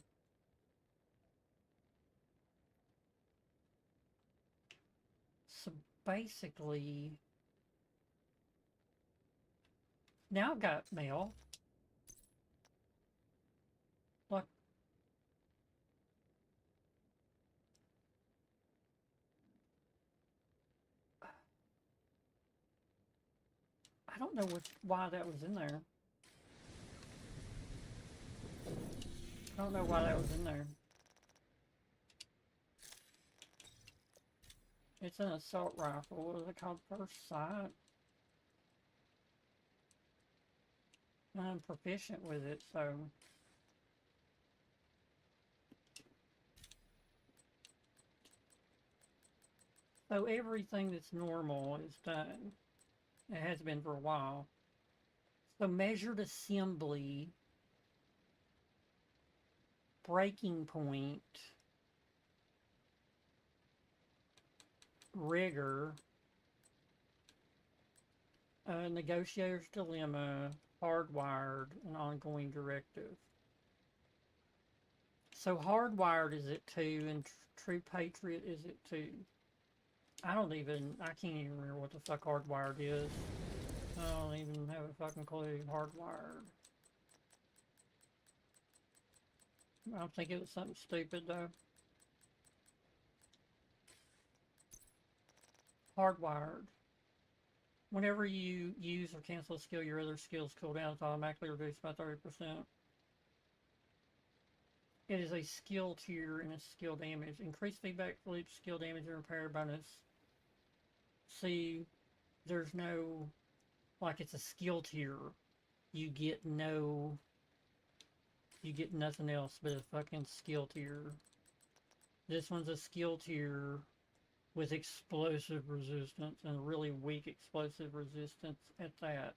A: So basically... Now I've got mail. Like... I don't know why that was in there. I don't know why that was in there. It's an assault rifle. What is it called? First sight? I'm proficient with it, so... So everything that's normal is done. It has been for a while. So measured assembly, breaking point, rigor, negotiator's dilemma, hardwired, and ongoing directive. So hardwired is at 2 and True Patriot is at 2. I can't even remember what the fuck hardwired is. I don't even have a fucking clue. Hardwired. I think it was something stupid though. Hardwired. Whenever you use or cancel a skill, your other skills cooldown is automatically reduced by 30%. It is a skill tier and a skill damage. Increased feedback loops, skill damage, and repair bonus. See, there's no, like it's a skill tier. You get nothing else but a fucking skill tier. This one's a skill tier with explosive resistance and really weak explosive resistance at that.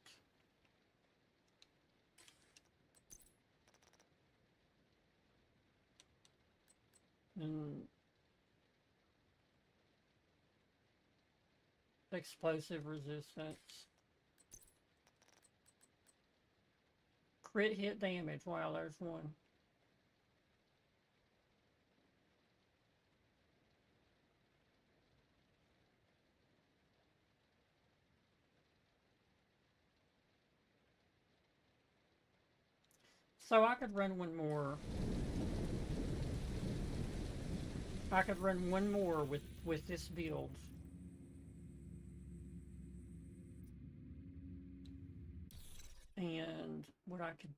A: And explosive resistance. Crit hit damage. Wow, there's one. So I could run one more. I could run one more with this build. And what I could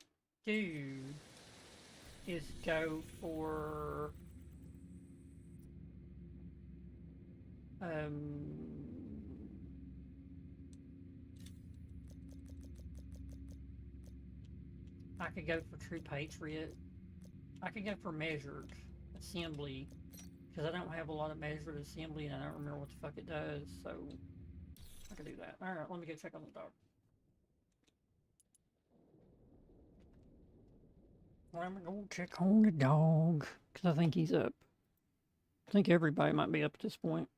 A: do is go for I could go for True Patriot. I could go for Measured Assembly, because I don't have a lot of Measured Assembly and I don't remember what the fuck it does, so I could do that. Alright, let me go check on the dog. I'm gonna go check on the dog, because I think he's up. I think everybody might be up at this point.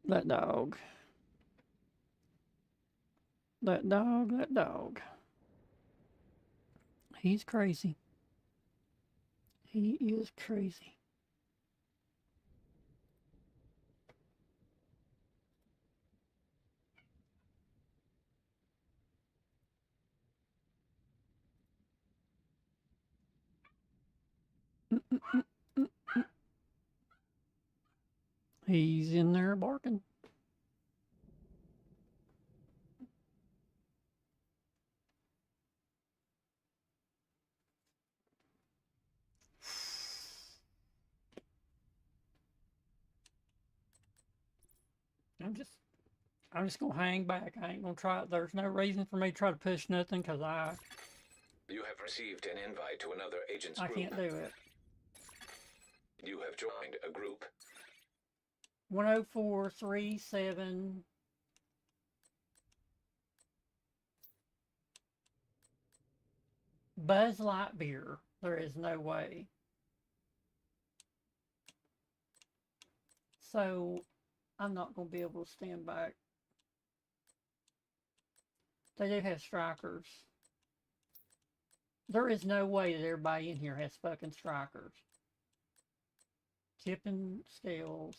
A: That dog. That dog, that dog. He's crazy. He is crazy. He's in there barking. I'm just gonna hang back. I ain't gonna try. There's no reason for me to try to push nothing because
C: You have received an invite to another agent's
A: I
C: group.
A: can't do it.
C: You have joined a group.
A: 10437. Buzz Lightyear. There is no way. So I'm not gonna be able to stand back. They do have strikers. There is no way that everybody in here has fucking strikers. Tipping scales.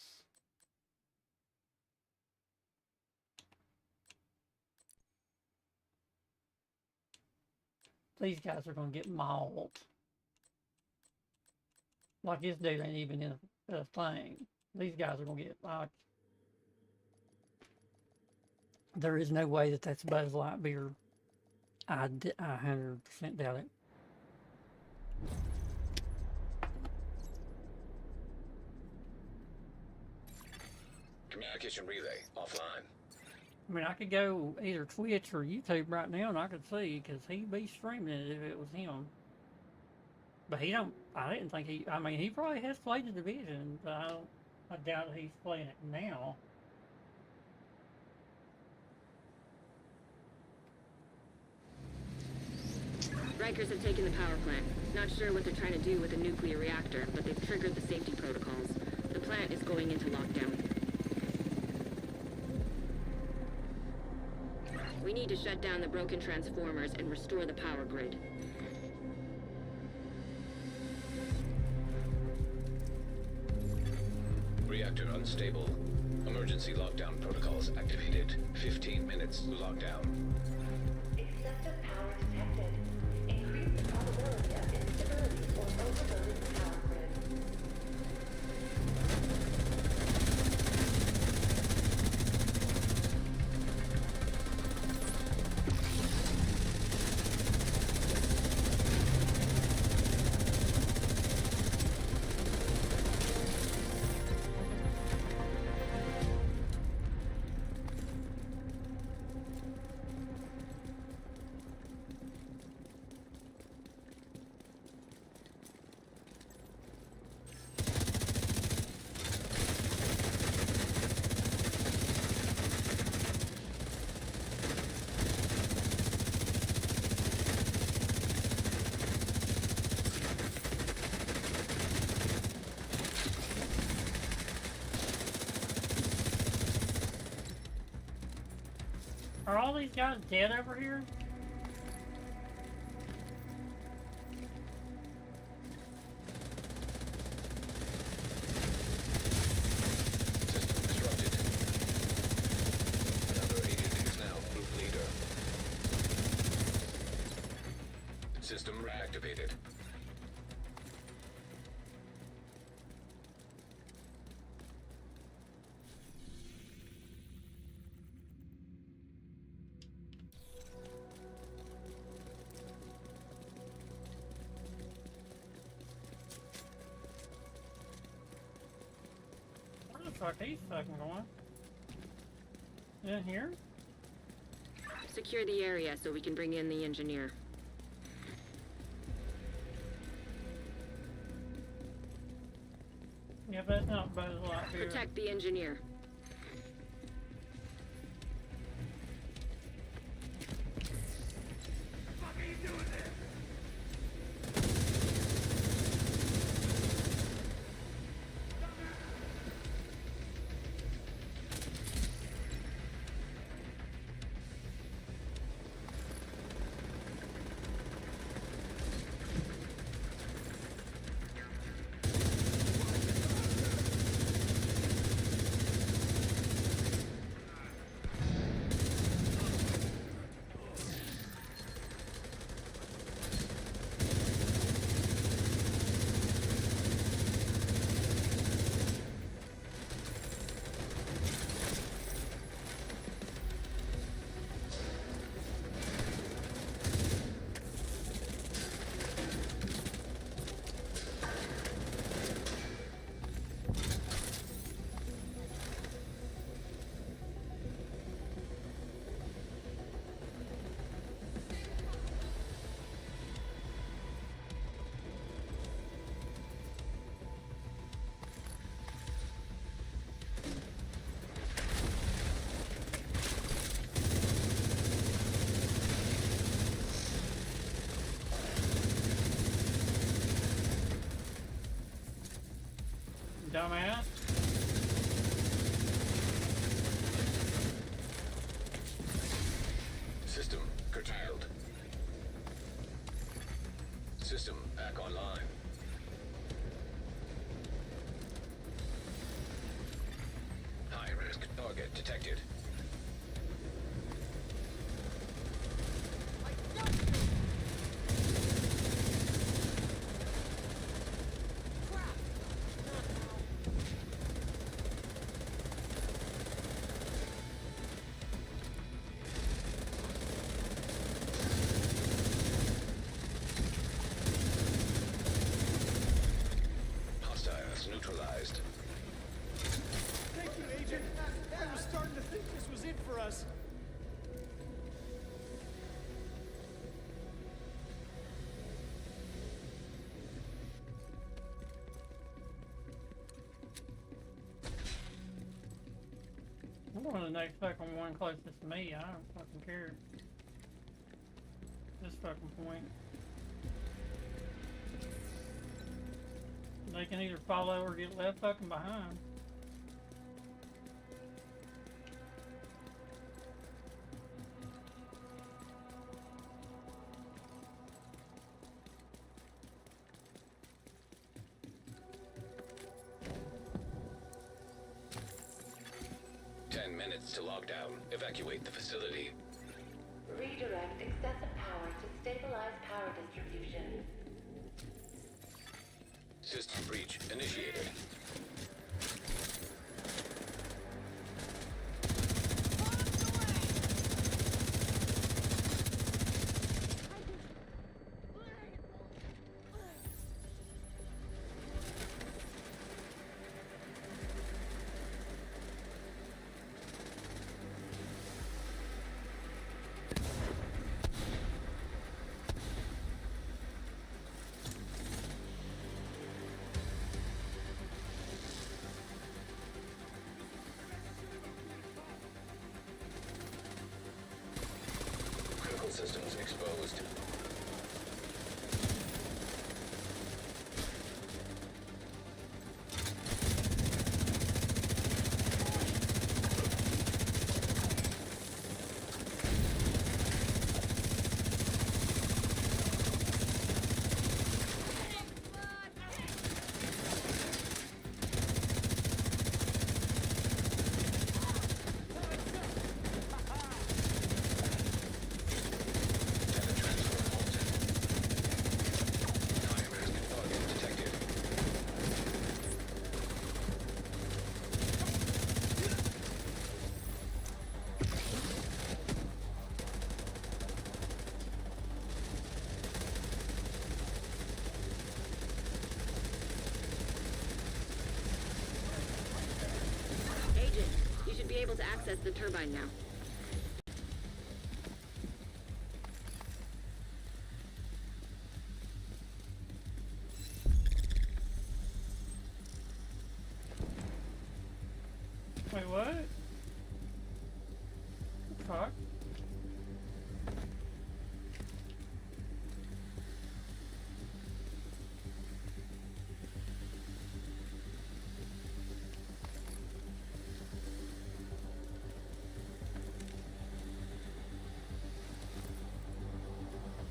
A: These guys are gonna get mauled. Like this dude ain't even in a thing. These guys are gonna get like. There is no way that that's Buzz Lightyear. I 100% doubt it.
C: Communication relay offline.
A: I mean, I could go either Twitch or YouTube right now and I could see, because he'd be streaming it if it was him. But he don't, I didn't think he, I mean, he probably has played the Division, but I doubt he's playing it now.
E: Rikers have taken the power plant. Not sure what they're trying to do with the nuclear reactor, but they've triggered the safety protocols. The plant is going into lockdown. We need to shut down the broken transformers and restore the power grid.
C: Reactor unstable. Emergency lockdown protocols activated. 15 minutes lockdown.
I: Excessive power detected. Increased probability of instability or overloading the power grid.
A: Are all these guys dead over here?
C: System disrupted. Another agent is now group leader. System reactivated.
A: Where the fuck he's fucking going? In here?
E: Secure the area so we can bring in the engineer.
A: Yeah, but that's not Buzz Lightyear.
E: Protect the engineer.
H: What are you doing there?
A: dumbass.
C: System curtailed. System back online. High risk target detected. Hostiles neutralized.
H: Thank you, Agent. I was starting to think this was it for us.
A: I'm going to the next fucking one closest to me. I don't fucking care. This fucking point. They can either follow or get left fucking behind.
C: To lockdown. Evacuate the facility.
I: Redirect excessive power to stabilize power distribution.
C: System breach initiated. Systems exposed.
E: Be able to access the turbine now.
A: Wait, what? The fuck?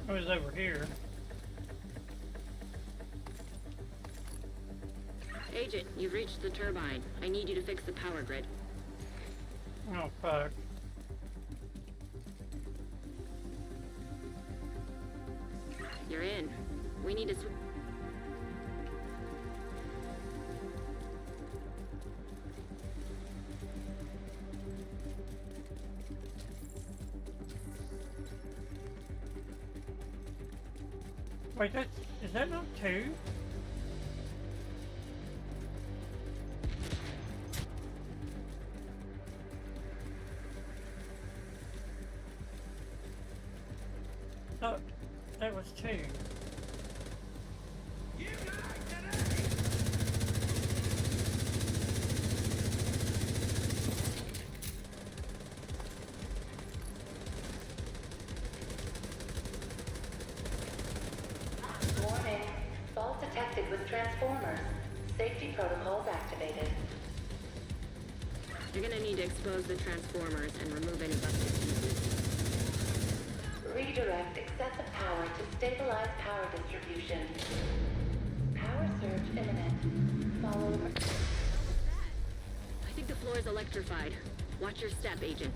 A: It was over here.
E: Agent, you've reached the turbine. I need you to fix the power grid.
A: Oh, fuck.
E: You're in. We need to
A: Wait, is that not two? Oh, that was two.
I: Warning. Fault detected with transformers. Safety protocols activated.
E: You're gonna need to expose the transformers and remove any busted pieces.
I: Redirect excessive power to stabilize power distribution. Power surge imminent. Follow.
E: I think the floor is electrified. Watch your step, Agent.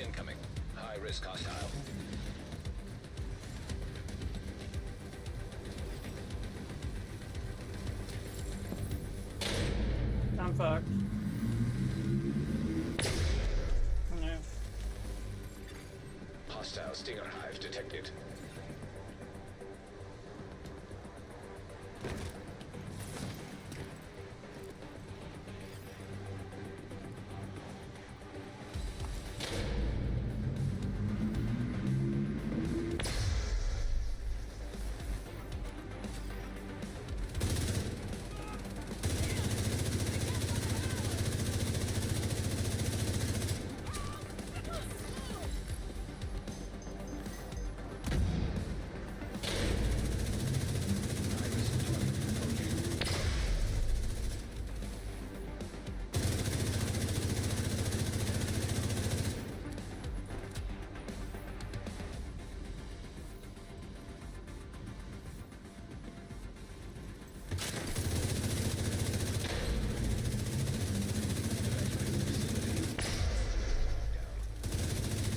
C: Incoming. High risk hostile.
A: I'm fucked. No.
C: Hostile Stinger Hive detected.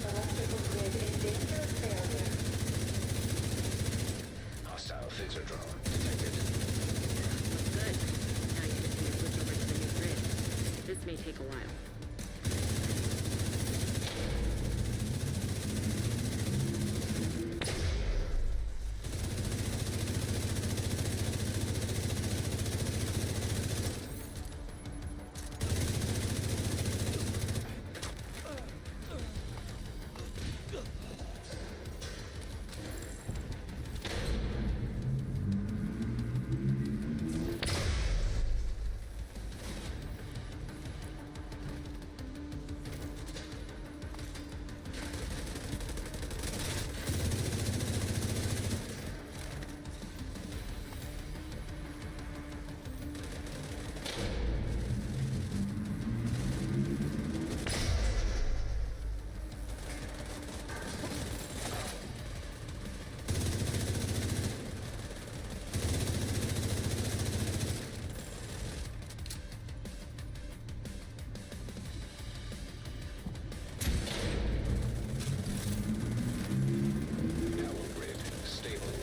I: Electrical grid in danger of failure.
C: Hostile phaser drone detected.
E: Good. Now you just need to switch over to the new grid. This may take a while.
C: Power grid stable.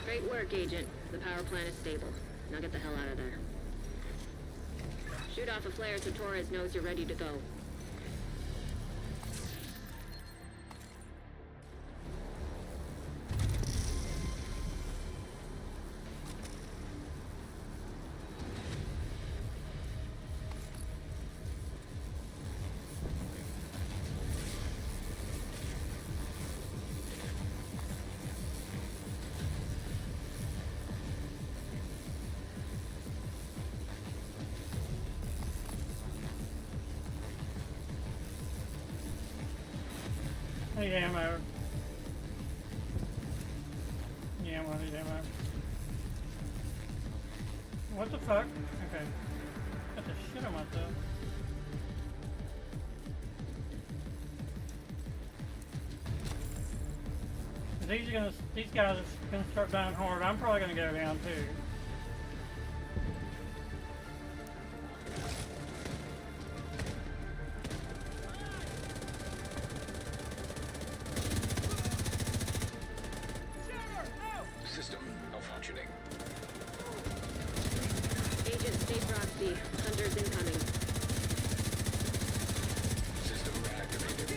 E: Great work, Agent. The power plant is stable. Now get the hell out of there. Shoot off a flare so Torres knows you're ready to go.
A: Need ammo. Yeah, I need ammo. What the fuck? Okay. Got the shit on myself. These guys are gonna start dying hard. I'm probably gonna go down too.
C: System malfunctioning.
E: Agent, stay frosty. Hunters incoming.
C: System reactivated.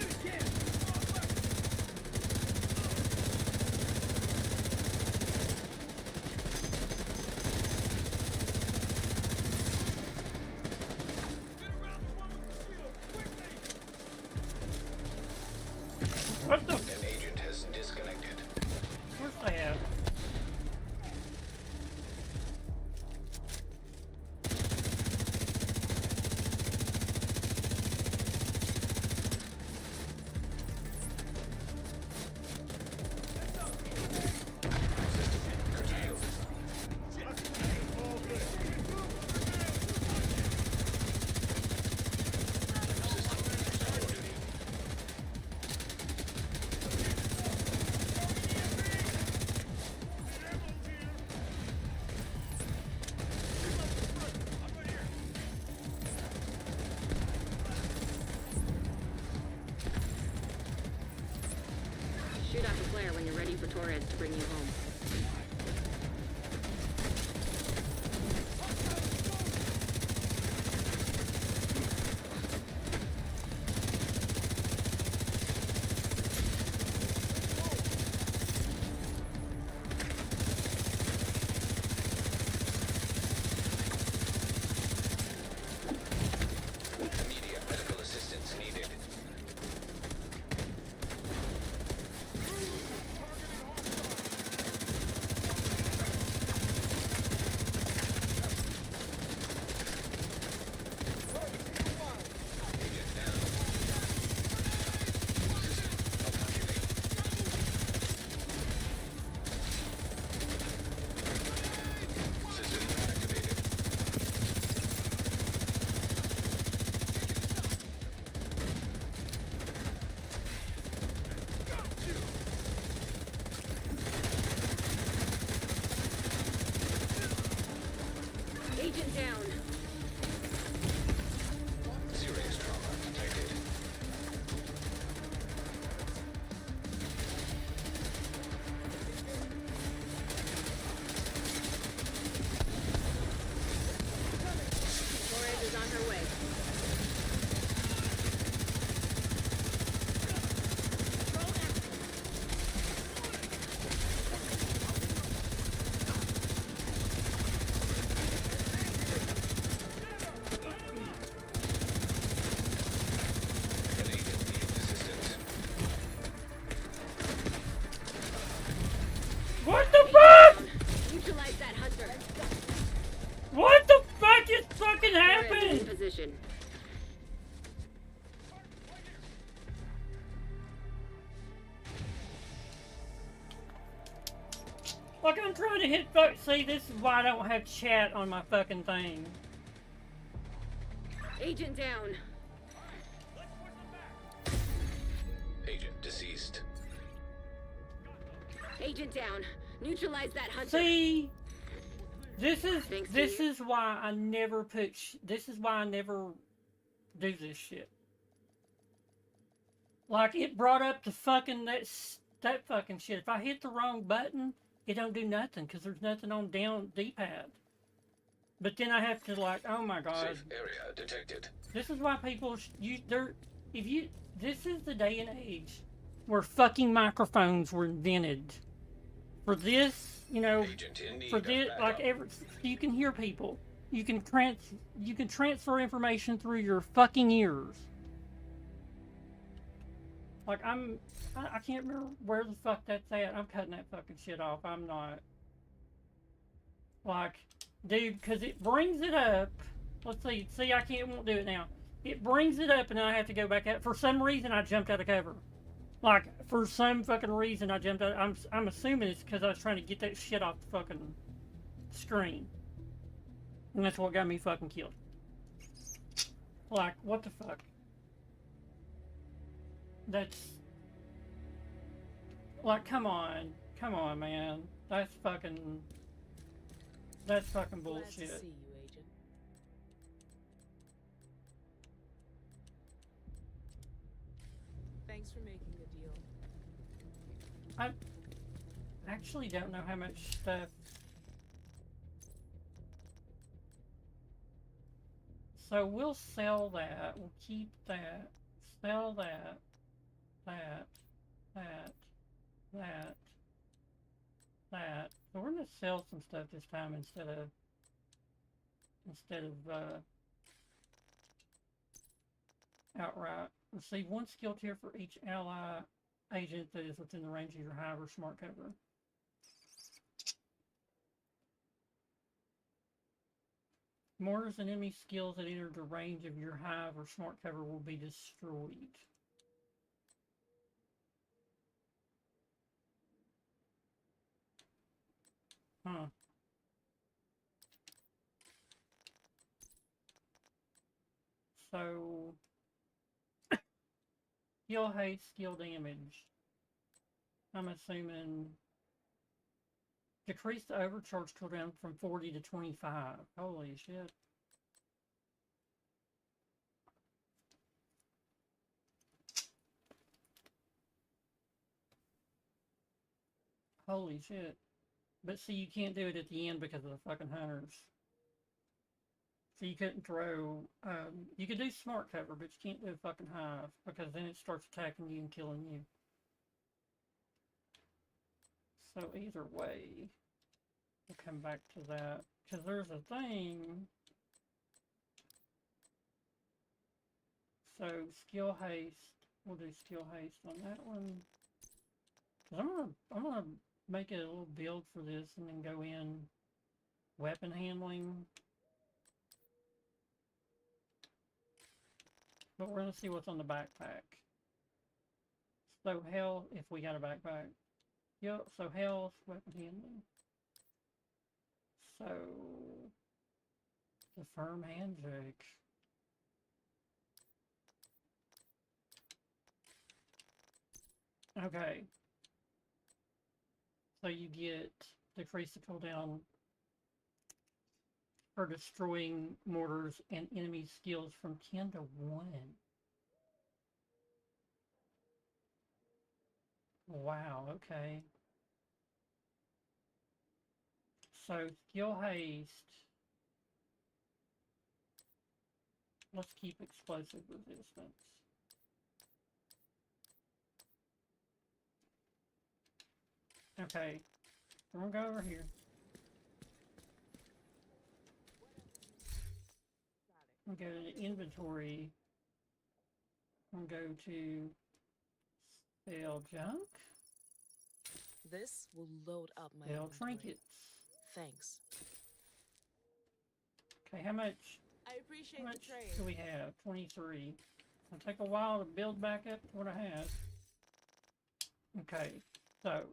E: Shoot off a flare when you're ready for Torres to bring you home.
C: Immediate medical assistance needed. Agent down. System malfunctioning. System activated.
E: Agent down.
C: Serious trauma detected.
E: Torres is on her way.
C: An agent needs assistance.
A: What the fuck?
E: Neutralize that hunter.
A: What the fuck is fucking
E: Torres in
A: happening?
E: position.
A: Like, I'm trying to hit fuck. See, this is why I don't have chat on my fucking thing.
E: Agent down.
C: Agent deceased.
E: Agent down. Neutralize that hunter.
A: See, this
E: Thanks to
A: is
E: you.
A: why I never put. This is why I never do this shit. Like, it brought up the fucking that fucking shit. If I hit the wrong button, it don't do nothing because there's nothing on down D-pad. But then I have to, like, oh my god.
C: Safe area detected.
A: This is why people this is the day and age where fucking microphones were invented. For this, you know,
C: Agent in need
A: for
C: of
A: this, like
C: backup.
A: you can hear people. You can transfer information through your fucking ears. Like, I can't remember where the fuck that's at. I'm cutting that fucking shit off. I'm not. Like, dude, because it brings it up. Let's see. See, won't do it now. It brings it up and then I have to go back out. For some reason, I jumped out of cover. Like, for some fucking reason, I jumped out. I'm assuming it's because I was trying to get that shit off the fucking screen. And that's what got me fucking killed. Like, what the fuck? That's... Like, come on. Come on, man. That's fucking bullshit.
J: Glad to see you, Agent. Thanks for making the deal.
A: I actually don't know how much stuff... So we'll sell that. We'll keep that. Sell that. That. So we're gonna sell some stuff this time instead of outright. Receive one skill tier for each ally agent that is within the range of your hive or smart cover. Mortars and enemy skills that enter the range of your hive or smart cover will be destroyed. Huh. So, skill hate, skill damage. I'm assuming decrease the overcharge cooldown from 40 to 25. Holy shit. Holy shit. But see, you can't do it at the end because of the fucking hunters. So you couldn't throw, you could do smart cover, but you can't do fucking hive, because then it starts attacking you and killing you. So either way, we'll come back to that, because there's a thing. So skill haste, we'll do skill haste on that one. Cause I'm gonna make it a little build for this and then go in weapon handling. But we're gonna see what's on the backpack. So health, if we got a backpack. Yep, so health, weapon handling. So the firm handshake. Okay. So you get decrease the cooldown for destroying mortars and enemy skills from 10 to 1. Wow, okay. So skill haste. Let's keep explosive resistance. Okay, we're gonna go over here. I'm gonna go to the inventory. I'm gonna go to sell junk.
J: This will load up my
A: Sell
J: inventory.
A: trinkets.
J: Thanks.
A: Okay, how much?
J: I appreciate
A: How
J: the
A: much
J: trade.
A: do we have? 23. It'll take a while to build back up to what I have. Okay, so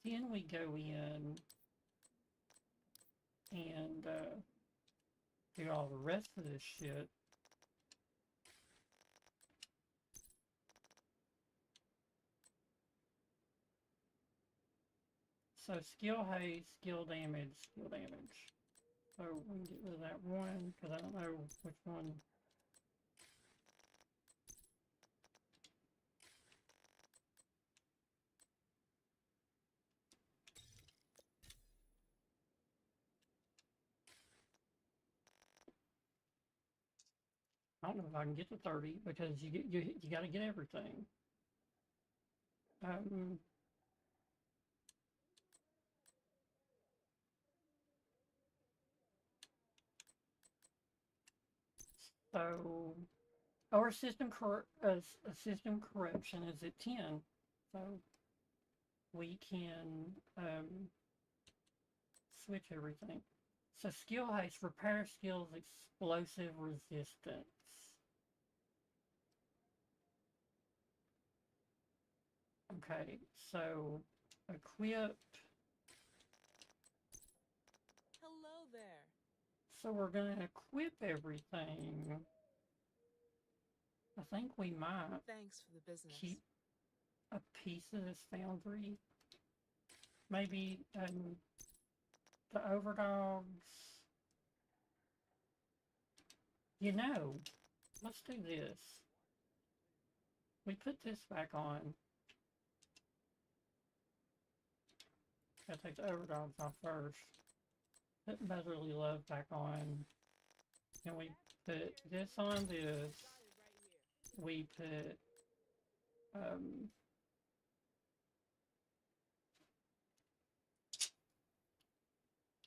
A: then we go in and do all the rest of this shit. So skill haste, skill damage, skill damage. So we can get rid of that one, because I don't know which one. I don't know if I can get to 30, because you got to get everything. So our system system corruption is at 10, so we can switch everything. So skill haste, repair skills, explosive resistance. Okay, so equip.
J: Hello there.
A: So we're gonna equip everything. I think we might
J: Thanks for the business.
A: keep a piece of this foundry. Maybe the overdogs. You know, let's do this. We put this back on. Gotta take the overdogs off first. Put Motherly Love back on. And we put this on this. We put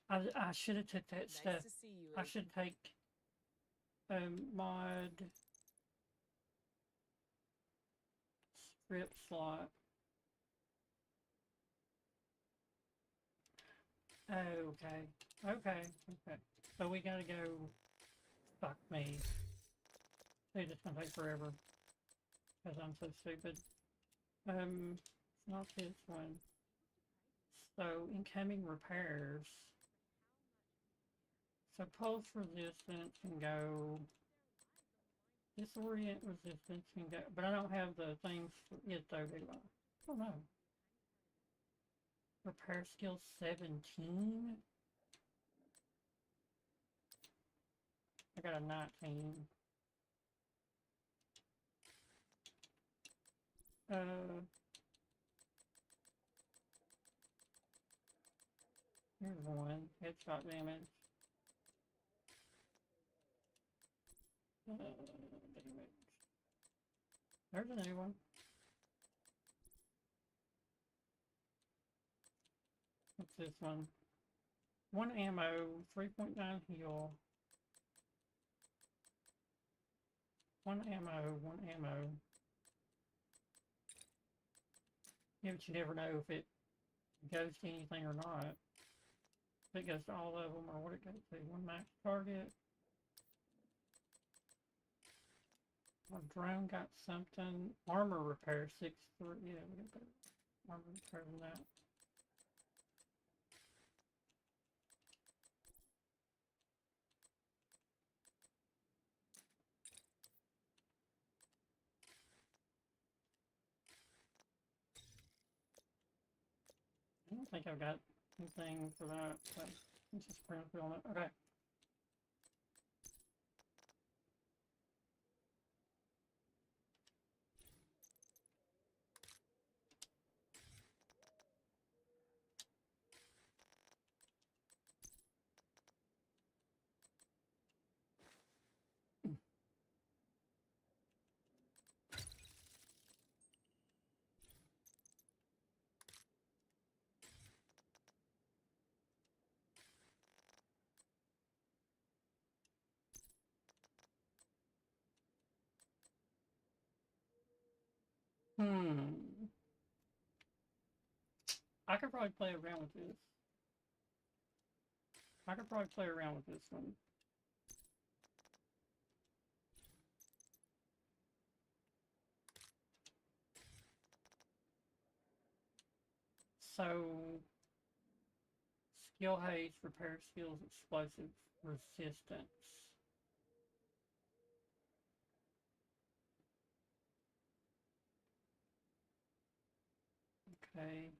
A: I should have took that
J: Nice
A: stuff.
J: to see you.
A: I should take mod script slot. Okay. So we gotta go. Fuck me. They're just gonna take forever. Because I'm so stupid. Not this one. So incoming repairs. So pulse resistance can go. Disorient resistance can go. But I don't have the things for it though, do I? Oh no. Repair skill 17. I got a 19. Here's one. Headshot damage. Damage. There's a new one. What's this one? 1 ammo, 3.9 heal. 1 ammo, 1 ammo. Yeah, but you never know if it goes to anything or not. If it goes to all of them or what it goes to. 1 max target. My drone got something. Armor repair 6-3. Yeah, we got better armor repair than that. I don't think I've got anything for that, so let's just print a filament. Okay. I could probably play around with this. I could probably play around with this one. So, skill haste, repair skills, explosive resistance. Okay.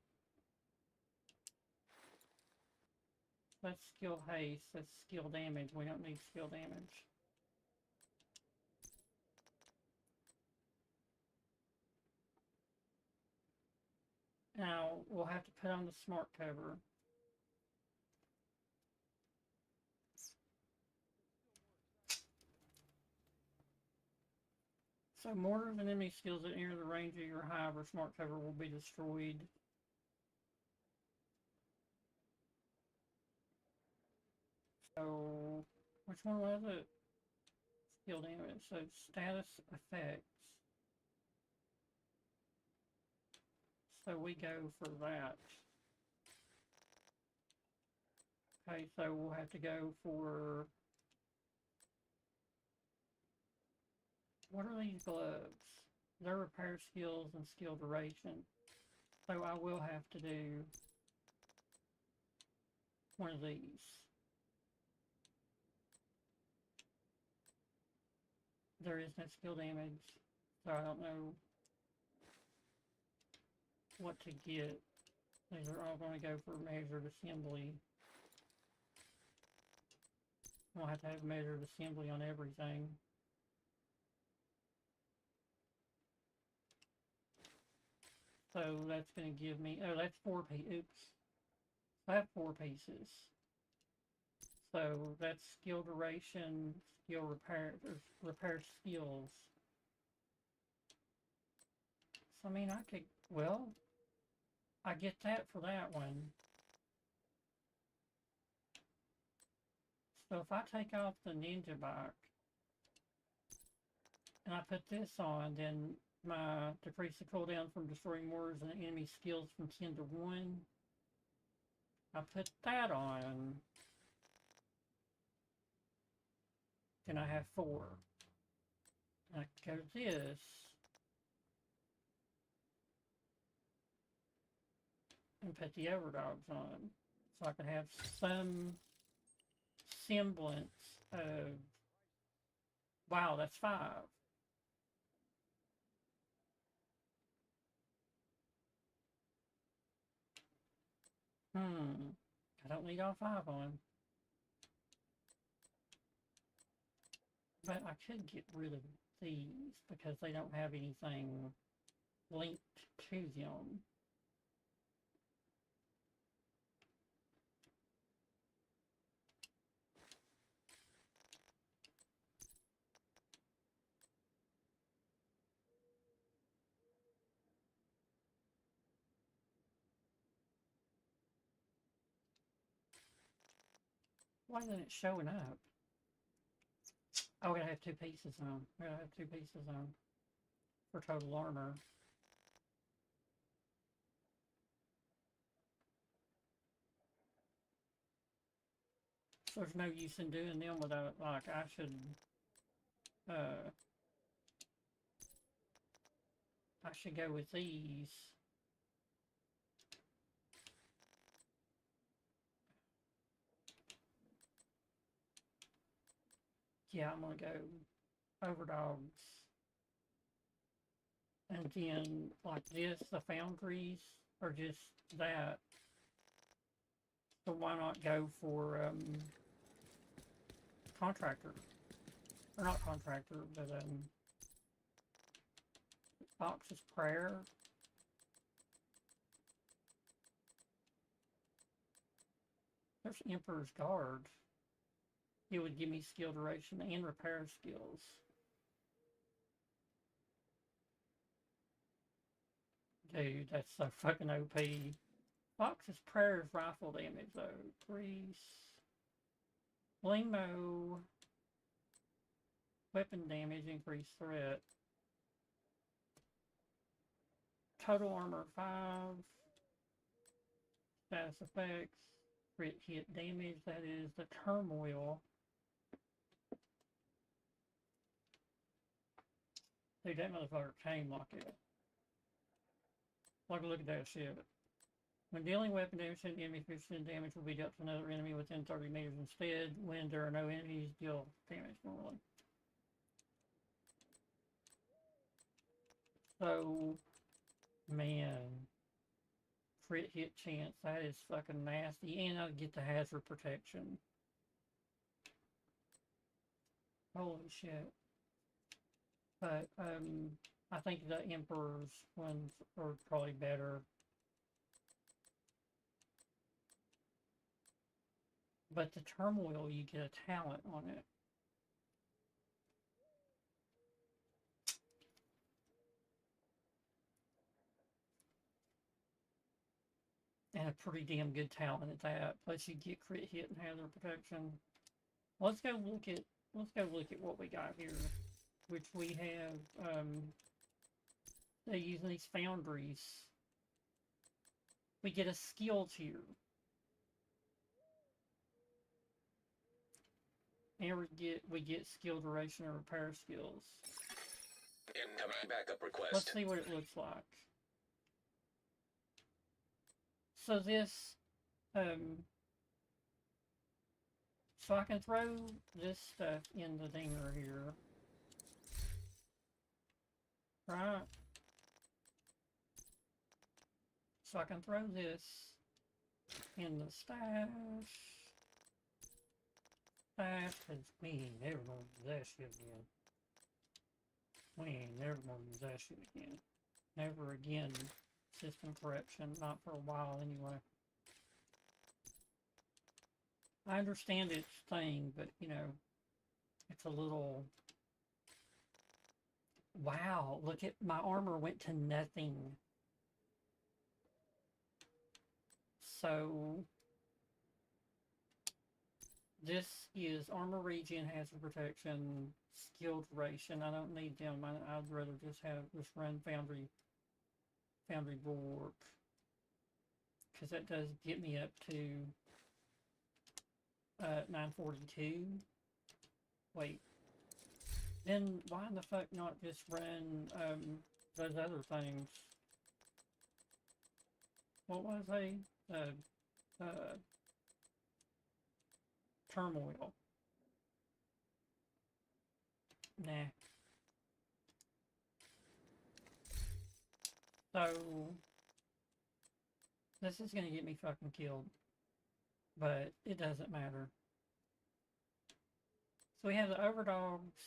A: That's skill haste, that's skill damage. We don't need skill damage. Now, we'll have to put on the smart cover. So, mortars and enemy skills that enter the range of your hive or smart cover will be destroyed. So, which one was it? Skill damage. So, status effects. So, we go for that. Okay, so we'll have to go for... What are these gloves? They're repair skills and skill duration. So I will have to do one of these. There is no skill damage, so I don't know what to get. These are all going to go for measured assembly. We'll have to have measured assembly on everything. So that's going to give me, oh, that's 4 pieces. Oops. I have 4 pieces. So that's skill duration, skill repair, or repair skills. So I mean, I could, well, I get that for that one. So if I take off the ninja bike and I put this on, then my decrease the cooldown from destroying mortars and enemy skills from 10 to 1. I put that on. Then I have 4. And I go to this. And put the overdogs on. So I can have some semblance of, wow, that's 5. I don't need all 5 on. But I could get rid of these because they don't have anything linked to them. Why isn't it showing up? Oh, we gotta have 2 pieces on. We gotta have 2 pieces on for total armor. So there's no use in doing them without, like, I should go with these. Yeah, I'm gonna go overdogs. And then, like this, the foundries, or just that. So why not go for, contractor? Or not contractor, but, Fox's Prayer. There's Emperor's Guard. It would give me skill duration and repair skills. Dude, that's so fucking OP. Fox's Prayer's rifle damage though. Increase. Blingmo. Weapon damage, increased threat. Total armor 5. Status effects. Crit hit damage, that is the turmoil. Dude, that motherfucker came like it. Look at that shit. When dealing weapon damage to an enemy, 50% damage will be dealt to another enemy within 30 meters instead. When there are no enemies, deal damage normally. So, man. Crit hit chance, that is fucking nasty. And I'll get the hazard protection. Holy shit. But, I think the Emperor's ones are probably better. But the turmoil, you get a talent on it. And a pretty damn good talent at that. Plus you get crit hit and hazard protection. Let's go look at what we got here. Which we have, they're using these foundries. We get a skill tier. And we get skill duration and repair skills.
C: Incoming backup request.
A: Let's see what it looks like. So this, so I can throw this stuff in the dinger here. Right? So I can throw this in the stash. Stash, because we ain't never gonna use that shit again. We ain't never gonna use that shit again. Never again. System corruption, not for a while anyway. I understand its thing, but you know, it's a little... Wow, look at my armor went to nothing. So this is armor regen, hazard protection, skill duration. I don't need them. I'd rather just run foundry bulwark, because that does get me up to 942. Wait, then why the fuck not just run those other things? What was they? Turmoil. Nah. So this is gonna get me fucking killed, but it doesn't matter. So we have the overdogs.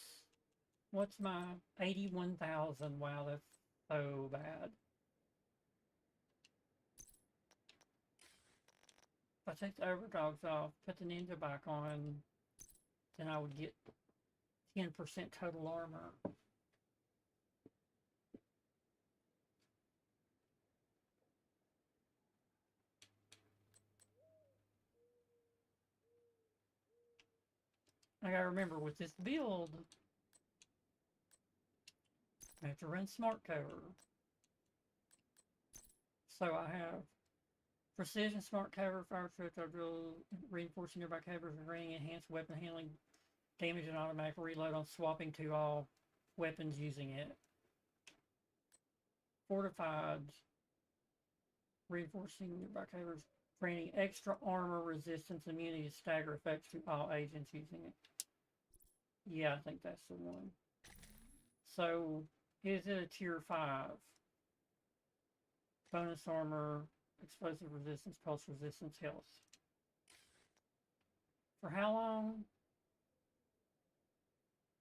A: What's my 81,000? Wow, So bad. If I take the overdogs off, put the ninja back on, then I would get 10% total armor. I gotta remember with this build, I have to run smart cover. So I have precision smart cover, fire truck, drill, reinforcing nearby covers and ring, enhanced weapon handling, damage and automatic reload on swapping to all weapons using it. Fortified, reinforcing nearby covers, granting extra armor resistance, immunity to stagger effects to all agents using it. Yeah, I think that's the one. So, is it a tier 5? Bonus armor, explosive resistance, pulse resistance, health. For how long?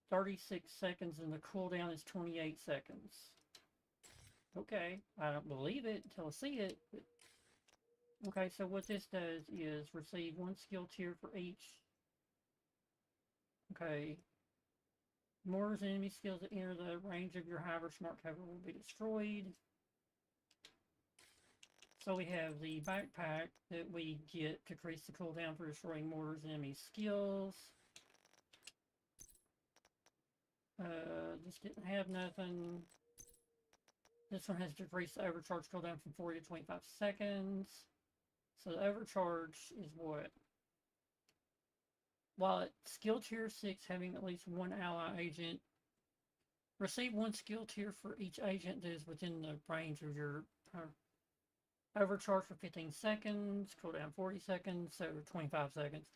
A: 36 seconds, and the cooldown is 28 seconds. Okay, I don't believe it until I see it. But... Okay, so what this does is receive 1 skill tier for each. Okay. Mortars and enemy skills that enter the range of your Hyper smart cover will be destroyed. So we have the backpack that we get to increase the cooldown for destroying mortars and enemy skills. This didn't have nothing. This one has decreased the overcharge cooldown from 40 to 25 seconds. So the overcharge is what? While at skill tier 6, having at least 1 ally agent, receive 1 skill tier for each agent that is within the range of your overcharge for 15 seconds, cooldown 40 seconds, so 25 seconds.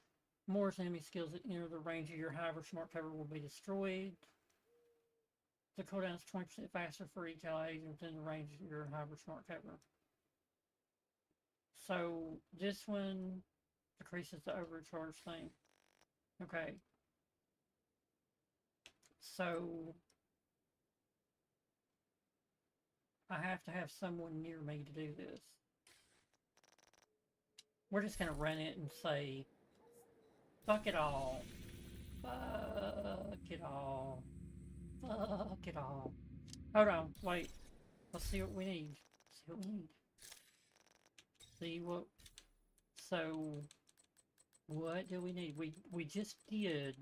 A: More enemy skills that enter the range of your Hyper smart cover will be destroyed. The cooldown is 20% faster for each ally agent within the range of your Hyper smart cover. So this one decreases the overcharge thing. Okay. So I have to have someone near me to do this. We're just gonna run it and say, fuck it all. Fuck it all. Fuck it all. Hold on, wait. Let's see what we need. See what we need. See what... So... What do we need? We just did...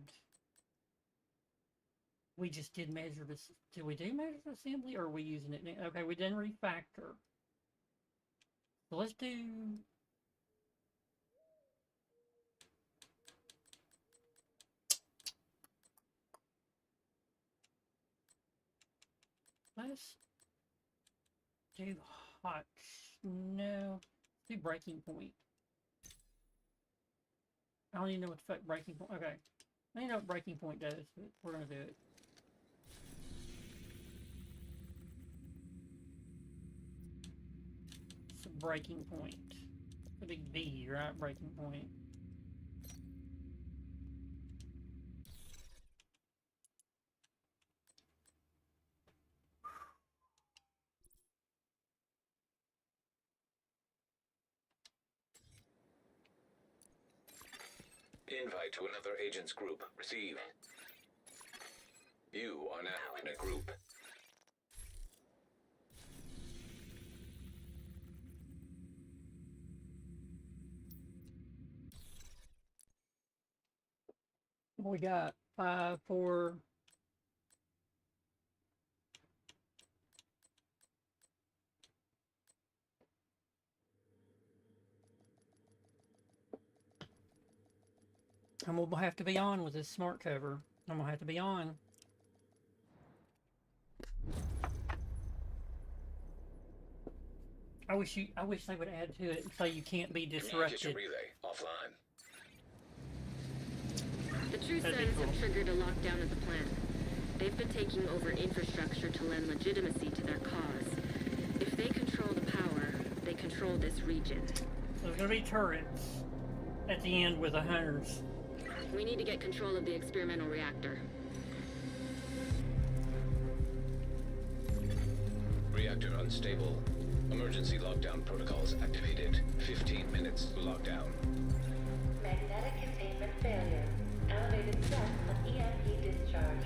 A: We just did measure this... Did we do measure assembly, or are we using it now? Okay, we didn't refactor. So let's do... Let's do hot. No. Let's do breaking point. I don't even know what the fuck breaking point. Okay. I don't even know what breaking point does, but we're gonna do it. It's a breaking point. It's a big B, right? Breaking point.
C: Invite to another agent's group. Receive. You are now in a group.
A: We got 5, 4... I'm gonna have to be on with this smart cover. I'm gonna have to be on. I wish they would add to it so you can't be disrupted.
C: Communication relay offline.
E: The True
A: That'd be
E: Sons
A: cool.
E: have triggered a lockdown of the plant. They've been taking over infrastructure to lend legitimacy to their cause. If they control the power, they control this region.
A: There's gonna be turrets at the end with the hunters.
E: We need to get control of the experimental reactor.
C: Reactor unstable. Emergency lockdown protocols activated. 15 minutes lockdown.
I: Magnetic containment failure. Elevated stress on EMP discharge.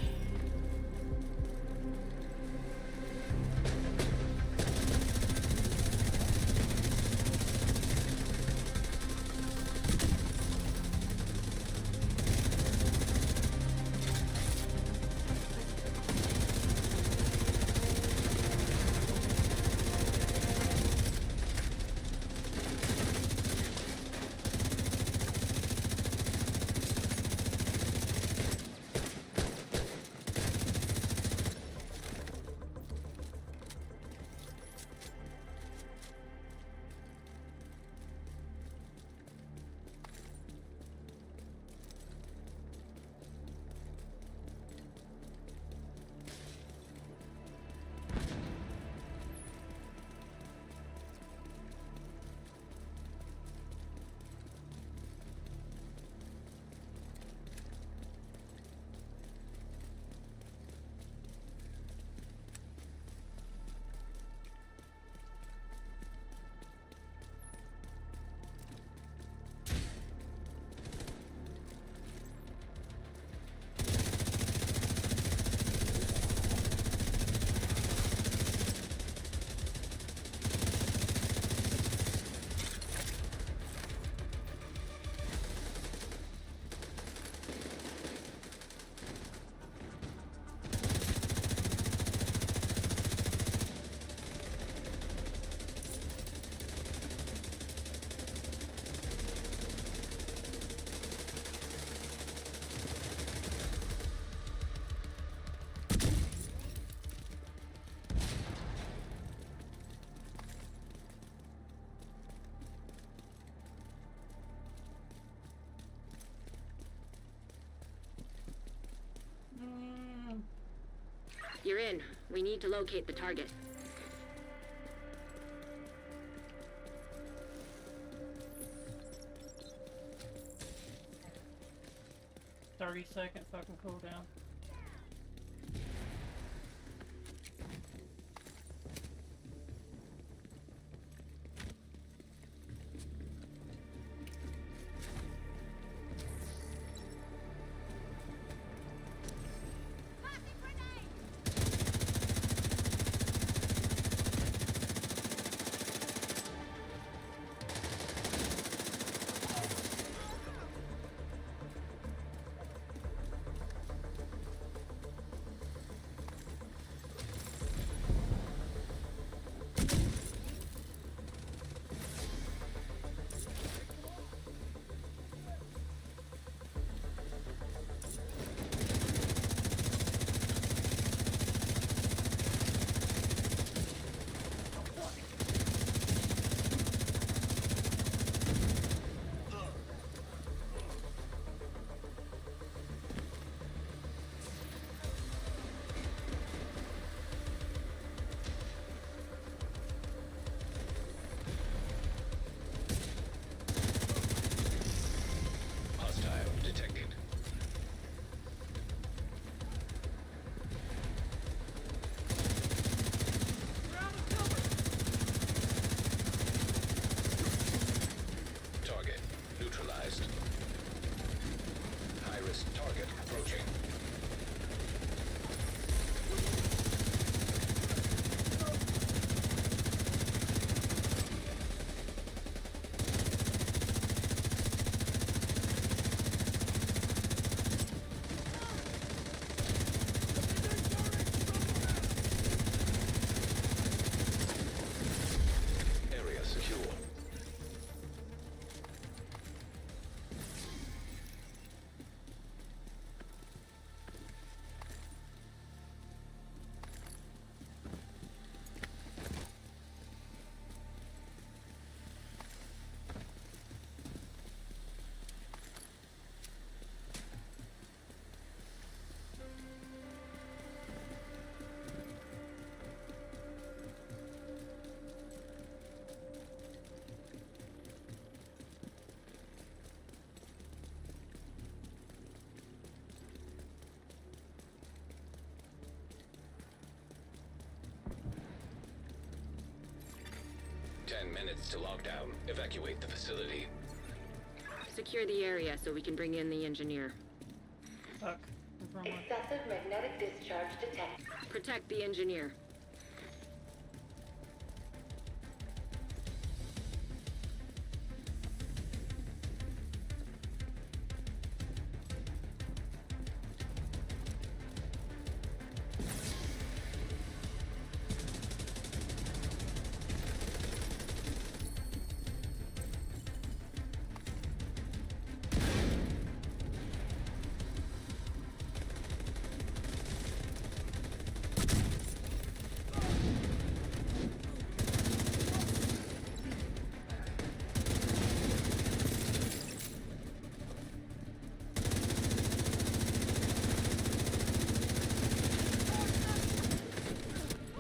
E: You're in. We need to locate the target.
A: Second fucking cooldown.
C: 10 minutes to lockdown. Evacuate the facility.
E: Secure the area so we can bring in the engineer.
A: Fuck. What's wrong with-
I: Excessive magnetic discharge detected.
E: Protect the engineer.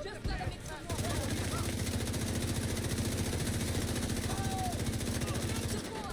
F: Just gotta make some more. Deploy.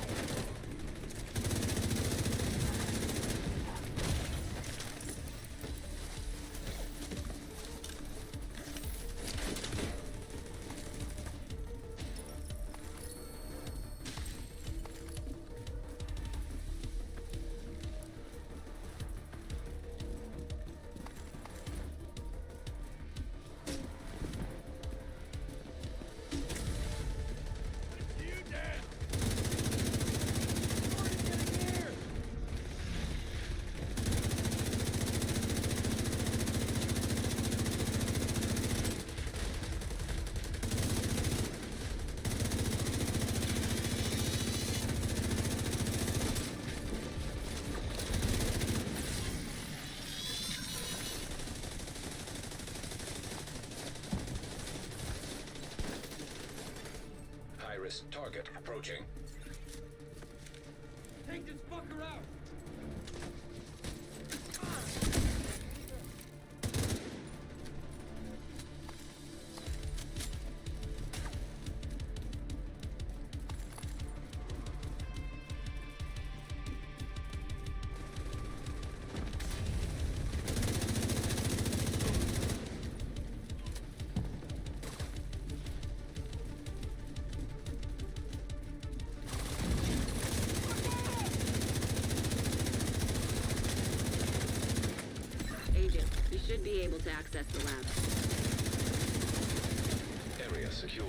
H: You dead!
C: High-risk target approaching.
H: Take this fucker out!
E: Agent, you should be able to access the lab.
C: Area secure.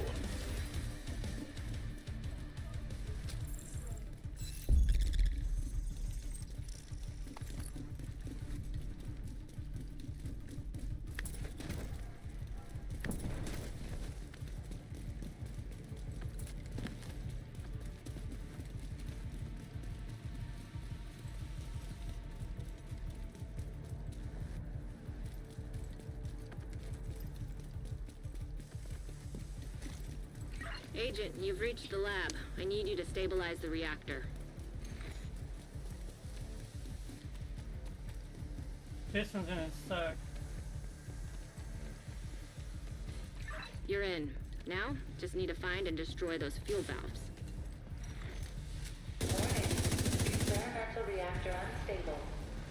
E: Agent, you've reached the lab. I need you to stabilize the reactor.
A: This one's gonna suck.
E: You're in. Now, just need to find and destroy those fuel valves.
I: Warning. Experimental reactor unstable.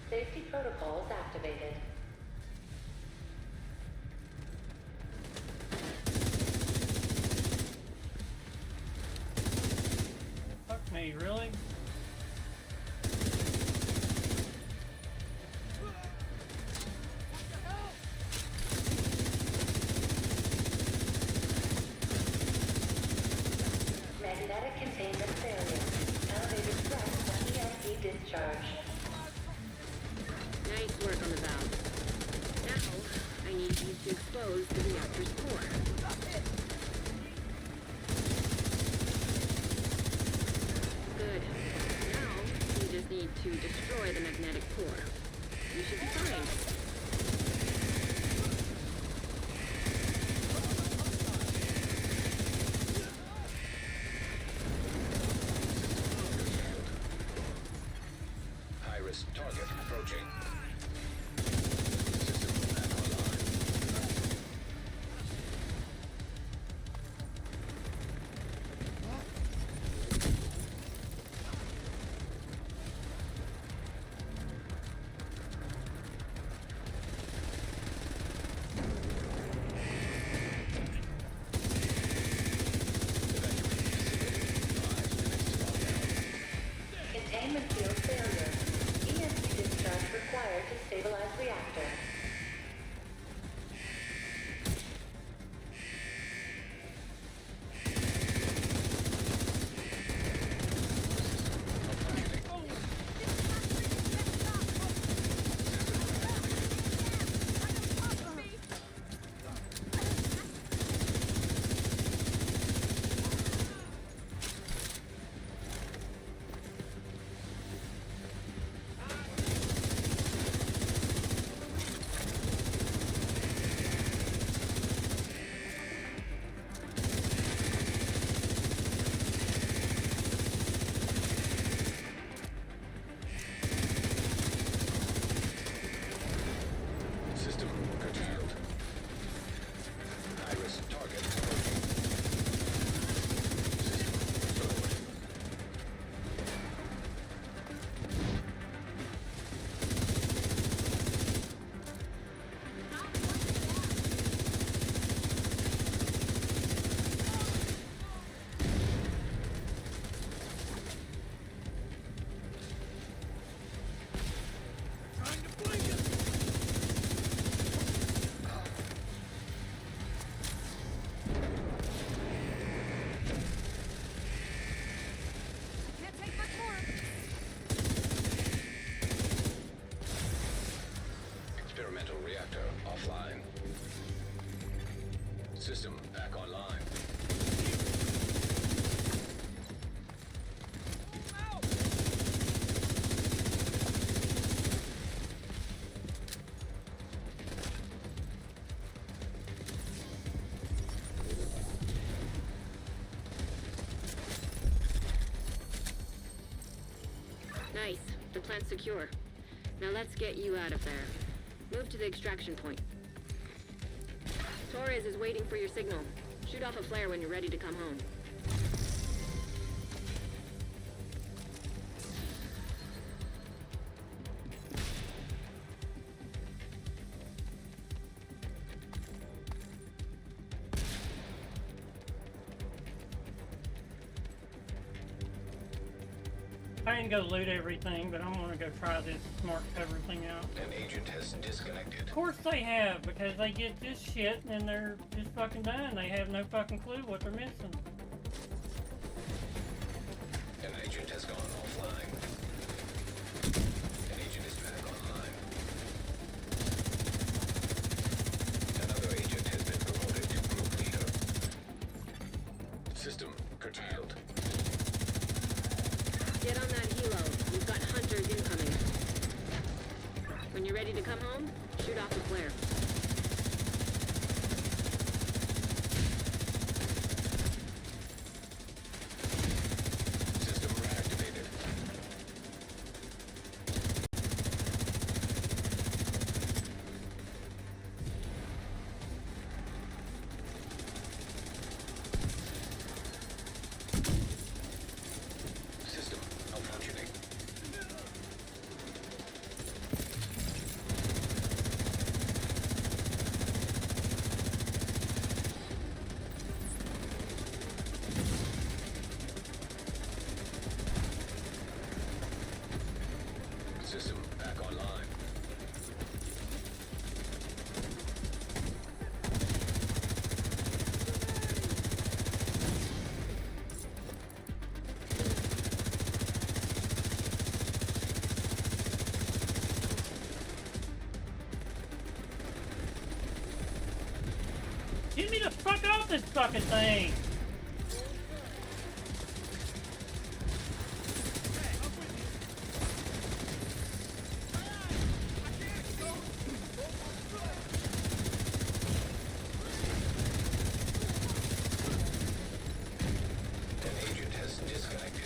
I: Safety protocols activated.
A: Fuck me, really?
I: Magnetic containment failure. Elevated threat of EMP discharge.
E: Nice work on the valve. Now, I need you to expose the reactor's core. Good. Now, you just need to destroy the magnetic core. You should be fine.
C: High-risk target approaching. System back online. System back online.
E: Nice. The plant's secure. Now let's get you out of there. Move to the extraction point. Torres is waiting for your signal. Shoot off a flare when you're ready to come home.
A: I didn't go loot everything, but I'm gonna go try this mark everything out.
C: An agent has disconnected.
A: Of course they have, because they get this shit and they're just fucking done. They have no fucking clue what they're missing.
C: An agent has gone offline. An agent is back online. Another agent has been promoted to group leader. System curtailed.
E: Get on that helo. We've got hunters incoming. When you're ready to come home, shoot off a flare.
C: System reactivated. System malfunctioning. System back online.
A: Get me the fuck off this fucking thing!
C: An agent has disconnected.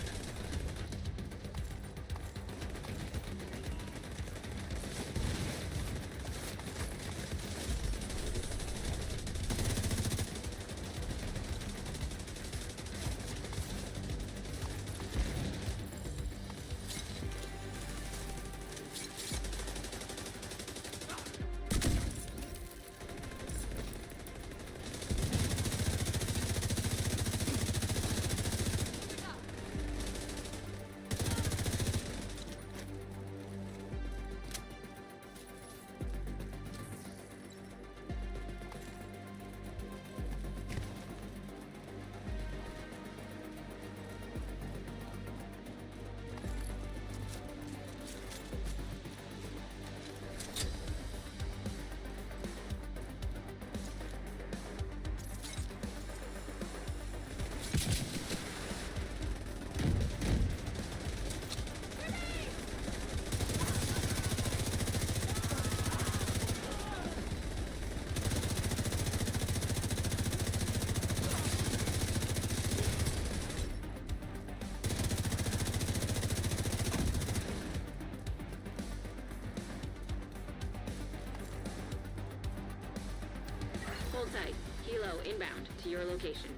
E: Hold tight. Helo inbound to your location.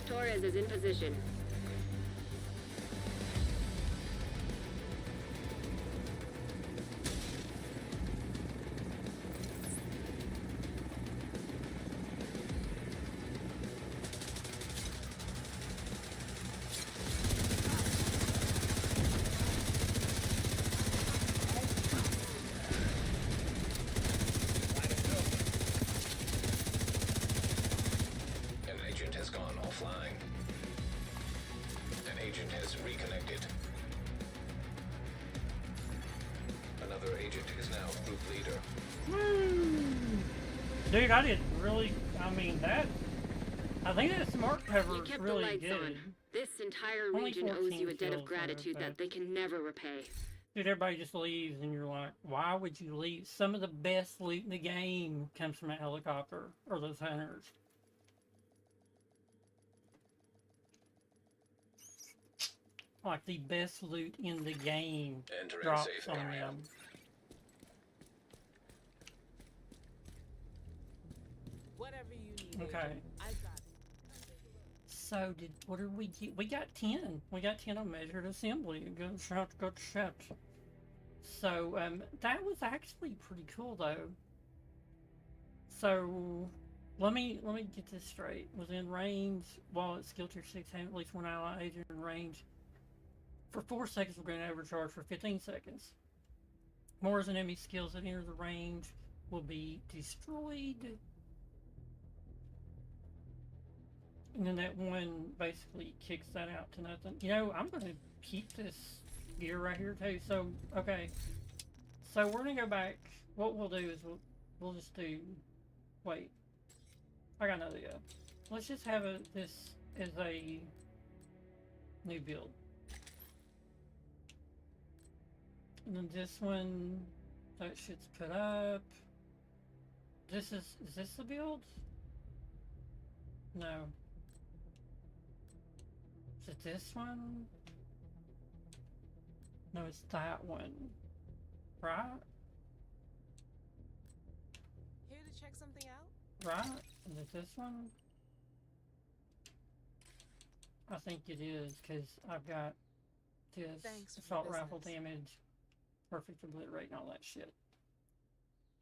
E: Torres is in position.
C: has reconnected. Another agent is now group leader.
A: Dude, I didn't really. I mean, that. I think that smart cover
E: You
A: is
E: kept
A: really
E: the lights
A: good.
E: on. This entire
A: Only
E: region owes
A: 14
E: you a debt of
A: kills,
E: gratitude
A: but-
E: that they can never repay.
A: Dude, everybody just leaves, and you're like, why would you leave? Some of the best loot in the game comes from a helicopter or those hunters. Like the best loot in the game
C: Entering
A: drops
C: safe
A: on
C: area.
A: them.
J: Whatever you need.
A: Okay.
J: Agent. I got it.
A: So what did we get? We got 10. We got 10 on measured assembly. Good shot, good shot. So that was actually pretty cool though. So let me get this straight. Within range, while at skill tier 6, have at least one ally agent in range. For 4 seconds, we're going to overcharge for 15 seconds. More as an enemy skills that enter the range will be destroyed. And then that one basically kicks that out to nothing. You know, I'm going to keep this gear right here too. So, okay. So we're going to go back. What we'll do is we'll just do... Wait. I got another idea. Let's just have this as a new build. And then this one, that shit's put up. Is this the build? No. Is it this one? No, it's that one. Right?
J: Here to check something out?
A: Right? Is it this one? I think it is, because I've got this
J: Thanks for
A: assault
J: the
A: rifle
J: business.
A: damage, perfect obliterate rate, and all that shit.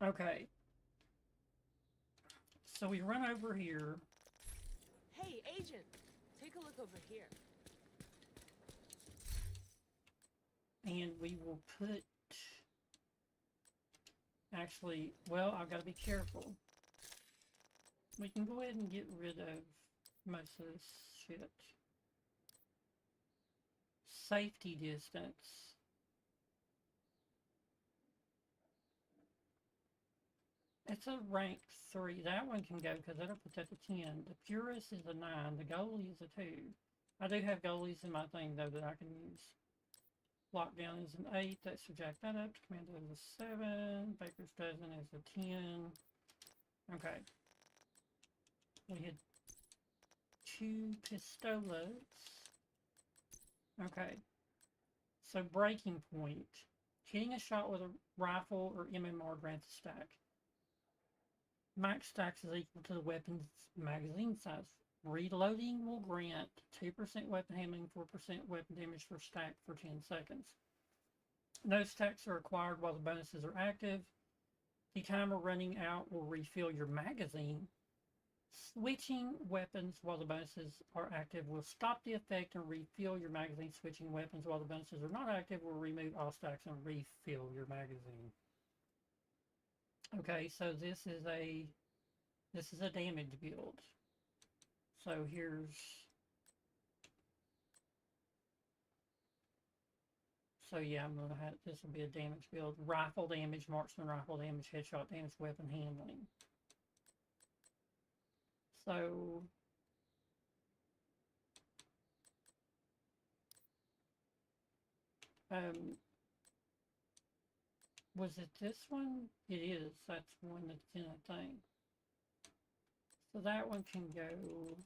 A: Okay. So we run over here.
J: Hey, agent. Take a look over here.
A: And we will put... Actually, well, I've got to be careful. We can go ahead and get rid of most of this shit. Safety distance. It's a rank 3. That one can go because that'll put that to 10. The Purist is a 9. The Goalie is a 2. I do have goalies in my thing though that I can use. Lockdown is an 8. That should jack that up. Commando is a 7. Baker's Dozen is a 10. Okay. We had 2 pistolas. Okay. So breaking point. Hitting a shot with a rifle or MMR grants a stack. Max stacks is equal to the weapon's magazine size. Reloading will grant 2% weapon handling, 4% weapon damage per stack for 10 seconds. No stacks are acquired while the bonuses are active. The timer running out will refill your magazine. Switching weapons while the bonuses are active will stop the effect and refill your magazine. Switching weapons while the bonuses are not active will remove all stacks and refill your magazine. Okay, so this is a damage build. So here's... So yeah, I'm gonna have, this will be a damage build. Rifle damage, marksman rifle damage, headshot damage, weapon handling. So... was it this one? It is. That's one that's in a thing. So that one can go...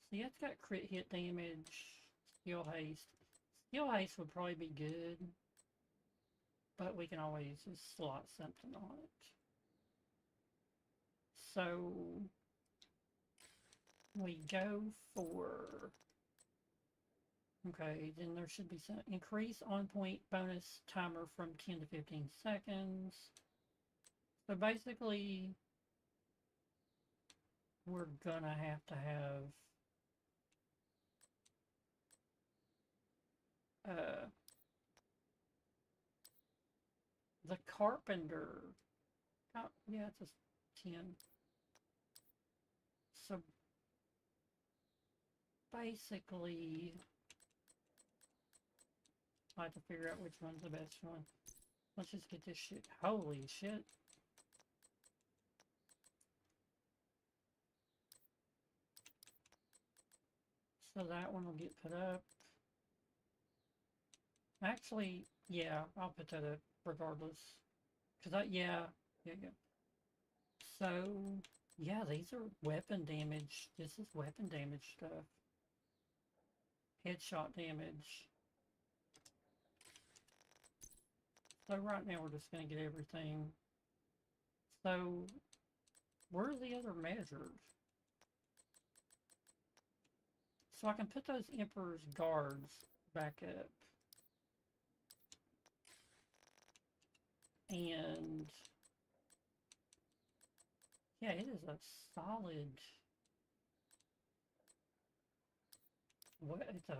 A: See, it's got crit hit damage, skill haste. Skill haste would probably be good, but we can always just slot something on it. So we go for... Okay, then there should be some increase on point bonus timer from 10 to 15 seconds. So basically, we're gonna have to have the carpenter. Oh, yeah, it's a 10. So basically, I have to figure out which one's the best one. Let's just get this shit. Holy shit. So that one will get put up. Actually, yeah, I'll put that up regardless. Cause yeah. So, yeah, these are weapon damage. This is weapon damage stuff. Headshot damage. So right now we're just gonna get everything. So, where are the other measures? So I can put those Emperor's guards back up. And yeah, it is a solid. What? It's a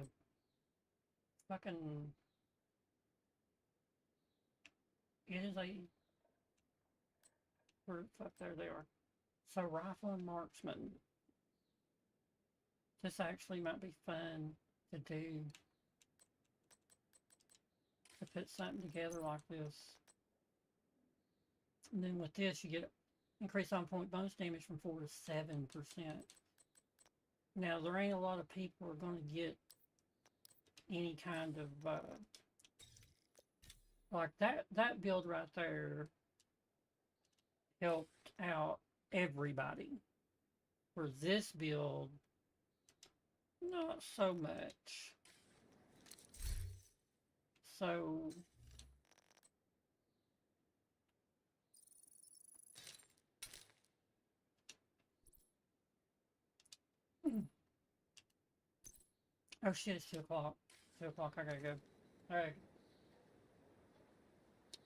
A: fucking. It is a. Where the fuck? There they are. So rifle and marksman. This actually might be fun to do. To put something together like this. And then with this, you get increased on point bonus damage from 4 to 7%. Now, there ain't a lot of people who are going to get any kind of, like that build right there helped out everybody. For this build, not so much. So, oh shit, it's 2 o'clock. 2 o'clock, I gotta go. Alright.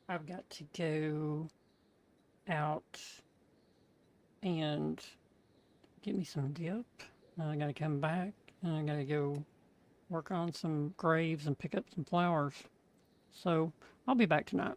A: I've got to go out and get me some dip. I gotta come back and I gotta go work on some graves and pick up some flowers. So, I'll be back tonight.